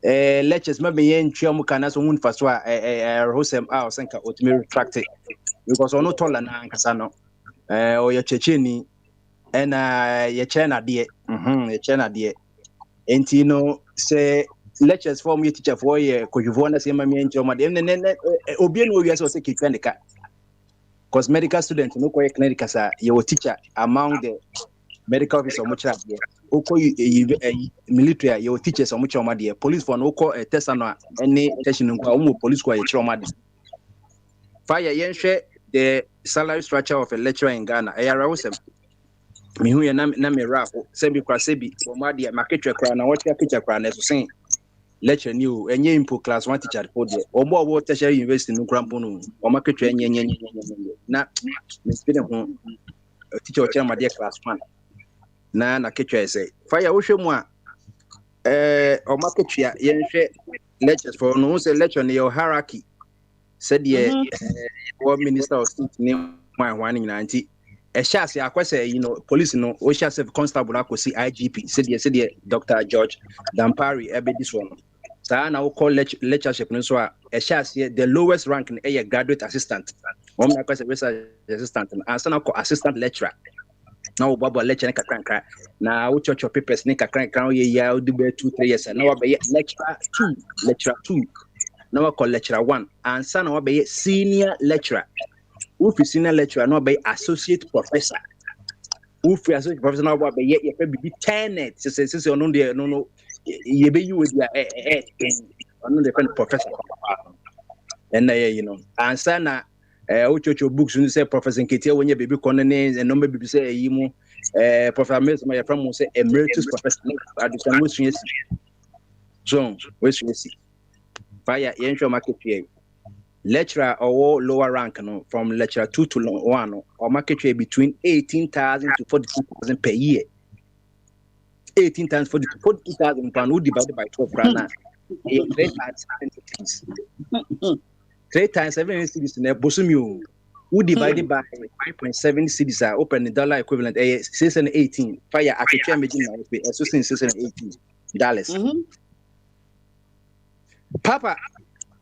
lectures maybe in Chiamucanas on Faswa, Rosem, our senka, or to me retracted because on no taller than Casano. Or your chechini and your china dear, your china dear. And you know, say lectures for me teacher for ye, could you want to see my main job? And then Obian will also say clinical. Because medical students, no quite clinical, your teacher among the medical officer, much up there. Oko military, your teachers are much on my dear. Police for no call a test on any session, police for a trauma. Fire yen share the salary structure of a lecturer in Ghana. I was me who na me rap sebi kwa sebi omadi market kra na what picture kra na so say lecture new enye impo class 1 teacher report there omo tertiary university no krampo no o market enye na me spede ho teacher o chairman there class 1 na ketwa say fire wo hwemu a o market yen hwe lectures for no say lecture ne your hierarchy said ye minister of state name one in 90 a shas akwese you know police no o shas constable akosi IGP said ye Dr. George Dampari ebe this one sa na we call lectureship no so a shas the lowest rank in a graduate assistant one akwese research assistant and sana ko assistant lecturer now baba lecture kakranka na we church papers ni kakranka ye ya o be 2-3 years na we be lecturer 2 na we call lecturer 1 and sana we be senior lecturer. Ufi senior lecturer no be associate professor. Ufi associate professor no be ye be tenet. Say no there no ye be you with your no the kind of professor. And you know. And sana uchocho books you say professor Nketia when ye baby konene and no be say yimu professor Mills my from say emeritus professor addition which you see. So which you see. Fire yen market here. Lecturer or lower rank no from lecturer 2 to 1 or market rate between 18,000 to 42,000 per year. 18,000 to 42,000 pound would divided by 12 grand. 3 times 7 cities in a bosom would divided by 5.7 cities are open the dollar equivalent 618 fire at the chairman so since $618. Papa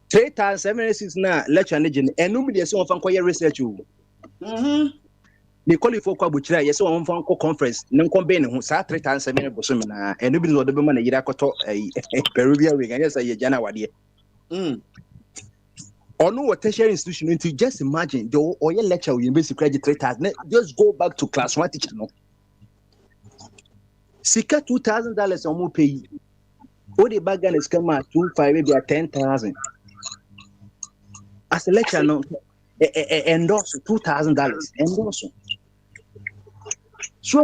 3 times 7 6 na lecture engine and nobody is on for research they call it for kwabuchira yes on for conference no combine who sa 3 times 7 bosom na and nobody would be man yira koto Peruvian we yes say jana wade or no tertiary institution into just imagine the or your lecture university credit 3 times just go back to class 1 teacher no sika $2,000 or more pay all the bag is come at 2.5 maybe at 10,000 as a lecturer no endorse $2,000 endorse so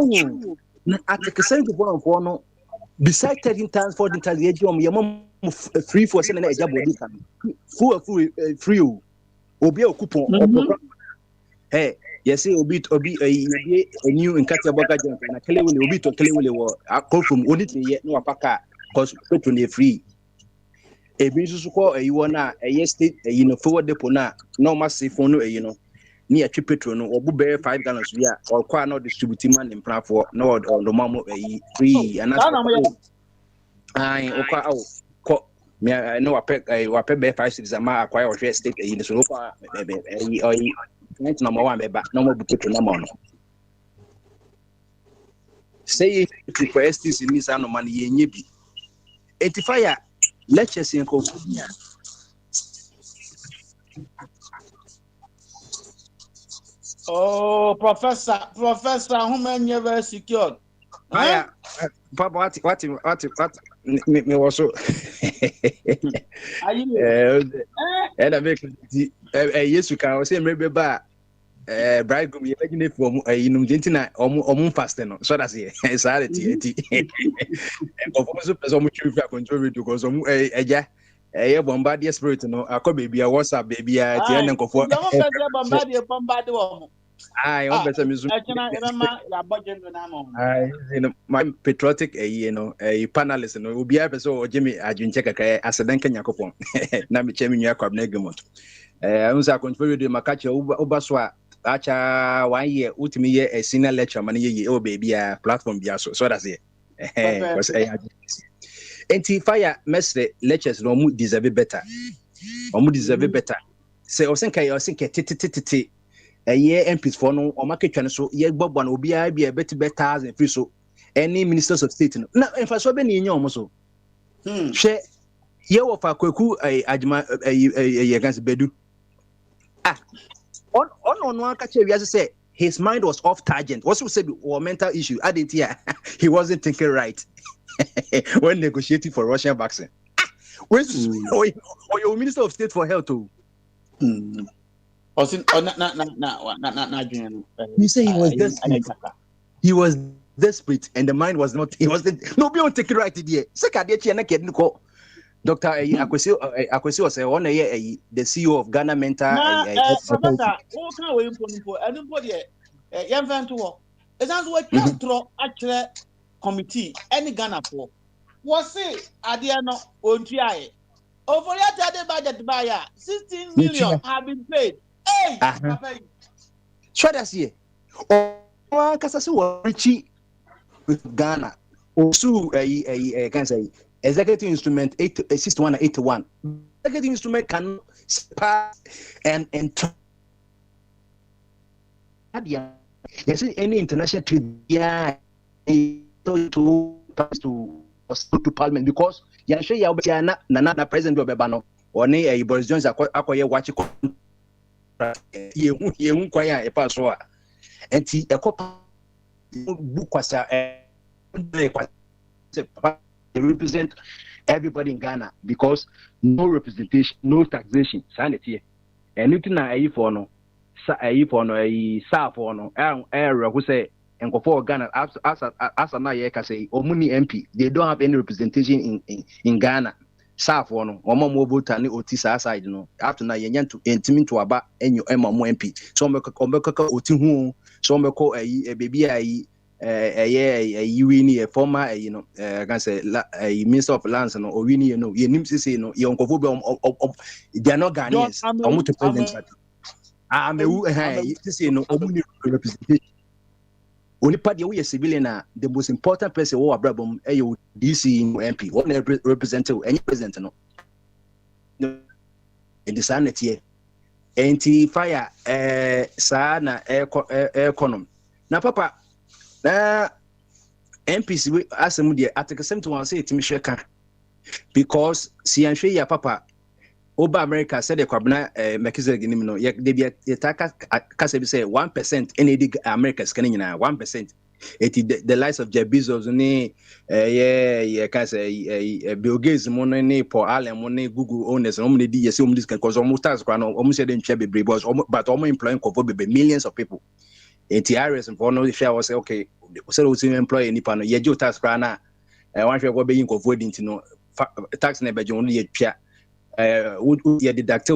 at the percent for no beside 13 times 14 times your mom free for sending a job free obi a coupon hey yes obi a new in Katia Boga na kele obi to kele wo akọ from only ye no apaka cause petrol free ebi nso ko eyiwo na state you know forward depot na normal safe no you know near cheap petrol no obu be 5 gallons we are or kwa no distribute man in plan for no on the mamo free and ai okwa aw ko me no wape be 5 cities ama acquire or state you know so okwa point number 1 be ba no mo petrol na mo no say if for STC ni sa no man ye nye bi etifire lectures in California. Oh, Professor, who man never secured? Papa, what? Me also. Are you? And I make yes, you can say maybe ba bridegroom you making it from na fast no so that's it. It's reality. Of course, person much control radio because eja bombardier spirit no akọ baby a WhatsApp baby a tie na nkofo. Don't bombard one. I on better me my patriotic a panelist no obi a person o Jimmy adwinche kakra asedan kenya kopon na me chemi nua kwab na gemot unsa control de makache oba so a acha 1 year ultimi year a senior lecture man ye o baby a platform bia so that's it because enti fire mesre lectures no mu deserve better say o think titi MPs for no o maketwa so ye gbogbo na obi a bia beti better free so any ministers of state no na in fact so be ni nya omo so hwe ye wo fa kwaku ajima ye gans bedu on aka che wi say his mind was off target what we said or mental issue I didn't hear he wasn't thinking right when negotiating for Russian vaccine or your minister of state for health too. You say he was desperate. He was desperate, and the mind was not. He wasn't. No, be on take it right here. Dr. Akwesi was on the CEO of Ghana Mental. Professor, who can we improve? Anybody? Young man to it's not what just throw actually committee any Ghana for. Was it Adiano on TI? Over the budget buyer 16 million have been paid. Hey, Papa. Try that here. Oh, Kasasi was richie with Ghana. Also, can say executive instrument 6181. Executive instrument can pass and yes, any international treaty to pass to Parliament because you sure you are not president of Bebano or nay Boris Johnson acquire watch you kwaya e pass so enti e ko book kwasa represent everybody in Ghana because no representation, no taxation. Sanity. Anything I for no, sa for no. Who say and go for Ghana as na ye can say Omuni MP. They don't have any representation in Ghana. Sa for no. Omo mo vote ni oti sa side no. After na ye nyan to intimi to aba enyo mo MP. So me kaka oti hu. So me ko baby you win a former can say minister of lands no or win you know you nim say no you uncle they are not Ghanaians I'm to president I'm a say no representation only party we civilian the most important person who abrabom DC MP what representative any president no in the sanity anti fire sana economy na papa MPs we asem de article 71 say etimi hweka because si anhwe ya papa oba America said the kwabna Melchizedek nim no ye de taka kasa bi say 1% NAD America scan nyina 1% the lies of Jeff Bezos ni can say Bill Gates mo ni Paul Allen mo ni Google owners no mo di yes mo dis because almost tax kwa no almost say dem share be but almost employing millions of people. ATRS and for no share was okay. So we employ any panel. Ye jo tax prana. One share go be in voting to no tax never only ye pia. Would ye deduct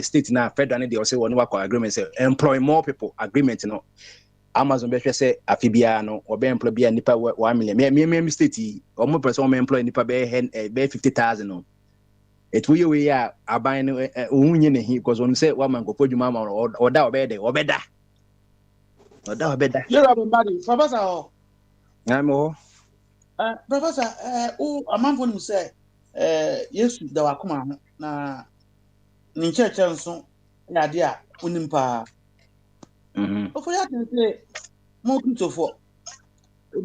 state na federal they say one work agreement say employ more people agreement no. Amazon be say afibia no or be employ be nipa 1 million. Me state or more person employ nipa be 50,000 no. It we ya aban no unye ne because when say one man go poduma or da obede obeda. You're a body, Professor. I'm all. Professor, a man for him say, yes, the Wakuma, na Nincha Chanson, Nadia, Unimpa. But for that, say, more to for.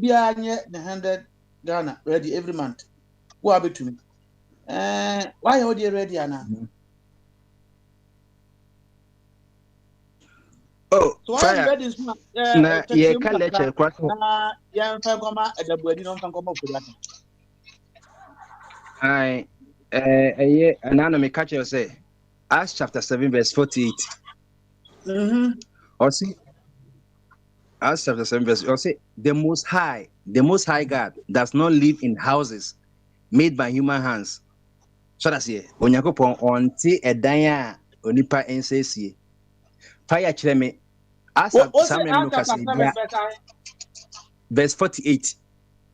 Be a near the 100 Ghana ready every month. Who are to me? Why are you ready, Anna? Oh, So I am fire. ready to Na ye check ka lecture kwaso. na ya mfa koma edabuadi no mfa koma fudaka. Ai anana me catch you say Acts chapter 7 verse 48. Or see Acts chapter 7 verse or say the most high God does not live in houses made by human hands. So that's here. Onyakopon onti edan a onipa ensesie. Fire kyerɛ me. Asa What's the Samuel no chapter kase 7 verse 48.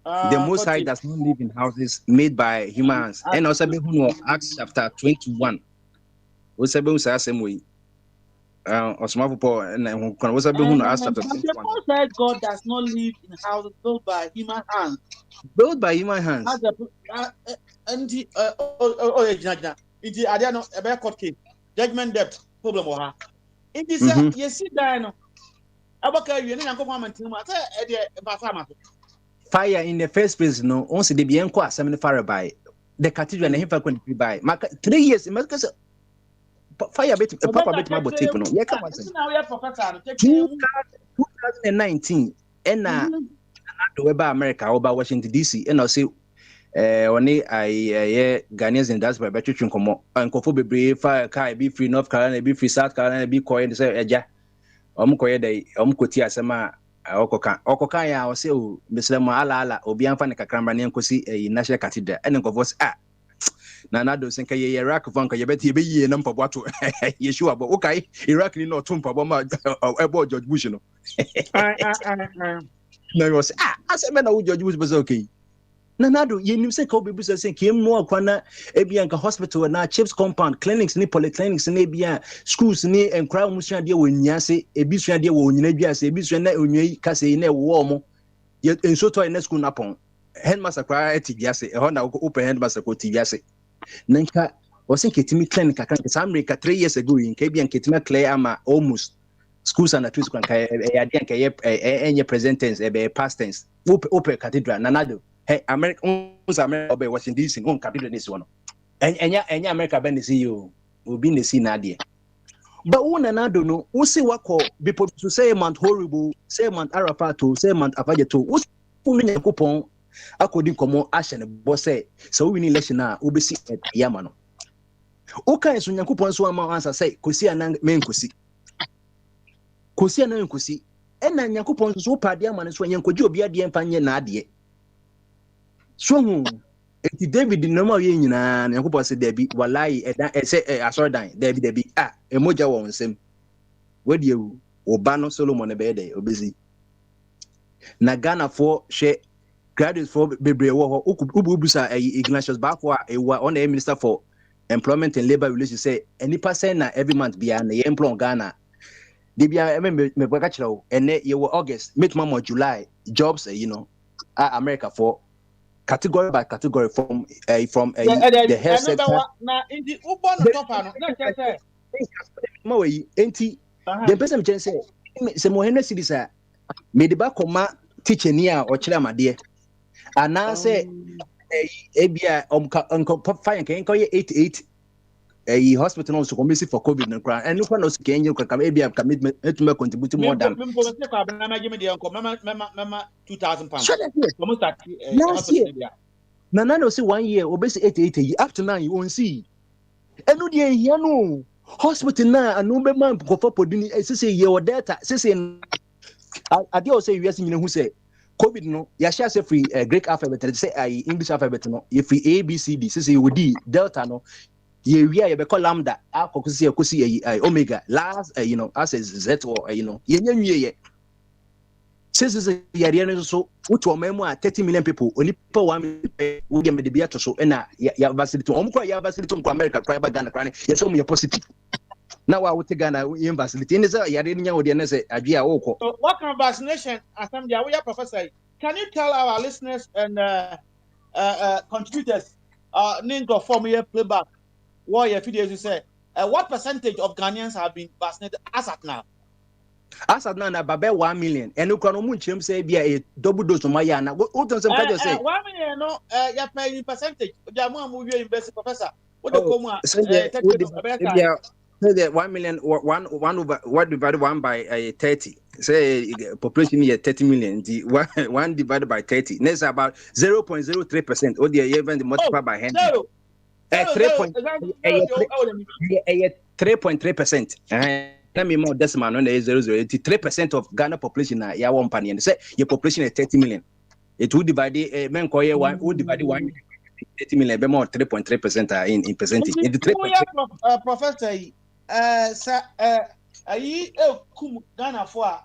The Most High 40. does not live in houses made by human hands. And also be who Acts chapter 21. What's about Sasem way? Osmafo Paul and what's about who Acts chapter But the 21. Most High God does not live in houses built by human hands. Built by human hands. As the judgment court case, judgment debt problem or her. It is a you see that fire in the first place, no, once the bien qua seven fire by the cathedral and him for couldn't be by 3 years. It must fire bit papa bit my tape. No, yeah, come on. 2019 and over America, over Washington DC, and I'll say only I Ghanaians in diaspora by church come and Kofo be fire car be free North Carolina, be free South Carolina, be quiet and say eja quiet day koti asema okoka ya o say o meslemo ala obi amfa ne kakramba ne nkosi national cathedral and nkofo na do senka ye Iraq vanka ye beti be ye na mpaboa to ye sure but okay Iraq ni no to mpaboa ma ebo George Bush no na yo say aseme na George Bush be okay na do ye nim say ka obi busa say kem no akwana ebia nka hospital na chips compound clinics ni polyclinics ni ebia schools ni enkra musua de wonya se ebi sua de wo nyina dua se ebi sua na onyi ka se na wo mo ye enso to na school na pon headmaster kwa etibia se ho na open headmaster ko tibia se nanka was ketimi clinic kan America 3 years ago in Kabian ketima clear ama almost schools and twist kan enye present tense past tense open cathedral nanado hey America be Washington DC on cathedral this one enya America ben see you obi na see na de but one nanado no wo see wako people to say Mount Horrible say Mount Arafat to say Mount Afajeto wo nya kupon akodi komo ahye bo say so we need election na obesi yama no o kan so nyankopon so ama answer say kosi anan men kosi anan kosi ena nyankopon so pade ama no so nyankoji obi ade emfa nye na ade so hu eti David no ma ye nyina nyankopon say dabi wallahi say asordan dabi emoja wo nsem wadi ewu oba no Solomon be dey obesi na Ghana for hwe graduates for bebre wo ubusa Ignatius Bafo on the minister for employment and labor relations say any person na every month bia na employ Ghana de bia me baka chiro ene ye August meet mama July jobs America for category by category from the health sector na indi ubo no top ano na say ma we enti the person me say mo Henry Sidisa me de ba koma teacher ni a o kire amade ana say ebia fine can call 88 hospital no so come for COVID no kra and no so can you come ebia commitment to contribute more than me go say kwa na give me the uncle mama 2,000 pounds almost start na no say 1 year obesi 88 up to now you won't see enu de here no hospital na anu be man go for podini say ye o data say ade o say you nyina hu say COVID no ya share say free Greek alphabet say English alphabet no you free ABCD say you D delta no ye wi ya be call lambda akokusi ekosi omega last as z or ye nyanwie ye say yare no so uto memu 30 million people only per 1 million we get me the biato so na ya facility omkwa ya facility ko America kwa Ghana kwa ye so me positive now I would take Ghana in facility in say yare nya wo de na say adwe a wo ko so what kind of vaccination asam dia we professor can you tell our listeners and contributors ningo form here playback what your videos you say what percentage of Ghanaians have been vaccinated as at now na babe 1 million and ukwa no munchim say bia a double dose ma ya na what don't some kind of say 1 million no ya pay percentage jamu amu we university professor what the come say that 1 million or one over what divided 1 by 30. Say population here 30 million. The one divided by 30. That's about 0.03%. Or the even the multiply by 100. 3.3%. Let me more decimal on the 0.03% of Ghana population now. Yeah, 1 penny. And say your population is 30 million. It would divide men call you one would divide 1 million. 30 million, be more 3.3% in percentage. In the 3.3%. Professor, kum Ghana for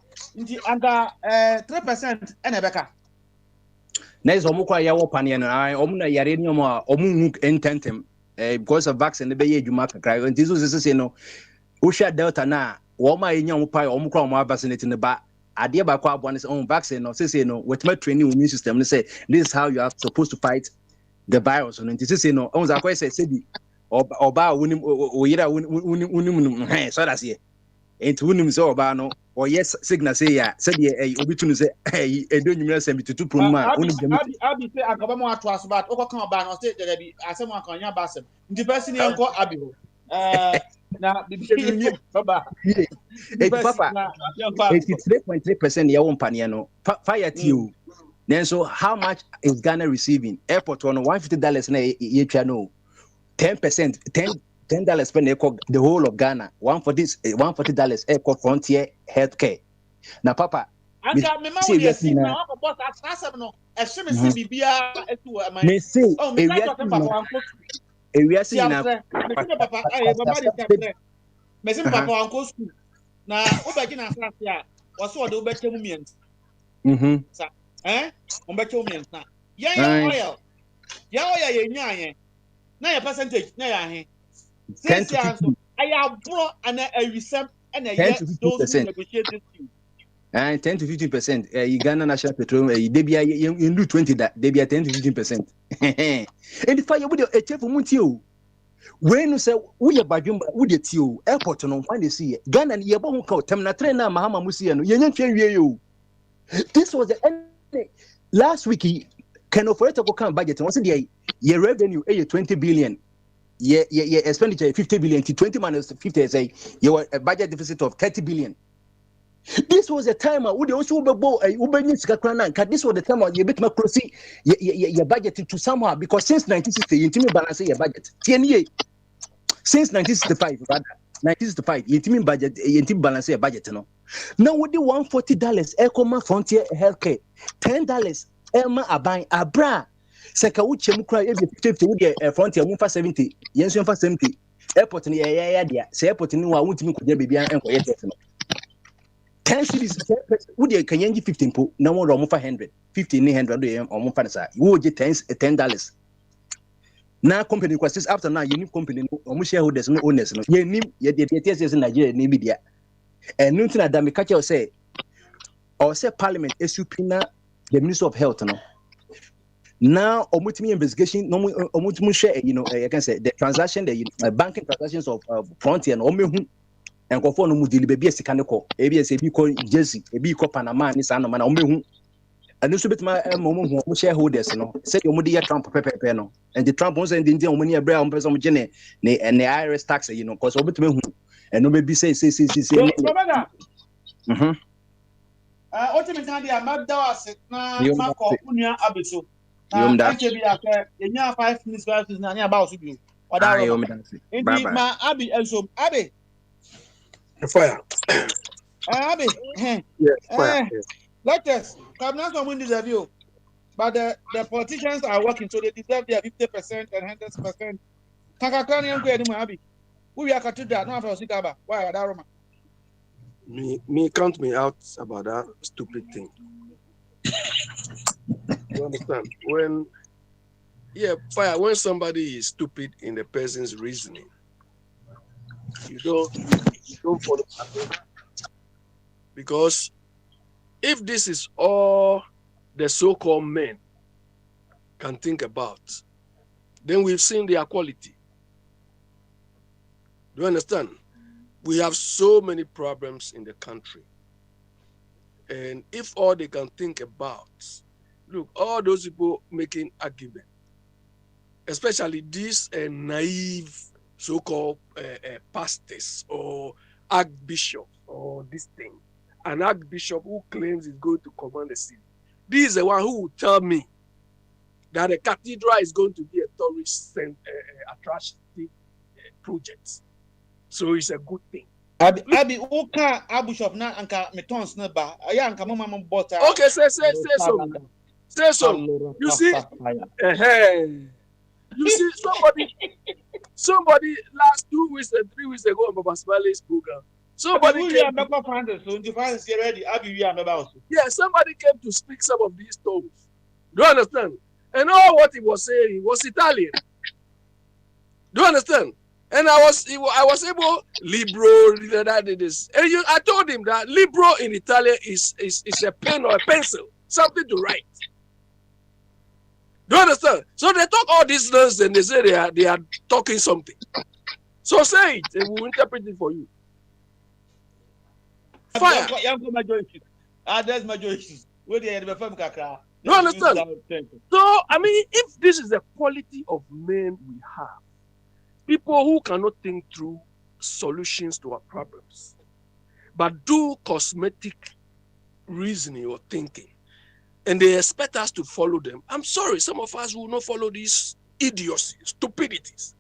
under 3% and Ebeka. Next, Omukwa Yawo Panian, Omuna Yarenium or Omuk intentem because of vaccine, the Bay Jumaka cry. And this was no Usha Delta na, Woma in young pie, Omukwa vaccinating the back. Adia Bakwa on his own vaccine, or say no, with my training immune system, they say this is how you are supposed to fight the virus. And this is no, on the say, or ba winning or yet winning, so that's here. And to win so no or yes signal say ya said ye obi tunu say e don nyimira sem tutu pronuma Abi say akaba mo atwa so but okọ kan ba no say there be asem kan nya ba sem ndi person yan ko abi ho na bibi baba papa 83.3% ya won panie no fire tiu then so how much is Ghana receiving airport on $150 na ye twa no 10% $10 spend the whole of Ghana. $140 equal frontier healthcare. Now, Papa, me say yes now. Boss, no. Extreme say bibia etu am. Me say oh, me say papa papa baba dey tell me say papa anko school. Na obeji na class ya. Was o de obeche mu mien. Sa obeche mu mien na. Ya oil ye nya yen. Na your percentage na ya he. 10 to 15%. I have brought and a resem and a year those who negotiate this thing. And 10 to 15%. Ghana National Petroleum, they be in do 20 that they be 10 to 15%. And if I would a chef Muntio, when you say we are Bajumba, would it you airport on when they see Ghana, Yabon called Temna Trena, Mahama Musiano, you. This was the end. Last week, can offer to come budget and once a day, your revenue, 20 billion. Yeah, expenditure 50 billion to 20 minus 50 is a budget deficit of 30 billion. This was a time would also this was the time you bit macrosi your budget to somehow because since 1960 you intimi balance your budget. Since 1965 rather 1965 you intimi budget you intimi balance your budget no. Now with the $140 Ecoma Frontier Healthcare, $10 Elma Aban Abra. Seka uche mukra ebi 50 with frontier mumfa 70 yenso mfa 70 airport ni ya dia se airport ni wa wuntimi kudya bibia enko ye tete no 10 cities with the kanyangi 15 po na mo ro mfa 100 50 ni 100 do ye o mfa na sa wo je $10 na company kwastis after now you need company no o shareholders no owners no ye nim ye de TSS Nigeria ni bi dia and nothing that me catch say or say parliament esupina the Minister of Health no. Now, omutimi investigation, no omutimi share, I can say the transaction, the banking transactions of Frontier and Omehu and go for no mudili baby sikaneko, ABS a biko Jersey, a biko Panama, and Nissan, and Omehu. And this bit my shareholders, say Omudia Trump pepe no, and the Trump was in the Indian money a brown person gene, and the IRS tax, because Omutu and no baby say. What you mean, Magda was na Marco Unia Abiso. You that you 5 minutes na nya about to be. Indeed, my Abi and so Abi. Fire. Abi. Yes, fire. Let us come now to win this review. But the politicians are working, so they deserve their 50% and 100%. Kakakani and Grady Abi. We are cut to that. No, for Sikaba. Why are that? Me count me out about that stupid thing. You understand? When somebody is stupid in the person's reasoning, you don't follow that. Because if this is all the so-called men can think about, then we've seen their quality. Do you understand? We have so many problems in the country. And if all they can think about, look, all those people making argument, especially these naive so-called pastors or archbishops or this thing. An archbishop who claims he's going to command the city. This is the one who will tell me that the cathedral is going to be a tourist attraction project. So it's a good thing. Abi uka archbishop na anka metons na ba aya anka mama bota. Okay, say so. Say so. You see, you see somebody last 2 weeks and 3 weeks ago on Baba Smiley's program. Somebody came. Yeah, somebody came to speak some of these tongues. Do you understand? And all what he was saying was Italian. Do you understand? And I was able libro that this. And I told him that libro in Italian is a pen or a pencil, something to write. Do you understand? So they talk all this nonsense and they say they are talking something. So say it and we'll interpret it for you. Fire. There's majorities. Where they had the kakra. You understand? So I mean, if this is the quality of men we have, people who cannot think through solutions to our problems, but do cosmetic reasoning or thinking, and they expect us to follow them. I'm sorry, some of us will not follow these idiocy, stupidities.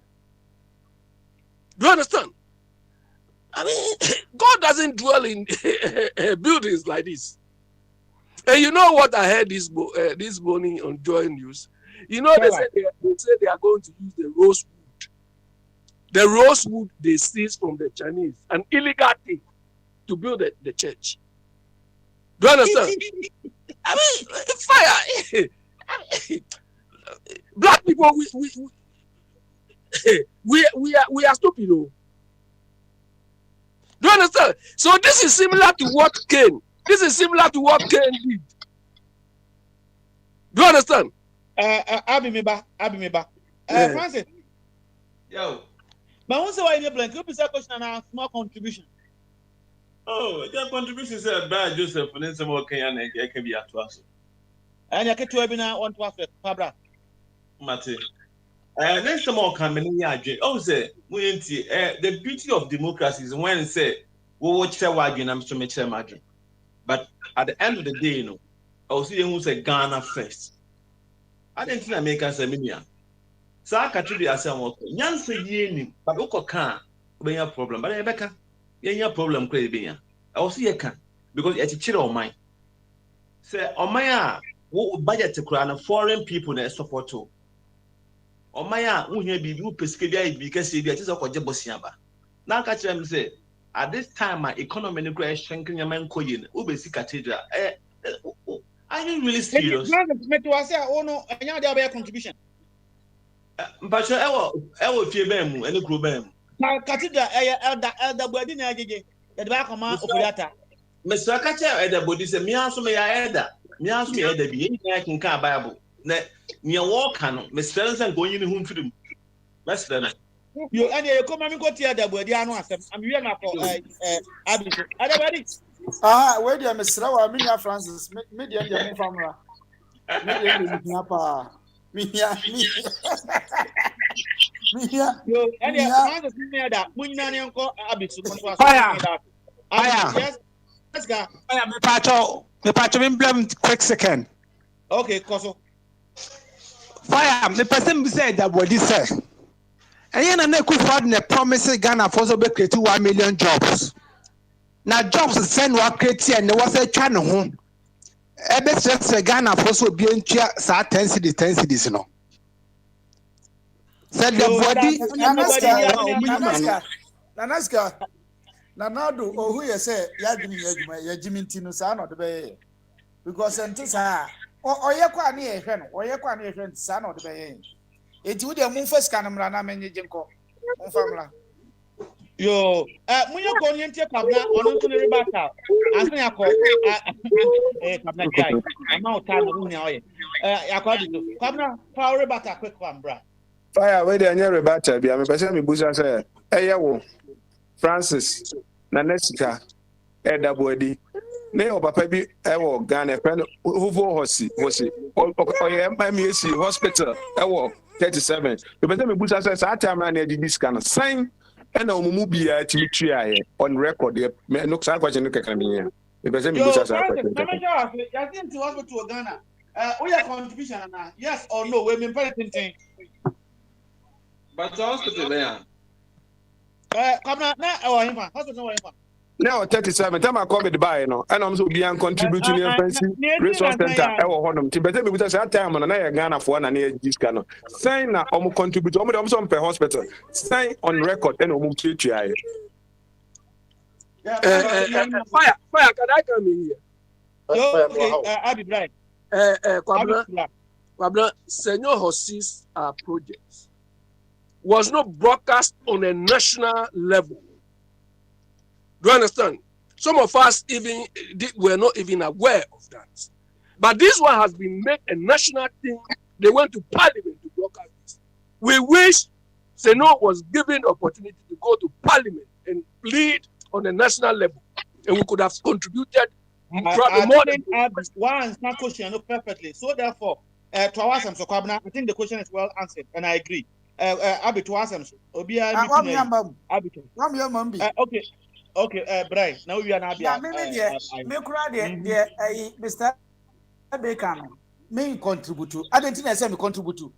Do you understand? I mean, God doesn't dwell in buildings like this. And you know what I heard this morning on Joy News? You know, they say they are going to use the rosewood. The rosewood they seized from the Chinese, an illegal thing, to build the church. Do you understand? I mean, fire. Black people, we are stupid, though. Do you understand? So this is similar to what Cain. This is similar to what Cain did. Do you understand? Abimiba. Francis. Yo. But once I in a blank, you be a question and a small contribution. Oh, your contribution is bad, Joseph, and then some more can be at us. And I get to webinar on to us, Fabra. Mate. Then some more coming in here. Oh, say, the beauty of democracy is when say, we watch the wagon, I'm to make imagine. But at the end of the day, you know, I was saying who say Ghana first. I didn't think I make us a million. So I can't really say, Yan say ye, but Oko can't be a problem. But Rebecca, you problem, crazy. I was here can because it's a chill on mine. Say, on my budget to crown foreign people that support too. On my who here be you pescadia because it is a Jabosiaba. Now catch them say, at this time, my economy is shrinking. Your man Koyin, Ubesi Cathedral. Are you really serious? Contribution. But I will fear them and the group them. Now, Cathedral, elder body, the back of my Opulata. Mr. Catcher, elder body, say, me answer me, I elder. Me answer me, elder be I can car Bible. Near walk, Mr. Ellison going in home to them. That's the you and you come and go to the body. I'm here now for Abby. Everybody. Where do you Miss Rawa, Minia Francis, Media family. Media, you and you that Munani uncle Abby. Fire. Yes, let's go. I am a patch of blame quick second. Okay, Koso. Fire, the person said that what he said. And then I could find a promise Ghana for so create 1 million jobs. Now jobs send what create and there was a channel home. Ebe stress Ghana for so be in 10 cities, no. Said the body Nanaska. Nanado or who you say ya Jimmy Tino son or the bay. Because Santisa or Yakwa near friend or Yakwa near friend son or the bay. It would have moved first can run a many jinko. Yo, Munya Korean Tabna, on to the rebata. As I call Tabna guy. I'm out time of Munya. According to Tabna, power rebata, quick one, bra. Fire, where the near rebata be. I'm a person who say, hey, Francis, Nanesika, Edda Body, ne o papa bi ewo Ghana friend Ovo Hosi MMC hospital ewo 37 to be me busa say that time na e di scan sign and omumu bia timi tuaye on record me no sa question no keka me ya e be say me busa say question na me sure ya think to hospital Ghana we your contribution na yes or no we mean anything but hospital there come na him hospital him now 37 time I come the buy no and I'm so be contributing in fancy resource center e wo honum ti better me buta say time no na Ghana for na disca no sign na contribute omo per hospital sign on record and omo tuaye fire can I come in here okay I'll be right Kwabena Senior Hosi's projects was not broadcast on a national level. Do you understand? Some of us even were not even aware of that. But this one has been made a national thing. They went to Parliament to broadcast this. We wish Seno was given the opportunity to go to Parliament and lead on a national level, and we could have contributed one question perfectly. So therefore, to our I think the question is well answered, and I agree. Abi to us, okay, Brian. Now we are not. Yeah, me kura de Mr. Baker me contribute to. I don't think I say me contribute to.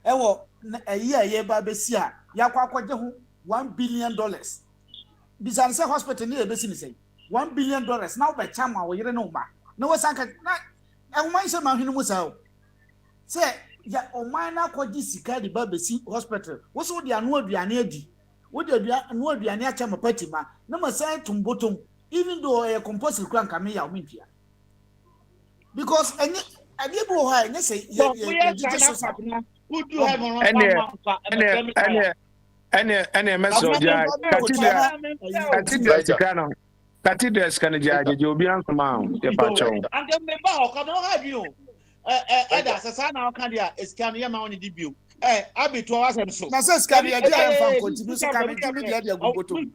Ewo a year ba besi a yakwa kwaje ho $1 billion. Bisan say hospital ni e besi ni say $1 billion. Now by chama wo yere no ma. No sanka na e man say ma hwenu musa. Say ya o man na kwaji sika di ba besi hospital. Wo so de anu aduane adi. Wo de anu aduane acha mapatima. Na ma say tumbotom even though a compulsory kran kame ya omintia. Because any able high na say any message Cathedral can judge you be answer man your pacho. And then me ba come on have you. Eda sasa na kan dia scan ya ma oni debut. Abi to was am so. Na say scan ya dia fan continue so can me dia guboto.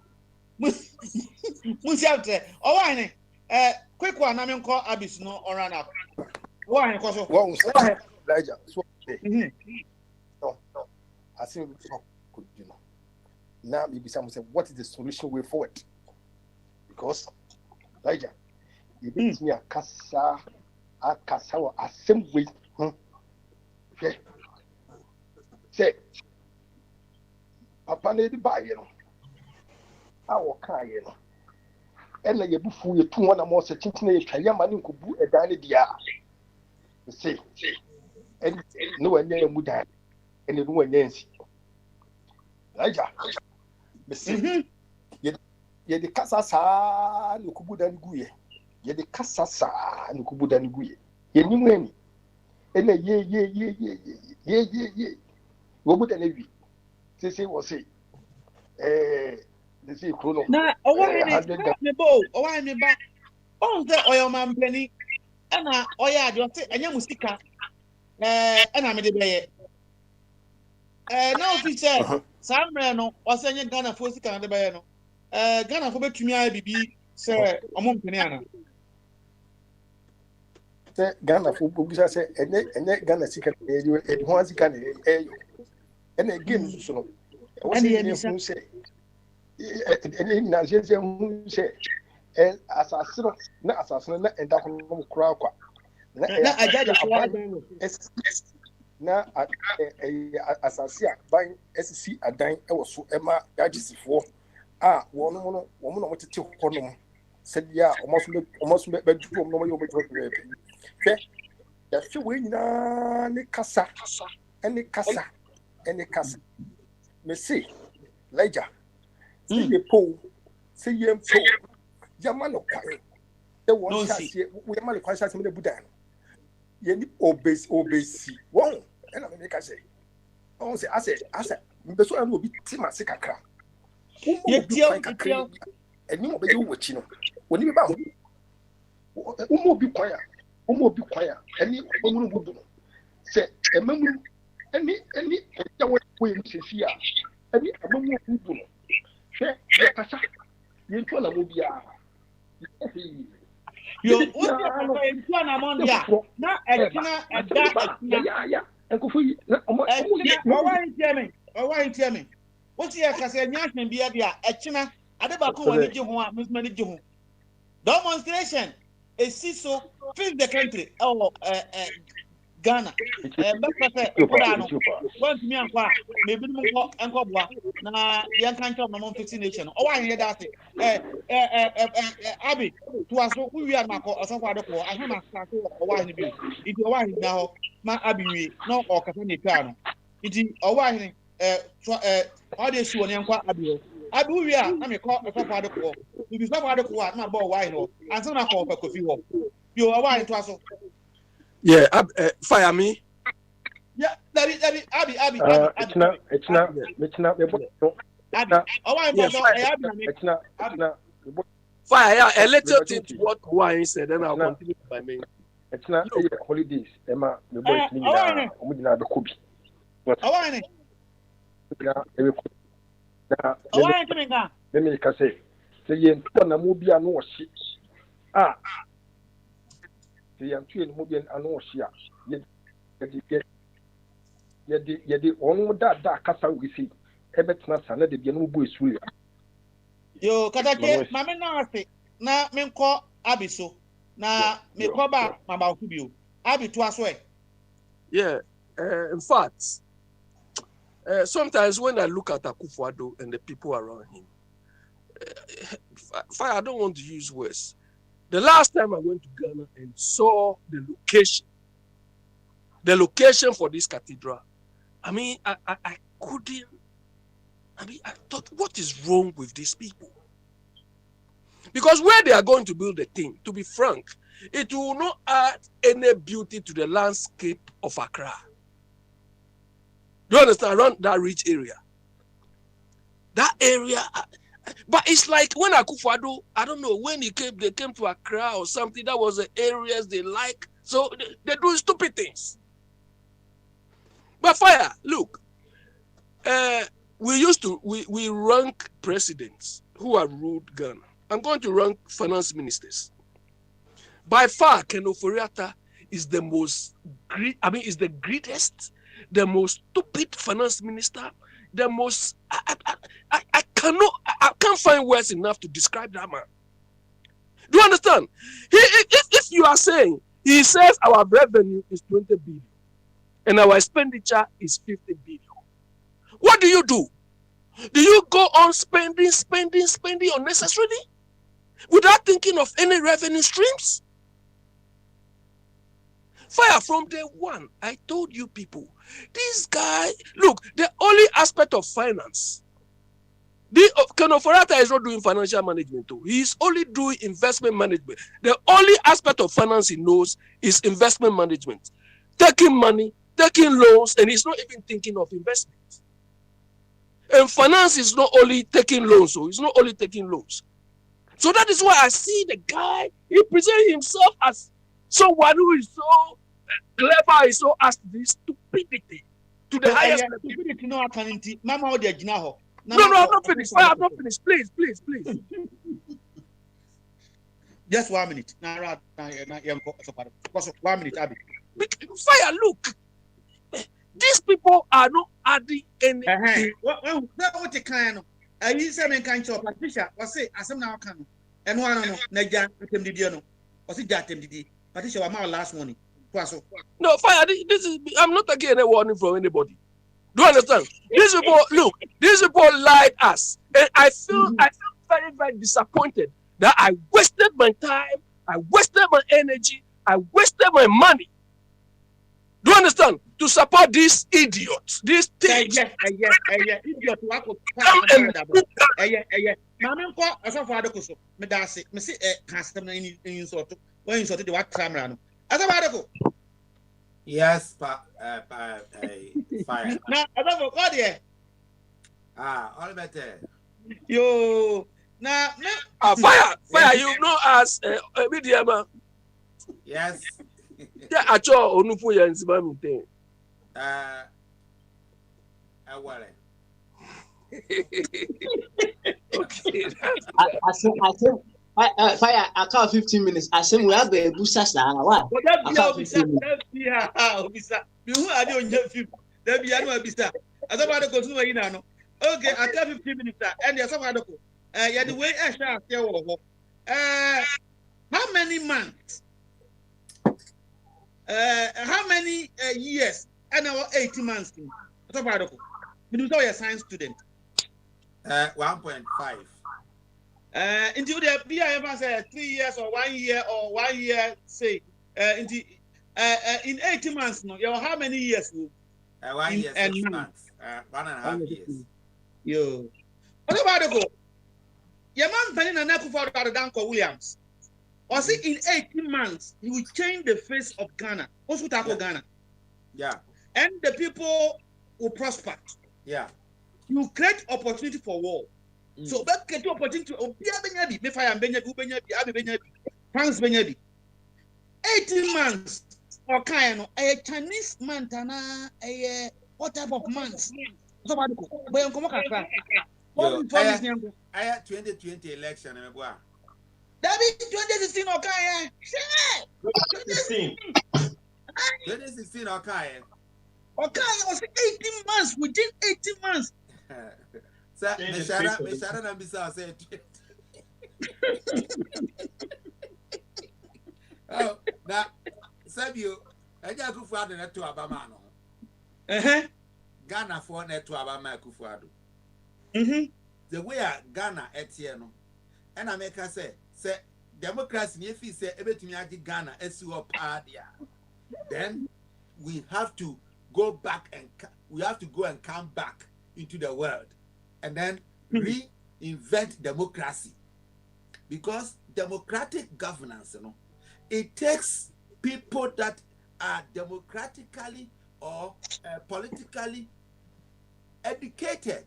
Musiate. O wa ni quick one na me nko abis no or run up. Why because Elijah so no I think we could now maybe someone say what is the solution way forward because Elijah you beat me a kasa or assembly okay say papa na di buy you know awo kan you know and na yebufu ye 2 na mo se tintin ye twa yama ni nkobu edan ne dia see and no one near muda and no one nancy Elijah me see ye de kasa sa no kubu dan guye ye de kasa sa no kubu dan guye ye nimu eni ene ye wo bu dan wi say wo say they say chrono na o wa me bo o wa me ba on the oil man penny ana oya ade o say enya musika ana me de beye na officer samre no o say enya Ghana fo sika na de beye no Ghana fo betumi a bibi say omo mpene ana say Ghana fo busa say ene Ghana sika e ho sika na e ene game so no o say ene hu say ene na say hu say asasiro na enda ko no kura kwa na ajaja na asase a ban SC adan e wo so e ma yagisifo a wono no tete honom sedia omoso be duro no yo be hwe ya fi we nyina ne kasa me see Elijah see the po see yem po jamano kwae e won sase we ma le kwae sase me de budan ye ni obesi won e na me ka say on say ase me so am obi tima se kakra ye tie kakra eni mo be yo wachi no oni be ba ho umo obi kwan ya eni omunu budu se emamuru eni ya wo ye sisi a eni amamu budu no hwe ye kasa ye ntola mo bia Yo, what's your papa in Tuana Mondia? Not a China, a da, yeah. And go for you. Why in Tiamin? What's your Cassanian be a China? I never come when you want Miss Manijo. Demonstration is so fill the country. Oh, Ghana. One to me and qua, maybe Uncle Bois. Now, young country of my 15 nation. Oh, I hear that. Abby, to us, who we are now, or some part of war. I have a start or why in view. If you are now, my Abby, no, or Catholic piano. It is a wine, all this one, young Abby. Abby, we are, I'm a call a part of war. If you stop out of war, not about wine, and so I call for coffee. You are wine to us. Yeah, fire me. Yeah, Abby. It's not. Fire, yeah, a little thing to what Wine said, then I'll continue by me. It's not holidays. Emma, the boys need the Kobe. Let me say, you movie and no shit. The Antuan movie and no shit. Yet on that casa we see. Everett's not the Bianu boys. Yo, Katake, Mamma Nasi, na Minko Abiso, na Mikoba, Mama Kubio, Abi to us way. Yeah, in fact, sometimes when I look at Akufo-Addo and the people around him, I don't want to use words. The last time I went to Ghana and saw the location for this cathedral, I mean, I couldn't. I mean, I thought, what is wrong with these people? Because where they are going to build the thing, to be frank, it will not add any beauty to the landscape of Accra. Do you understand? Around that rich area. That area, but it's like when Akufo-Addo, I don't know, when they came to Accra or something, that was the areas they like. So they do stupid things. But fire, look, we rank presidents who have ruled Ghana. I'm going to rank finance ministers. By far, Ken Ofori-Atta is the most is the greatest, the most stupid finance minister, the most I can't find words enough to describe that man. Do you understand? If you are saying he says our revenue is 20 billion and our expenditure is 50 billion, what do? Do you go on spending unnecessarily without thinking of any revenue streams? Fire, from day one, I told you people, this guy, look, the only aspect of finance, Ken Ofori-Atta is not doing financial management too. He's only doing investment management. The only aspect of finance he knows is investment management. Taking money, taking loans, and he's not even thinking of investment. And finance is not only taking loans, so it's not only taking loans. So that is why I see the guy, he presents himself as someone who is so clever, is so as this stupidity to the highest level. Stupidity, no, I can't. Mama, no, I'm not finished. I'm not finished. Please. Just 1 minute. 1 minute, Abby. Fire, look. These people are not adding anything. What you kind of? I use some kind of Patricia. What's it? As I'm now coming. And one no, Naja, Temdidiano. What's it? Jatemdidi. Patricia, was my last morning. No, fire. This is. I'm not getting a warning from anybody. Do you understand? These people, look. These people lied us, and I feel very, very disappointed that I wasted my time, I wasted my energy, I wasted my money. Do you understand? To support these idiots, these things. Idiot. Yes, fire. All better. Yo, now, fire. You know as Midiama. Yes. Yeah, I saw Onufu Yansibam thing. Okay. I think Fire, I count 15 minutes. I say we have a busa star. What? I count 15 minutes. Who are you on your film? There be no bisa. As about the consumer in ano. Okay, I count 15 minutes, and there's some other. Yeah, the way I shall say, how many months? How many years? And our 18 months. What's about the? You know, you're a science student. 1.5. Into the be I ever say 3 years or 1 year or 1 year say in 18 months no you how many years 1 year 6 months 1.5 years. Yo, what about the go? Your man penny and Akufo-Addo Danko Williams. Or see in 18 months he will change the face of Ghana. Also tackle Ghana. Yeah. And the people will prosper. Yeah. You create opportunity for war. So that get opportunity to be benyabi, me fire benyabi, benyabi, abi benyabi, France benyabi. 18 months or kind a Chinese man tana a what type of months? So bad ko. Boy nkomo kakra. I had 2020 election me boa. That be 2016 or kind. 2016 or kind. Okay, was 18 months within 18 months. Sir, Meshara na bisa say. Oh, na Sabio, Eja Akufo-Addo na to Abama no. Ghana for na to Abama Akufo-Addo. The way Ghana etie no. And America say democracy ni fi say ebetumi agi Ghana esi wo pa dia. Then we have to go back and come back into the world and then reinvent democracy, because democratic governance, you know, it takes people that are democratically or politically educated.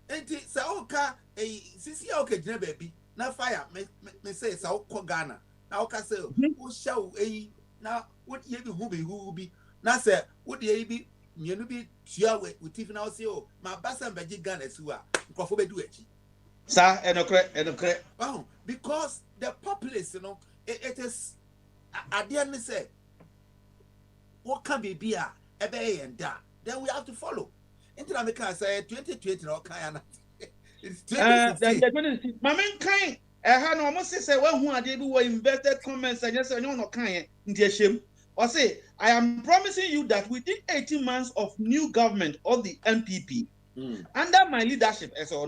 And Saoka sisi okay jina baby na fire me say Saoko Ghana na oka say who show na what ye be who be na say what ye be mienu bi tua with if na say oh my basa mbeji Ghana siwa nkofo be do echi sir enokre because the populace, you know, it is at the end me say what can be a ebe and da, then we have to follow. Into America say 2020 no kan it's 2016 mamen kan ha no mo say when who ade bi were invested comments and yes no kan nti ehiem or say I am promising you that within 18 months of new government of the NPP under my leadership as the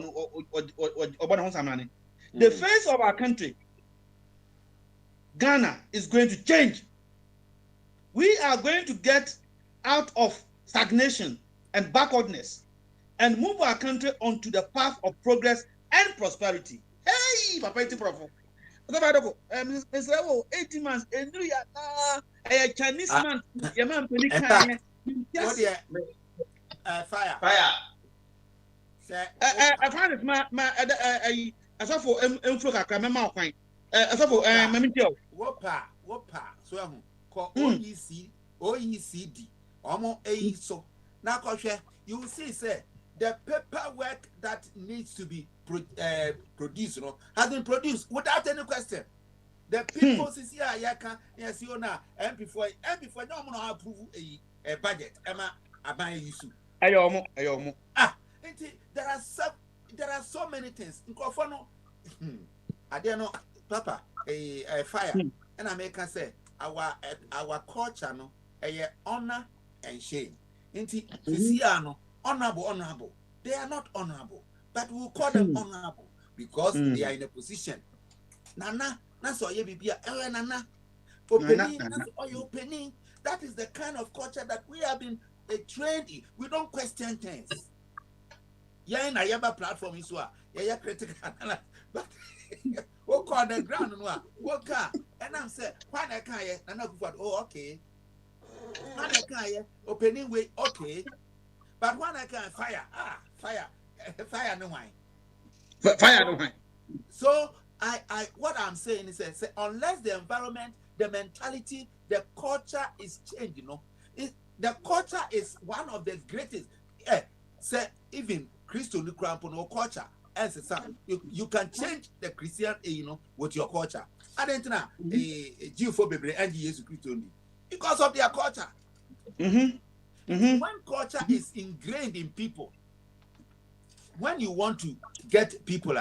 face of our country Ghana is going to change. We are going to get out of stagnation and backwardness and move our country onto the path of progress and prosperity. Hey, Papa Iti-Profo. 18 months, a Chinese man, your man, fire. I find it I saw for Mfloka, Kramema, I saw for Mamintio. Wapa, so OECD, almost a so. Now, you see, say the paperwork that needs to be produced, you know, has been produced without any question. The people see here, yes, you know, and before no one approve a budget. Emma, I buy you soon. Ayomo. There are so many things. I don't know, Papa, a fire, and America say our culture, no, a honor and shame. Inti Sisiano, honorable. They are not honorable, but we'll call them honorable because they are in a position. Nana, that's all you be nana. Opening, that's all you opening. That is the kind of culture that we have been trained in. We don't question things. Yeah, in a yaba platform is what yeah critical, but we'll call the ground and what car and I'm saying why I can't and oh okay. When I can opening way okay, but when I can fire no wine. Fire no wine. So I what I'm saying is say unless the environment, the mentality, the culture is changed, you know, the culture is one of the greatest. Say even Christo Lucrampo no culture, As you can change the Christian, with your culture. I don't know, Jew for baby and Jesus Christ only because of their culture. When culture is ingrained in people, when you want to get people,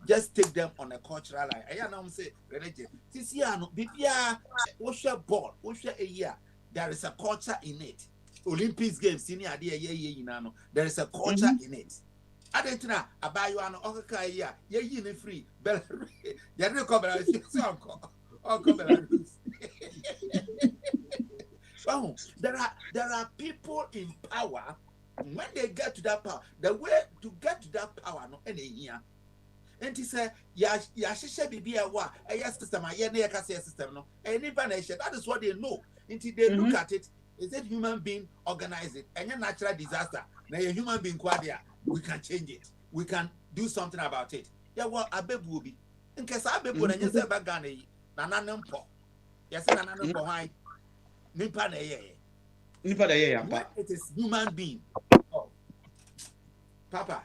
just take them on a cultural line. I know say religion. This year, no, what's your ball? What's your year? There is a culture in it. Olympics games, senior idea, there is a culture in it. I don't know about you and okay, yeah, free. But you don't come around. Oh, there are people in power. When they get to that power, the way to get to that power, no any here. And he said, "Ya shisha bibi awa, system, system, no, that is what they know. Until they look at it, is it human being organize it? And a natural disaster. Now a human being quadia, we can change it. We can do something about it. Yeah, well, a baby will be. In case I be put and you say bagani, nananumpo. Yes, nananumpo high. Nipa na ye. It is human being. Oh. Papa,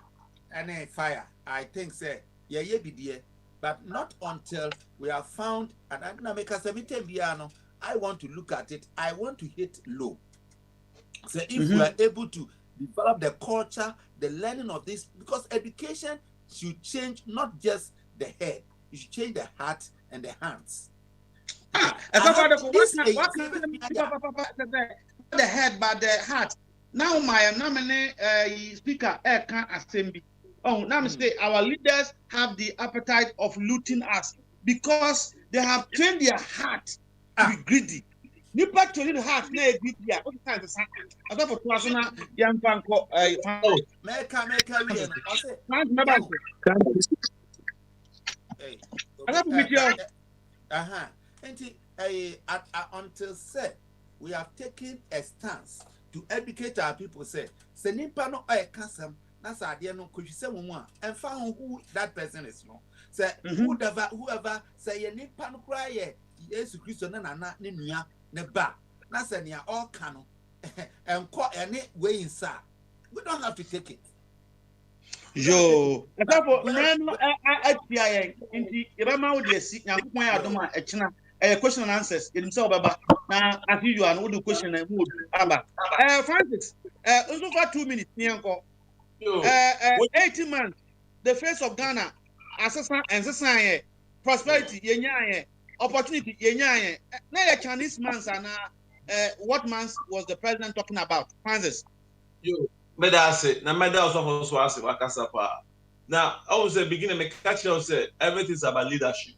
and fire. I think say be dear, but not until we have found and I'm gonna make a 17 piano. I want to look at it. I want to hit low. So if we are able to develop the culture, the learning of this, because education should change not just the head, it should change the heart and the hands. The head but the heart. Now my nominee speaker can't assembly. Oh, now me say our leaders have the appetite of looting us because they have trained their heart to be greedy. Nipa to the heart na greedy. What kind of sound? I thought for personal young panko. Make until said we have taken a stance to educate our people. Say nipa no kasam na sa ade no kohwise wo mu a and found who that person is no. Say whoever say ye nipa no kra ye Jesus Christ na nana ne nua ne ba na say ne all can and any way inside. We don't have to take it. Yo, therefore, I inti irama wo de si nyankopon ya adom a ekina question and answers in himself baba na as you and we do question and we aba Francis also for 2 minutes nyanko 18 months the face of Ghana assessment and society prosperity yenya opportunity yenya na the Chinese months and what months was the president talking about Francis? Yo, but that's it. Now, my dad also was now, I was beginning to catch you say everything's about leadership.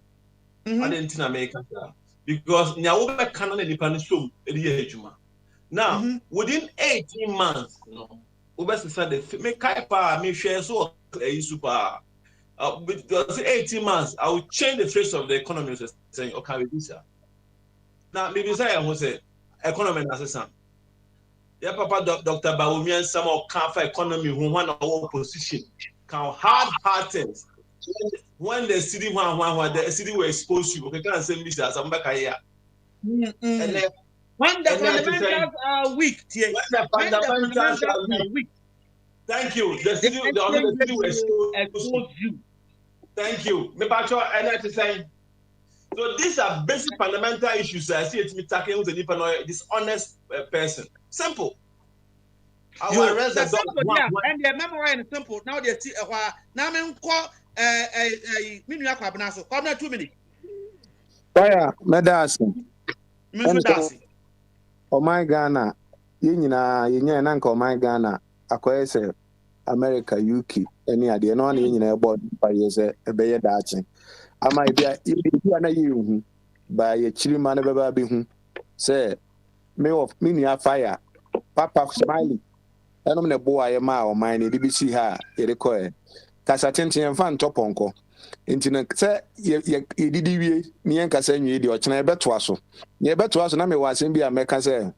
I didn't think America because now within 18 months, make me share so super. Because 18 months, I will change the face of the economy. Saying, okay, we do that. Now, maybe say I will say economy assistant. Yeah, Papa Dr. Bawumian some of Kafa economy who want our position can hard-hearted when the city the city were exposed to okay can say this as I'm back here. When the fundamentals are weak, when the fundamentals are weak. Thank you. The city were exposed you. Thank you. Me pacho and to say so these are basic fundamental issues. I see it me tackling with a dishonest person. Simple. And the memory is simple. Now they see now me call minua kwabna so. Kwabna 2 minutes. Fire medasi. Oh my Ghana. Yenya na nka my Ghana akoyese America UK any ade no na yenya board by yese ebeye dachi. Ama bia na yehu ba ye chirima na beba be hu say me of minua fire papa smiley enom ne bo aye ma o man ne BBC ha ye rekoe kasa tenten fan toponko enti na se ye didi wie ni en kasa nwie di o chena beto aso ye beto aso na me wasem bia meka se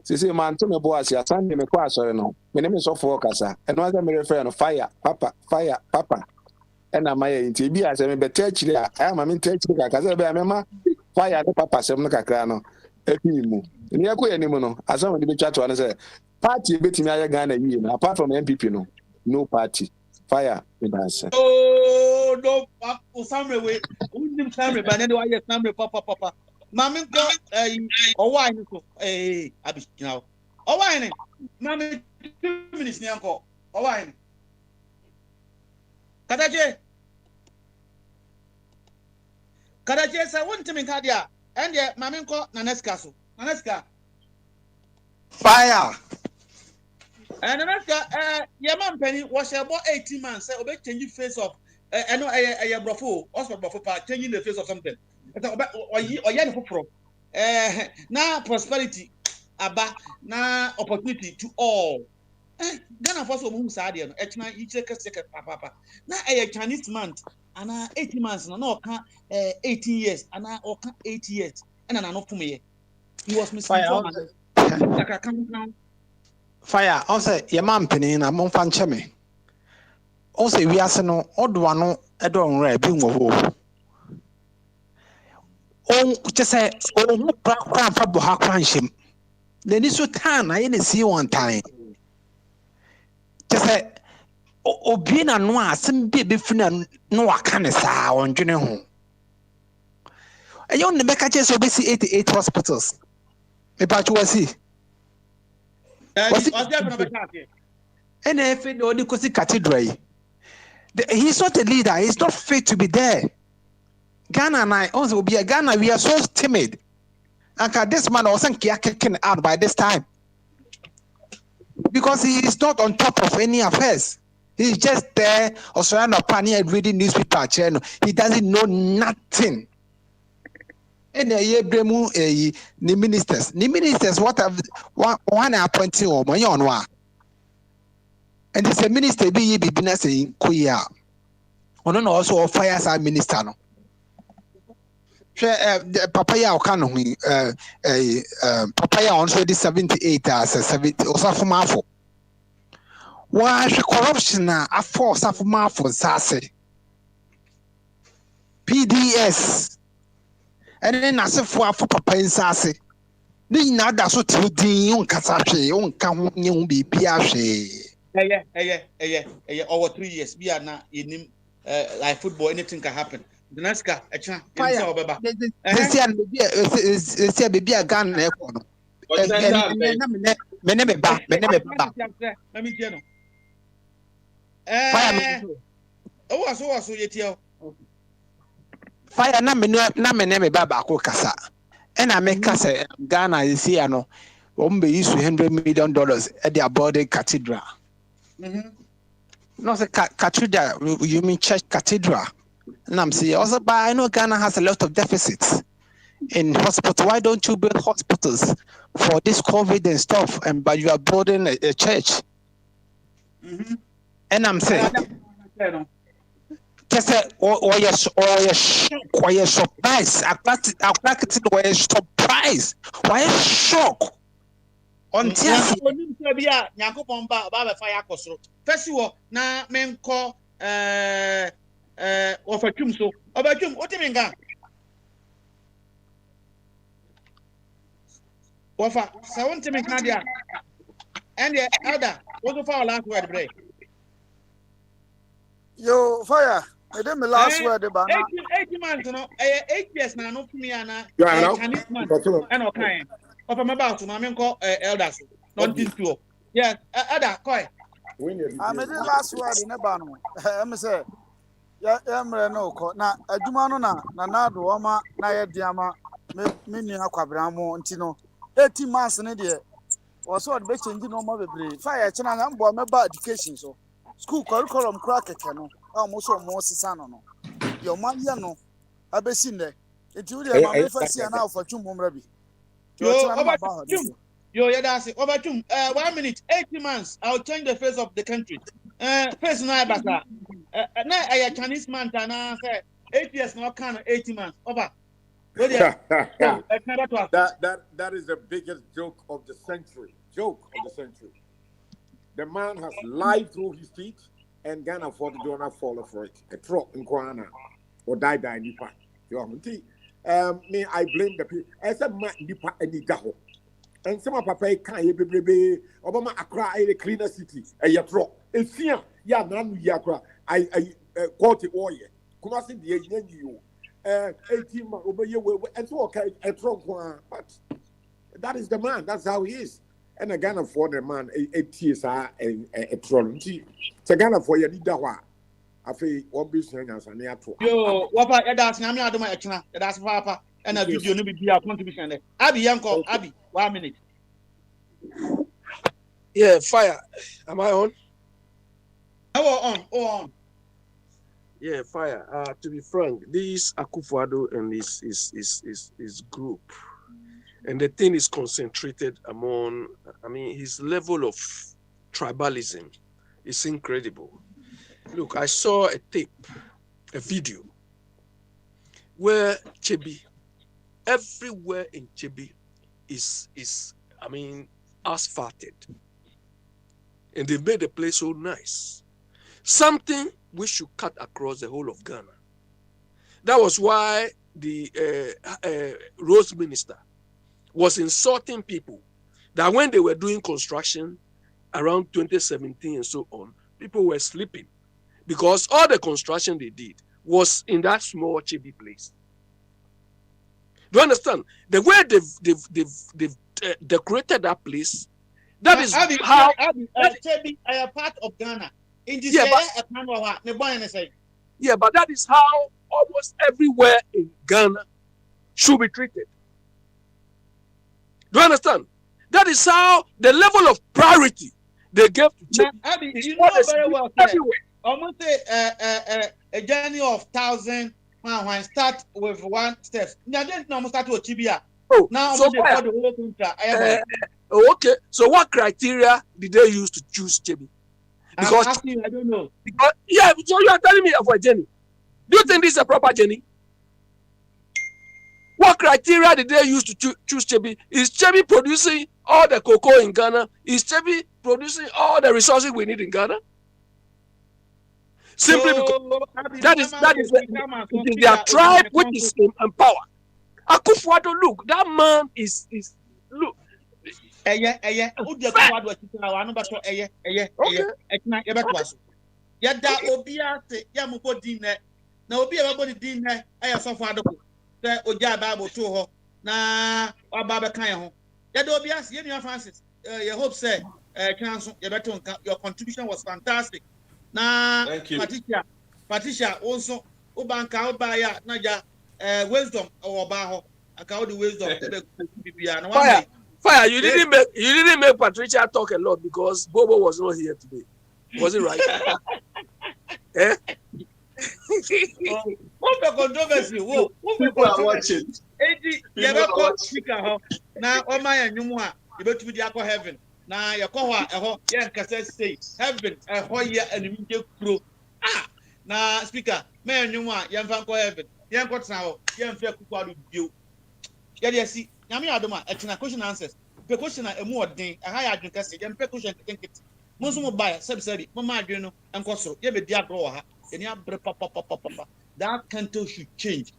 sisi man to me bo ase asan ne me kwa asore no me ne me so for kasa eno aza me refer no fire papa ena maye enti bi ase me beta achire a ma me ntachire ka kasa be amema fire de papa sem no kakra no efi mu ni akoye ni mu no asam de betwa to an say party betimi aye Ghana yi na apart from MPP no party Fire. Oh, no, Samre way. Unim Samre, but then why Samre, papa. Mammy got a wine. Abby now. A wine. Mammy, 2 minutes near uncle. A wine. Kadaje, I want to make Kadia. And yet, Mammy got Nanesca. Nanesca. Fire. And Nanesca, your man Penny was about 18 months. So, obey changing face of. I know I brofo, also brofo, changing the face of something. Now prosperity, aba, now opportunity to all. Ghana first of all, Sadia, Etna, each papa. Now a Chinese month, and 18 months, no, 18 years, and 8 years, and an for me. He was misinformed. Fire. Also, your man penny and a month and chemi. Also, we are no odd one, I don't read being a oh, just say, oh, cram for Bohakranshim. Then it's your time, I didn't see one time. Just say, oh, being a noir, some baby fin no, I can't say on junior home. I only make a chance of 88 hospitals. About what see. And if it only because the cathedral, he's not a leader, he's not fit to be there. Ghana and I also be a Ghana, we are so timid. And this man wasn't kicking out by this time. Because he is not on top of any affairs. He's just there or surrounded by pioneer reading newspaper channel. He doesn't know nothing. And the ministers, what have one appointing or my own one. And it's a minister be business in Kuya. On also a fire side minister. No. Papaya Okano, Papaya on 78 as a 70 or Safumafo. Why corruption a force of Mafo Sase PDS and then as a for Papa in Sase. Nina that's what you do, Casache, on Kamu be Piache. Over 3 years, we are now in like football, anything can happen. The next guy, a chance. This year, baby, a gun. Fire na me baba ko kasa. And I make us Ghana is here no. Be use $100 million at their body cathedral. No, the cathedral, you mean church cathedral? And I'm saying also, but I know Ghana has a lot of deficits in hospitals. Why don't you build hospitals for this COVID and stuff? And but you are building a church. And I'm saying, just or you're surprised. I practiced why you're surprised. Why you shock? Until first of all, now men call offer chum so about chum. What do you mean? Offer 70 Nadia and the other. What for our last word break? Yo, fire. I did my last word about 80 months, you know, 8 years now, no for me, and Chinese man, and okay. Of my about to my call elders, not this two. Yes, other koi. I made the last word in a banner. I'm say, yeah, no, now, a Jumano na do ama na ya diama, mini aquabramo, Tino, 18 months in a year. Or so I'd be changing no more fire, channel, and bomb about education. So, school curriculum crack a canoe, almost more Sisano. Your man, you know, I've been seen there. It's really a first year now for Chum Rabi. Yo, yeah, that's it. Over 1 minute, 80 months. I'll change the face of the country. First, now, now I Chinese man, and I say 8 years now, kind of 80 months. Over. That is the biggest joke of the century. The man has lied through his teeth and can't afford to do not fall for it. A truck in Kwana or die nipa. Me, I blame the people. As a man nipa any daho. And some of papa can't be Obama Accra a cleaner city. A truck. It's here. ya na nu ya kra I quote oil kuma se de yen you 18 months obey we and so okay a trunk but that is the man, that's how he is. And a Ghana for the man 8 years a tron ti Ghana for your leader wa afi one business and near to yo wapa that's nyame adoma ekena that's papa and a video no be a contribution there abi yanko abi 1 minute. Yeah, fire. Am I on? On. Yeah, fire. To be frank, this Akufo-Addo and his group, and the thing is concentrated among, I mean, his level of tribalism is incredible. Look, I saw a tape, a video, where Chebi, everywhere in Chebi is I mean, asphalted. And they made the place so nice. Something we should cut across the whole of Ghana. That was why the roads minister was insulting people that when they were doing construction around 2017 and so on, people were sleeping because all the construction they did was in that small chibi place. Do you understand? The way they've decorated that place, that is how Chebi are part of Ghana. Yeah, but that is how almost everywhere in Ghana should be treated. Do you understand? That is how the level of priority they gave to Chebi. You know very well everywhere. Almost a journey of 1,000 when start with one step. Now then, almost start with Chibia. Now so they call the whole country. Okay, so what criteria did they use to choose Chebi? Because I'm asking you, I don't know. Because, yeah, so you are telling me of a journey. Do you think this is a proper journey? What criteria did they use to choose Chebi? Is Chebi producing all the cocoa in Ghana? Is Chebi producing all the resources we need in Ghana? Simply because that is their tribe which is in power. Akufo-Addo, look, that man is look. Yada obia se ya mubo dinne na obi e body dinne aya sofo adoko se oja bible to ho na oba be kan ho yada obia se yenu Francis you hope say kanso ye beto nka your contribution was fantastic na Patricia also ubanka oba ya na ja wisdom oba ho aka the wisdom bibia na one Fire, you didn't make Patricia talk a lot because Bobo was not here today. Was it right? Eh? What the controversy? People are watching. Now, oh my, you want you bet to be the heaven. Now, your coha, a ho, yan cassette say heaven, a hoya and immediate crew. Now, speaker, man, you want yan fanco heaven, yan got now, yan fair cook you. Yeah, see. Yami adoma etina question answers. The question a more thing a higher adwin say dem question think it. Mo so mo buy sabi mo ma adwin no enko so ye be dia grow ha. Eni abre papa. That canto should change.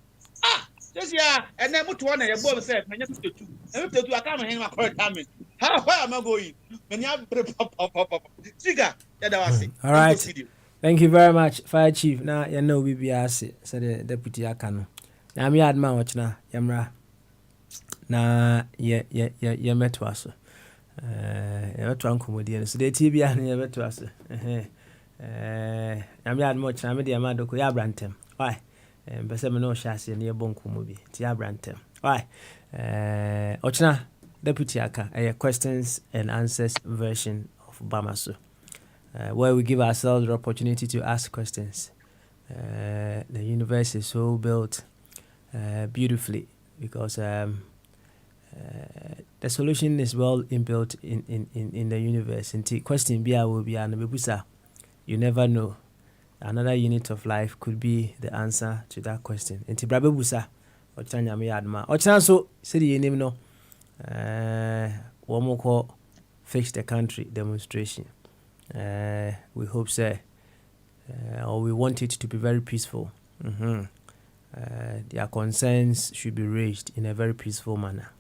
This year and then mutu na ye bo say na 52. And 52 I come here my correct time. How where am I going? Eni abre papa. Siga ya da wase. All right. Thank you very much, Fire Chief. Now you know we be asked said the deputy akano. Yami adma watchna yamra. Na ye meto aso meto ankomodie so de ti bia na ye meto aso am ya admo chana me de ma doko ya brantem why pese me no hwase na ye bonkomo bi ti ya brantem why ochna deputy aka questions and answers version of Bamaso where we give ourselves the opportunity to ask questions. The universe is so built beautifully because the solution is well inbuilt in the universe. And the question will be you never know. Another unit of life could be the answer to that question. And Tibrabebusa, or Chanya Miadma, or Chanso, said you name no. One more call fix the country demonstration. We hope so, or we want it to be very peaceful. Their concerns should be raised in a very peaceful manner.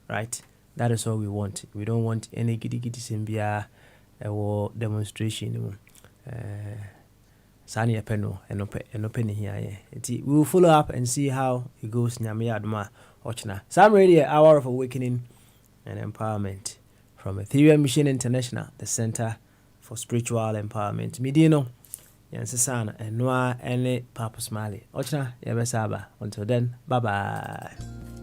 Right, that is all we want. We don't want any giddy simbia or demonstration. Sani epeno enope here. We will follow up and see how it goes. Nyame aduma ochna. Sam Radio, Hour of Awakening and Empowerment from Ethereum Mission International, the Center for Spiritual Empowerment. Midino, Yansasana, and Noah, and Papa Smiley. Ochna, Yabesaba. Until then, bye bye.